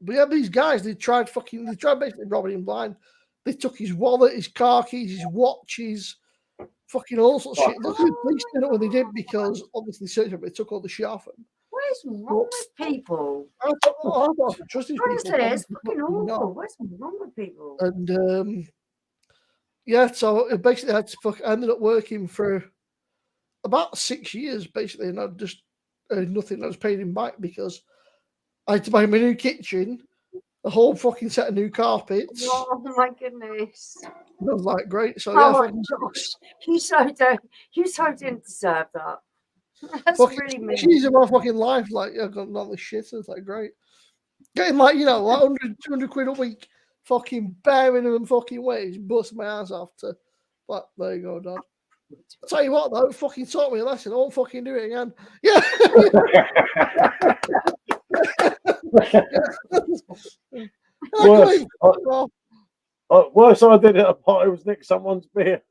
we had these guys, they tried basically robbing him blind. They took his wallet, his car keys, his watches, fucking all sorts of shit. Look at the police did it when they did because obviously they took all the shit off him. What is wrong with people? I don't trust these people. Honestly, it's fucking awful. What's wrong with people? And yeah, so it basically I ended up working for about 6 years, basically, and I just nothing. I was paying him back because I had to buy my new kitchen, a whole fucking set of new carpets. Oh my goodness! I was like, great. So yeah, you so didn't deserve that. That's really mean. She's in my fucking life. Like, I've got all this shit. So it's like great. Getting like 100, 200 quid a week. Fucking bare minimum fucking wage, bust my ass off to, but there you go, Dad. I'll tell you what, though, fucking taught me a lesson. I won't fucking do it again. Yeah. Worst I did at a party was nick someone's beer.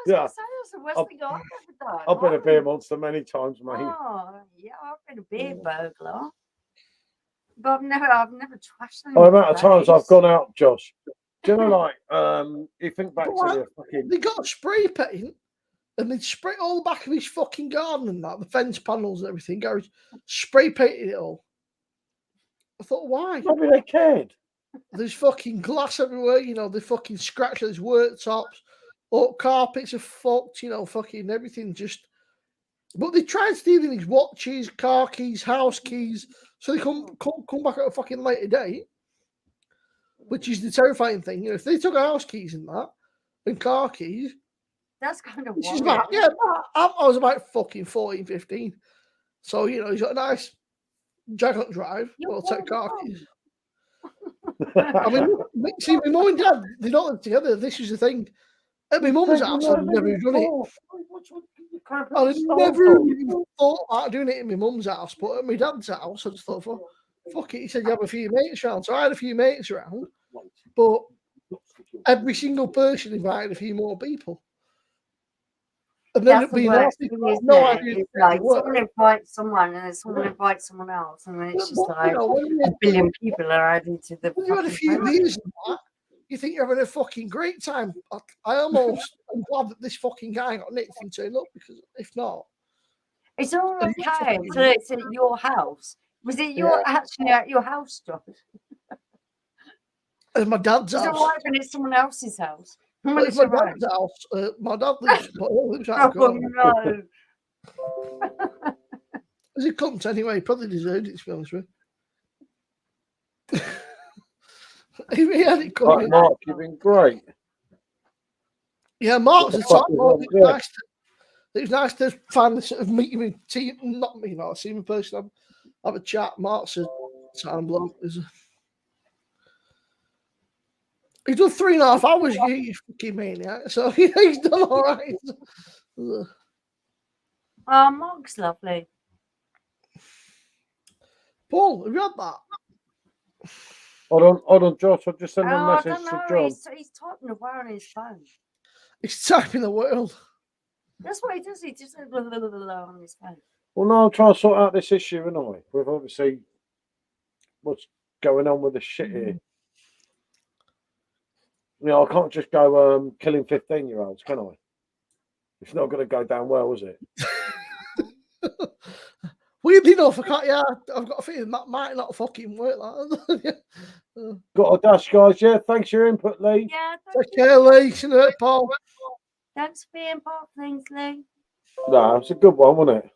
Yeah, that's the worst thing I've ever done. I've been a beer monster many times, mate. Oh, yeah, I've been a beer burglar. But I've never trashed them. The amount of times I've gone out, Josh. Do you know, like, you think back to the fucking... They got spray paint, and they'd spray all the back of his fucking garden and that, the fence panels and everything, spray painted it all. I thought, why? Maybe they cared. There's fucking glass everywhere, they fucking scratch those worktops, all carpets are fucked, fucking everything just... But they tried stealing his watches, car keys, house keys... So they come back at a fucking later date, which is the terrifying thing. If they took house keys and that, and car keys, that's kind of wild. I was about fucking 14, 15. So, he's got a nice Jaguar drive. I'll take car keys. I mean, see, my mum and dad, they don't live together. This is the thing. At my mum's house, I've never done it. I never even thought about doing it in my mum's house, but at my dad's house, I just thought, fuck it. He said, you have a few mates around. So I had a few mates around, but every single person invited a few more people. And then it'd be no idea. Like someone invites someone, and then someone invites someone else, and then it's just like a billion people are added to the. When you had a few beers and that, you think you're having a fucking great time. I almost am glad that this fucking guy got nicked and turned up, because if not, it's all okay. So it's at your house. Was it actually at your house, Josh? At my dad's house. Is it right when it's someone else's house? Well, It's my dad's house. My dad lives out oh, no. As he comes anyway, he probably deserved it, to be honest with you. He had it coming. Mark, you've been great. Yeah, Mark's the top. It was nice to finally sort of meet him in team. Not me, not see him in person. Have a chat. Mark's a time bloke. He's done 3.5 hours. You fucking maniac. So he's done all right. Oh, Mark's lovely. Paul, have you had that? Hold on, Josh. I'll just send a message I don't to know. John. He's typing away on his phone. He's typing the world. That's what he does. He just blah, blah, blah, blah, on his phone. Well, no, I'll try and sort out this issue, and with obviously what's going on with the shit here. I can't just go killing 15-year-olds, can I? It's not going to go down well, is it? Weirdly enough, I can't. Yeah, I've got a feeling that might not fucking work. Got a dash, guys. Yeah, thanks for your input, Lee. Yeah, take care, Lee. See you later, Paul. Thanks for being part of things, Lee. No, it's a good one, wasn't it?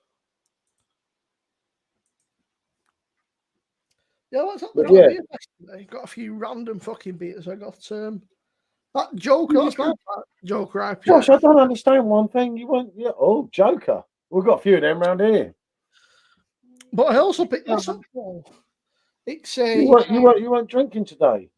Yeah, what's up? Got a few random fucking beaters. I got that Joker. That's my Joker. Right? Josh, I don't understand one thing. You want Joker. We've got a few of them around here. But I also picked this up. It's you weren't drinking today.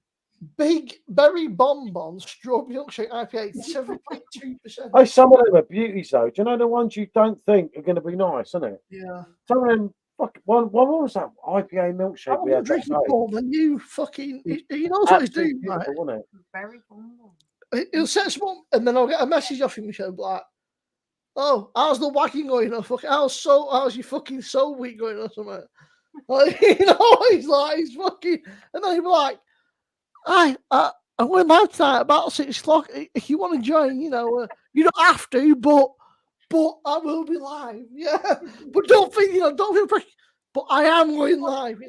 Big berry bonbon strawberry milkshake IPA, 7.2%. Hey, some of them are beauties though. Do you know the ones you don't think are going to be nice, isn't it? Yeah. Some of them. What was that IPA milkshake we had that day? Then you fucking. He knows what he's doing, right? Berry bonbon. He'll set some up, and then I'll get a message off him. He'll be like, "Oh, how's the whacking going? Or fucking how's your fucking soul week going or something?" Like, he's fucking, and then he'll be like, "I went out tonight about 6 o'clock. If you want to join, you don't have to, but I will be live, yeah. But don't feel pressure. But I am going live,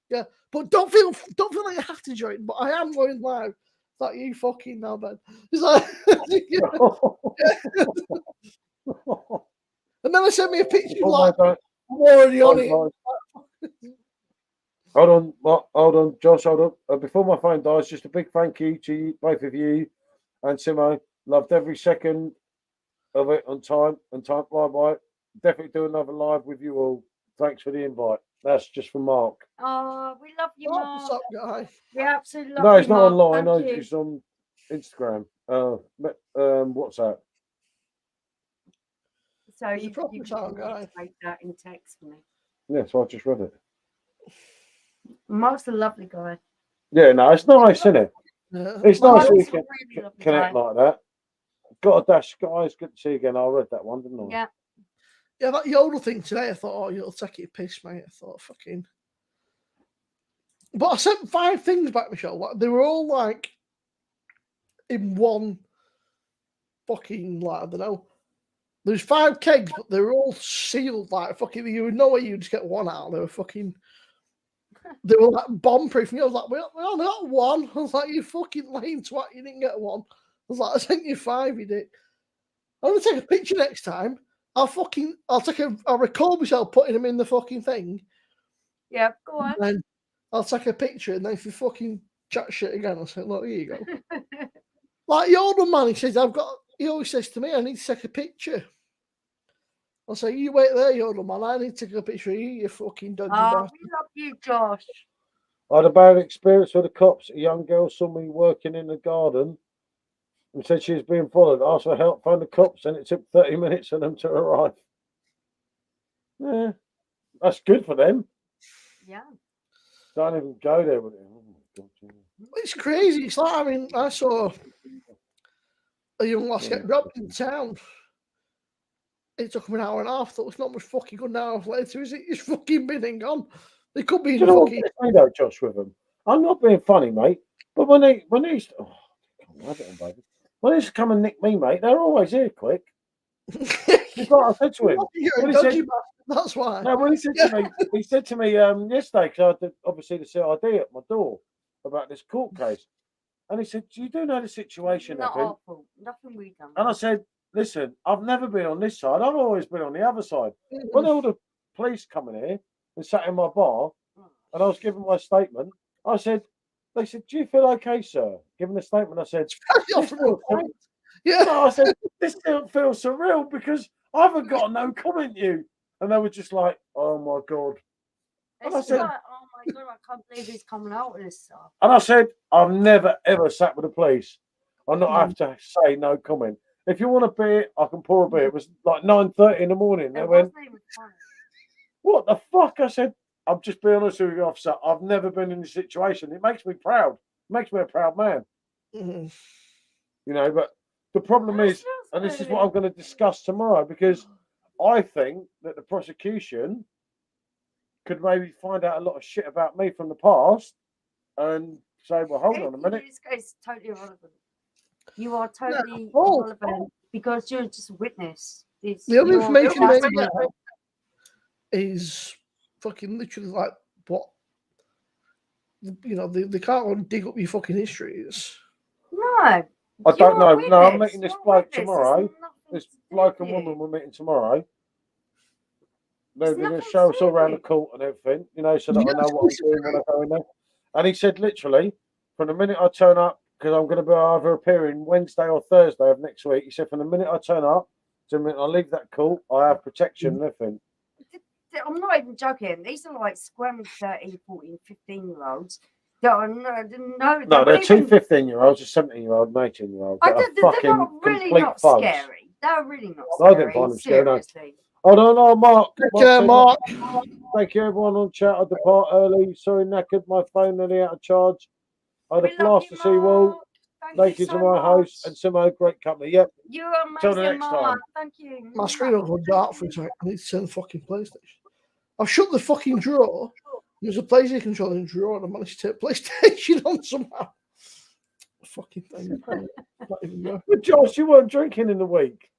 yeah. But don't feel like you have to join. But I am going live. It's like you fucking now, man. It's like, and then they sent me a picture like I'm already on it. Hold on, Josh. Hold on. Before my phone dies, just a big thank you to both of you and Simo. Loved every second of it on time. Bye. Definitely do another live with you all. Thanks for the invite. That's just for Mark. Oh, we love you, Mark. What's up, guy? We absolutely love you. No, it's not Mark. Online. Thank No, it's on Instagram. What's that? So you guy. Make that in text for me. Yeah, so I just read it. Mark's a lovely guy. Yeah, no, it's nice, isn't it? Yeah. It's nice when you can really connect like that. Got a dash, guys. Good to see you again. I read that one, didn't I? Yeah. Yeah, that yodel thing today, I thought, you'll take it a piss, mate. I thought, fucking. But I sent 5 things back, Michelle. Like, they were all like in one fucking, I don't know. There's 5 kegs, but they were all sealed, like fucking. You would know where you just get one out. They were fucking. They were like bomb proof. And I was like, we only got one. I was like, you fucking lame twat, you didn't get one. I was like, I sent you 5, you did. I'm gonna take a picture next time. I'll record myself putting them in the fucking thing. Yeah, go on. And then I'll take a picture, and then if you fucking chat shit again, I'll say, look, here you go. Like the older man, he always says to me, I need to take a picture. I'll say, you wait there, you older man, I need to take a picture of you fucking dodgy bastard. We love you, Josh. I had a bad experience with the cops. A young girl saw me working in the garden and said she was being followed. Asked for help, phoned the cops, and it took 30 minutes for them to arrive. Yeah, that's good for them. Yeah. Don't even go there with it. Oh my God, It's crazy. It's like, I saw a young lass get robbed in town. It took him an hour and a half. Thought it was not much fucking good. An hour later, is it? He's fucking been and gone. They could be in fucking. I know, Josh, with them. I'm not being funny, mate. But when they used come and nick me, mate, they're always here quick. It's like I said to him. That's why. No, when he said to me, yesterday, because I had obviously the CID at my door about this court case. And he said, "You do know the situation, Not Evan." our fault. Nothing we done. And I said, "Listen, I've never been on this side. I've always been on the other side." When all the police come in here and sat in my bar, and I was giving my statement, I said, "They said, do you feel okay, sir?" Giving the statement, I said, Yeah. No, I said, "This still feels surreal because I haven't got no comment you." And they were just like, "Oh my God." And I It's said, like, oh my God, I can't believe he's coming out with this stuff. And I said, "I've never ever sat with the police. I not have to say no comment. If you want a beer, I can pour a beer." It was like 9:30 in the morning. They It went, wasn't even funny. "What the fuck?" I said, "I'm just being honest with you, officer. I've never been in this situation. It makes me proud. It makes me a proud man." You know, but the problem is, and this is what I'm going to discuss tomorrow, because I think that the prosecution could maybe find out a lot of shit about me from the past and say, "Well, hold on a minute." It's totally irrelevant. You are totally Oh. irrelevant because you're just a witness. The only You're information they just- get is fucking literally like what, you know, they can't go and dig up your fucking histories. No. I don't know. You're a No, I'm witness. meeting this You're a bloke witness. There's tomorrow. nothing This to do bloke with and woman you. we're meeting tomorrow. They're going to nothing show to us all do around the with court and everything, you know, so that I Yeah, know what I'm doing when I go in there. And he said, literally, from the minute I turn up, because I'm going to be either appearing Wednesday or Thursday of next week, he said, from the minute I turn up to the minute I leave that court, I have protection and everything. I'm not even joking. These are like squirmy 13, 14, 15-year-olds. No, No, they're two 15-year-olds, a 17-year-old, an 18-year-old. they're Fucking not really complete not thugs. scary. They're really not I scary. didn't find them scary, no. Seriously. Oh, no, Mark. Yeah, Mark. Thank you, everyone on chat. I depart early. Sorry, knackered. My phone nearly out of charge. I had a We love blast you, to see you all. Mark. Thank Thank you you so to my much. host and Simo, great company. Yep. You're Till the amazing, next Mark. time. Thank you. My screen will go dark for a second. I need to turn the fucking PlayStation. I've shut the fucking drawer. There's a PlayStation controller in the drawer, and I managed to take PlayStation on somehow. Fucking thing. Not even know. But Josh, you weren't drinking in the week.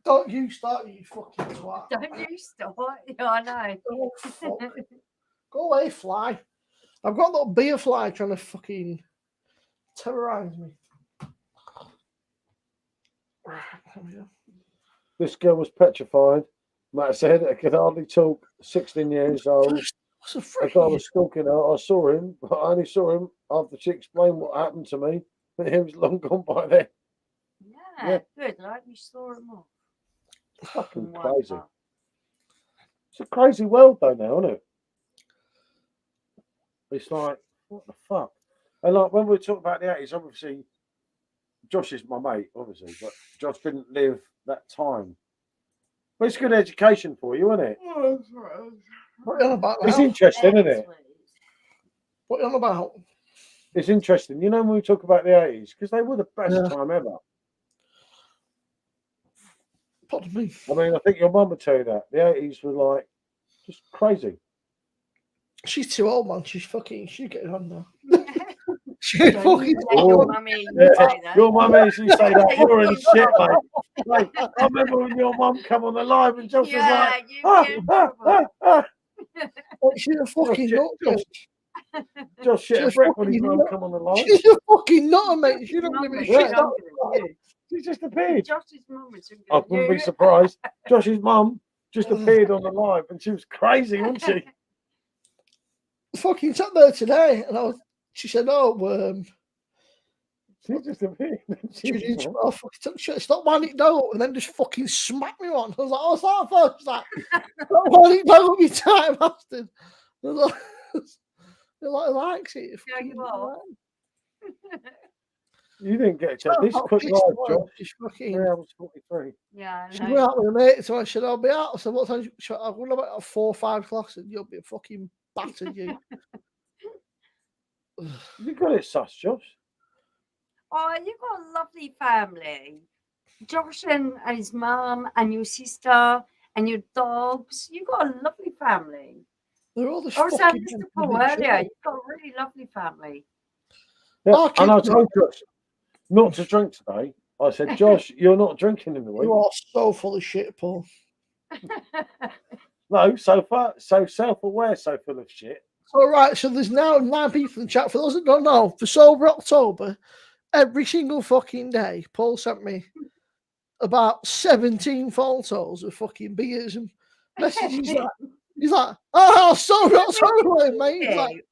Don't you start, you fucking twat. Don't you stop. Yeah, I know. Oh, fuck. Go away, fly. I've got a little beer fly trying to fucking terrorize me. This girl was petrified. Matt said, "I could hardly talk. 16 years old. What's a A guy was stalking her. I saw him, but I only saw him after she explained what happened to me. But he was long gone by then." Yeah, good. I hope you saw him off. Fucking crazy. It's a crazy world though now, isn't it? It's like, what the fuck? And like when we talk about the 80s, obviously, Josh is my mate, obviously, but Josh didn't live that time. But it's good education for you, isn't it? What are you on about now? It's interesting, isn't it? What are you on about? It's interesting. You know, when we talk about the 80s, because they were the best time ever. Pardon me. I mean, I think your mum would tell you that. The 80s were like, just crazy. She's too old, man. She's getting on now. She's Don't fucking. you let your mummy say that. Your mum is, you say that, you're in shit, mate. Like, I remember when your mum come on the live and Josh was like, you She's a fucking nut. Josh shit a brick when his mum come on the live. She's a fucking nutter, mate. She don't give a shit. She just appeared. Josh's mum is I wouldn't be surprised. Josh's mum just appeared on the live and she was crazy, wasn't she? Fucking sat there today, and she said, "Oh, she just appeared." I fucking took shit. Stop winding it down, and then just fucking smacked me on. I was like, "What's that for?" She's like, "Stop winding it down, you time bastard." I was like, "I likes it." Yeah, you are. You didn't get a chance. This quick live, Josh. 3 hours 43. Yeah, she went out with a mate, so I said, "I'll be out." I said, "What time?" I'm going about 4 or 5 o'clock. I said, "You'll be fucking battered, you." You got it, sus, Josh. Oh, you've got a lovely family. Josh and his mum and your sister and your dogs. You've got a lovely family. They're all the I was saying this to Paul earlier. You've got a really lovely family. Yeah, and I told Josh not to drink today. I said, "Josh, you're not drinking in the week." You are so full of shit, Paul. No, so self-aware, so full of shit. All right, so there's now 9 people in the chat. For those that don't know, for Sober October, every single fucking day, Paul sent me about 17 photos of fucking beers and messages. He's like, oh, Sober October, mate. He's like,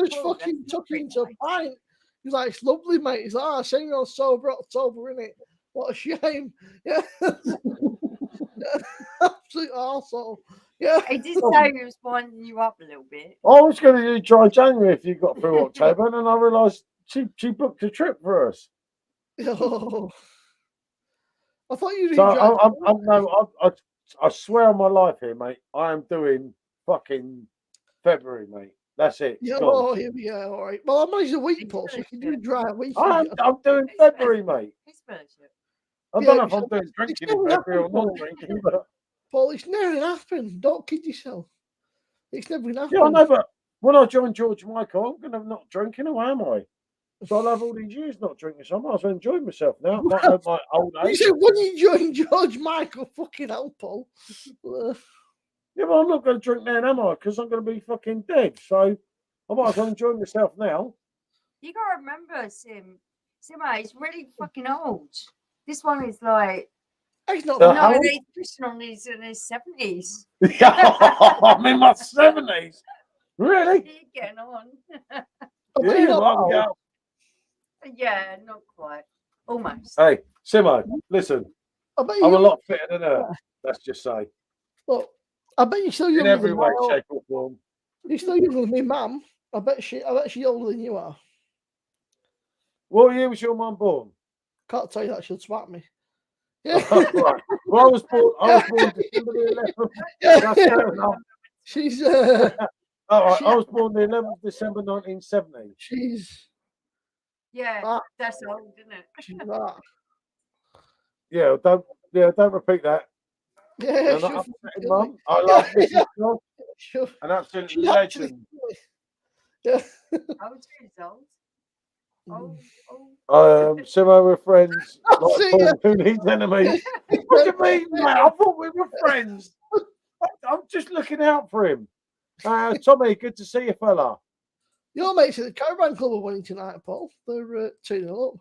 just fucking took into a pint. He's like, it's lovely, mate. He's like, oh, saying you're Sober October, innit? What a shame. Yeah. Absolute arsehole. Yeah. I did say he was winding you up a little bit. I was going to do dry January if you got through October, and then I realised she booked a trip for us. Oh. I thought you did. So I swear on my life here, mate. I am doing fucking February, mate. That's it. Yeah, oh, here we go. All right. Well, I'm only a week, Paul, so you can do dry week. I'm doing February, mate. I don't know if I'm doing drinking in February or not drinking, but Paul, it's never gonna happen. Don't kid yourself. It's never gonna happen. Yeah, I know, but when I join George Michael, I'm gonna not drinking, or am I? So I'll have all these years not drinking, so I might as well enjoy myself now. Might have my old age. You said when you join George Michael, fucking hell, Paul. Yeah, but I'm not going to drink then, am I? Because I'm going to be fucking dead. So I might as well enjoy myself now. You got to remember, Simo, he's really fucking old. This one is like, he's not he's pushing on in his 70s. I'm in my 70s. Really? You're getting on. Yeah, not quite. Almost. Hey, Simo, listen. I'm a lot fitter than her. Let's just say. Look, I bet you're still younger in every than way, shape, or form. You're still younger than me, Mum. I bet she's older than you are. What year was your mum born? Can't tell you that. She'll swap me. Yeah. Right. Well, I was born December the 11th. Yeah. That's fair enough. She's all right. I was born the 11th of December 1970. She's that's old, isn't it? She's that. Yeah, don't repeat that. Yeah, Mum. I love Mrs. Job. An absolute legend. Yeah. I was old. Simo, we're friends. Like Paul, who needs enemies? What do you mean, mate? I thought we were friends. I'm just looking out for him. Tommy, good to see you, fella. Your mates at the Caravan Club are winning tonight, Paul. They're 2-0 up.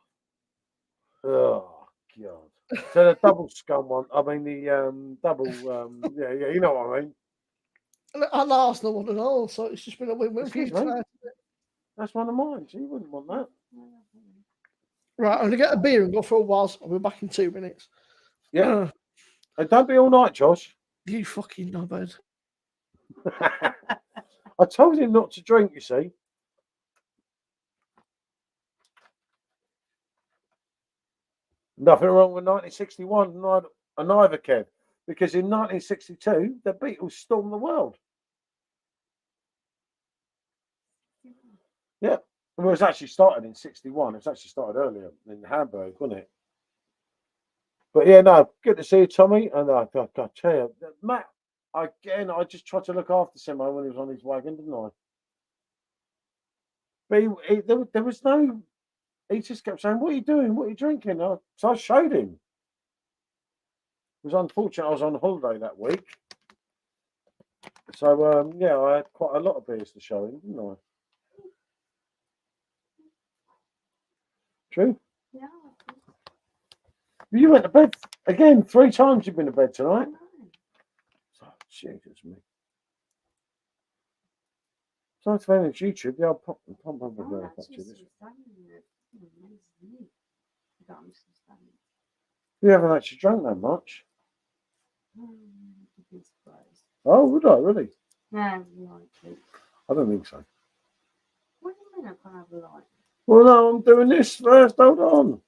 Oh, God. So the double scum one. I mean, the double, yeah, you know what I mean. And Arsenal won and all, so it's just been a win-win for you tonight. That's one of mine, so you wouldn't want that. Right, I'm going to get a beer and go for a while. I'll be back in 2 minutes. Yeah. And don't be all night, Josh. You fucking knobhead. I told him not to drink, you see. Nothing wrong with 1961 and either, Kev. Because in 1962, the Beatles stormed the world. Yeah. It was actually started in 61. It was actually started earlier in Hamburg, wasn't it? But yeah, no, good to see you, Tommy. And I tell you, Matt, I just tried to look after Simo when he was on his wagon, didn't I? But there was no, he just kept saying, what are you doing? What are you drinking? So I showed him. It was unfortunate I was on holiday that week. So, yeah, I had quite a lot of beers to show him, didn't I? True? Yeah. You went to bed again 3 times. You've been to bed tonight. Oh, Jesus me. So it's on YouTube. Yeah, I'll pop probably catch you this. You haven't actually drunk that much. Oh, would I really? No, I don't think so. What do you mean I can't have a light? Well, no, I'm doing this first. Hold on.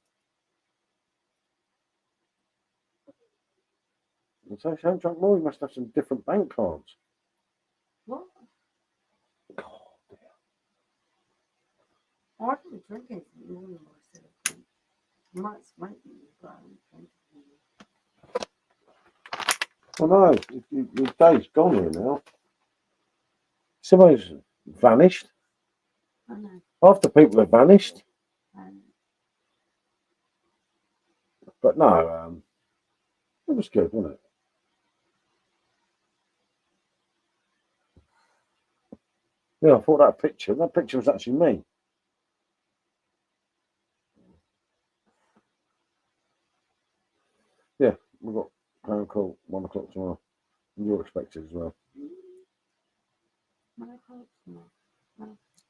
So if you haven't drunk more, you must have some different bank cards. What? God, I didn't drink anything morning myself. You might smoke me, but I don't drink. well, no, your day's gone here now. Somebody's vanished. I know. Half the people have vanished. But no, it was good, wasn't it? Yeah, I thought that picture was actually me. Yeah, we've got phone call 1 o'clock tomorrow. You're expected as well.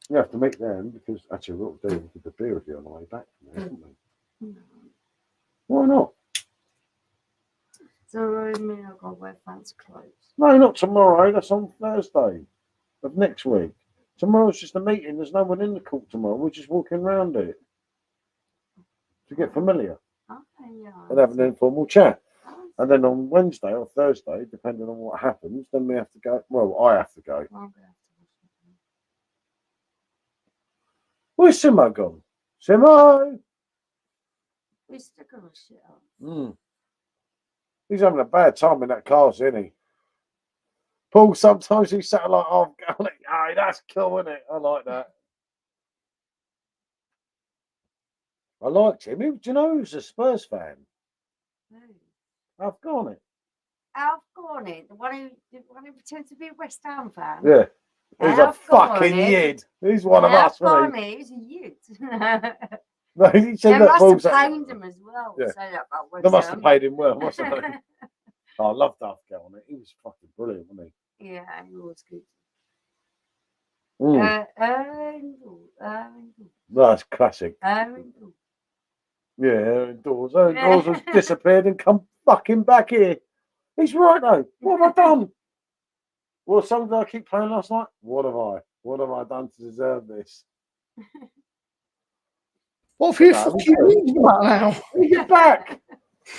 You have to meet them because actually we'll do the beer review on the way back from there, haven't we? Why not? So I mean, I've got to wear fancy clothes. No, not tomorrow. That's on Thursday of next week. Tomorrow's just a meeting. There's no one in the court tomorrow. We're just walking around it to get familiar Okay, yeah. and have an informal chat. And then on Wednesday or Thursday, depending on what happens, then we have to go. Well, I have to go. Where's Simo gone? Simo! We still got shit up. He's having a bad time in that car, isn't he? Paul, sometimes he's sat like, oh, that's cool, isn't it? I like that. I liked him. Do you know he was a Spurs fan? I've gone it. The one who pretends to be a West Ham fan. Yeah. He's a fucking yid. He's one of us, isn't he? He's a yid. No, he said they that must have paid him as well. Yeah. Say that about West They must have Ham. paid him well, mustn't they? Oh, I loved Afghan on it. He was fucking brilliant, wasn't he? Yeah, he was good. That's classic. Yeah, indoors. Indoors has disappeared and come fucking back here. He's right though. What have I done? Well, something I keep playing last night. What have I done to deserve this? What have you fucking reading about now? You're back.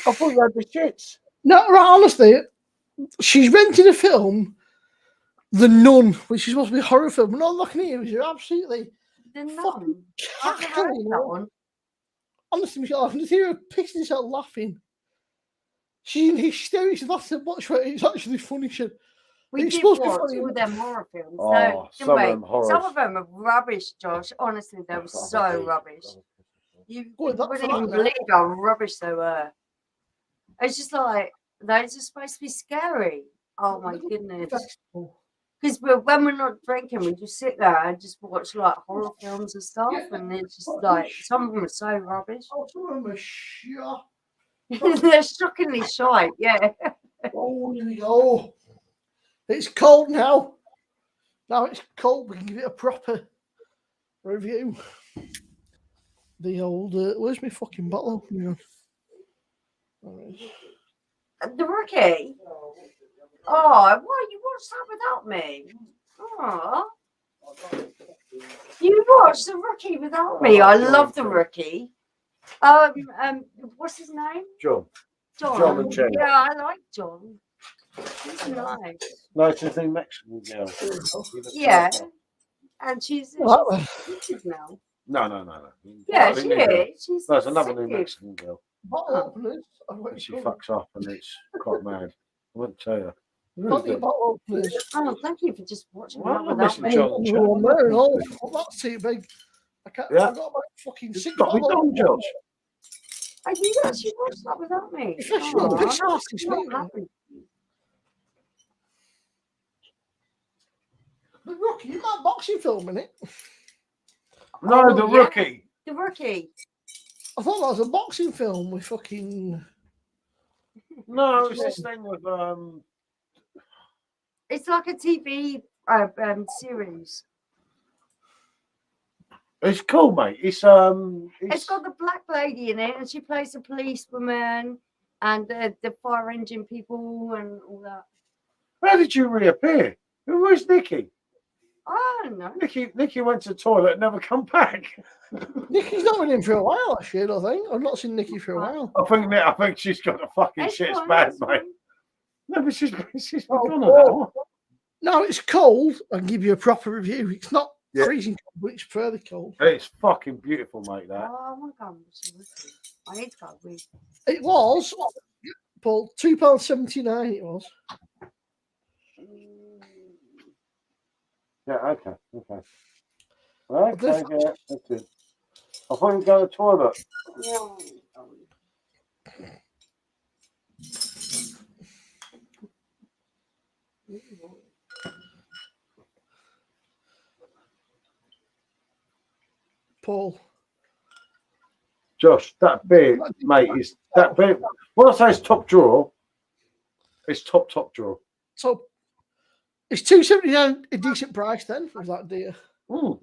I thought you had the shits. No, right, honestly, she's rented a film, The Nun, which is supposed to be a horror film. I'm not looking at you, you're absolutely fucking cackling. Honestly, Michelle, I can just hear her pissing herself laughing. She's in hysterics. That's so much where it's actually funny. We did watch all them horror films. Oh, some of them are rubbish, Josh. Honestly, they were so rubbish. You wouldn't even believe how rubbish they were. It's just like, they're just supposed to be scary. Oh my goodness. Because when we're not drinking, we just sit there and just watch like horror films and stuff. And it's just like, some of them are so rubbish. Oh, some of them are shit. They're shockingly shy, yeah. Oh, here we go. It's cold now. Now it's cold. We can give it a proper review. The old, where's my fucking bottle opener? The Rookie? Oh, what? You watched that without me? Oh. You watched The Rookie without me. I love The Rookie. What's his name? John. John and Jen. Yeah, I like John. He's nice. Nice to think Mexican girl. Yeah. And she's now. No. Yeah, she is. There's another new Mexican girl. Bottle openers. She fucks up and it's quite mad. I won't tell you. Bottle openers. Oh, thank you for just watching Well, that without me. That's too big. I can't. Yeah. I got about fucking It's 6 got me bottles. done, Josh. Oh, you actually watched that without me. The Rookie, you got a boxing film in it. No, The Rookie. The Rookie. I thought that was a boxing film with fucking. No, it's this thing with It's like a TV series. It's cool, mate. It's got the black lady in it, and she plays a policewoman and the fire engine people and all that. How did you reappear? Where's Nikki? I don't know. Nikki went to the toilet and never come back. Nikki's not been in for a while, actually. I think I've not seen Nikki for a while. I think she's got a fucking shit bad, mate. No, but she's gone now. No, it's cold. I'll give you a proper review. It's not freezing cold, but it's fairly cold. It's fucking beautiful, mate. That. Oh my god, I need to go. It was, Paul, £2.79. It was. Yeah. Okay. Yeah. That's it. I thought you'd go to the toilet. Yeah. Paul. Josh, that beer, mate, is that beer. When I say it's top drawer, it's top drawer. So it's $2.79 a decent price then for that deer. For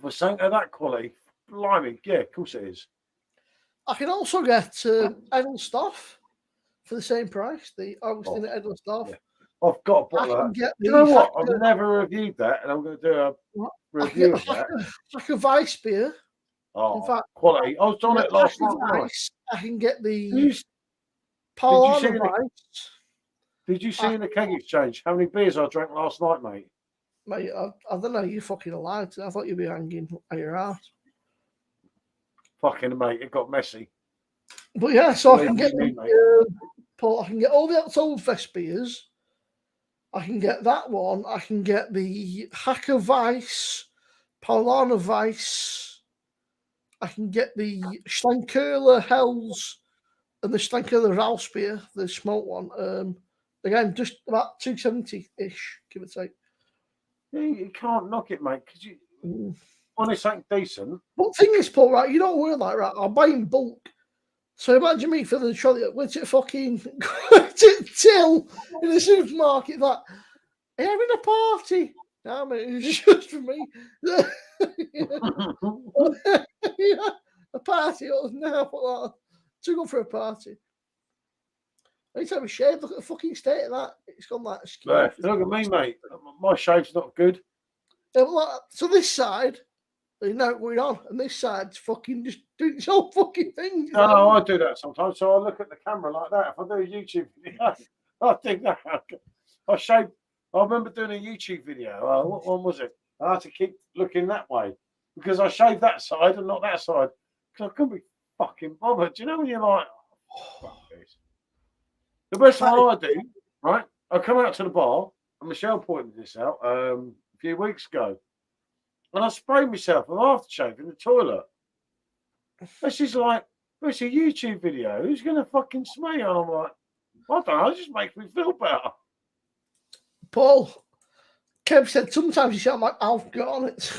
something of that quality, blimey, yeah, of course it is. I can also get Edelstoff for the same price. The Augustine Edelstoff. Yeah. I've got a bottle of that. Do you know what? I've never reviewed that, and I'm going to do a review of that. Like a Weiss beer. Oh, in fact, quality. I was on it last night. I can get the Did you see in the keg exchange how many beers I drank last night, mate? Mate, I don't know. You fucking lied. I thought you'd be hanging at your ass. Fucking mate, it got messy. But yeah, so I can get Paul. I can get all the Oktoberfest beers. I can get that one. I can get the Hacker Weiss, Paulaner Weiss. I can get the Steinkerler Hells and the Steinkerler Rausbier, the smoked one. Again, just about $2.70-ish, give or take. You can't knock it, mate, because you on something decent. But the thing is, Paul, right? You don't worry like right. I'll buy in bulk. So imagine me filling the trolley up, went to fucking till in the supermarket, like, are you having a party? No, mate, it's just for me. Yeah, a party. Oh, no, to go for a party. Anytime we shave, look at the fucking state of that. It's gone like a skin. Look at me, mate. My shave's not good. Yeah, so this side, you know what's going on, and this side's fucking just doing its whole fucking thing. No, I do that sometimes. So I look at the camera like that. If I do a YouTube video, I think that I shave. I remember doing a YouTube video. What one was it? I had to keep looking that way because I shaved that side and not that side because I couldn't be fucking bothered. Do you know when you're like, oh, fuck this. The best one I do, right? I come out to the bar, and Michelle pointed this out a few weeks ago, and I sprayed myself with aftershave in the toilet. And she's like, well, it's a YouTube video. Who's going to fucking smell you? And I'm like, I don't know. It just makes me feel better. Paul, Kev said sometimes you sound like Alf Garnett.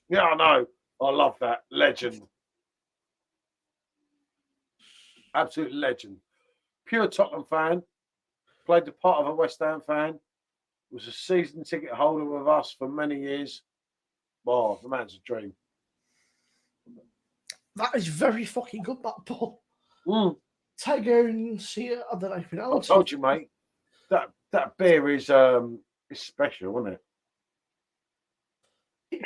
Yeah, I know. I love that. Legend. Absolute legend. Pure Tottenham fan. Played the part of a West Ham fan. Was a season ticket holder with us for many years. Oh, the man's a dream. That is very fucking good, that Paul. Tiger and Sear, I don't know if you know. I told you, mate. That beer is special, isn't it? Yeah,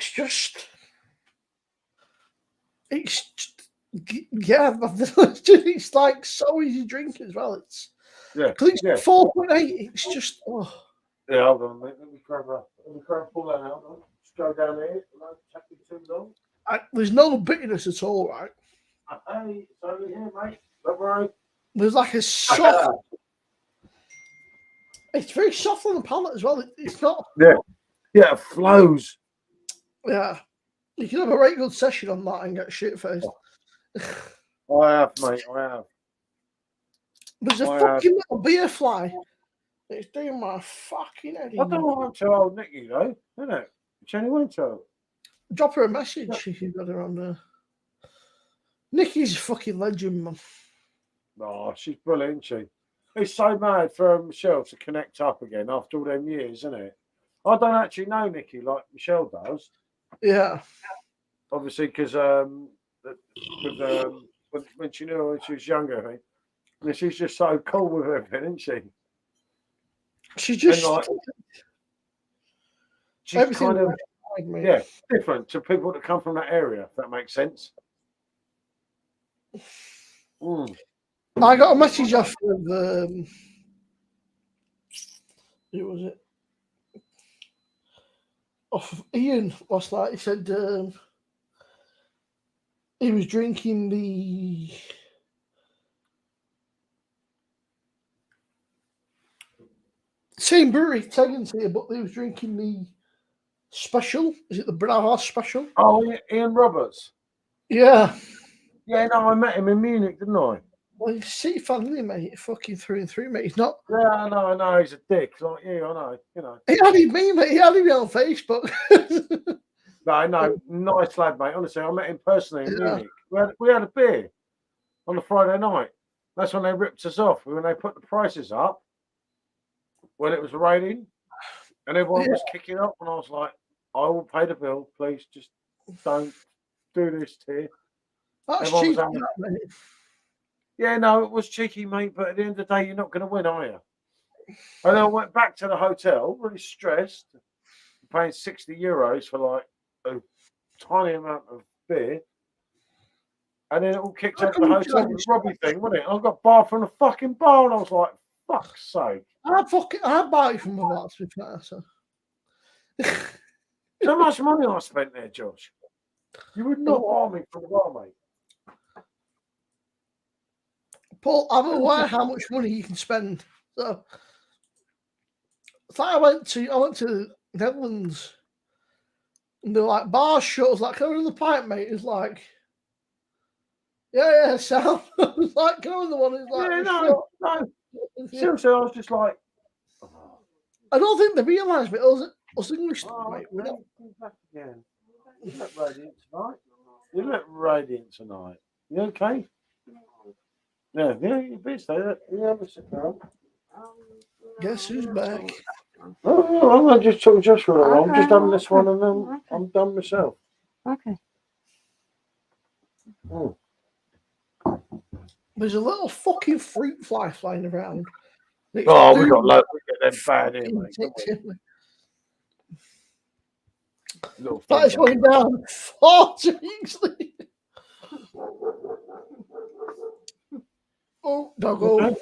it's like so easy to drink as well. It's 4.8. It's just Yeah, hold on, mate. Let me grab pull that out. Just go down here. Don't take it too long. There's no bitterness at all, right? Hey, it's over here, mate. Don't worry. There's like a soft. It's very soft on the palate as well. It's not. Yeah, it flows. Yeah, you can have a very good session on that and get shit faced. I have, mate. I have. There's a fucking little beer fly. It's doing my fucking head. I don't want to old Nikki though, isn't it? She only went to. Drop her a message if you've got her on there. Nikki's a fucking legend, man. Oh, she's brilliant, isn't she? It's so mad for Michelle to connect up again after all them years, isn't it? I don't actually know Nikki like Michelle does. Yeah. Obviously, because when she knew her when she was younger, I think. And she's just so cool with everything, isn't she? She's just she's kind of different to people that come from that area, if that makes sense. I got a message off of who was it? Off of Ian last night. He said he was drinking the same brewery, Tegan's here, but he was drinking the special. Is it the Brauhaus special? Oh, Ian Roberts. Yeah. Yeah, no, I met him in Munich, didn't I? Well, he's a City fan, isn't he, mate? Fucking through and through, mate. He's not. Yeah, I know. He's a dick like you. I know, you know. He added me, mate. He added me on Facebook. No, nice lad, mate. Honestly, I met him personally in Munich. We had a beer on a Friday night. That's when they ripped us off. When they put the prices up, when it was raining, and everyone was kicking up, and I was like, I will pay the bill, please. Just don't do this here. That's cheap. Yeah, no, it was cheeky, mate. But at the end of the day, you're not going to win, are you? And then I went back to the hotel, really stressed, paying €60 for like a tiny amount of beer. And then it all kicked off the hotel with Robbie thing, wasn't it? I got barred from the fucking bar, and I was like, fuck's sake. I bought it from my bar, to be fair. So. So much money I spent there, Josh. You would not bar me from the bar, mate. Paul, I'm aware how much money you can spend. So I went to the Netherlands, and they're like, bar shutters, like, can I run the pipe, mate? It's like, yeah, Sam. I was like, can I run the one? It's like, no. Seriously, I was just like, I don't think they realised, but us English, mate. We're not. You look radiant tonight. You look radiant tonight. You okay? Yeah, you better say that. You have a sit down. Guess who's back? Oh, I'm going to just talk just for a while. I'm just having this one, and then I'm done myself. Okay. Oh. There's a little fucking fruit fly flying around. We got loads. We get them bad here, mate. That's going down 40 easily. Oh, doggo.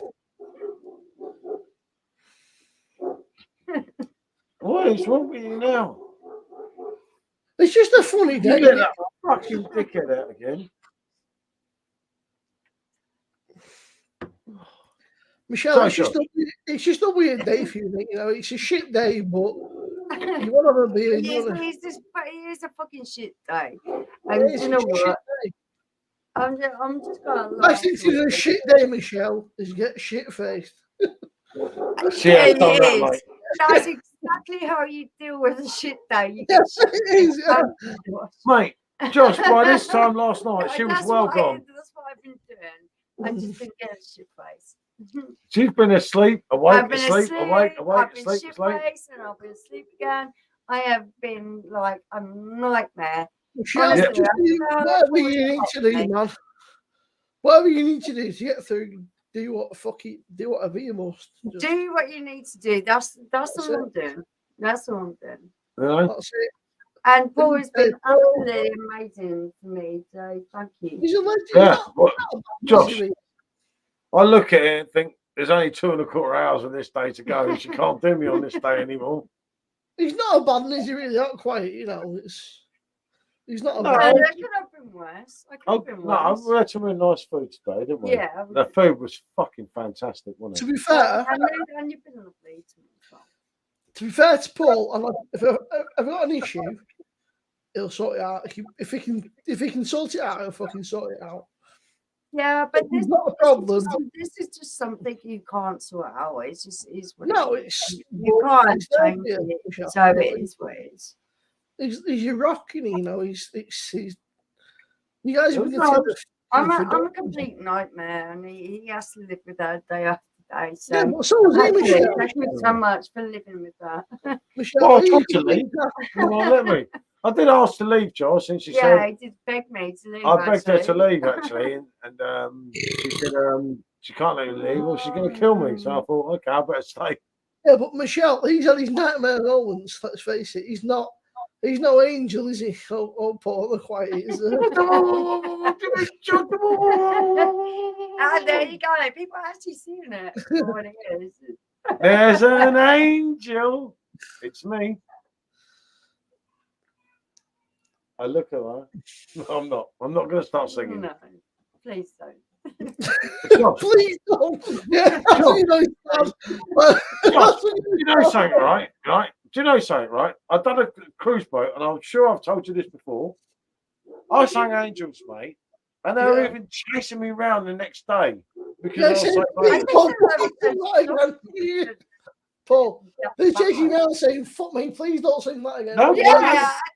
What is wrong with you now? It's just a funny day. You get that fucking dickhead out again. Michelle, it's just a weird day for you, mate. You know, it's a shit day, but you want to have a beer. It is a fucking shit day. And you know what? I'm just gonna lie. I think it's a shit day, Michelle, is you get shit faced. That's exactly how you deal with a shit day. You get shit mate, Josh, by this time last night, she was well gone. That's what I've been doing. I just been getting shit face. She's been asleep, awake, awake, asleep, I've been asleep, shit face, and I've been asleep again. I have been like a nightmare. Michelle, whatever you need to do, man. Whatever you need to do to get through, do whatever you must. Do what you need to do. That's what I'm doing. That's what I'm doing. Really? That's it. And Paul has been absolutely amazing for me. So thank you. He's a legend. Yeah, Josh. I look at it and think there's only 2.25 hours of this day to go. She can't do me on this day anymore. He's not a bad one, is he? Really, not quite. You know, he's not a bad. That could have been worse. No, we had some really nice food today, didn't we? Yeah. The food was fucking fantastic, wasn't it? To be fair, and you've been lovely to me as well. To be fair to Paul, if I've got an issue, he'll sort it out. If he can sort it out, he'll fucking sort it out. Yeah, but this is not a problem. This is just something you can't sort out. It's just is what you can't change it. So it is what it is. He's your rock, you know. He's you guys are I'm a complete nightmare, and he has to live with that day after day. So yeah, well, so was he, Michelle. Thank you so much for living with that. Michelle, I tried to leave. Let me. I did ask to leave, Josh, and she said. Yeah, he did beg me to leave. I begged her to leave actually, and she said she can't let me leave, or she's going to kill me. So I thought, okay, I better stay. Yeah, but Michelle, he's had his nightmare moments. Let's face it, he's no angel, is he? Oh, Paul, look quiet. Is there you go. People are actually seeing it for what it is. There's an angel. It's me. I look at her. No, I'm not. I'm not going to start singing. No, please don't. Please don't. Yeah, you know something, right? Right? Do you know something, right? I've done a cruise boat, and I'm sure I've told you this before. I sang Angels, mate, and they were even chasing me around the next day because I was so Paul, they're chasing me out saying, "Fuck me, please don't sing that again." No, Yeah,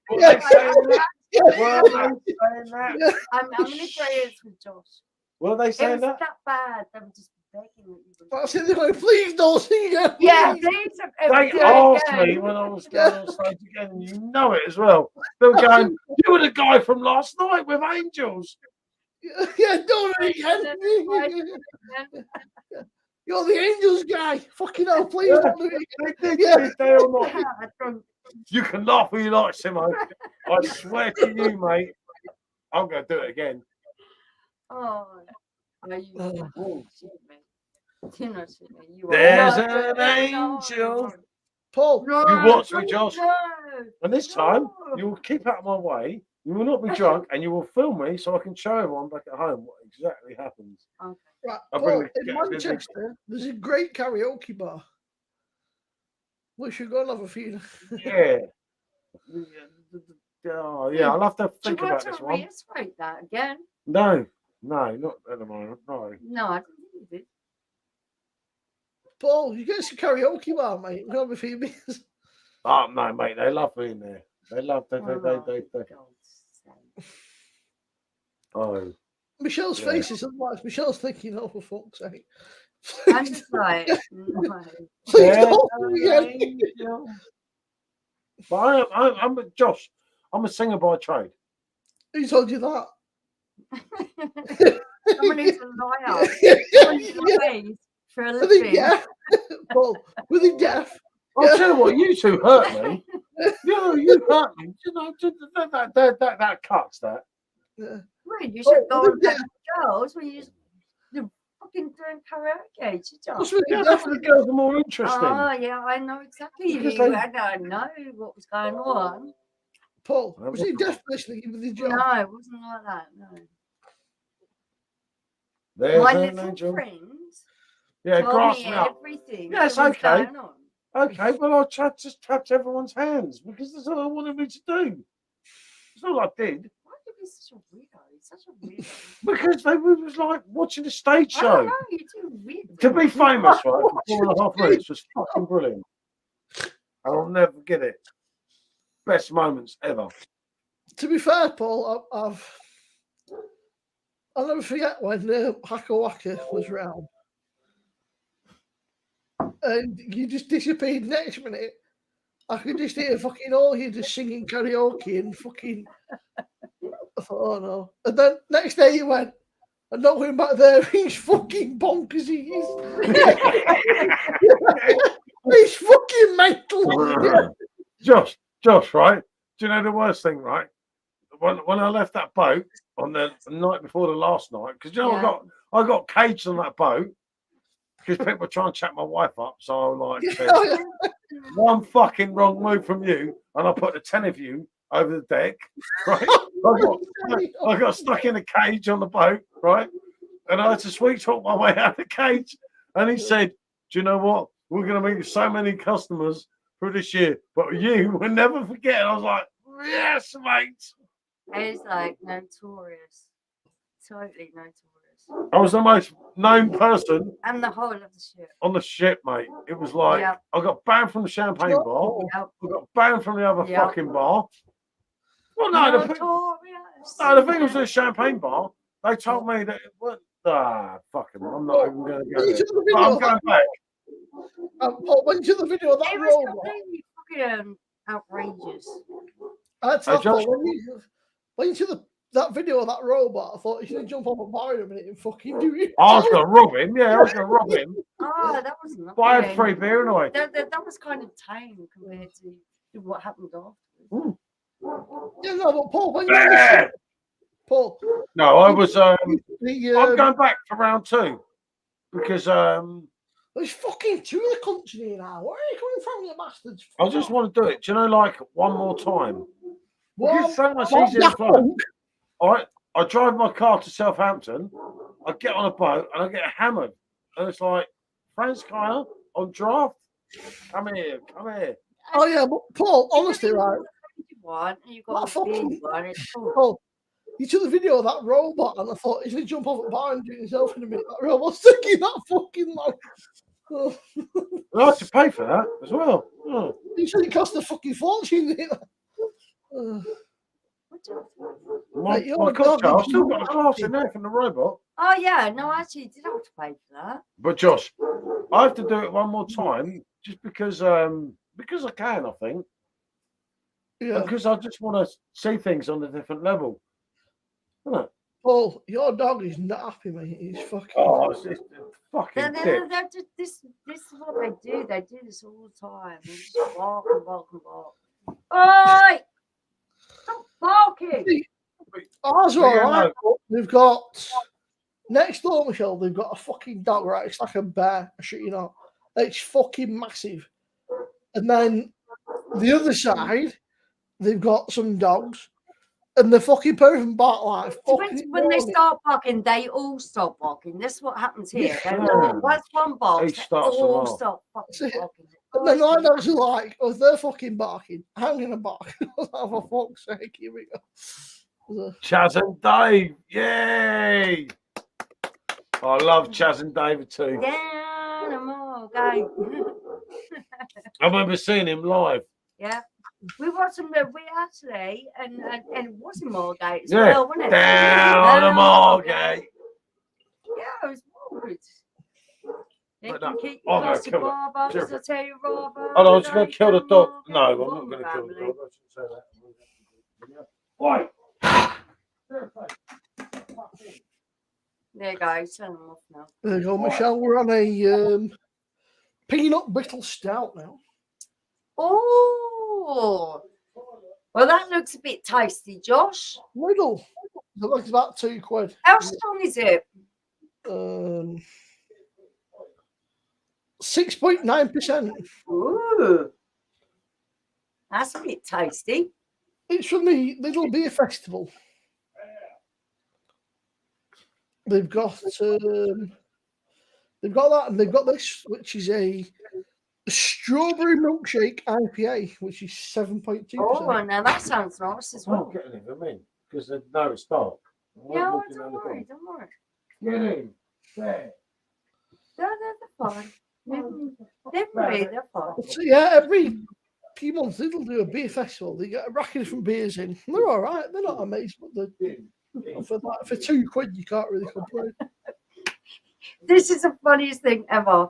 were they saying that? Were they Yeah. saying that? Yeah. I'm in agreement with Josh. Were they It saying was that? that bad. They were just begging that you would. That's it. They're going, "Please don't sing again." Yeah, please." please. They do it asked again. me when I was going on stage again, and you know it as well. They were going, "You were the guy from last night with Angels." Yeah, don't do it again. You're the Angels guy. Fucking hell, please don't do it again. They did, Yeah. did they or not? I don't- You can laugh all you like, Simo. I swear to you, mate, I'm going to do it again. Oh, are you? Oh. You know, you There's are. an angel. Paul, No, You watch me, don't Josh. go. And this time, No. you will keep out of my way. You will not be drunk, and you will film me so I can show everyone back at home what exactly happens. Okay. right, I'll bring Paul, the- in Manchester, there's a great karaoke bar. We should go and have a few. Yeah. Oh, yeah, I'll have to Do you think want about to this one. reiterate that again? No, not at the moment. No. No, I don't think you did. Paul, you get us a karaoke bar, mate. We'll have a few beers. Oh, no, mate, they love me in there. They love they. God's sake. Oh, Michelle's Yeah. face is otherwise. Michelle's thinking, "Oh, for fuck's sake." I'm just like, no. Please Yeah. don't do it again. But I'm Josh. I'm a singer by trade. Who told you that? Someone who's a liar. Yeah. Someone who lies for a I think, living. yeah. Paul, with the deaf. I'll tell you what, you two hurt me. You hurt me. You know, that cuts that. Yeah. Right, you should Oh, go and yeah. get girls when you're fucking doing karaoke. You What's just. with Yeah, the that's deaf? what the girls are more interesting. Oh yeah, I know exactly. Because You. they- I don't know what was going on. Paul, was he deaf listening with his job? No, it wasn't like that. No. There's My an little angel. friends Yeah, told grass me me up. everything. Yes, that was okay. going on. Okay, but I tried to tap everyone's hands because that's all they wanted me to do. That's all I did. Why are you being such a weirdo? It's such a weirdo. Because they was like watching a stage I don't show. know. You're too weird. To be famous, right, for 4.5 minutes was fucking brilliant. I'll never forget it. Best moments ever. To be fair, Paul, I'll never forget when Haka Waka was round. And you just disappeared next minute. I could just hear fucking all you just singing karaoke and fucking. I thought, oh no. And then next day you went, I'm not going back there. He's fucking bonkers. He is. He's fucking mental. Josh, right? Do you know the worst thing, right? When I left that boat on the night before the last night, because you know Yeah. I got caged on that boat because people were trying to chat my wife up. So I like said, Oh, yeah. one fucking wrong move from you, and I put the 10 of you over the deck, right? I got stuck in a cage on the boat, right? And I had to sweet talk my way out of the cage. And he said, do you know what? We're going to meet so many customers for this year, but you will never forget. And I was like, yes, mate. It's like notorious. Totally notorious. I was the most known person And the whole of the ship. on the ship, mate. It was like, Yep. I got banned from the champagne bar. Yep. I got banned from the other Yep. fucking bar. Well, no, the thing was the champagne bar. They told me that it wasn't. Fucking, I'm not even going to go there. But I'm going back. Paul, when you did the video of that It was robot, completely fucking outrageous. that's Hey, that, Josh. Paul, when you did that video of that robot, I thought you should jump off a bar in a minute and fucking do it. I was going to rob him. Yeah, I was going to rob him. Oh, that wasn't But I had nothing. free beer anyway. That was kind of tame compared to what happened afterwards. Yeah, no, but Paul, when you Yeah. Paul, No, I was. I'm the, going back for round 2 because there's fucking 2 of the country now. Where are you coming from, you bastards? I just want to do it. Do you know, like one more time? Well, It's so much well, easier to fly. I drive my car to Southampton. I get on a boat and I get hammered, and it's like Franskaya on draft. Come here, come here. Oh yeah, but Paul, honestly, right? One, and you What got a fucking- big one. It's cool. Paul, you took the video of that robot, and I thought he's gonna jump off a bar and do it himself in a minute. That robot's taking that fucking long. Oh, I had to pay for that as well. Oh. you said it cost a fucking fortune. Didn't it? My your cocktail, dog I've is still got the glass nasty. in there from the robot. Oh yeah, no, actually, you did have to pay for that. But Josh, I have to do it one more time just because I can, I think. Yeah. Because I just want to see things on a different level. Isn't it? Paul, your dog is not happy, mate. He's fucking. Oh, it's fucking dick. They're just, this is what they do. They do this all the time. They just bark and bark and bark. Oi! Stop barking! Ours are all right. They've got next door, Michelle. They've got a fucking dog, right? It's like a bear. I shit you not. It's fucking massive. And then the other side, they've got some dogs, and the fucking person bark like fucking. When they start barking, they all stop barking. That's what happens here. Once one barks, they all stop fucking barking. And then my dogs are like, oh, they're fucking barking. I'm gonna bark. Oh, for fuck's sake, here we go. Chaz and Dave, yay! I love Chaz and David too. Yeah, no more, guys. I remember seeing him live. Yeah. We watched him. We actually, and it was in Moorgate as Yeah, well, wasn't it? down the Moorgate. Yeah, it was good. You But can no, keep I'm your gonna glass of kill it. barbers, Seriously. I tell you, Robert. Oh, no, I was going to kill the dog. Moorgate, No, I'm come not on, going to kill the family. dog. I shouldn't say that. Oi! There you go. Turn them off now. There you go, Michelle. We're on a peanut brittle stout now. Oh, well, that looks a bit tasty, Josh. Little. It looks about £2. How strong is it? 6.9%. Ooh, that's a bit tasty. It's from the Little Beer Festival. They've got that, and they've got this, which is a strawberry milkshake IPA, which is 7.2%. Oh, now that sounds nice as I'm well. not getting it, I mean, because no, it's dark. Yeah, oh, don't worry. Get in. There. No, they're fine. They're fine. So, yeah, every few months they'll do a beer festival. They get a rack of different beers in. They're all right. They're not amazing, but for £2 you can't really complain. This is the funniest thing ever.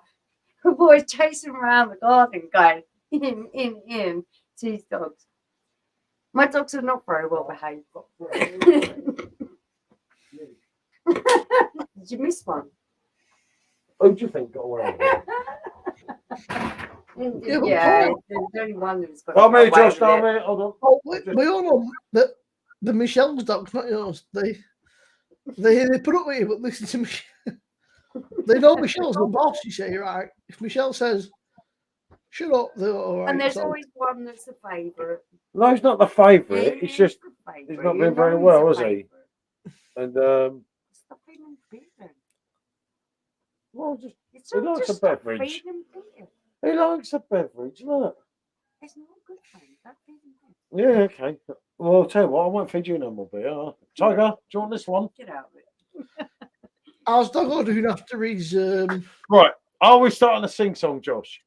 A boy chasing around the garden going, in, to his dogs. My dogs are not very well behaved. Did you miss one? Who do you think got away? Yeah, there's only one who's got Oh, mate, away Josh, with down it. there. Hold on. Oh, we all know that the Michelle's dogs, not yours. They put up with you, but listen to me. They know Michelle's the boss, you say, right? If Michelle says, shut up, they're all right. And there's so. always one that's a favourite. No, he's not the favourite. It's just favourite. he's not been very well, has he? And Stop feeding beer. well, just It's he not likes a just stop beverage. feeding beer. He likes a beverage, look. It's not good for you. Don't feed him beer. Yeah, okay. Well, I'll tell you what, I won't feed you no more beer. Tiger, do you want this one? Get out of it. How's dog doing after his Right. Are we starting to sing song, Josh?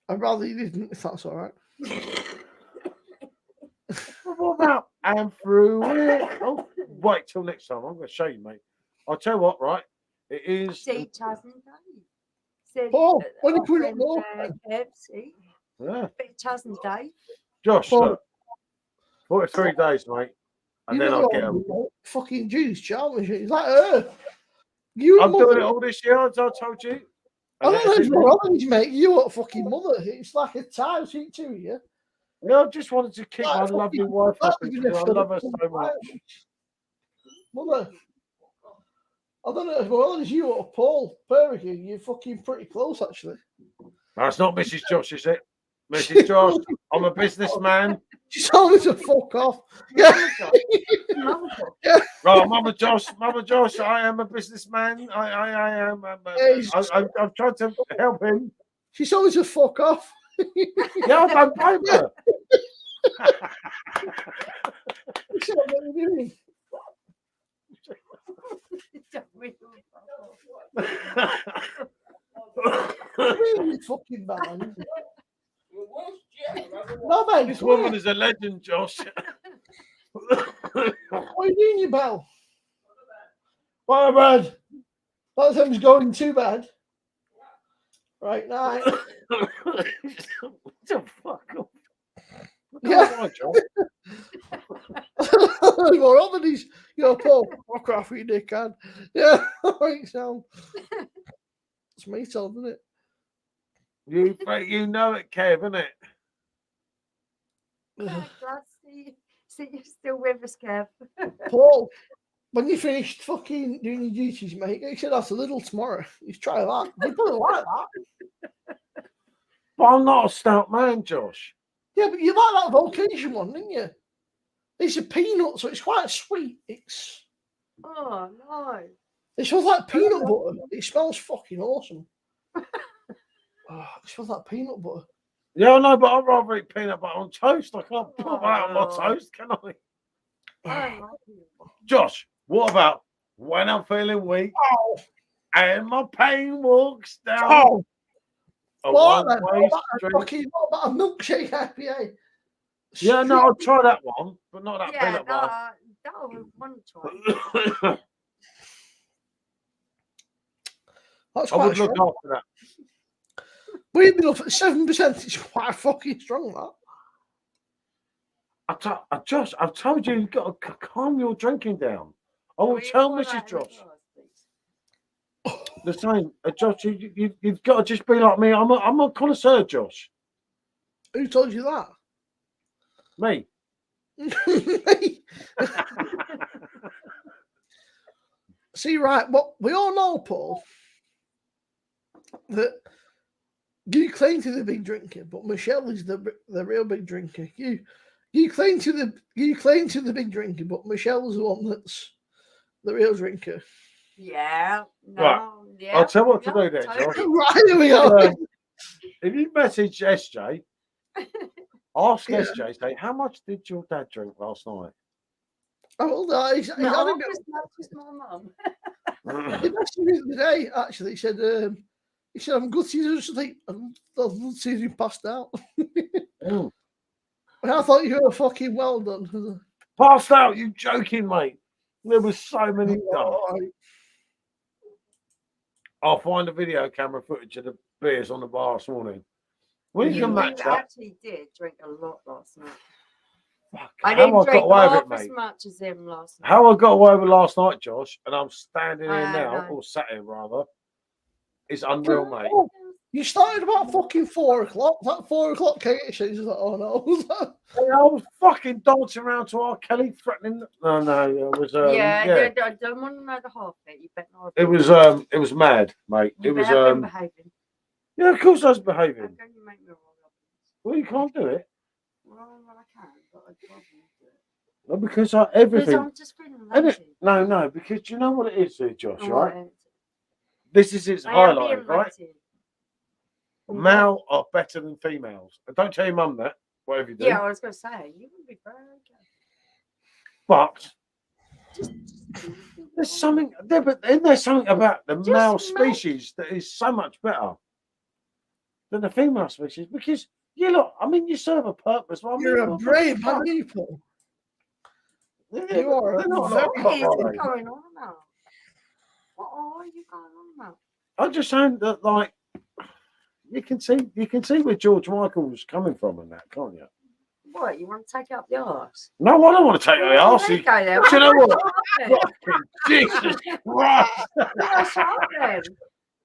I'd rather you didn't, if that's all right. What about I'm through it? Oh, wait till next time. I'm going to show you, mate. I'll tell you what, right? It is. See, Chaz and Dave. Said, Paul, when you our put it friend, more. Kev, see? Yeah. Bit Chaz and Dave. Josh, Paul. look. 43 days, mate. And You then know I'll what, get them. fucking Judy's charming. She's like her. You I'm mother. doing it all this year, as I told you. I don't know if you're honest, mate. You are a fucking mother. It's like a time sheet to you. No, I just wanted to keep Like my fucking- lovely wife like happy even because if I they're love her not so much. Mother. I don't know as well as you or Paul Perrigan. You're fucking pretty close, actually. That's not Mrs. Josh, is it? Mrs. Josh, I'm a businessman. She's told me to fuck off. Yeah. Right, Mama Josh, I am a businessman. I am. I've tried to help him. She's told me to fuck off. Yeah, I don't blame her. She said, what are you doing? really fucking bad. No, mate. This woman is a legend, Josh. What are you doing, you bell? Bye, bad. That thing's going too bad. Right now. What the fuck? Yeah. More on than he's, Paul, fuck off, you dickhead. Yeah, right, so. It's me, told, isn't it? You know it, Kev, isn't it? Glad to see you're still with us, Kev. Paul, when you finished fucking doing your duties, mate, he said that's a little tomorrow. You try that. You probably like that. But I'm not a stout man, Josh. Yeah, but you like that Volcation one, didn't you? It's a peanut, so it's quite sweet. Oh no. It smells like peanut butter. It smells fucking awesome. It smells like peanut butter. Yeah, I know, but I'd rather eat peanut butter on toast. I can't put that on my toast, can I? Josh, what about when I'm feeling weak and my pain walks down a one-way street? What about a milkshake IPA? Yeah, no, I'll try that one, but not that peanut butter. That I would want to try. That's I quite would look strong. after that. Weirdly enough, at 7%, it's quite fucking strong, that. Josh, I've told you, you've got to calm your drinking down. I will tell Mrs. Josh. The same. Josh, you've got to just be like me. I'm a connoisseur, Josh. Who told you that? Me. See, right, well, we all know, Paul, that you claim to the big drinker, but Michelle is the real big drinker. You claim to the big drinker, but Michelle's the one that's the real drinker. Yeah. No. Right. Yeah. I'll tell you what to do then, Josh. Right, here we go. If you message SJ, ask SJ, say, how much did your dad drink last night? Oh, no, he's had a No, bit. as much as my mum. He messaged me the other day, actually. He said, I'm good to see you sleep. I'm good to see you passed out. And I thought you were fucking well done. Passed out, you joking, mate. There was so many stuff. I'll find the video camera footage of the beers on the bar this morning. We can match that. Actually did drink a lot last night. Fuck, I how didn't I drink got away with half it, as mate. much as him last night. How I got away with last night, Josh, and I'm standing here now, know. or sat here rather, is unreal, mate. You started about fucking 4 o'clock. That 4 o'clock cake, she's like, oh no. I was fucking dancing around to R. Kelly, threatening. No, it was. I don't want to know the half bit. You better not. It was mad, mate. You It was. been behaving. Yeah, of course I was How behaving. can you make me roll up? Well, you can't do it. Well, I can, but I'd rather not do it. Well, because Because everything. I'm just feeling lazy. No, because you know what it is, Josh, Oh, right? what? This is its I am highlight, being right? lazy. Male are better than females. Don't tell your mum that, whatever you do. Yeah, I was going to say, you would be very okay. But Just there's something there, but isn't there something about the Just male make- species that is so much better than the female species? Because you serve a purpose. Well, I You're mean, a brave man, people. You are they're not very hot, What is are they? going on about? What are you going on about? I'm just saying that, like, you can see where George Michael's coming from and that, can't you? What, you want to take up the arse? No, I don't want to take the arse. There you go then. Do you know what? Fucking Jesus Christ! What's wrong then?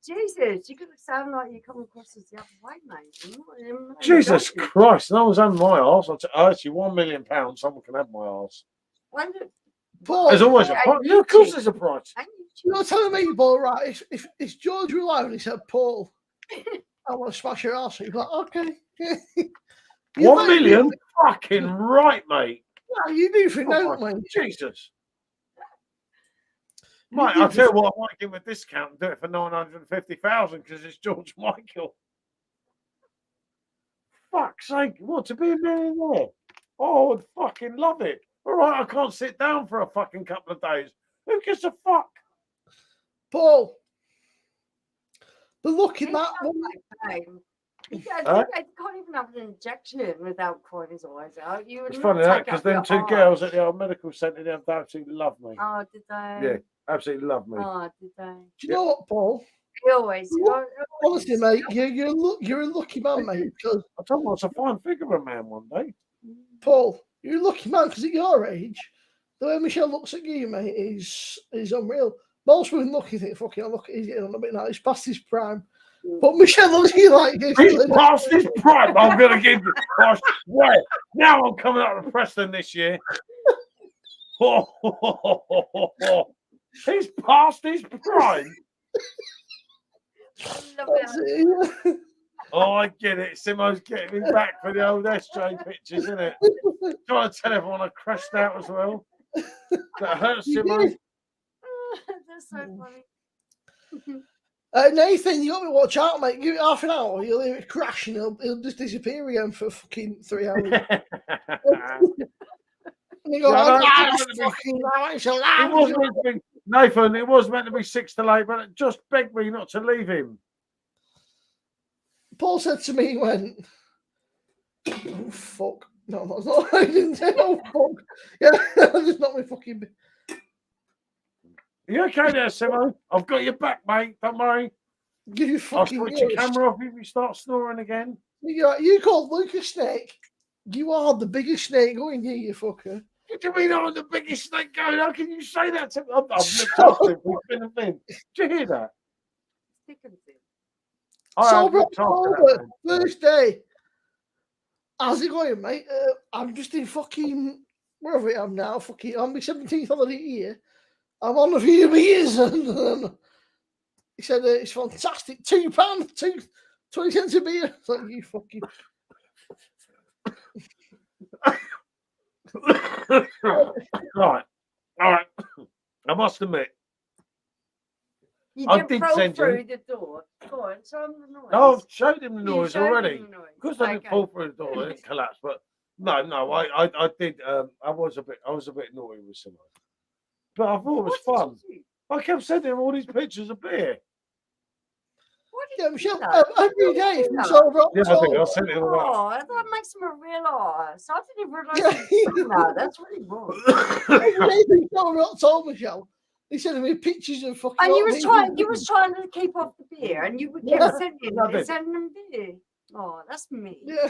Jesus, you could sound like you come across as the other way, mate. I'm not Jesus joking. Christ! No one's having my arse. Actually, £1 million. Someone can have my arse. When did- Paul, There's always a Hey, price. you Yeah, of course, cheat. there's a price. and you're telling me, Paul, right? If George were alive and he said, Paul, I want to smash your ass, you'd be like, okay. You 1 million? Fucking right, mate. Yeah, you do for Oh, no my man. Jesus. You Mate, do I'll for- tell you what, I might give him a discount and do it for 950,000 because it's George Michael. Fuck's sake, what, to be a millionaire? Oh, I would fucking love it. All right, I can't sit down for a fucking couple of days. Who gives a fuck? Paul, But look in He that sounds one. like pain. He can't even have an injection without crying his eyes out. You would It's not funny that take because out them your two eye. girls at the old medical centre, they absolutely love me. Oh, did they? Yeah, absolutely love me. Oh, did they? Do you know what, Paul? He always. Honestly, mate, you're a lucky man, mate. Because I told you I was a fine figure of a man one day. Paul, you're a lucky man because at your age, the way Michelle looks at you, mate, is unreal. Most women look, you think, fucking, look, he's getting on a bit now. He's past his prime. But Michelle looks at you like this. He's past his prime. I'm going to give you. I swear. Now I'm coming out of Preston this year. He's past his prime. Oh, I get it. Simo's getting me back for the old SJ pictures, isn't it? Trying to tell everyone I crashed out as well. That hurts, Simo. That's so funny. Nathan, you got to watch out, mate. Give it half an hour, you'll hear it crash and he'll just disappear again for fucking 3 hours. And you go, Nathan, it was meant to be 6 till 8, but it just begged me not to leave him. Paul said to me, he went, oh, fuck. No, that's not I didn't say, oh, fuck. Yeah, that's not my fucking... Are you okay there, Simo? I've got your back, mate. Don't worry. You fucking I'll switch your camera off if you start snoring again. You called Luke a snake. You are the biggest snake going here, you fucker. What do you mean I'm the biggest snake going? How can you say that to me? I've looked after him. We've been a thing. Did you hear that? Seabrook, first day. How's it going, mate? I'm just in fucking wherever I am now. Fucking on my 17th holiday year. I'm on a few beers, and he said it's fantastic. £2, 20 cents a beer. It's like, you fucking. Right. All right. I must admit. You I did did roll send through you. the door. Go on, show him the noise. No, I've showed him the You noise showed him already. the noise. Because I didn't fall through the door, it didn't collapse. But no, I did. I was a bit naughty with someone, but I thought it was What fun. did you do? I kept sending him all these pictures of beer. What did Yeah, you Michelle, do? every day from Seabrook. Yeah, I did. I sent it all out. Oh, that makes him a real arse. I didn't even realise he was that. That's really wrong. Every day from Seabrook told Michelle. He sent me pictures of fucking. And you was trying to keep off the beer, and you would keep sending them beer. Oh, that's me. Yeah,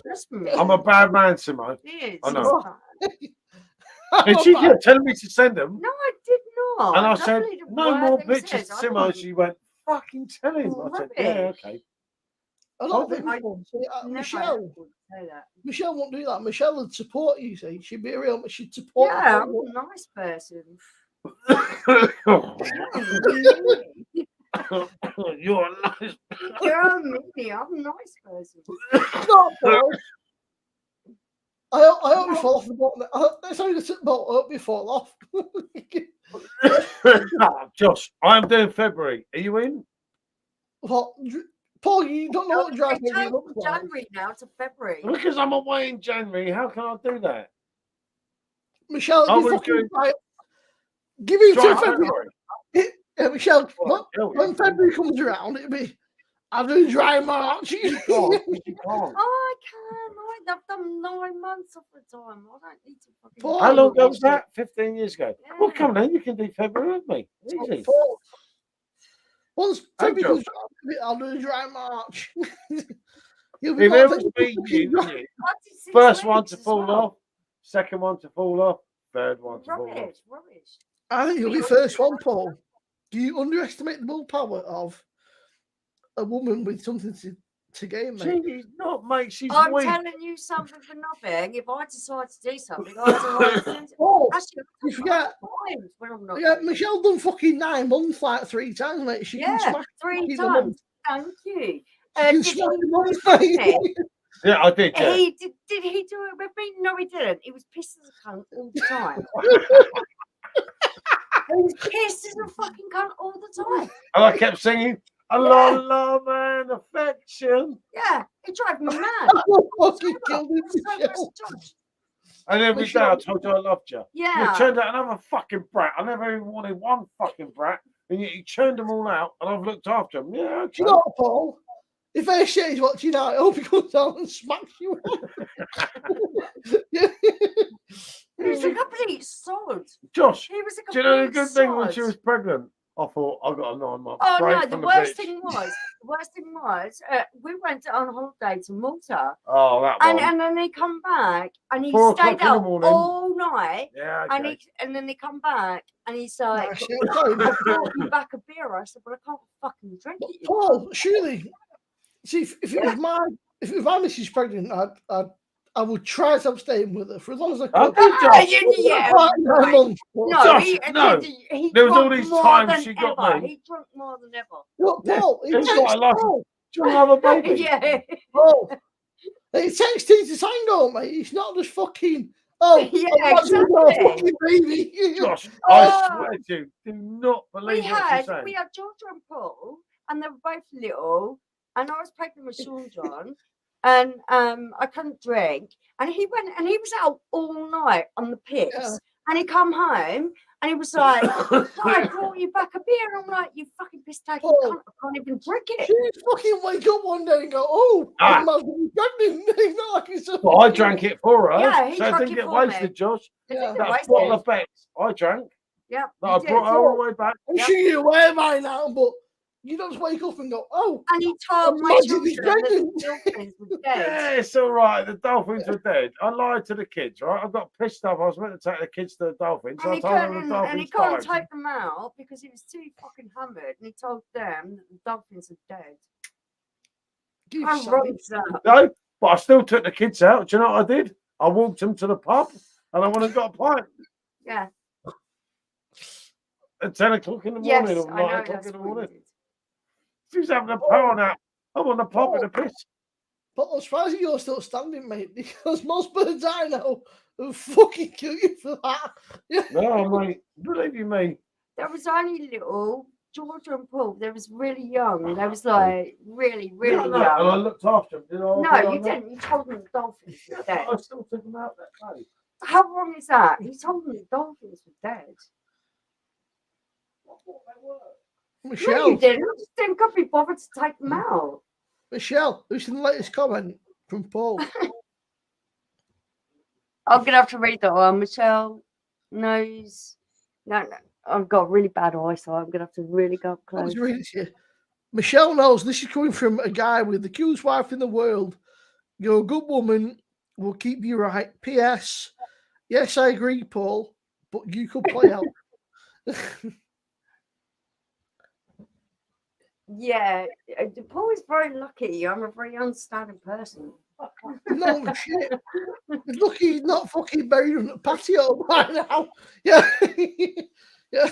That's me. I'm a bad man, Simo. It is. I know. It's And she kept telling me to send them. no, I did not. And I That's said, really the no word more that he pictures, says. I Simo. don't- She went, fucking tell him. I said, yeah, okay. A lot of I people say, Never Michelle. would say that. Michelle won't do that. Michelle would support you. See, she'd be a real. She'd support. Yeah, I'm you. a nice person. You're a nice. You're me. I'm a nice person. No, Paul. I hope you fall off the boat. It's only the boat. I hope you fall off. Josh, I'm doing February. Are you in? What, Paul? You don't know what drive It's looks like. January now to February. Because I'm away in January. How can I do that? Michelle, I you was fucking doing- right. Give me Try till February. Michelle, when February comes around, it'll be. I'm doing dry March. You can't. Oh, I can. I've done 9 months of the time. I don't need to fucking. Paul, How long ago was that? 15 years ago. Yeah. Well, come then. You can do February with me. Easy. Paul. Once Hey, February Joe. comes around, I'll do dry March. You'll If back it was to me, you, 26 first one weeks to as fall well. off, second one to fall off, third one to fall off. Rubbish. I think you'll be first one, Paul. Do you underestimate the willpower of a woman with something to gain, mate? She's not, mate. She's I'm weak. telling you something for nothing. If I decide to do something, I decide to do it. Paul, Actually, you forget. times when I'm not. Yeah, Michelle done fucking 9 months like 3 times, mate. She can Yeah, smash 3 fucking times. Thank you. She can Did smash he the month, do it? mate. Yeah, I did. Yeah. Did he do it with me? No, he didn't. He was pissed as a cunt all the time. He was pissed as a fucking cunt all the time. And I kept singing, "A lot of love and affection." Yeah, he drove me mad. Fucking killed him, So much Michelle. Josh. And every day I told you I loved you. Yeah. You turned out another fucking brat. I never even wanted one fucking brat. and you churned them all out, and I've looked after them. Yeah, okay. Do you know what, Paul? If AJ is watching out, I hope he comes down and smacks you. Yeah. He's a complete sod. Josh, He was a do you know the complete good thing when she sod. was pregnant? I thought I got a 9-month. Oh break no! from The the worst bitch. thing was, we went on holiday to Malta, Oh, that one. and then they come back, and he 4 stayed o'clock in the out morning. all night, Yeah, and okay. then they come back, and he's like, Nah, "I brought you back a beer." I said, "But I can't fucking drink But it." you Paul, cunt." surely, see, if it was my missus pregnant, I would try to abstain with her for as long as I How could. did Ah, Josh? yeah, Right, right. months, No, Josh, no. he There was all drunk these more times than she got ever. me. He drunk more than ever. Look, Paul, Yeah, it he's takes got a life. Paul. Do you want to have a baby? Yeah. Paul, it takes two to tango, mate. It's not just fucking. Oh, Yeah, I'm watching your exactly. fucking baby. Josh, Oh. I swear to you, do not We believe what she's saying. had Georgia and Paul, and they were both little, and I was pregnant with Sean John, and I couldn't drink, and he went and he was out all night on the piss, Yeah. and he come home and he was like, "I brought you back a beer," and I'm like, "You fucking piss taking Paul. cunt! I can't even drink it." She fucking wake up one day and go, "Oh, Ah. I'm pregnant." It's not like it's a Well, I drank it for her, Yeah, he so it drank didn't it get for me. wasted, Josh. They Yeah. didn't That waste bottle it. of Beck's, I drank. Yeah, No, you I did. brought her all the way back. I'm Yep. sure you're aware by now, but you don't just wake up and go, "Oh, And he told my Imagine children he's that pregnant. the dolphins were dead. Yeah, it's all right. The dolphins were dead. I lied to the kids, right? I got pissed off. I was meant to take the kids to the dolphins. So And I he told them the couldn't, dolphins and he couldn't died. take them out because he was too fucking hammered. And he told them that the dolphins are dead. give How some." wrong is that? No, but I still took the kids out. Do you know what I did? I walked them to the pub and I went and got a pint Yeah. at 10 o'clock in the Yes, morning or I 9 know o'clock that's in the what you morning. did. She was having a power nap. I'm on the pub with a piss. But I'm surprised you're still standing, mate, because most birds I know will fucking kill you for that. Yeah. No, mate, believe you me. There was only little Georgia and Paul. They was really young. They was like really, really Yeah, I know, and I young. looked after them. Did I? No, you didn't. You told them the dolphins were Yeah, dead. but I still took them out that day. How wrong is that? You told them the dolphins were dead. I thought they were. No, Michelle, you didn't. I just didn't be bothered to take them out. Michelle, who's the latest comment from Paul? I'm gonna have to read that one. Michelle knows. No, I've got really bad eyesight. I'm gonna have to really go up I'll close. just read it to you. Michelle knows this is coming from a guy with the cutest wife in the world. You're a good woman. We'll keep you right. P.S. Yes, I agree, Paul, but you could play out. Yeah, Paul is very lucky. I'm a very understanding person. No shit. Look, he's not fucking buried on the patio by now. Yeah. Yeah.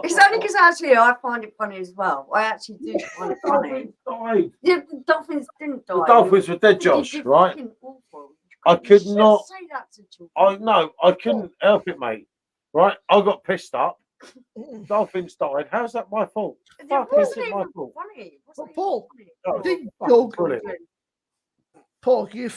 It's only because actually I find it funny as well. I actually do find it funny. Died. Yeah, the dolphins didn't die. The dolphins were dead, Josh, You're right? fucking awful. I You could shouldn't not- say that to children. I no, I couldn't help it, mate. Right? I got pissed up. Dolphins died. How's that my fault? It Fuck, wasn't is it my even fault? funny. It wasn't But even Paul, funny. Oh, Big fuck, joke. brilliant. Paul, you're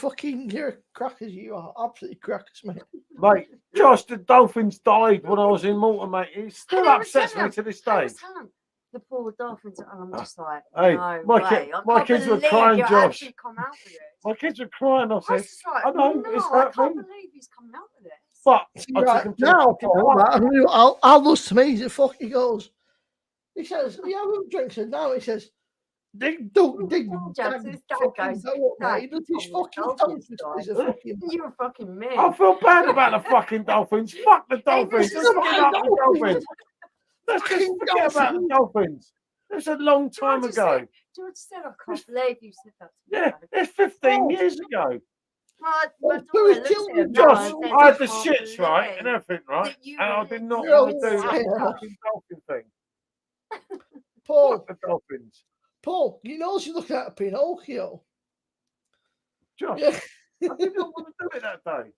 a crackers. You are absolutely crackers, mate. Mate, Josh, the dolphins died when I was in Malta, mate. It still And I was upsets telling me to this I day. was telling them, the poor dolphins, and I'm just like, Hey, no my way. kid- I my can't kids were believe crying, you Josh. actually come out with it. My kids were crying. I I was said, just like, I know, no, it's I hurt can't me. believe he's coming out with it. but I Right, took him to now, the fucking Paul, pub. right, I'll lose to me. He fucking goes. He says, "Yeah, we'll drink." So now he says, "Dig, dog, dig." James, his dad fucking goes, go up, "Dad, mate. He does his you fucking told me toast. this guy." He's a fucking. You were fucking me. I feel bad about the fucking dolphins. Fuck the dolphins. this Let's is forget my about the dolphins. dolphins. Let's just Fucking forget about the dolphins. It was a long time George ago. said- George said, I can't believe you said that to me. Yeah, it's 15 years ago. My Oh, daughter who is looks at him children, now Josh, and says, I had the can't shits right and believe everything right, that you and I were did not You're want to do a that liar. fucking dolphin thing. Paul, Fuck the dolphins. Paul, you know you're looking at a Pinocchio. Josh, Yeah. I did not want to do it that day.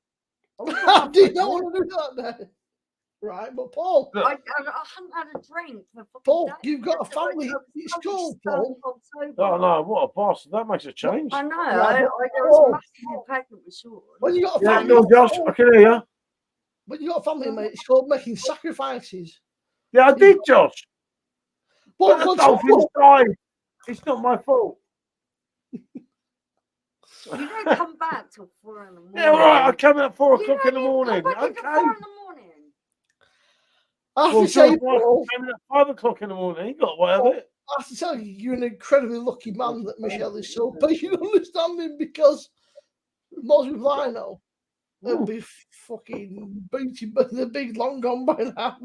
I was I not did not want to do that day. Right, but Paul, Look, I hadn't had a drink for fucking Paul, days. you've got a I was family. totally It's cool, stone Paul. cold sober. Oh no, what a bastard. That makes a change. I know. Yeah, I but was Paul, massively pregnant with Sean. when you got a Yeah, family, no, Josh, I can hear you. when you got a family, mate, it's called making sacrifices. Yeah, I did, Josh. But But the dolphins died. It's not my fault. You don't come back till 4 in the morning. Yeah, all right. I come at 4 You o'clock in the don't even morning. come back Okay. until 4 in the morning. I have Well, to say, George Paul, Michael came in at 5 o'clock in the morning. He got away with it. I have to tell you, you're an incredibly lucky man that Michelle is so patient understanding, because most people I know would be fucking beating by the big long gone by now.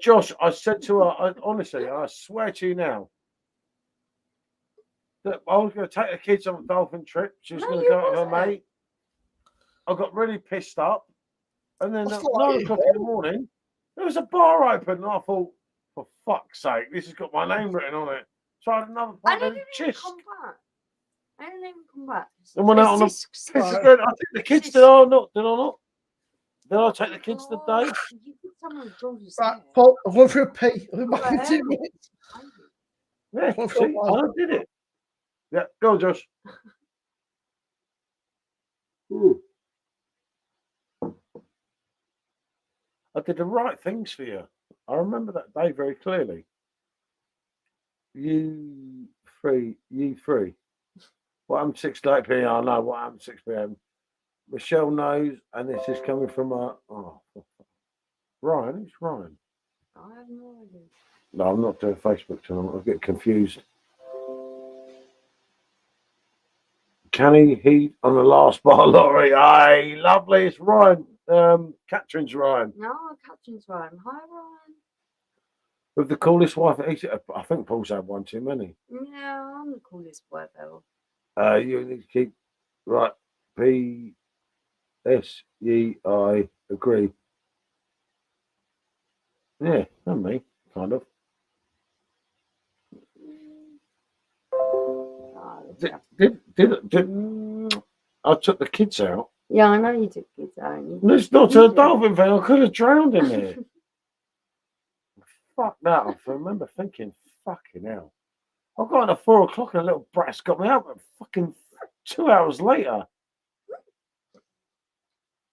Josh, I said to her, honestly, I swear to you now, that I was going to take the kids on a dolphin trip. She was No, going to you go out with her wasn't. mate. I got really pissed up. And then That's at not 9 like o'clock you, in the morning, there was a bar open. And I thought, for fuck's sake, this has got my name written on it. So I had another I pint of didn't even chisk. come back. I didn't even come back. And went out on a Sis- piss sis- again. I think the kids did I not? Did I not? Did I take the kids Oh, today? you put someone on George's right, hair. Paul, I'm going for a pee. I'll be back in Well, 2 minutes. Yeah, Well, see, I did it. Yeah, go on, Josh. Ooh. I did the right things for you. I remember that day very clearly. You three. What happened 6 to 8 p.m. I know what happened 6 p.m. Michelle knows, and this is coming from Ryan. Who's Ryan? I have no idea. No, I'm not doing Facebook tonight. I'll get confused. Can he heat on the last bar lottery? Aye, lovely. It's Ryan. Catherine's Ryan. No, Catherine's Ryan. Hi, Ryan. With the coolest wife. I think Paul's had one too many. Yeah, I'm the coolest boy ever. You need to keep right. P.S.E.I. agree. Yeah, and me, kind of. Did I took the kids out? Yeah, I know you took kids out. It's not to the dolphin thing. I could have drowned in there. Fuck that. I remember thinking, fucking hell. I got in at 4 o'clock and a little brat's got me out, but fucking 2 hours later. It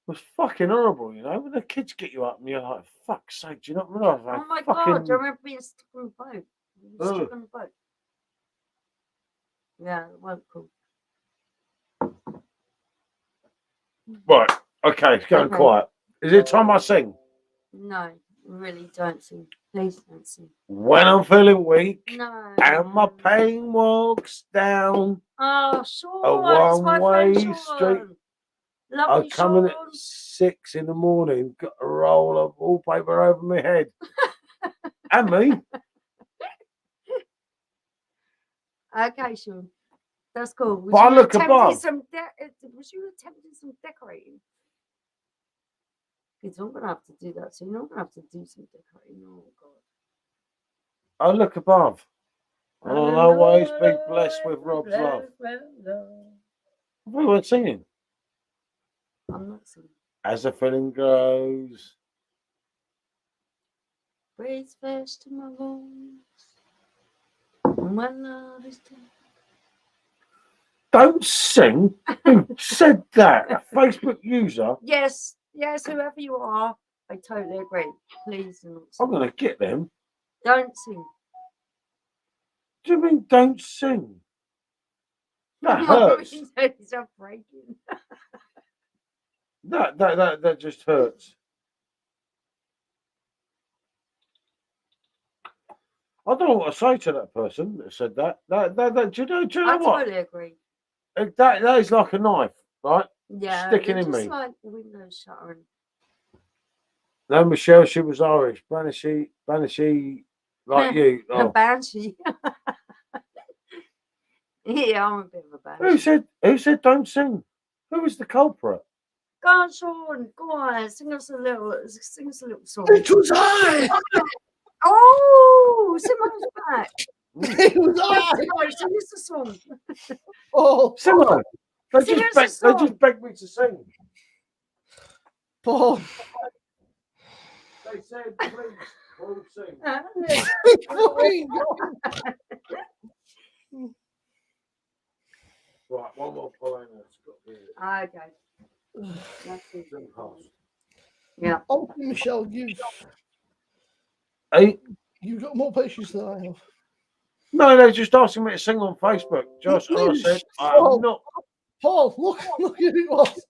was fucking horrible, you know. When the kids get you up and you're like, fuck's sake, do you not realise? Oh my God, do you remember being stuck on the boat? You were stuck on the boat. Yeah, it wasn't cool. Right, okay, it's going quiet. Is it time I sing? No, really don't sing. Please don't sing. When I'm feeling weak No. and my pain walks down Oh, Sean, a one-way street. Lovely I come in at Sean. 6 in the morning, got a roll of wallpaper over my head. And me. Okay, Sean. That's cool. But I look above. Was you attempting some decorating? Because I'm going to have to do that soon. I'm going to have to do some decorating. Oh, God. I look above. And I'll always be blessed with Rob's love. We weren't singing. I'm not singing. As the feeling grows. Breathes fresh to my bones. And when love is dead. Don't sing. Who said that? A Facebook user? Yes, whoever you are, I totally agree. Please do not sing. I'm going to get them. Don't sing. Do you mean don't sing? That hurts. It's breaking. That just hurts. I don't know what to say to that person that said that. Do you know I what? totally agree. That is like a knife, right? Yeah, Sticking in just me. like the window shuttering. No, Michelle, she was Irish. Banshee, like you. A Oh. banshee. Yeah, I'm a bit of a banshee. Who said don't sing? Who was the culprit? Go on, Sean. Go on. Sing us a little song. It was I. Oh, Simone's back. It was I. Sing us a song. Oh, Simone. They Sing just us a song. begged me to sing. Paul. They said, please, we'll sing. Fucking Right, one more poem. Okay. That's it. Yeah. Oh, Michelle, Hey, you've got more patience than I have. no, they're just asking me to sing on Facebook, Josh. And I said, I'm not. Paul, look who it was.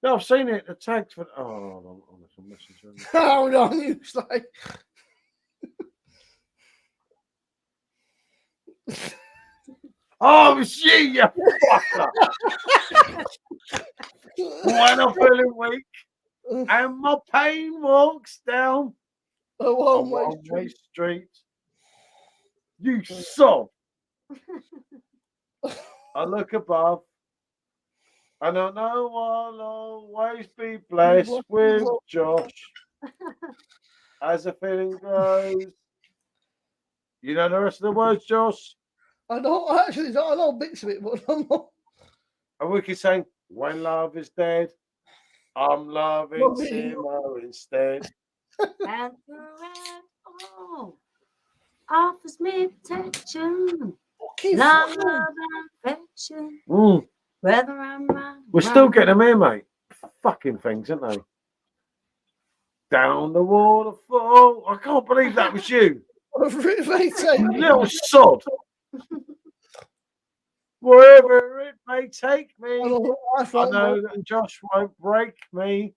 No, I've seen it. The tags for. Oh, I'm some message. Oh no, you like. Oh, it's you, you fucker. When I'm feeling weak and my pain walks down A one-way street, you sob. I look above and I know I'll always be blessed with Josh as the feeling grows. You know the rest of the words, Josh? I don't actually. I know bits of it, but I'm not. And we can say, when love is dead, I'm loving Simo instead. And through it all, offers me protection, love and affection. Whether I'm right, We're still getting them here, mate. Fucking things, aren't they? Down the waterfall. I can't believe that was you. Little sod. Wherever it may take me. I know that Josh won't break me.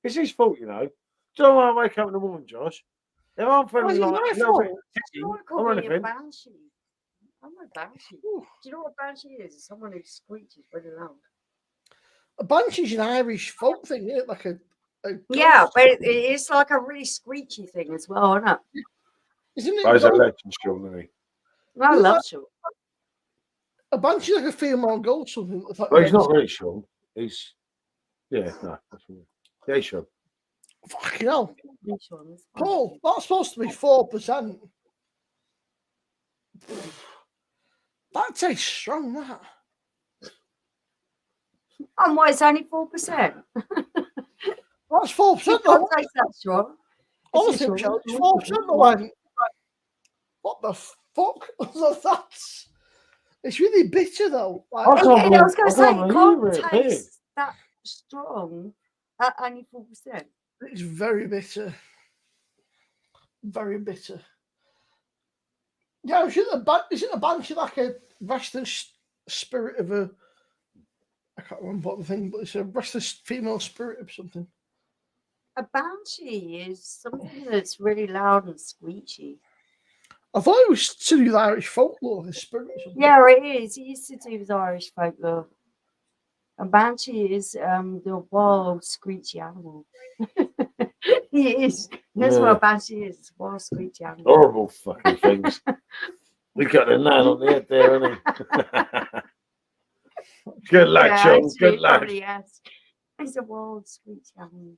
It's his fault, you know. Do you know when I wake up in the morning, Josh? If I'm feeling like a little bit or anything. I'm a banshee. Do you know what a banshee is? It's someone who screeches really loud. A banshee's an Irish folk thing, isn't it? Like a yeah, but it's like a really screechy thing as well, isn't it? Isn't it? He's a legend, Sean, isn't he? I love Sean. A banshee's like a female ghost, something. Well, he's not really Sean. He's yeah, no. Yeah, he's Sean. Fucking hell. Paul, that's supposed to be 4%. That tastes strong, that. And why it's only 4%? That's 4%. You can't taste that strong. Honestly, it's 4%. What the fuck? That's. It's really bitter though. I was going to say, you can't taste that strong at only 4%. It's very bitter. Very bitter. Yeah, isn't a banshee like a restless spirit of a? I can't remember what the thing, but it's a restless female spirit of something. A banshee is something that's really loud and screechy. I thought it was to do with Irish folklore, his spirit or something. Yeah, it is. It used to do with Irish folklore. A banshee is the wild, screechy animal. It is. That's what a banshee is. It's a wild, screechy animal. Horrible fucking things. We got the nail on the head there, hasn't he? Good luck, Sean. Good luck. Yes. It's a wild, screechy animal.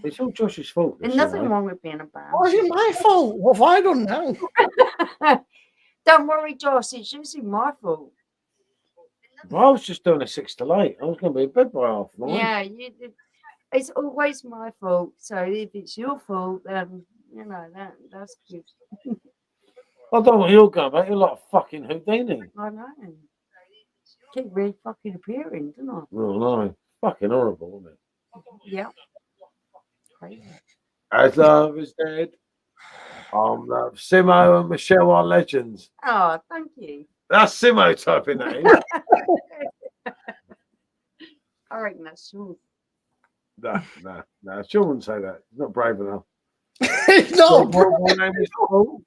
It's all Josh's fault. There's nothing wrong with being a banshee. Why is it my fault? What have I done now? Don't worry, Josh. It's usually my fault. Well, I was just doing a 6 to 8. I was going to be in bed by 9:30. Yeah, it's always my fault. So if it's your fault, then you know that's good. I don't know what you're going about. You're like a fucking Houdini. I know. Keep really fucking appearing, don't I? Oh no, fucking horrible, isn't it? Yeah. Crazy. As love is dead, love. Simo and Michelle are legends. Oh, thank you. That's Simo typing that in. I reckon that's true. No. She wouldn't say that. He's not brave enough. No, my name is Paul.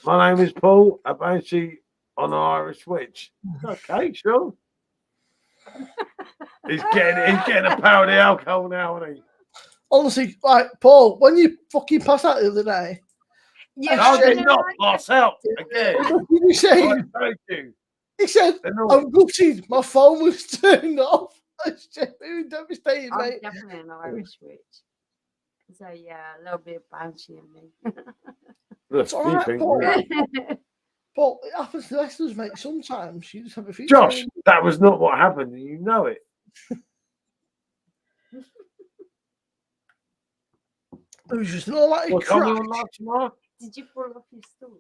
My name is Paul, a banshee on an Irish witch. Okay, sure. He's getting a power of the alcohol now, isn't he? Honestly, right, Paul, when you fucking passed out the other day, I did not pass out again. What did you say? He said, I'm gutted. My phone was turned off. It's just devastating, I'm mate. definitely an Irish witch. So yeah, a little bit of banshee in me. It's all right, Paul. Paul, it happens to the rest of us, mate. Sometimes you just have a few. Josh, that was not what happened, and you know it. It was just no like What time you on live tomorrow? Did you fall off your stool?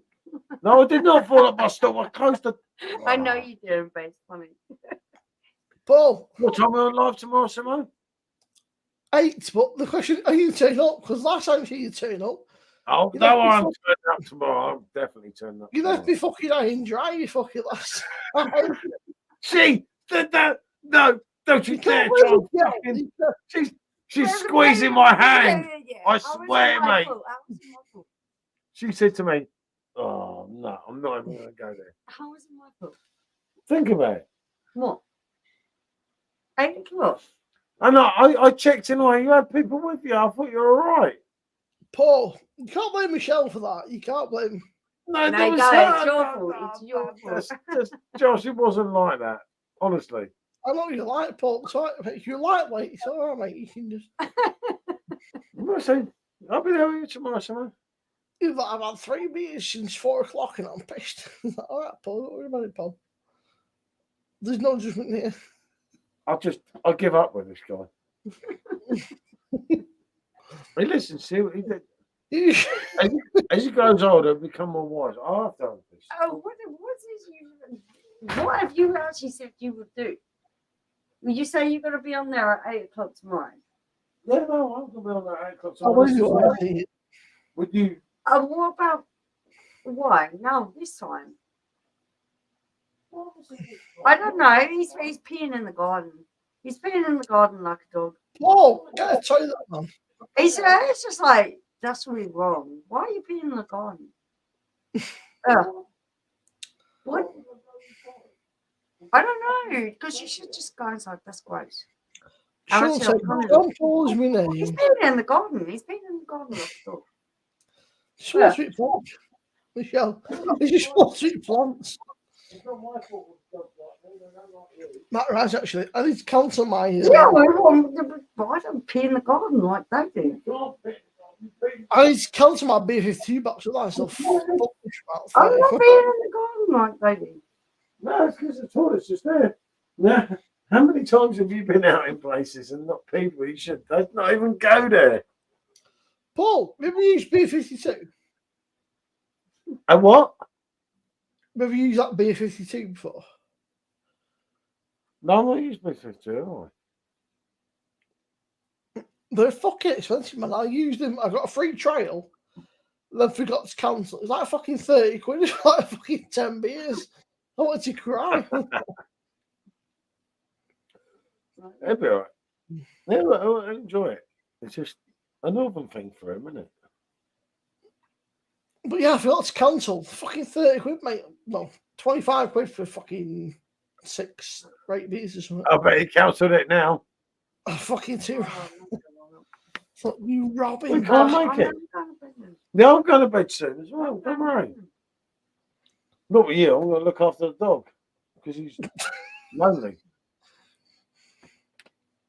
No, I did not fall up my stool. I closed the. I know you did, but it's funny. Paul, What time are we on live tomorrow, Simone? 8. But the question: are you turning up? Because last time you turned up, Oh, You no, left me I'm fuck- turning up tomorrow. I'm definitely turning up. you left tomorrow. me fucking high and dry. You fucking last time. She did that. No, don't you You dare can't try and win it, fucking. yeah. She's squeezing my hand. I was swear, my mate. fault. That was my fault. She said to me, "Oh no, I'm not even going to go there." How was it my fault? Think about it. What? 8 o'clock. I know. I checked in on you. Had people with you. I thought you were all right. Paul, you can't blame Michelle for that. You can't blame. No, No, there was guys, her. it's your No, fault. no, It's your no, fault. Josh, it wasn't like that. Honestly. I know you like Paul. It's all right, mate. If you're lightweight, it's all right, mate. You can just. I'm not saying. I'll be there with you tomorrow, Simon. You've I've had 3 beers since 4 o'clock and I'm pissed. All right, Paul. Don't worry about it, Paul. There's no judgment here. I give up with this guy. He listens to he did. As he grows older, become more wise. I have done this. Oh, what have you actually said you would do? You say you're going to be on there at 8 o'clock tomorrow. Yeah, no, I'm gonna be on that 8 o'clock I tomorrow. want you Would you? What about why? No, this time. I don't know. He's peeing in the garden. He's peeing in the garden like a dog. Paul, get a toilet, man. It's just like, that's really wrong. Why are you peeing in the garden? What? I don't know. Because you should just go inside. That's gross. Sean said, don't pause me name. He's peeing in the garden. He's peeing in the garden like a dog. Small sweet plants. Michelle, is you small sweet plants? Matt Rise, actually. I need to cancel my. Yeah, I don't pee in the garden like they do. I need to cancel my B52 box. Otherwise, I'll fuck I'm not peeing in the garden like they do. No, it's because the toilet's just there. No. How many times have you been out in places and not people you should not even go there? Paul, have you used B52? And what? Have you used that B52 before? No, I'm not used B52, have I? They're fucking expensive, man. I used them. I got a free trial, then forgot to cancel. It's like fucking 30 quid. It's like fucking 10 beers. I wanted to cry. It'll be all right. Yeah, I enjoy it. It's just a northern thing for him, isn't it? But yeah, I forgot to cancel. Fucking 30 quid, mate. No, 25 quid for fucking 6 rate beers or something. I bet he cancelled it now. Oh, fucking 2. Fuck you, Robin. We can't make it. Yeah, I'm going to bed soon as well. Don't worry. Not with you. I'm going to look after the dog because he's lonely.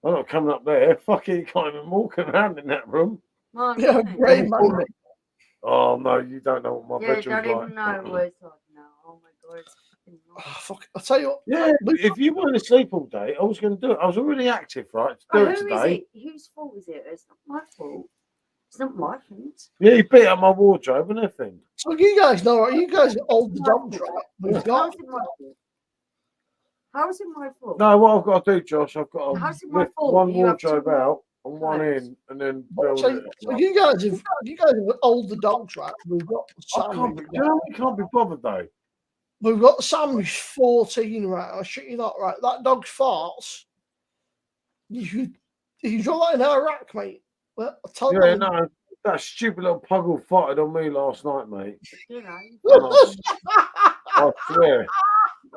I'm not coming up there. Fucking, you can't even walk around in that room. Yeah, great man. Oh no, you don't know what my Yeah, bedroom's don't like. even know what it's like now. Oh my god, it's fucking Oh, fuck. I'll tell you what. Yeah, if you weren't asleep all day, I was going to do it. I was already active, right? To do it who today. is it? Whose fault is it? It's not my fault. It's not my fault. Yeah, you beat up my wardrobe and everything. So you guys know, right? You guys old the dogs, right? We've got. How's it my fault? How is it my fault? No, what I've got to do, Josh, I've got to How's it my lift fault? one You have wardrobe two out and one clothes. in, and then build So, it. so you guys have old the dogs, right? We've got I Sam. can't be, do you know we can't be bothered though? We've got Sam who's 14, right? I shit you not, right? That dog's farts. You draw that in our rack, mate. Well, I tell Yeah, you. no, that stupid little puggle farted on me last night, mate. You know, I swear.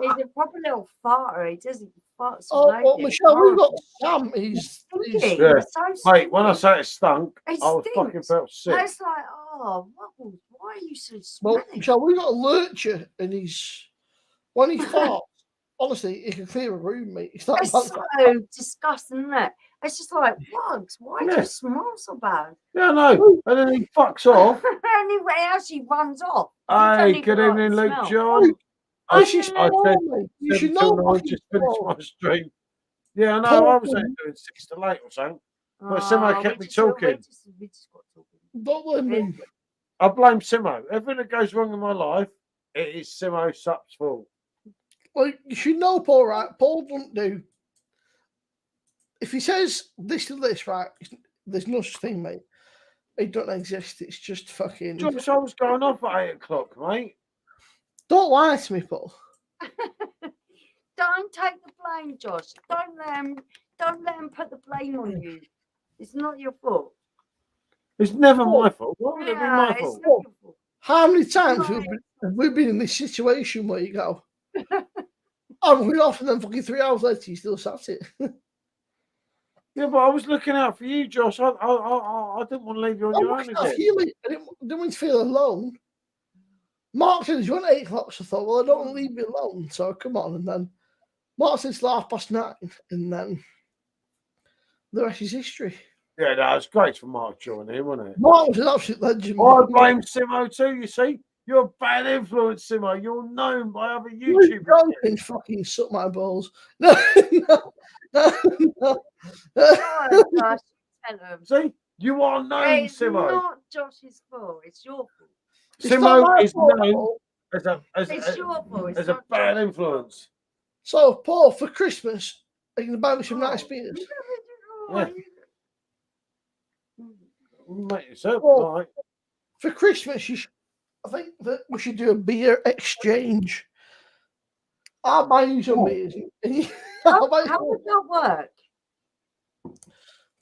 he's a proper little farter. He does. He farts. Oh, like well, it. Michelle, we've got Sam. He's Stinky. Yeah. It's so Mate, when I stinky. say it stunk, It I was stinks. fucking felt sick. It's like, oh, why are you so well, smelly? Michelle, we've got a lurcher, and when he farts, honestly, he can clear a room, mate. It's that It's bad. so disgusting, isn't it? It's just like, bugs, why do Yeah. you smell so bad? Yeah, no. And then he fucks off. Anyway, actually runs off. Hey, good evening, Luke John. I You said should know, mate. You should know. 7 till 9, just finished my stream. Yeah, I know. Paul, I was only doing 6 to 8 or something. But somehow kept me talking. We just got talking. Don't let me. I blame Simo. Everything that goes wrong in my life, it is Simo Sup's fault. Well, you should know Paul, right? Paul doesn't do. If he says this to this, right, there's no such thing, mate. It doesn't exist. It's just fucking. Josh, I was going off at 8 o'clock, mate. Don't lie to me, Paul. Don't take the blame, Josh. Don't let him put the blame on you. It's not your fault. It's never my fault. Why would it be my It's fault? not your fault. How many times have we been in this situation where you go, I'm going off, and then fucking 3 hours later you still sat it? Yeah, but I was looking out for you, Josh. I didn't want to leave you on your own I again. didn't want to feel alone. Mark said, you want 8 o'clock? So I thought, well, I don't want to leave you alone. So come on. And then Mark said it's 9:30. And then the rest is history. Yeah, that was great for Mark joining in, wasn't it? Mark was an absolute legend. I blame Simo too, you see. You're a bad influence, Simo. You're known by other YouTubers. You can fucking suck my balls. No. Oh, gosh, tell him. See, you are known, It's Simo. not Josh's fault. It's your fault. Simo is known It's your fault. It's as a not bad Josh's influence. So, Paul, for Christmas, are you going to buy me some nice beers? Yeah. Mate, yourself, Well, all right. For Christmas, I think that we should do a beer exchange. I'll buy you some beers. How would that work?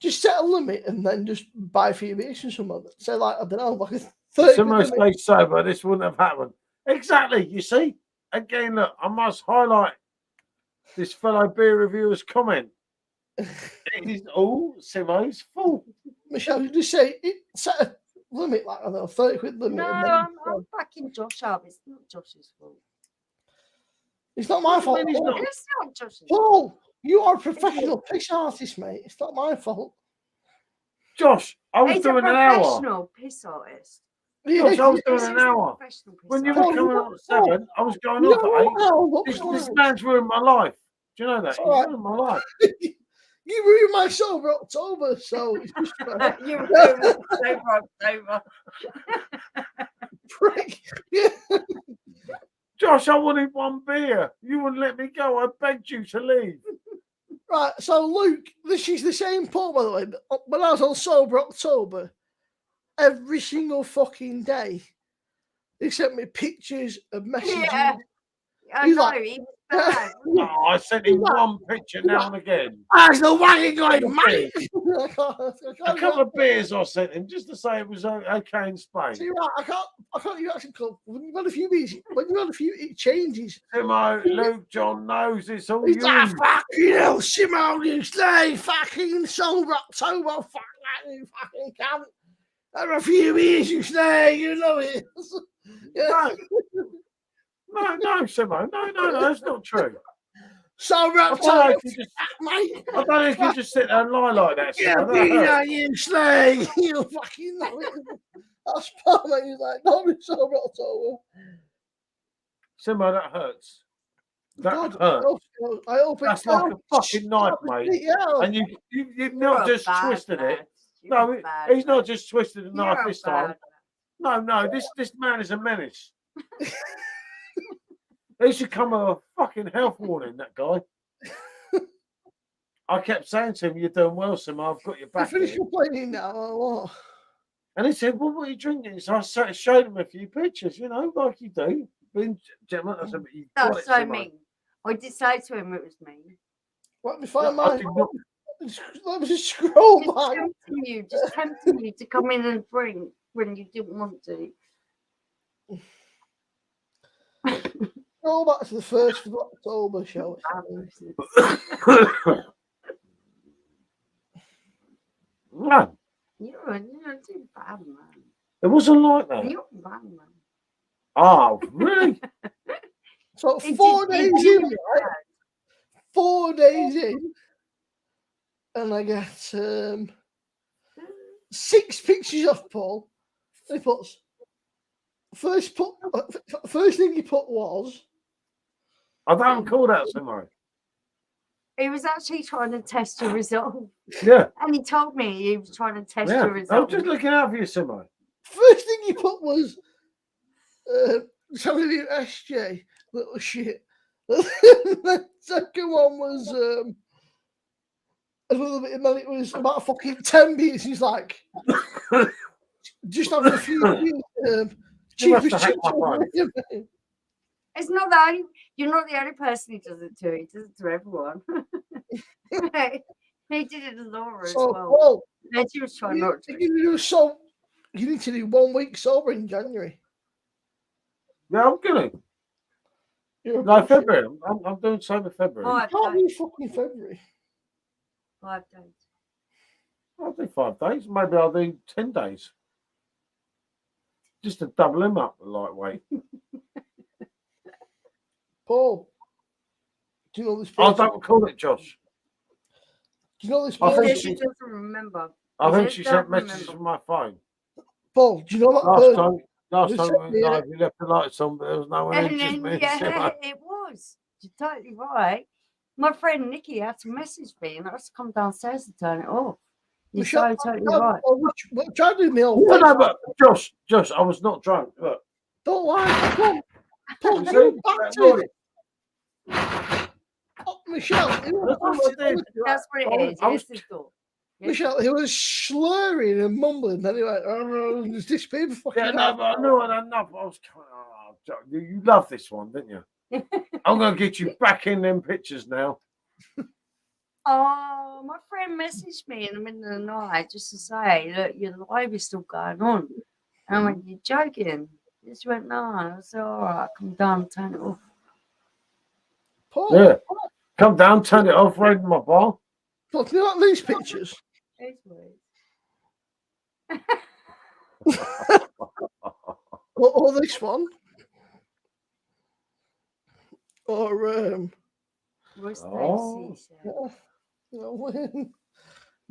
Just set a limit and then just buy a few beers and some other. Say, like, I don't know, like a 30 Simo limit. stayed sober, this wouldn't have happened. Exactly, you see? Again, look, I must highlight this fellow beer reviewer's comment. It is all Simo's fault. Michelle, you just say, set a limit, like, I don't know, 30 quid limit. No, and then, I'm backing Josh up. It's not Josh's fault. it's not my fault. It's not. It's not Josh's fault. Paul, you are a professional piss artist, mate. It's not my fault. Josh, I was He's doing a an hour. professional piss artist. Josh, I was doing He's an a hour. professional piss When you were artist. coming on at 7, I was going off at 8. This man's ruined my life. Do you know that? He's ruined my life. You ruined my sober October, so it's just You ruined October. prick. Yeah. Josh, I wanted one beer. You wouldn't let me go. I begged you to leave. Right, so Luke, this is the same Paul, by the way. But when I was on sober October, every single fucking day, he sent me pictures of messages. Yeah. I He's know, like- he was bad. Oh, I sent him one picture now and again. That's the wagon going, mate. A couple of beers I sent him just to say it was okay in Spain. See, right, I can't use action club. When you've had a few beers, it changes. Simo, Luke, John knows it's all He's you. like, fucking hell, Simone, you stay fucking sober October, fuck that, you fucking cunt. Have a few beers, you stay, you know it. Yeah. No, Simo, no, that's not true. Sober I don't know October, if you just, mate. I don't know if you just sit there and lie like that. Yeah, Simo. That hurts. you stay, you fucking know it. That's part of He's like, no, it's sober October. Simo, that hurts. That God, hurts. I hope That's it's like a fucking knife, mate. Yeah. And you've You're not a just bad twisted man. it. You're No, a bad he's not man. just twisted the You're knife a this time. bad No, this man is a menace. He should come with a fucking health warning, that guy. I kept saying to him, "You're doing well, Simo. I've got your I back." finished here." complaining now, or what? And he said, "Well, what are you drinking?" So I showed him a few pictures, like you do. Being gentlemen, I said, "But you got That's it, so Simo." mean. I did say to him it was mean. Let me find No, I mine. did not. Let me just scroll Just tempting you to come in and drink when you didn't want to. Scroll back to the 1st of October show. No, You're too bad, man. it wasn't like that. You're a bad man. Oh, really? So It 4 did- days it did in, look right? bad. 4 days in, and I get 6 pictures of Paul. He puts first thing he put was I don't call that, Simo. He was actually trying to test your resolve. Yeah, And he told me he was trying to test yeah. your I was resolve. just looking out for you, Simo. First thing he put was something in SJ, little shit. The second one was a little bit, and then it was about fucking 10 minutes. He's like, just having a few cheapest chips. It's not the only. You're not the only person he does it to. He does it to everyone. He did it to Laura as well. And she was trying not to. You need to do 1 week sober in January. Yeah, I'm gonna. No, February. I'm doing sober February. Can't be fucking February. 5 days. I'll do 5 days. Maybe I'll do 10 days. Just to double him up lightweight. Paul, do you know this? I don't call it Josh. Do you know this? I think she doesn't remember. I think she sent messages from my phone. Paul, do you know that? Last time we left the lights on, but there was no one in. Just me. Yeah, it was. You're totally right. My friend Nikki had to message me, and I had to come downstairs to turn it off. You're totally right. Try to do me all. No, but Josh, I was not drunk. Look. Don't lie. Paul, Michelle, that's what it is. Michelle, he was slurring and mumbling. Then he went, just disappeared. Yeah, no, but I knew enough. I was you love this one, didn't you? I'm going to get you back in them pictures now. Oh, my friend messaged me in the middle of the night just to say, look, your live is still going on. And I went, you're joking? She went, no. I said, all right, come down and turn it off. Paul, yeah. Come down, turn it off, right in my bar. Look, you like these pictures? or this one? Or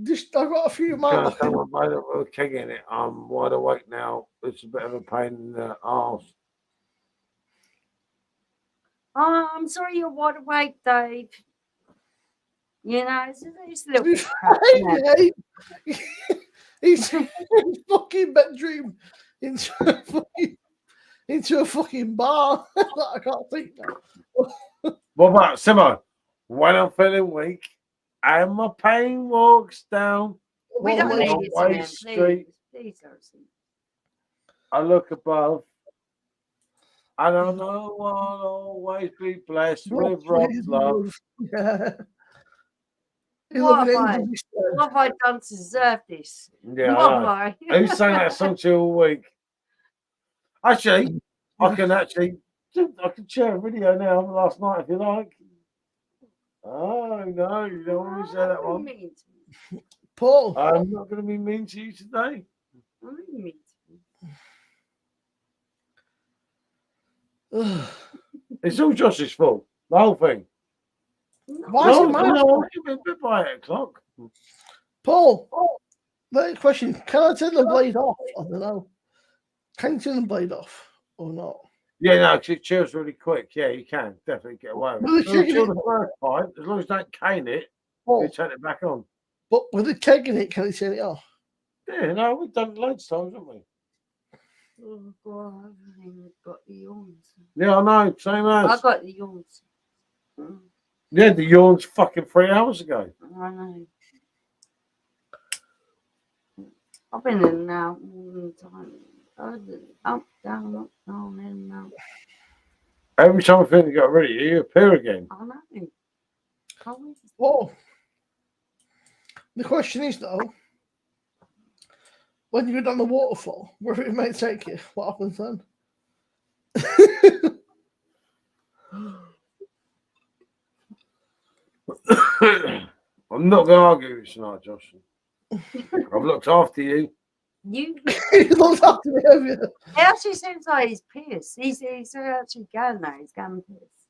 just I got a few more. We're kicking it. I'm wide awake now. It's a bit of a pain in the arse. Oh, I'm sorry you're wide awake, Dave. You know, it's a little bit crap. He's fucking bedroom into a fucking bar. I can't think now. What about Simo? When I'm feeling weak and my pain walks down we don't need it, street, please don't see. I look above and I know I'll always be blessed with Rob's love. Yeah. What have I done to deserve this? Yeah, who sang that song to you all week? Actually, I can share a video now of last night if you like. Oh no, you don't want to share that one. Paul, I'm not going to be mean to you today. It's all Josh's fault. The whole thing. Why is it mine? You've been bit by 8 o'clock. Paul, that question: can I turn the blade off? I don't know. Can you turn the blade off or not? Yeah, no, it chills really quick. Yeah, you can definitely get away with it. Chill the first time, as long as you don't cane it, you turn it back on. But with the keg in it, can you turn it off? Yeah, no, we've done it loads of times, haven't we? Oh God, I haven't even got the yawns. Yeah, I know, same as. I got the yawns. Yeah, the yawns fucking 3 hours ago. I know. I've been in and out all the time. Up, down, in and out. Every time I think you got ready, you appear again. I know. Oh. The question is though, when you go down the waterfall, wherever it may take you, what happens then? I'm not going to argue with you tonight, Josh. I've looked after you. You looked after me, have you? It actually seems like he's pissed. He's actually going now. He's going pissed.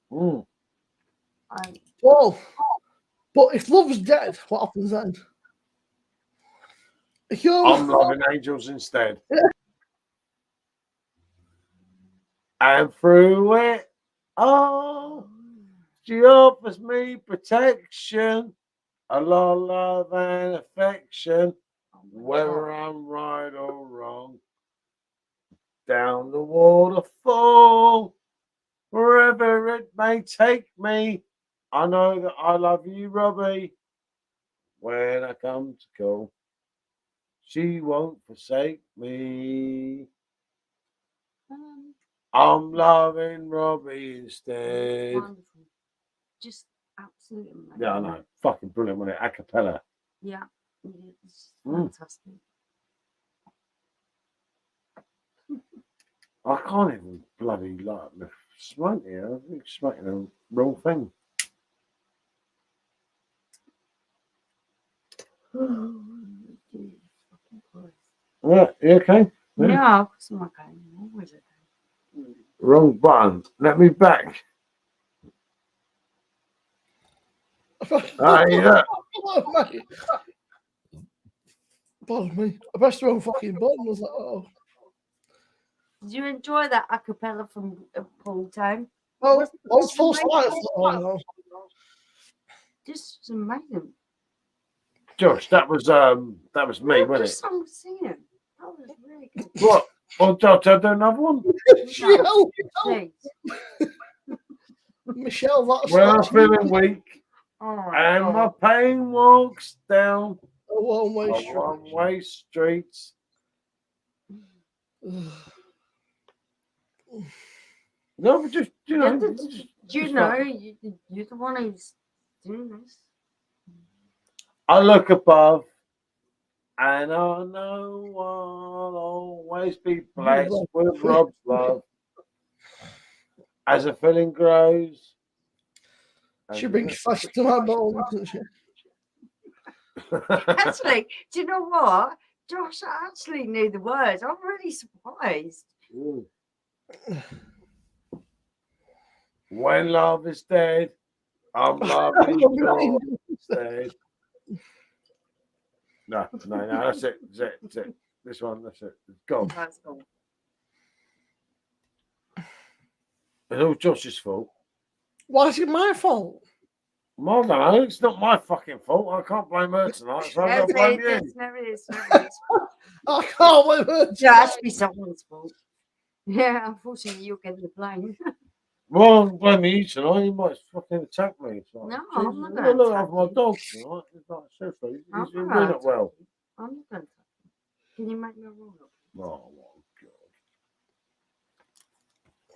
Well, but if love's dead, what happens then? I'm loving angels instead. And through it, she offers me protection, a lot of love and affection, whether I'm right or wrong. down the waterfall, wherever it may take me. I know that I love you, Robbie. When I come to call, she won't forsake me. I'm loving Robbie instead. Wonderful. Just absolutely amazing. Yeah, I know. Fucking brilliant, wasn't it? A cappella. Yeah, it's fantastic. I can't even bloody like the smoke here. I think smoking the wrong thing. Yeah, you okay? Yeah, of course I'm okay. Always okay. Wrong button. Let me back. Yeah. Pardon me. I pressed the wrong fucking button. I was like, oh. Did you enjoy that a cappella from Paul Town? Oh, it's full sight. Just amazing. Josh, that was me, wasn't it? Just some singing. That was really good. What? Oh, Josh, I'll do another one. Michelle, Please. Michelle, that's When I'm feeling weak Oh my and God. my pain walks down a one-way a street. one-way streets. No, but just you're the one who's doing this. I look above and I know I'll always be blessed with Rob's love. As the feeling grows. She brings flesh to my bones, doesn't she? Actually, do you know what? Josh actually knew the words. I'm really surprised. When love is dead, I'm loving you instead. No, that's it. That's it. This one, that's it. It's gone. That's all. It's all Josh's fault. Why is it my fault? Well, no, it's not my fucking fault. I can't blame her tonight, so I've got to blame you. Never is. I can't blame her. Yeah, it has to be someone's fault. Yeah, unfortunately, you're getting the blame. Well, I'm blaming you tonight. You might fucking attack me. It's like, No, Jesus, I'm not you gonna look attack after my you. dog tonight. It's like, seriously, I'm he's not doing gonna it well. I'm not going to. Can you make me a roll up? Oh, my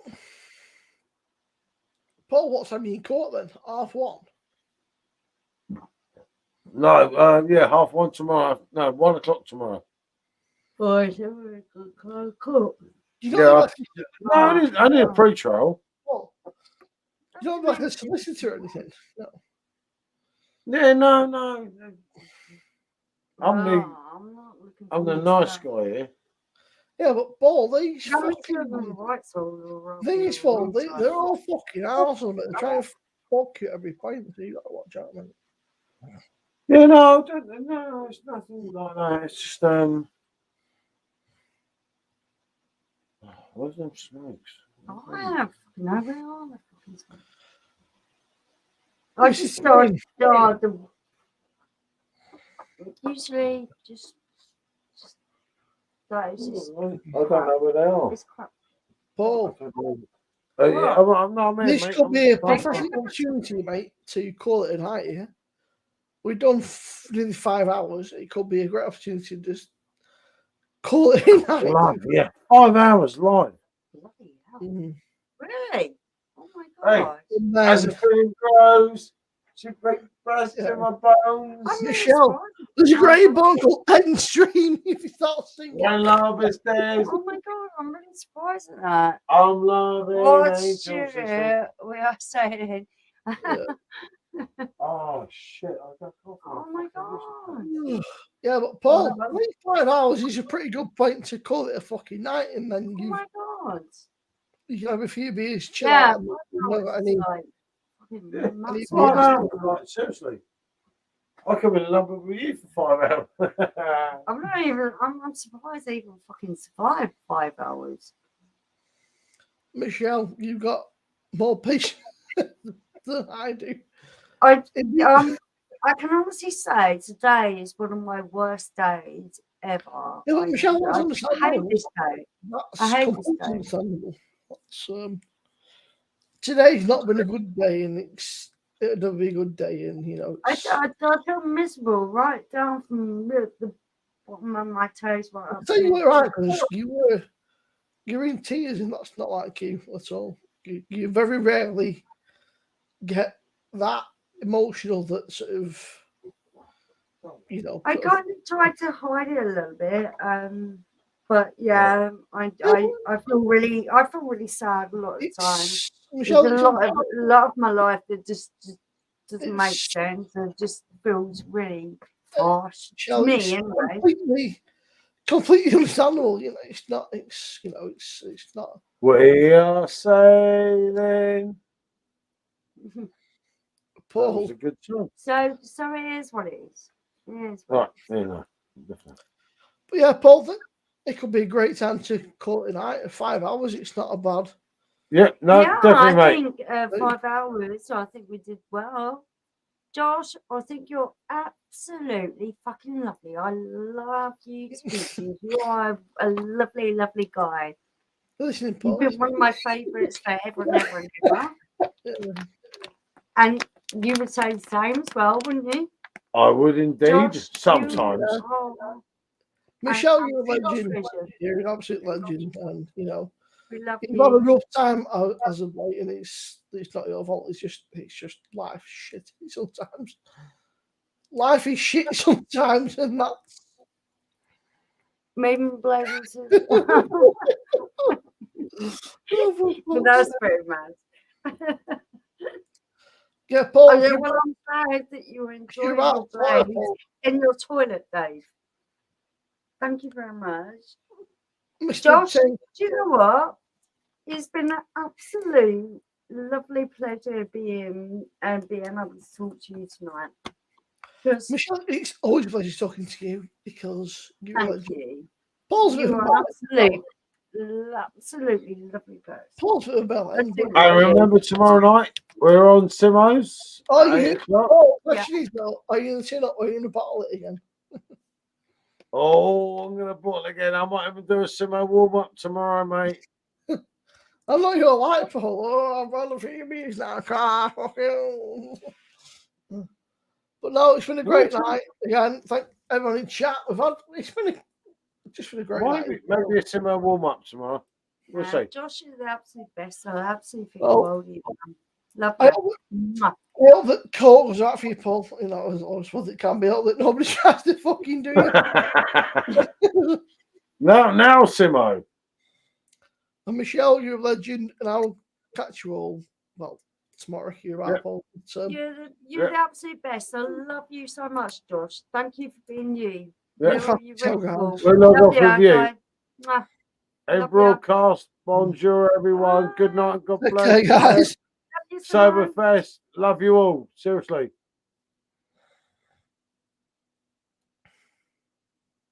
God. Paul, what time are you in court then? 1:30? No, yeah, 1:30 tomorrow. No, 1 o'clock tomorrow. Boy, so cool. You Yeah, don't have I need a pre-trial. you don't have like a solicitor or anything. No. Yeah, no. I'm not looking I'm the forward to nice that. guy here. Yeah, but Paul, these How many fucking people on the right side or thing is, on Paul, the wrong side? they're all fucking assholes. They're trying to fuck you at every point, so you got to watch out, man. Yeah, no, it's nothing like that. It's just where's them smokes? I have no where are the fucking smokes? I just started usually just that is just I don't know where they are. it's crap. Paul, Yeah, I'm not, mate. this could be a perfect opportunity, mate, to call it a night here. We've done nearly 5 hours. It could be a great opportunity to just call it a night. Live, yeah. 5 hours live. Bloody hell. Mhm. Really? Oh my Hey. god. And As then, the feeling grows, she bursts in my bones. I'm really Michelle, surprised. there's a great book called End Stream if you start singing. When love is dead, Oh my god, I'm really surprised at that. I'm loving What angels. shit we are saying. Oh shit! I got coffee. Oh my god. Yeah, but Paul, I think 5 hours is a pretty good point to call it a fucking night, and then Oh my god. you can have a few beers, chill Yeah, out. And, Yeah, nuts. 5 hours. Like, seriously, I could be in love with you for 5 hours. I'm surprised they even fucking survived 5 hours. Michelle, you've got more patience than I do. I can honestly say today is one of my worst days ever. Yeah, but Michelle, that's I hate understandable. this day. That's I hate this completely day. understandable. Today's not been a good day, and it'll be a good day, and I feel miserable right down from the bottom of my toes right I'll up tell you to what, right? Because you're in tears, and that's not like you at all. You very rarely get that emotional. That sort of, I kind of tried to hide it a little bit, but yeah, I feel really sad a lot of the time. Michelle, There's a lot of my life that just doesn't make sense and just feels really harsh to me anyway. Completely understandable. It's not. It's not. We are sailing. Paul. That was a good song. So it is what it is. Right, definitely. But yeah, Paul, it could be a great time to call it night. 5 hours, it's not a bad. Yeah, no, definitely, I mate. think 5 hours. So I think we did well. Josh, I think you're absolutely fucking lovely. I love you to pieces. You are a lovely, lovely guy. Listening, Paul. You've been one of my favourites forever and ever and ever. And you would say the same as well, wouldn't you? I would indeed. Josh, sometimes. Michelle, you're a legend. You're an absolute legend, and we love you've had a rough time as of late, and it's not your fault. It's just life shit sometimes. Life is shit sometimes, and that's maybe blessings. That's very mad. Yeah, Paul. I'm glad that you enjoy your play in your toilet, Dave. Thank you very much. Mr. Josh, do you know what? It's been an absolute lovely pleasure being able to talk to you tonight. Michelle, it's always a pleasure talking to you because you're a legend. You. Paul's you are absolutely lovely person. Paul's a bell end. I remember tomorrow night we're on Simo's. Question is though, are you going to turn up or are you going to bottle it again? I'm going to bottle again. I might even do a Simo warm up tomorrow, mate. I'm not your light, Paul. I'm running for your music now. But no, it's been a great night. Again, thank everyone in chat. It's been a great night. Maybe a Simo warm up tomorrow. We'll see. Josh is the absolute best. I absolutely think the world of you. Love I you. hope that Court was right for you, Paul. As well as it can be. I hope that nobody tries to fucking do it. now, Simo. And Michelle, you're a legend, and I'll catch you all. Well, tomorrow, you're right, Paul. You're the absolute best. I love you so much, Josh. Thank you for being you. Yeah. You're really cool. We'll log off with you. Hey, broadcast. Bonjour, everyone. Good night. God bless. Okay, guys. Soberfest. Love you all. Seriously.